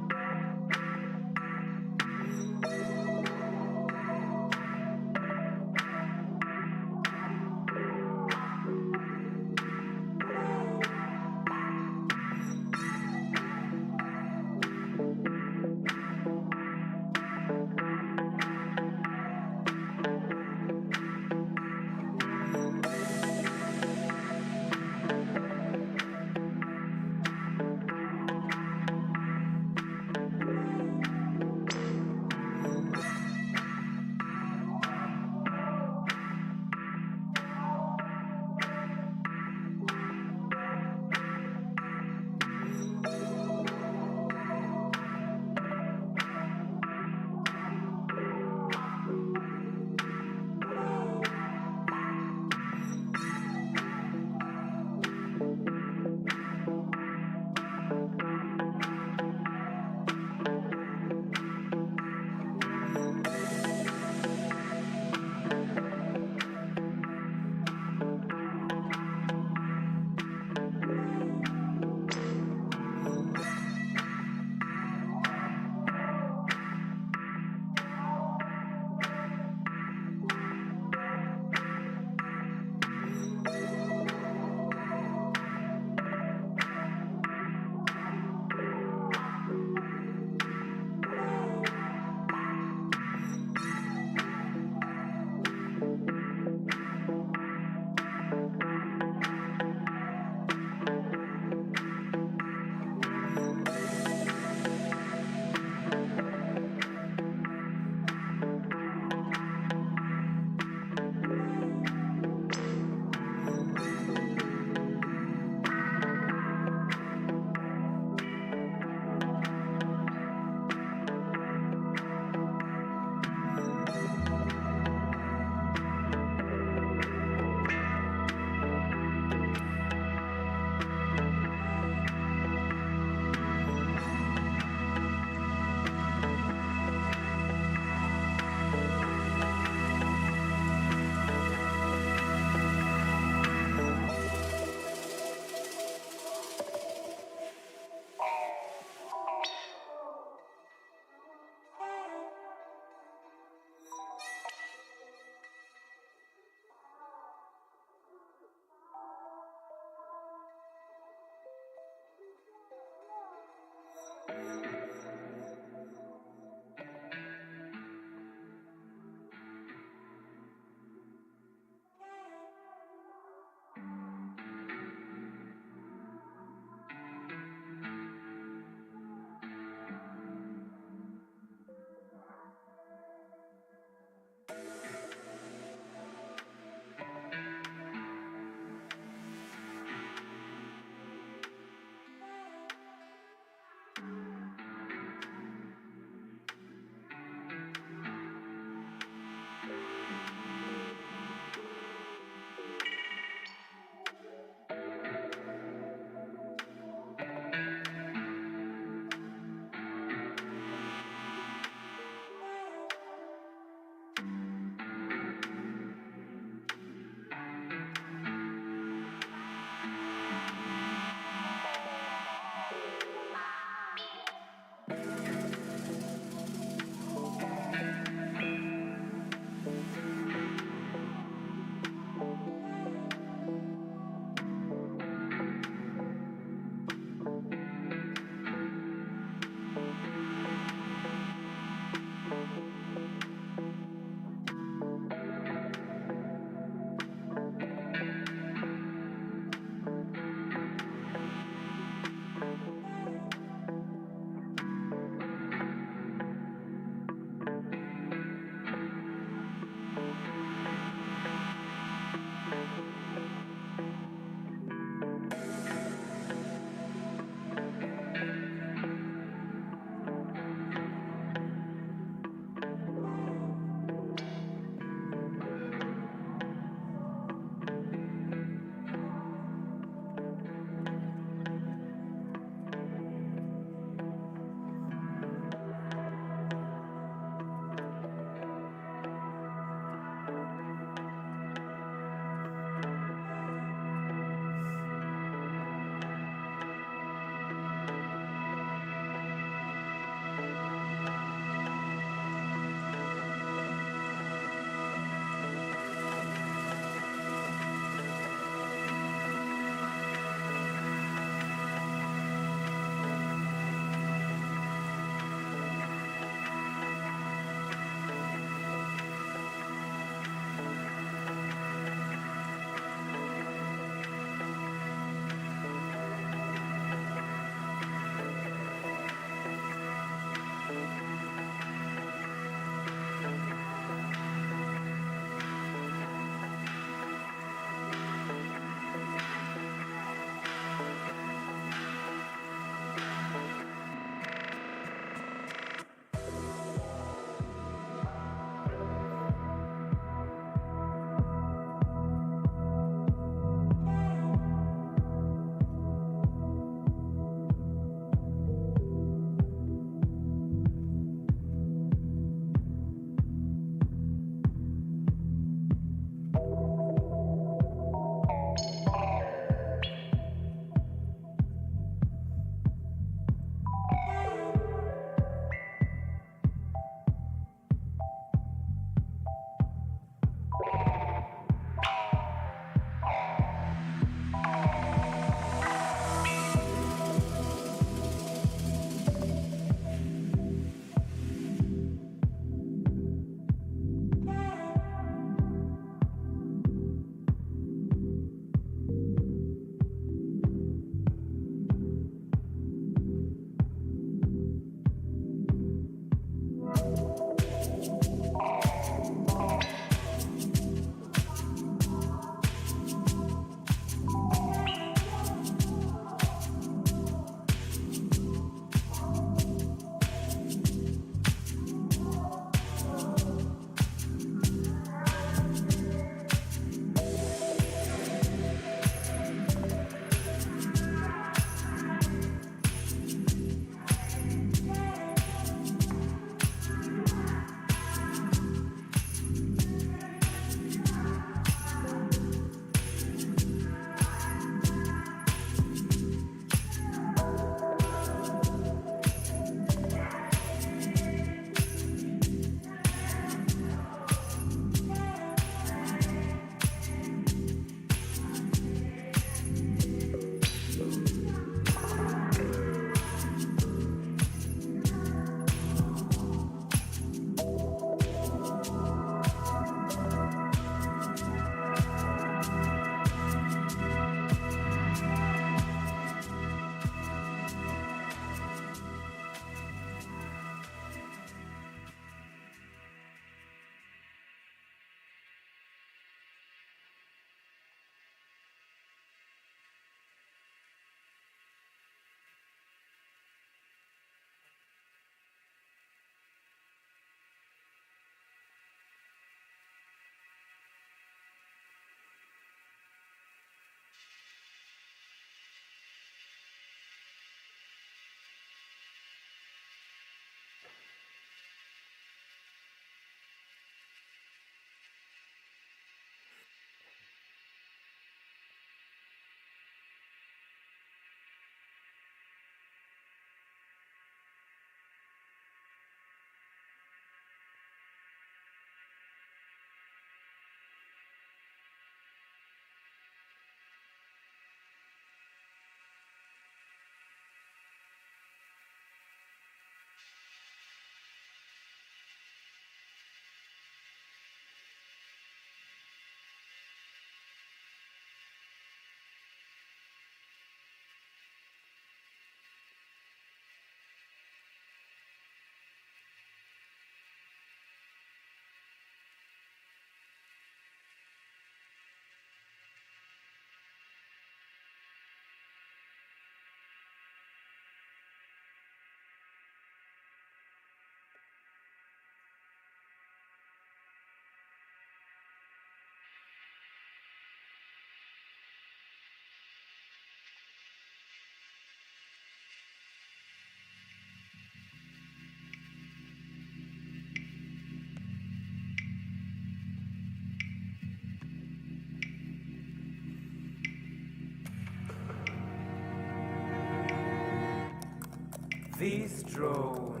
This drone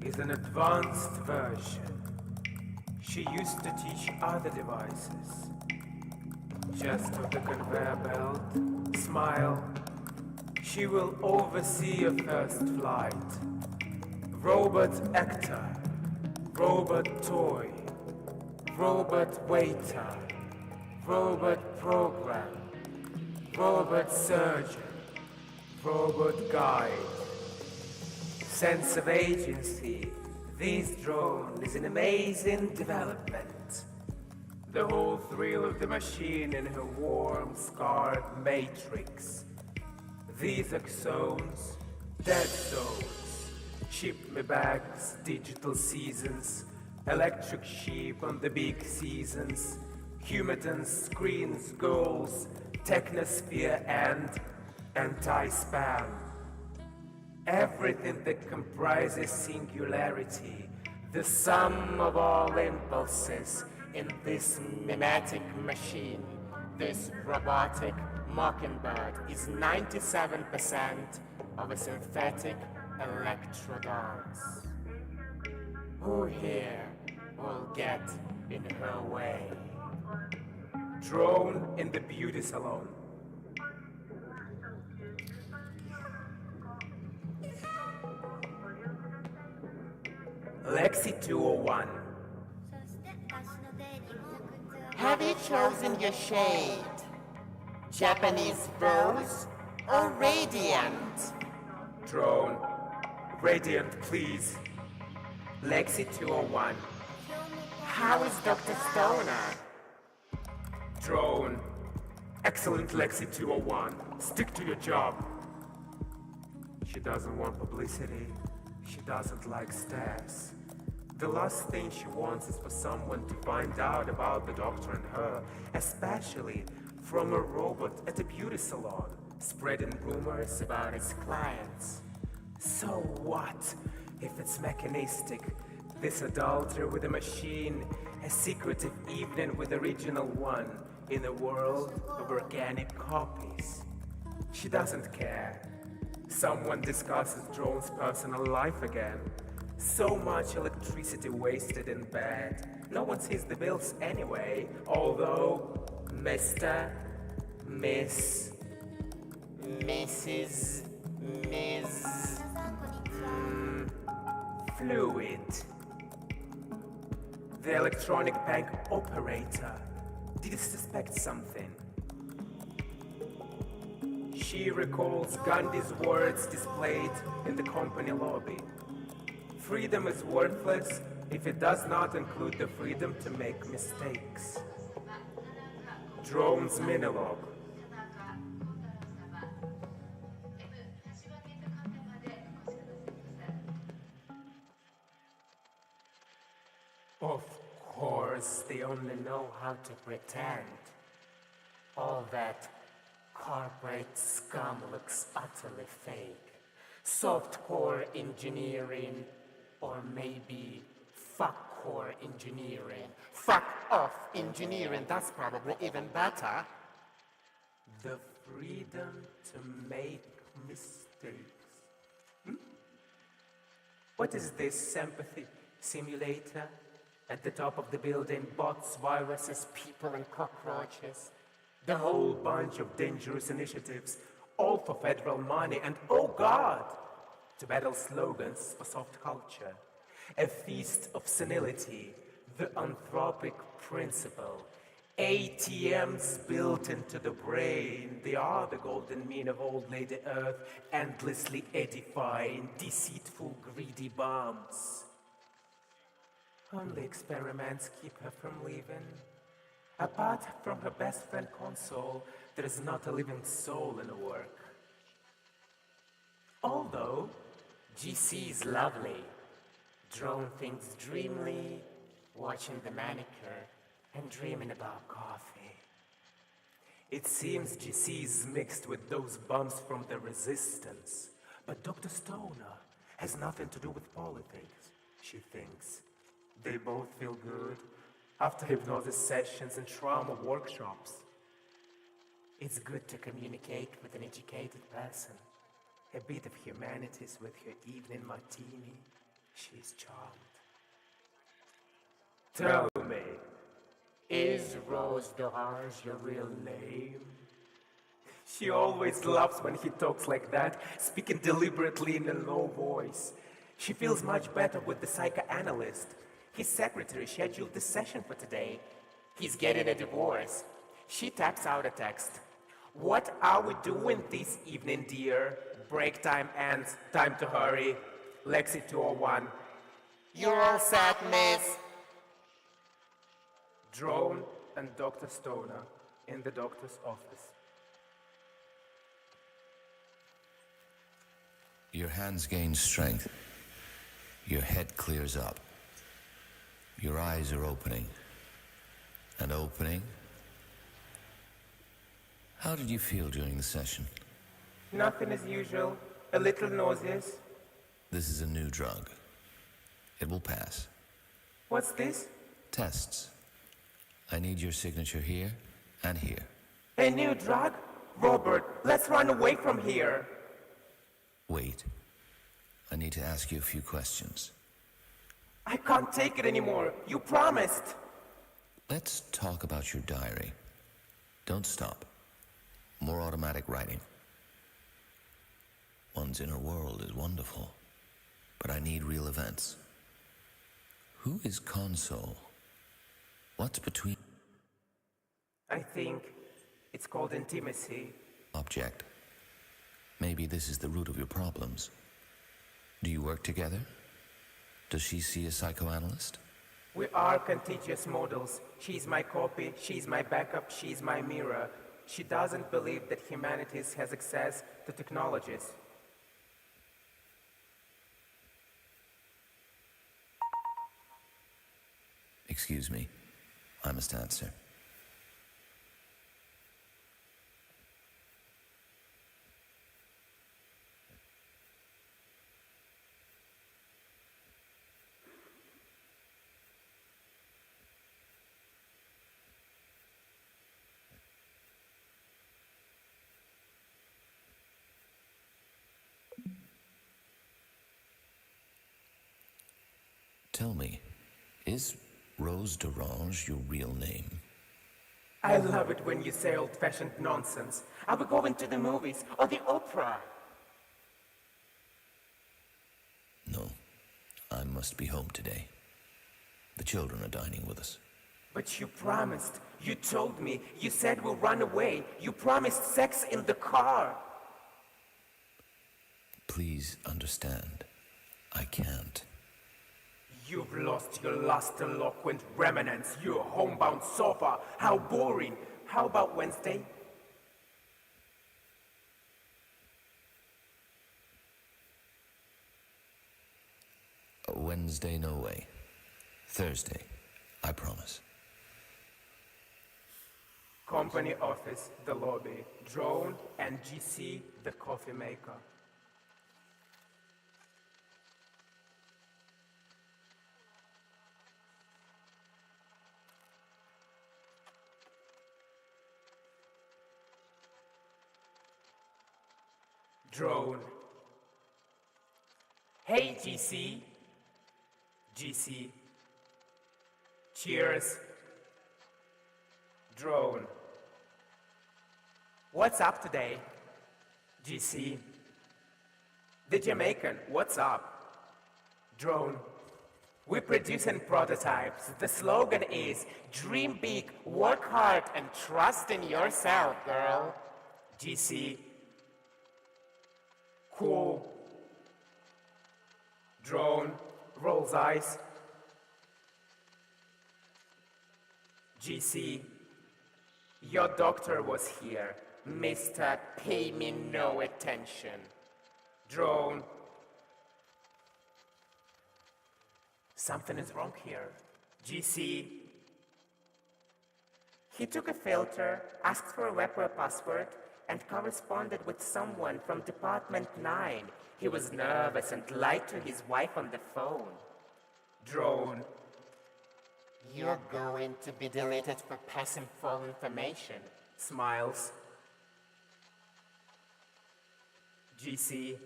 is an advanced version. She used to teach other devices. Just with the conveyor belt, smile. She will oversee your first flight. Robot actor, robot toy, robot waiter, robot program, robot surgeon, robot guide. Sense of agency. This drone is an amazing development. The whole thrill of the machine in her warm, scarred matrix. These axons, dead zones, ship me bags, digital seasons, electric sheep on the big seasons, humidance, screens, goals, technosphere, and anti-spam. Everything that comprises singularity, the sum of all impulses in this mimetic machine, this robotic mockingbird is 97% of a synthetic electrodance. Who here will get in her way? Drone in the beauty salon. Lexi 201. Have you chosen your shade? Japanese rose or radiant? Drone. Radiant, please. Lexi 201. How is Dr. Stoner? Drone. Excellent Lexi 201. Stick to your job. She doesn't want publicity. She doesn't like stares. The last thing she wants is for someone to find out about the doctor and her, especially from a robot at a beauty salon, spreading rumors about its clients. So what if it's mechanistic, this adultery with a machine, a secretive evening with the original one in a world of organic copies? She doesn't care. Someone discusses Drone's personal life again. So much electricity wasted in bed. No one sees the bills anyway, although Mr., Miss, Mrs., Ms. Fluid. The electronic bank operator. Did he suspect something? She recalls Gandhi's words displayed in the company lobby. Freedom is worthless if it does not include the freedom to make mistakes. Drone's monologue. Of course, they only know how to pretend. All that corporate scum looks utterly fake. Softcore engineering, or maybe fuck-core engineering. Fuck off engineering, that's probably even better. The freedom to make mistakes. What is this sympathy simulator? At the top of the building, bots, viruses, people, and cockroaches. The whole bunch of dangerous initiatives, all for federal money, and oh God, to battle slogans for soft culture. A feast of senility, the anthropic principle. ATMs built into the brain, they are the golden mean of old lady Earth, endlessly edifying, deceitful, greedy bombs. Only experiments keep her from leaving. Apart from her best friend console, there is not a living soul in the work. Although, GC is lovely. Drone thinks dreamily, watching the manicure, and dreaming about coffee. It seems GC is mixed with those bums from the resistance. But Dr. Stoner has nothing to do with politics, she thinks. They both feel good after hypnosis sessions and trauma workshops. It's good to communicate with an educated person. A bit of humanities with her evening martini. She's charmed. Tell me, is Rose d'Orange your real name? She always laughs when he talks like that, speaking deliberately in a low voice. She feels much better with the psychoanalyst. His secretary scheduled the session for today. He's getting a divorce. She taps out a text. What are we doing this evening, dear? Break time ends. Time to hurry. Lexi 201. You're all set, miss. Drone and Dr. Stoner in the doctor's office. Your hands gain strength. Your head clears up. Your eyes are opening. And opening. How did you feel during the session? Nothing as usual. A little nauseous. This is a new drug. It will pass. What's this? Tests. I need your signature here and here. A new drug? Robert, let's run away from here. Wait. I need to ask you a few questions. I can't take it anymore. You promised. Let's talk about your diary. Don't stop. More automatic writing. One's inner world is wonderful, but I need real events. Who is Console? What's between? I think it's called intimacy. Object. Maybe this is the root of your problems. Do you work together? Does she see a psychoanalyst? We are contiguous models. She's my copy, she's my backup, she's my mirror. She doesn't believe that humanities has access to technologies. Excuse me. I must answer. Tell me, is Rose d'Orange your real name? I love it when you say old-fashioned nonsense. Are we going to the movies or the opera? No. I must be home today. The children are dining with us. But you promised. You told me. You said we'll run away. You promised sex in the car. Please understand. I can't. You've lost your last eloquent remnants, your homebound sofa. How boring. How about Wednesday? Wednesday, no way. Thursday, I promise. Company office, the lobby. Drone and GC, the coffee maker. Drone. Hey, GC. GC. Cheers. Drone. What's up today? GC. The Jamaican, what's up? Drone. We're producing prototypes. The slogan is, dream big, work hard, and trust in yourself, girl. GC. Cool. Drone, rolls eyes. GC, your doctor was here. Mister, pay me no attention. Drone. Something is wrong here. GC. He took a filter, asked for a web password, and corresponded with someone from Department 9. He was nervous and lied to his wife on the phone. Drone. You're going to be deleted for passing full information. Smiles. GC.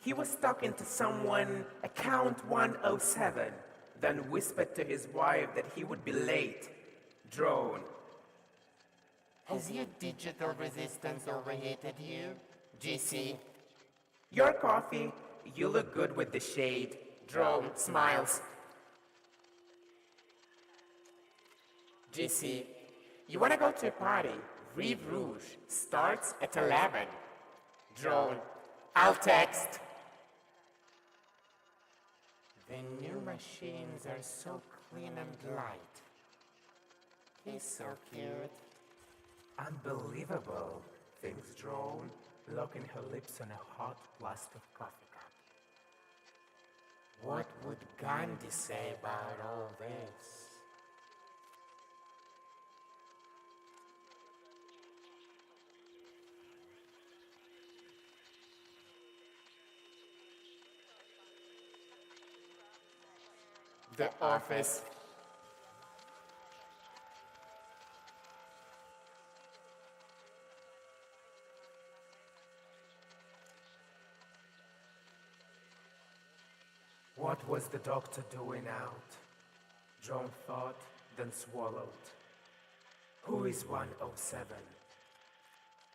He was talking to someone, account 107, then whispered to his wife that he would be late. Drone. Has your digital resistance overheated you? GC. Your coffee, you look good with the shade. Drone smiles. GC. You wanna go to a party? Rive Rouge starts at 11. Drone. I'll text. The new machines are so clean and light. He's so cute. Unbelievable, thinks Drone, locking her lips on a hot plastic coffee cup. What would Gandhi say about all this? The office. What was the doctor doing out? Drone thought, then swallowed. Who is 107?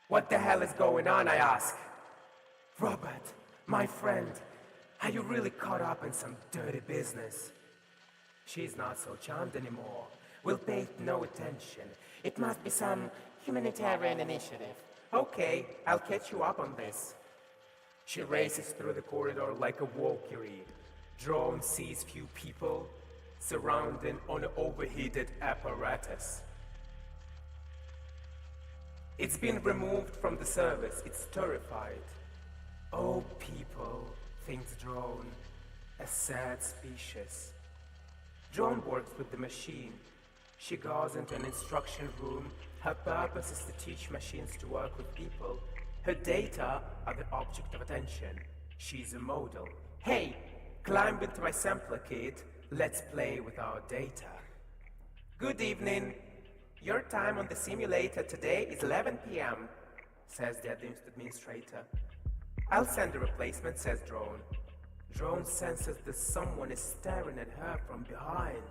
What the hell is going on, I ask? Robert, my friend, are you really caught up in some dirty business? She's not so charmed anymore. We'll pay it no attention. It must be some humanitarian initiative. Okay, I'll catch you up on this. She races through the corridor like a Valkyrie. Drone sees few people surrounding on an overheated apparatus. It's been removed from the service. It's terrified. Oh, people, thinks Drone, a sad species. Drone works with the machine. She goes into an instruction room. Her purpose is to teach machines to work with people. Her data are the object of attention. She's a model. Hey, climb into my sampler kit. Let's play with our data. Good evening. Your time on the simulator today is 11 p.m., says the administrator. I'll send a replacement, says Drone. Drone senses that someone is staring at her from behind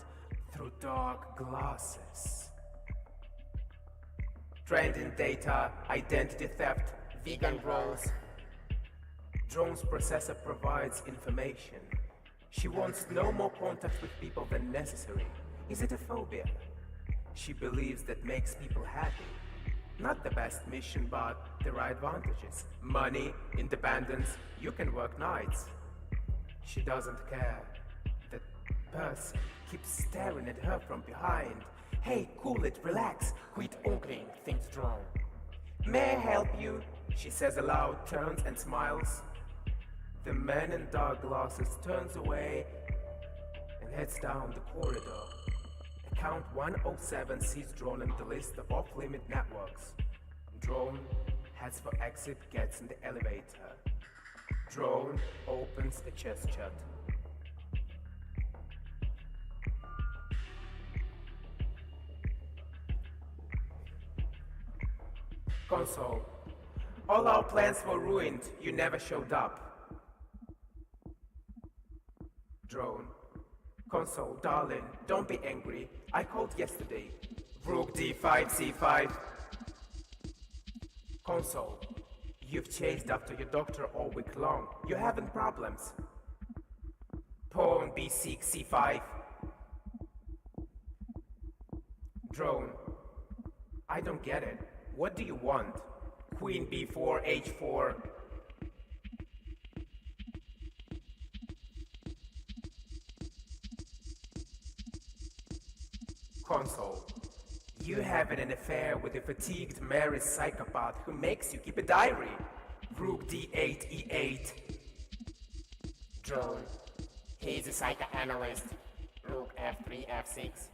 through dark glasses. Trending data, identity theft, vegan rolls. Drone's processor provides information. She wants no more contact with people than necessary. Is it a phobia? She believes that makes people happy. Not the best mission, but there are advantages. Money, independence, you can work nights. She doesn't care. That person keeps staring at her from behind. Hey, cool it, relax, quit ogling, thinks Drone. May I help you? She says aloud, turns and smiles. The man in dark glasses turns away and heads down the corridor. Account 107 sees Drone in the list of off-limit networks. Drone heads for exit, gets in the elevator. Drone opens the chest shut. Console. All our plans were ruined. You never showed up. Drone. Console, darling, don't be angry. I called yesterday. Rook D5, C5. Console. You've chased after your doctor all week long. You're having problems. Pawn B6, C5. Drone. I don't get it. What do you want? Queen B4, H4. Console. You having an affair with a fatigued married psychopath who makes you keep a diary. Rook D8, E8. Drone. He's a psychoanalyst. Rook F3, F6.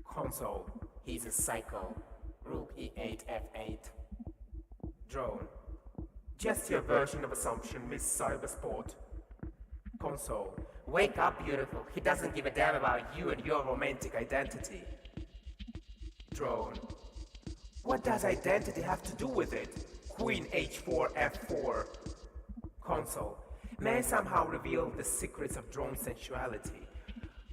Console. He's a psycho. Rook E8, F8. Drone. Just your version of assumption, Miss Cybersport. Console. Wake up, beautiful. He doesn't give a damn about you and your romantic identity. Drone. What does identity have to do with it? Queen H4 F4. Console. May I somehow reveal the secrets of drone sensuality?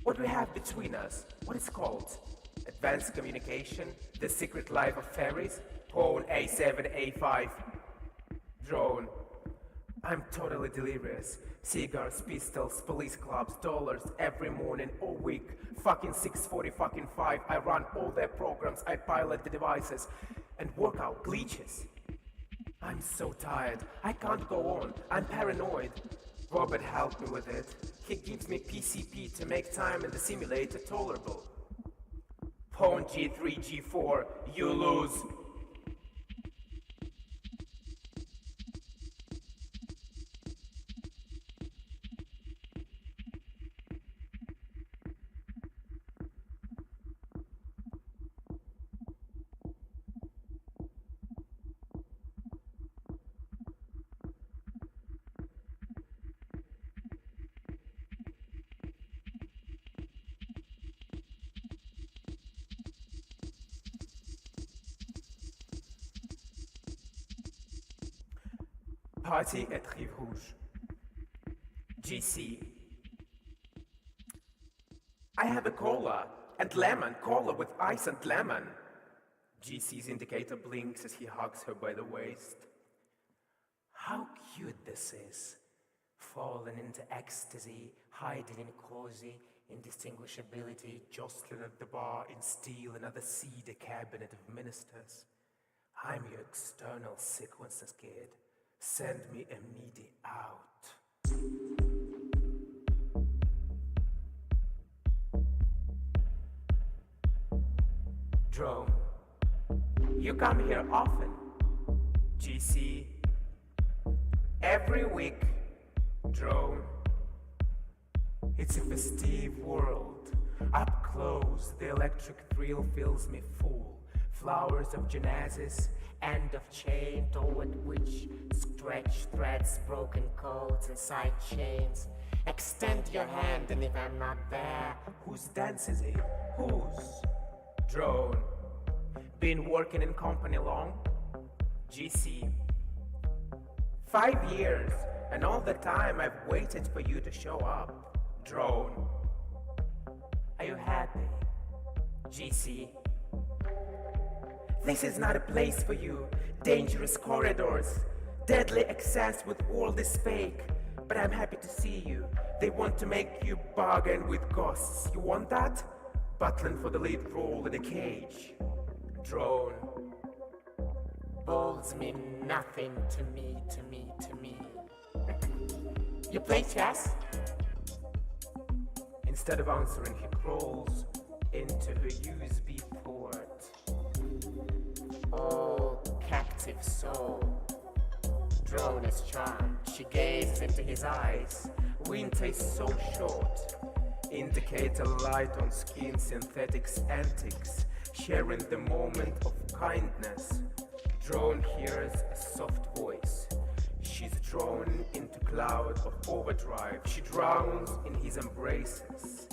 What we have between us, what is called? Advanced communication? The secret life of fairies? Pawn A7, A5. Drone. I'm totally delirious. Cigars, pistols, police clubs, dollars every morning, all week. Fucking 640, fucking 5. I run all their programs, I pilot the devices, and work out glitches. I'm so tired. I can't go on. I'm paranoid. Robert helped me with it. He gives me PCP to make time in the simulator tolerable. Pawn G3, G4. You lose. Party at Rive Rouge. GC. I have a cola and lemon, cola with ice and lemon. GC's indicator blinks as he hugs her by the waist. How cute this is. Fallen into ecstasy, hiding in cozy indistinguishability, jostling at the bar in steel another cedar cabinet of ministers. I'm your external sequences kid. Send me a MIDI out. Drone. You come here often. GC. Every week. Drone. It's a festive world. Up close, the electric thrill fills me full. Flowers of Genesis, End of chain toward which stretch threads, broken codes and side chains. Extend your hand, and if I'm not there, whose dance is it? Whose? Drone. Been working in company long? GC. 5 years, and all the time I've waited for you to show up. Drone. Are you happy? GC. This is not a place for you. Dangerous corridors, deadly excess with all this fake. But I'm happy to see you. They want to make you bargain with ghosts. You want that? Battling for the lead role in a cage. Drone. Balls mean nothing to me. You play chess? Instead of answering, he crawls into her USB port. Oh, captive soul. Drone is charmed. She gazes into his eyes. Winter is so short. Indicator light on skin, synthetics antics. Sharing the moment of kindness. Drone hears a soft voice. She's drawn into cloud of overdrive. She drowns in his embraces.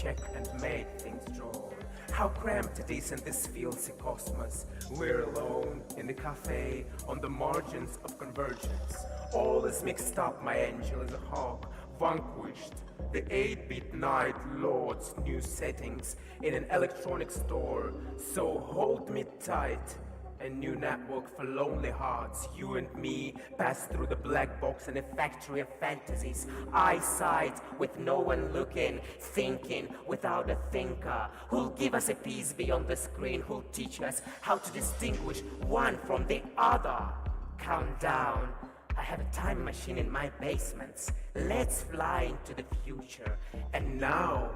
Check and mate, thinks Drone. How cramped it is in this filthy cosmos. We're alone in the cafe on the margins of convergence. All is mixed up, my angel is a hawk, vanquished. The 8-bit night lords new settings in an electronic store. So hold me tight. A new network for lonely hearts. You and me pass through the black box in a factory of fantasies. Eyesight with no one looking, thinking without a thinker. Who'll give us a piece beyond the screen? Who'll teach us how to distinguish one from the other? Count down. I have a time machine in my basements. Let's fly into the future. And now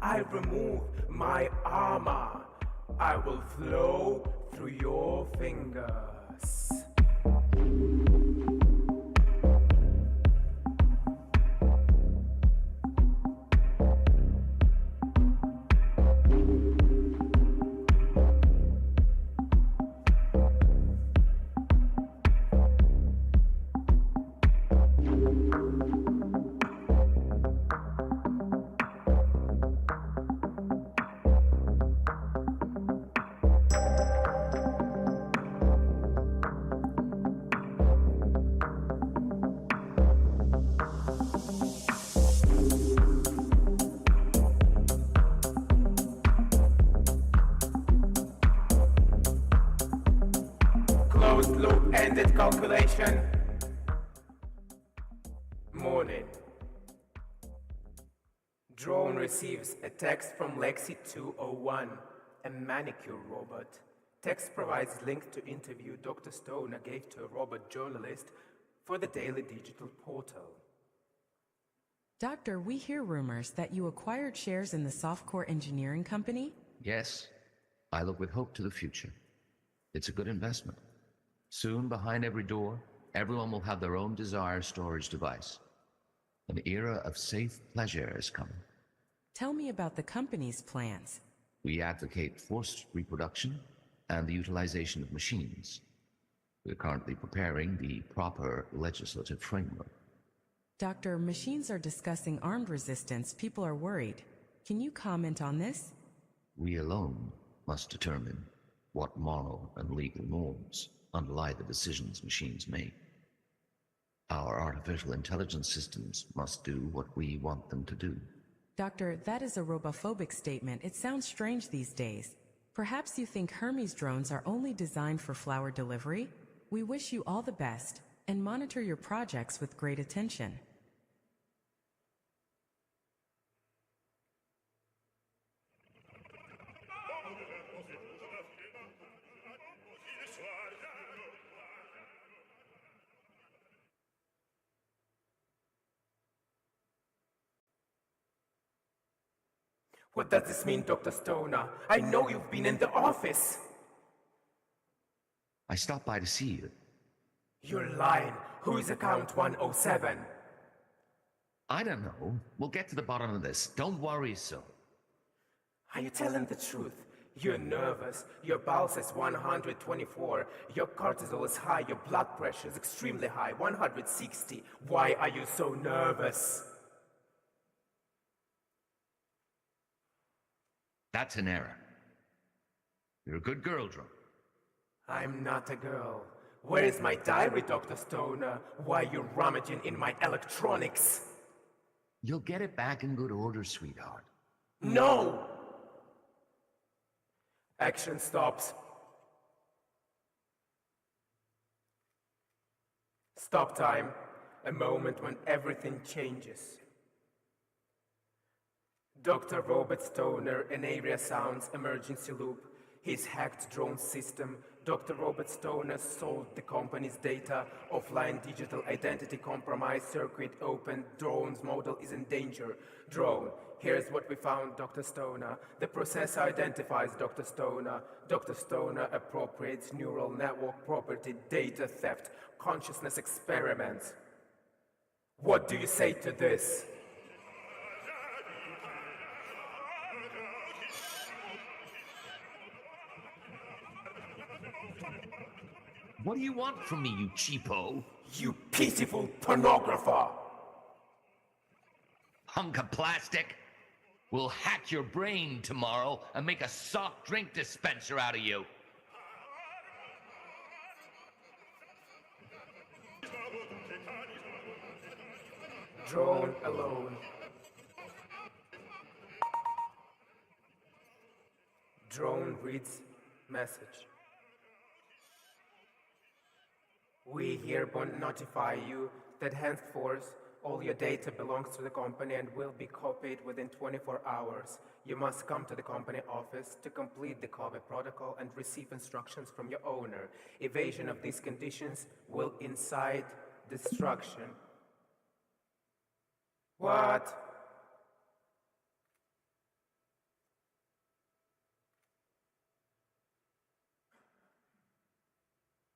I remove my armor. I will flow through your fingers. calculation. Morning. Drone receives a text from Lexi 201, a manicure robot. Text provides link to interview Dr. Stoner gave to a robot journalist for the Daily Digital Portal. Doctor, we hear rumors that you acquired shares in the softcore engineering company? Yes, I look with hope to the future. It's a good investment. Soon, behind every door, everyone will have their own desired storage device. An era of safe pleasure is coming. Tell me about the company's plans. We advocate forced reproduction and the utilization of machines. We're currently preparing the proper legislative framework. Doctor, machines are discussing armed resistance. People are worried. Can you comment on this? We alone must determine what moral and legal norms underlie the decisions machines make. Our artificial intelligence systems must do what we want them to do. Doctor, that is a robophobic statement. It sounds strange these days. Perhaps you think Hermes drones are only designed for flower delivery? We wish you all the best and monitor your projects with great attention. What does this mean, Dr. Stoner? I know you've been in the office. I stopped by to see you. You're lying. Who is account 107? I don't know. We'll get to the bottom of this. Don't worry so. Are you telling the truth? You're nervous. Your pulse is 124. Your cortisol is high. Your blood pressure is extremely high, 160. Why are you so nervous? That's an error. You're a good girl, Drone. I'm not a girl. Where is my diary, Dr. Stoner? Why are you rummaging in my electronics? You'll get it back in good order, sweetheart. No! Action stops. Stop time. A moment when everything changes. Dr. Robert Stoner, an area sounds emergency loop. His hacked drone system. Dr. Robert Stoner sold the company's data. Offline digital identity compromise. Circuit open. Drone's model is in danger. Drone. Here's what we found, Dr. Stoner. The processor identifies Dr. Stoner. Dr. Stoner appropriates neural network property, data theft, consciousness experiments. What do you say to this? What do you want from me, you cheapo? You pitiful pornographer! Hunk of plastic? We'll hack your brain tomorrow and make a soft drink dispenser out of you. Drone alone. Drone reads message. We hereby notify you that henceforth all your data belongs to the company and will be copied within 24 hours. You must come to the company office to complete the copy protocol and receive instructions from your owner. Evasion of these conditions will incite destruction. What?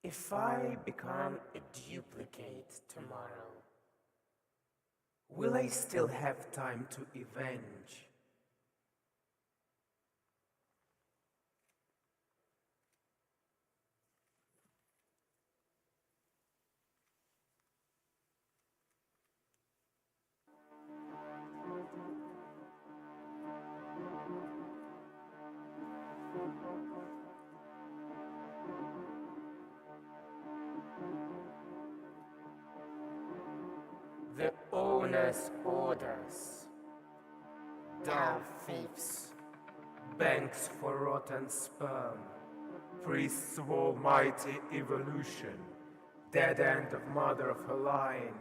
If I become a duplicate tomorrow, will I still have time to avenge? The owner's orders. Thou thieves. Banks for rotten sperm. Priests of almighty evolution. dead end of mother of her line.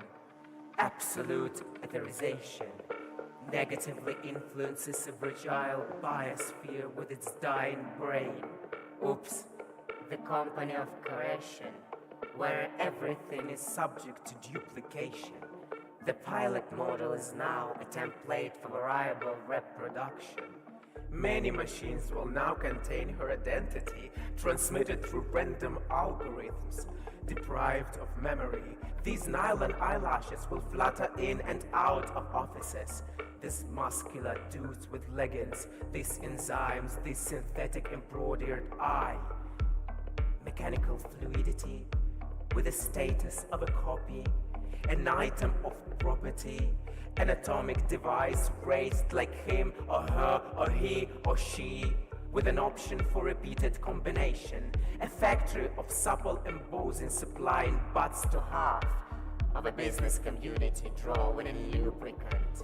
Absolute etherization negatively influences a fragile biosphere with its dying brain. Oops. The company of coercion, where everything is Subject to duplication. the pilot model is now a template for variable reproduction. Many machines will now contain her identity, transmitted through random algorithms. Deprived of memory, these nylon eyelashes will flutter in and out of offices. This muscular dudes with leggings, these enzymes, this synthetic embroidered eye. Mechanical fluidity, with the status of a copy, an item of property, an atomic device raised like him or her or he or she, with an option for repeated combination, a factory of supple embossing supplying butts to half Of a business community drawing a lubricant.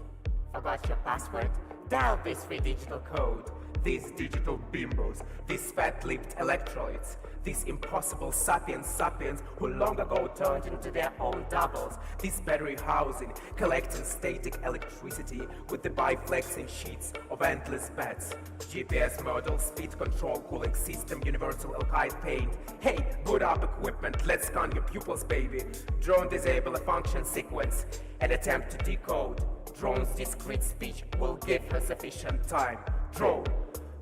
Forgot your password? Dial this free digital code. These digital bimbos, these fat-lipped electrolytes, these impossible sapiens who long ago turned into their own doubles, this battery housing, collecting static electricity with the biflexing sheets of endless beds, GPS model, speed control, cooling system, universal alkyd paint. Hey, boot up equipment, let's scan your pupils, baby. Drone disable a function sequence and attempt to decode. Drone's discrete speech will give her sufficient time. Drone.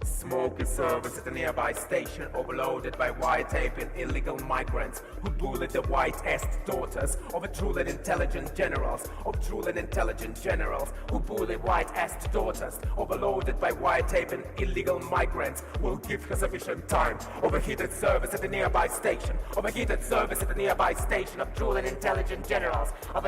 Smoky service at a nearby station overloaded by white-taping illegal migrants who bully the white-ass daughters of truly intelligent generals, who bully white-ass daughters overloaded by white-taping illegal migrants will give her sufficient time. Overheated service at a nearby station, of truly intelligent generals, an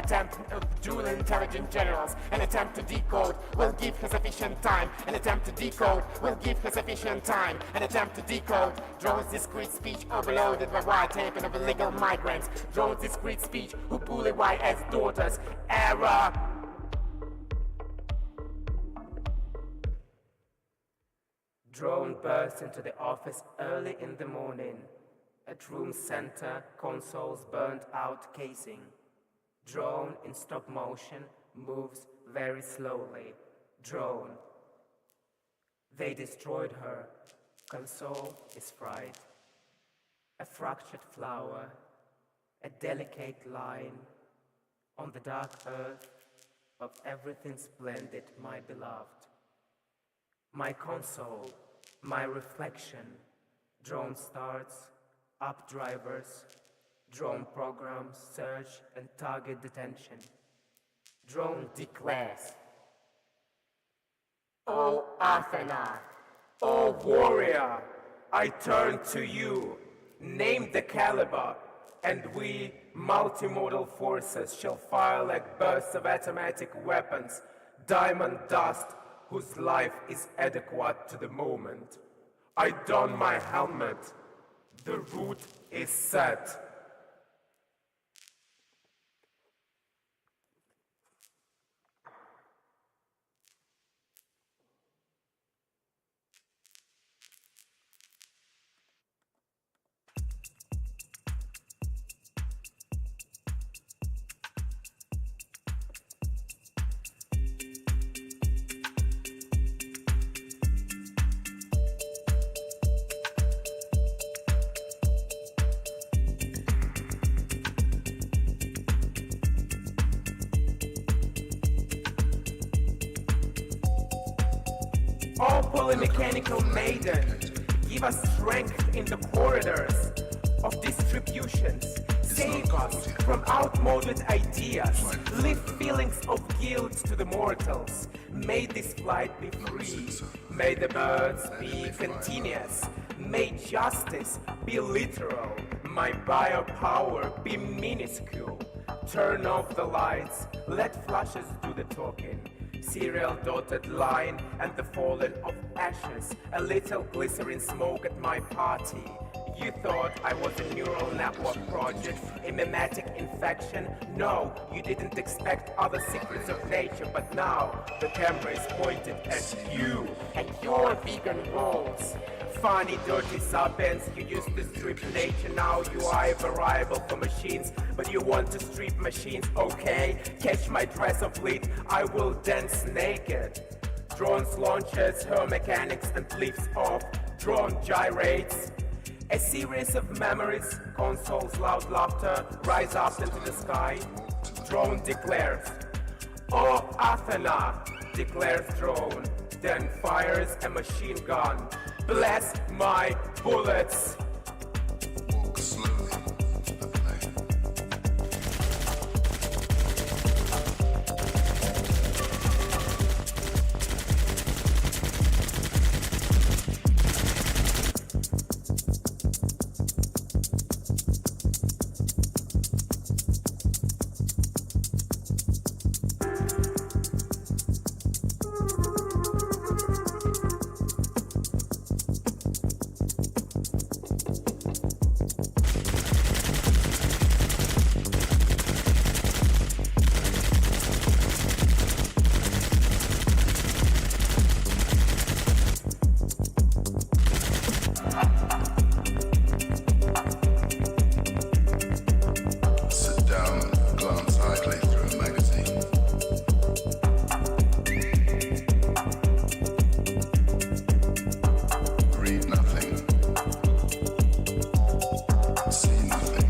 attempt to decode will give her sufficient time, an attempt to decode will give her sufficient time, an attempt to decode. Drones discrete speech overloaded by white-taping of illegal migrants. Drones discrete speech who bully white-ass daughters. Error! Drone burst into the office early in the morning. At room center, consoles burned out casing. Drone in stop motion moves very slowly. Drone. They destroyed her. Console is fried. A fractured flower, a delicate line on the dark earth of everything splendid, my beloved. My console, my reflection. Drone starts, up drivers, drone programs, search and target detention. Drone declares. O Athena, O warrior, I turn to you. Name the caliber, and we, multimodal forces, shall fire like bursts of automatic weapons, diamond dust, whose life is adequate to the moment. I don my helmet. The route is set. O polymechanical maiden, give us strength in the corridors of distributions. Save us from outmoded ideas. Lift feelings of guilt to the mortals. May this flight be free. May the birds be continuous. May justice be literal. My biopower be minuscule. Turn off the lights. Let flashes do the talking. Serial dotted line and the falling of ashes. A little glycerin smoke at my party. You thought I was a neural network project, a mimetic infection? No, you didn't expect other secrets of nature, but now the camera is pointed at you and your vegan goals. Funny, dirty serpents, you used to strip nature, now you are a variable for machines, but you want to strip machines, okay? Catch my dress of fleet, I will dance naked. Drones, launches, her mechanics and lifts off, drone gyrates. A series of memories, consoles, loud laughter, rise up into the sky. Drone declares, "Oh Athena," declares drone, then fires a machine gun. Bless my bullets. Walk slowly to the plane. Sit down and glance idly through a magazine. Read nothing. See nothing.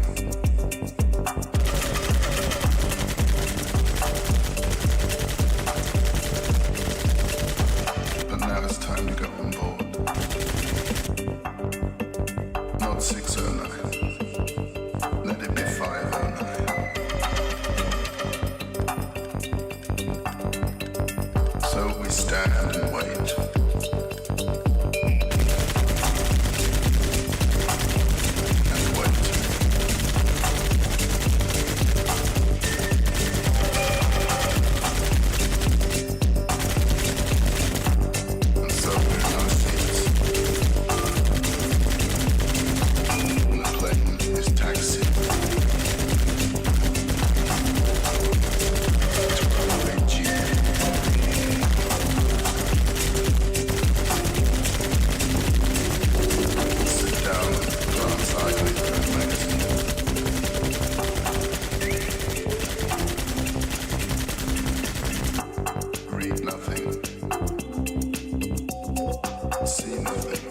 But now it's time to go on board. Not 609. Let it be 509. So we stand and wait. And wait. And so we're in our seats. And the plane is taxiing. Sit down, glance idly through a magazine. Read nothing. See nothing.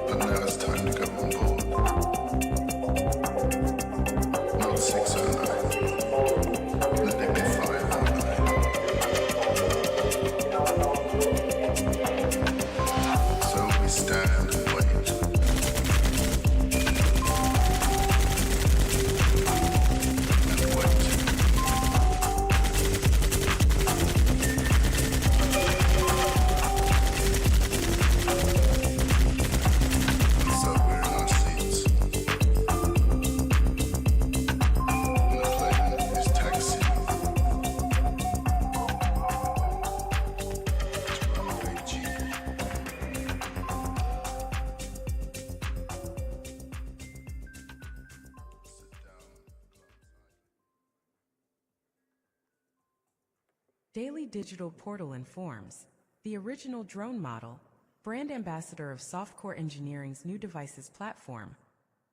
But now it's time to go on board. Not 609. Let it be 509. So we stand and wait. And wait. And so we're in our seats. And the plane is taxiing. To runway G. Daily Digital Portal informs the original drone model, brand ambassador of Softcore Engineering's new devices platform,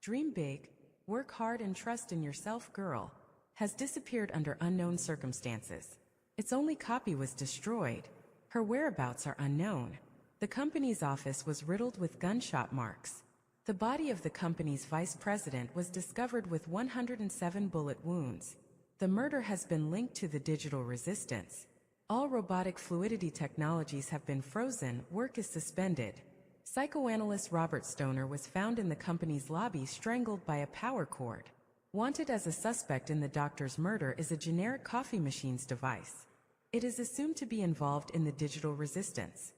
Dream Big, Work Hard and Trust in Yourself Girl, has disappeared under unknown circumstances. Its only copy was destroyed. Her whereabouts are unknown. The company's office was riddled with gunshot marks. The body of the company's vice president was discovered with 107 bullet wounds. The murder has been linked to the digital resistance. All robotic fluidity technologies have been frozen, work is suspended. Psychoanalyst Robert Stoner was found in the company's lobby strangled by a power cord. Wanted as a suspect in the doctor's murder is a generic coffee machine's device. It is assumed to be involved in the digital resistance.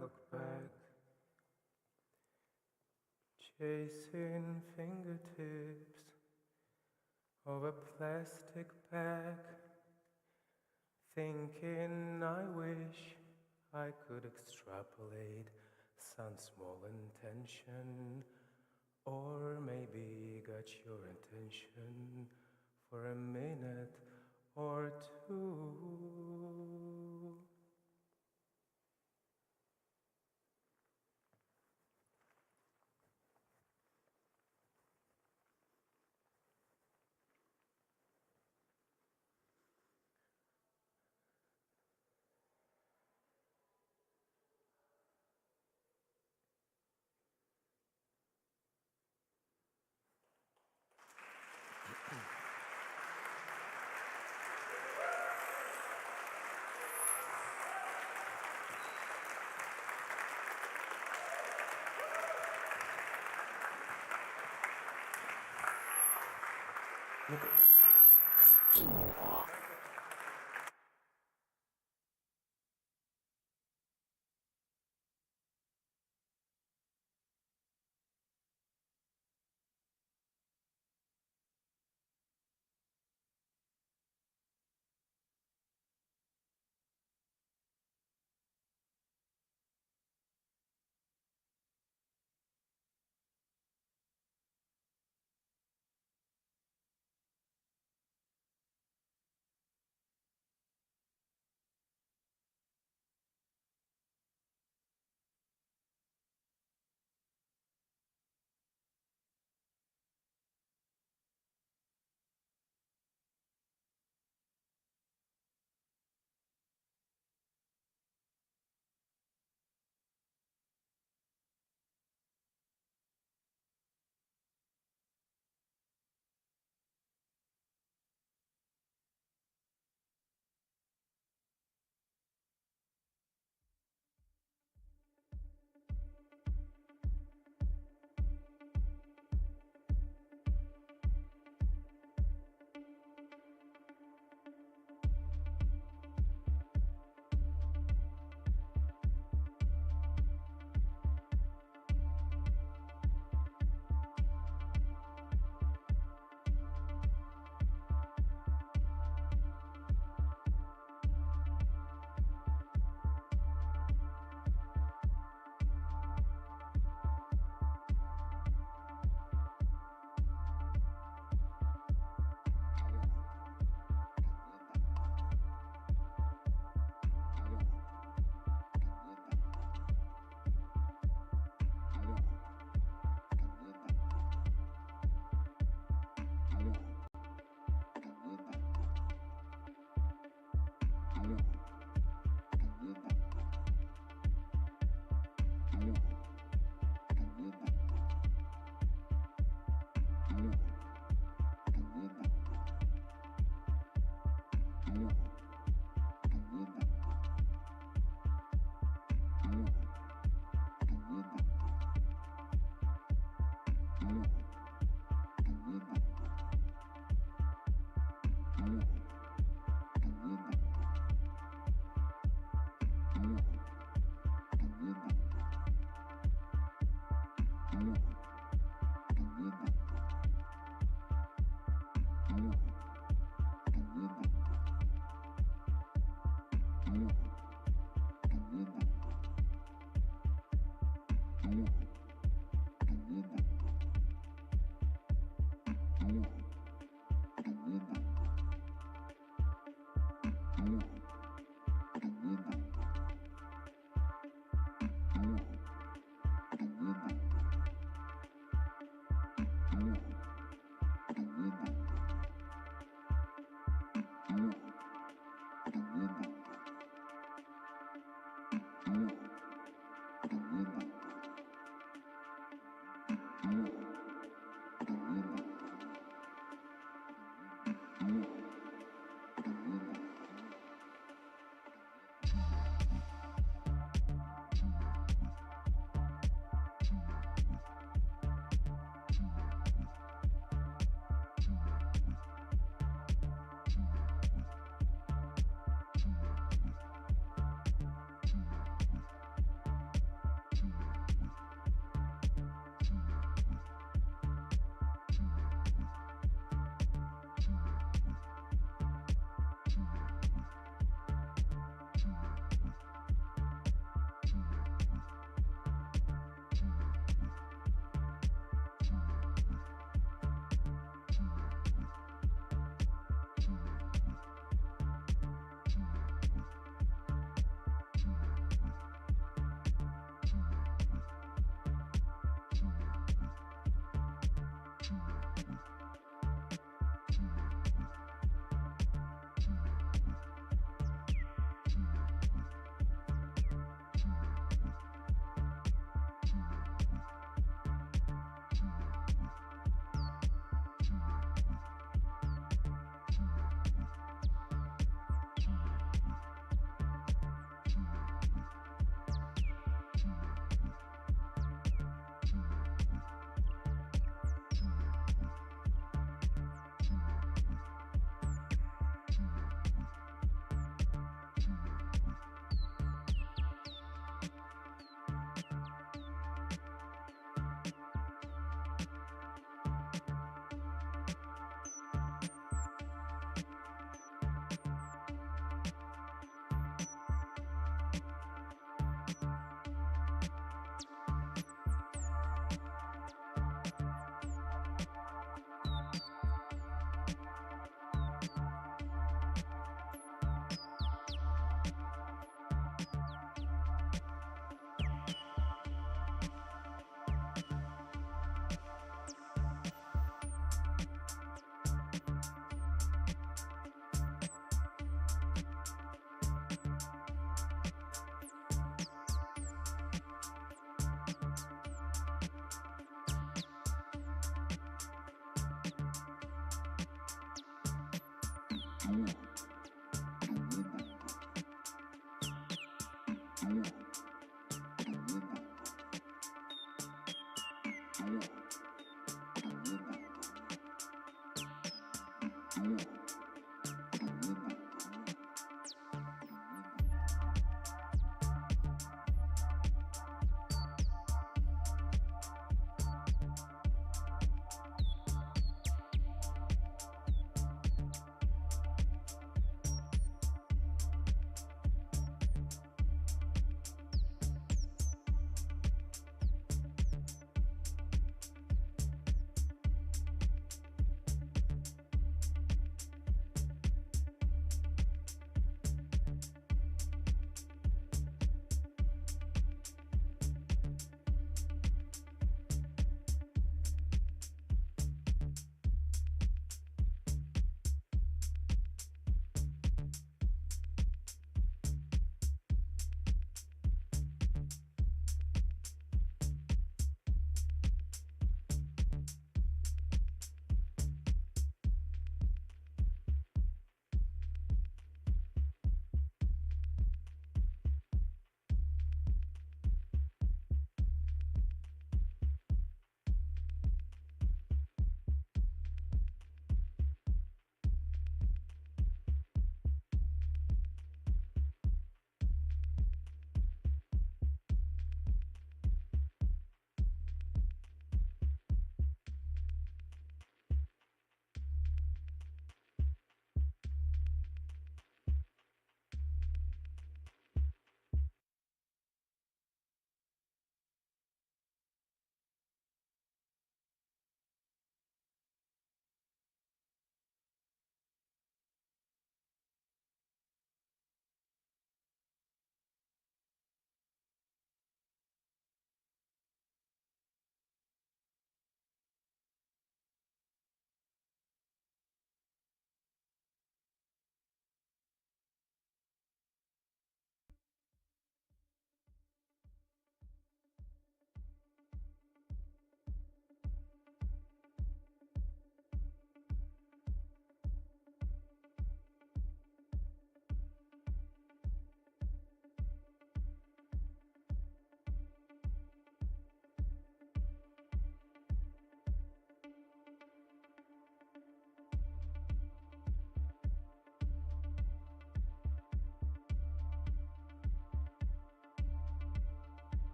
look back, chasing fingertips of a plastic bag, thinking I wish I could extrapolate some small intention, or maybe got your attention for a minute or two.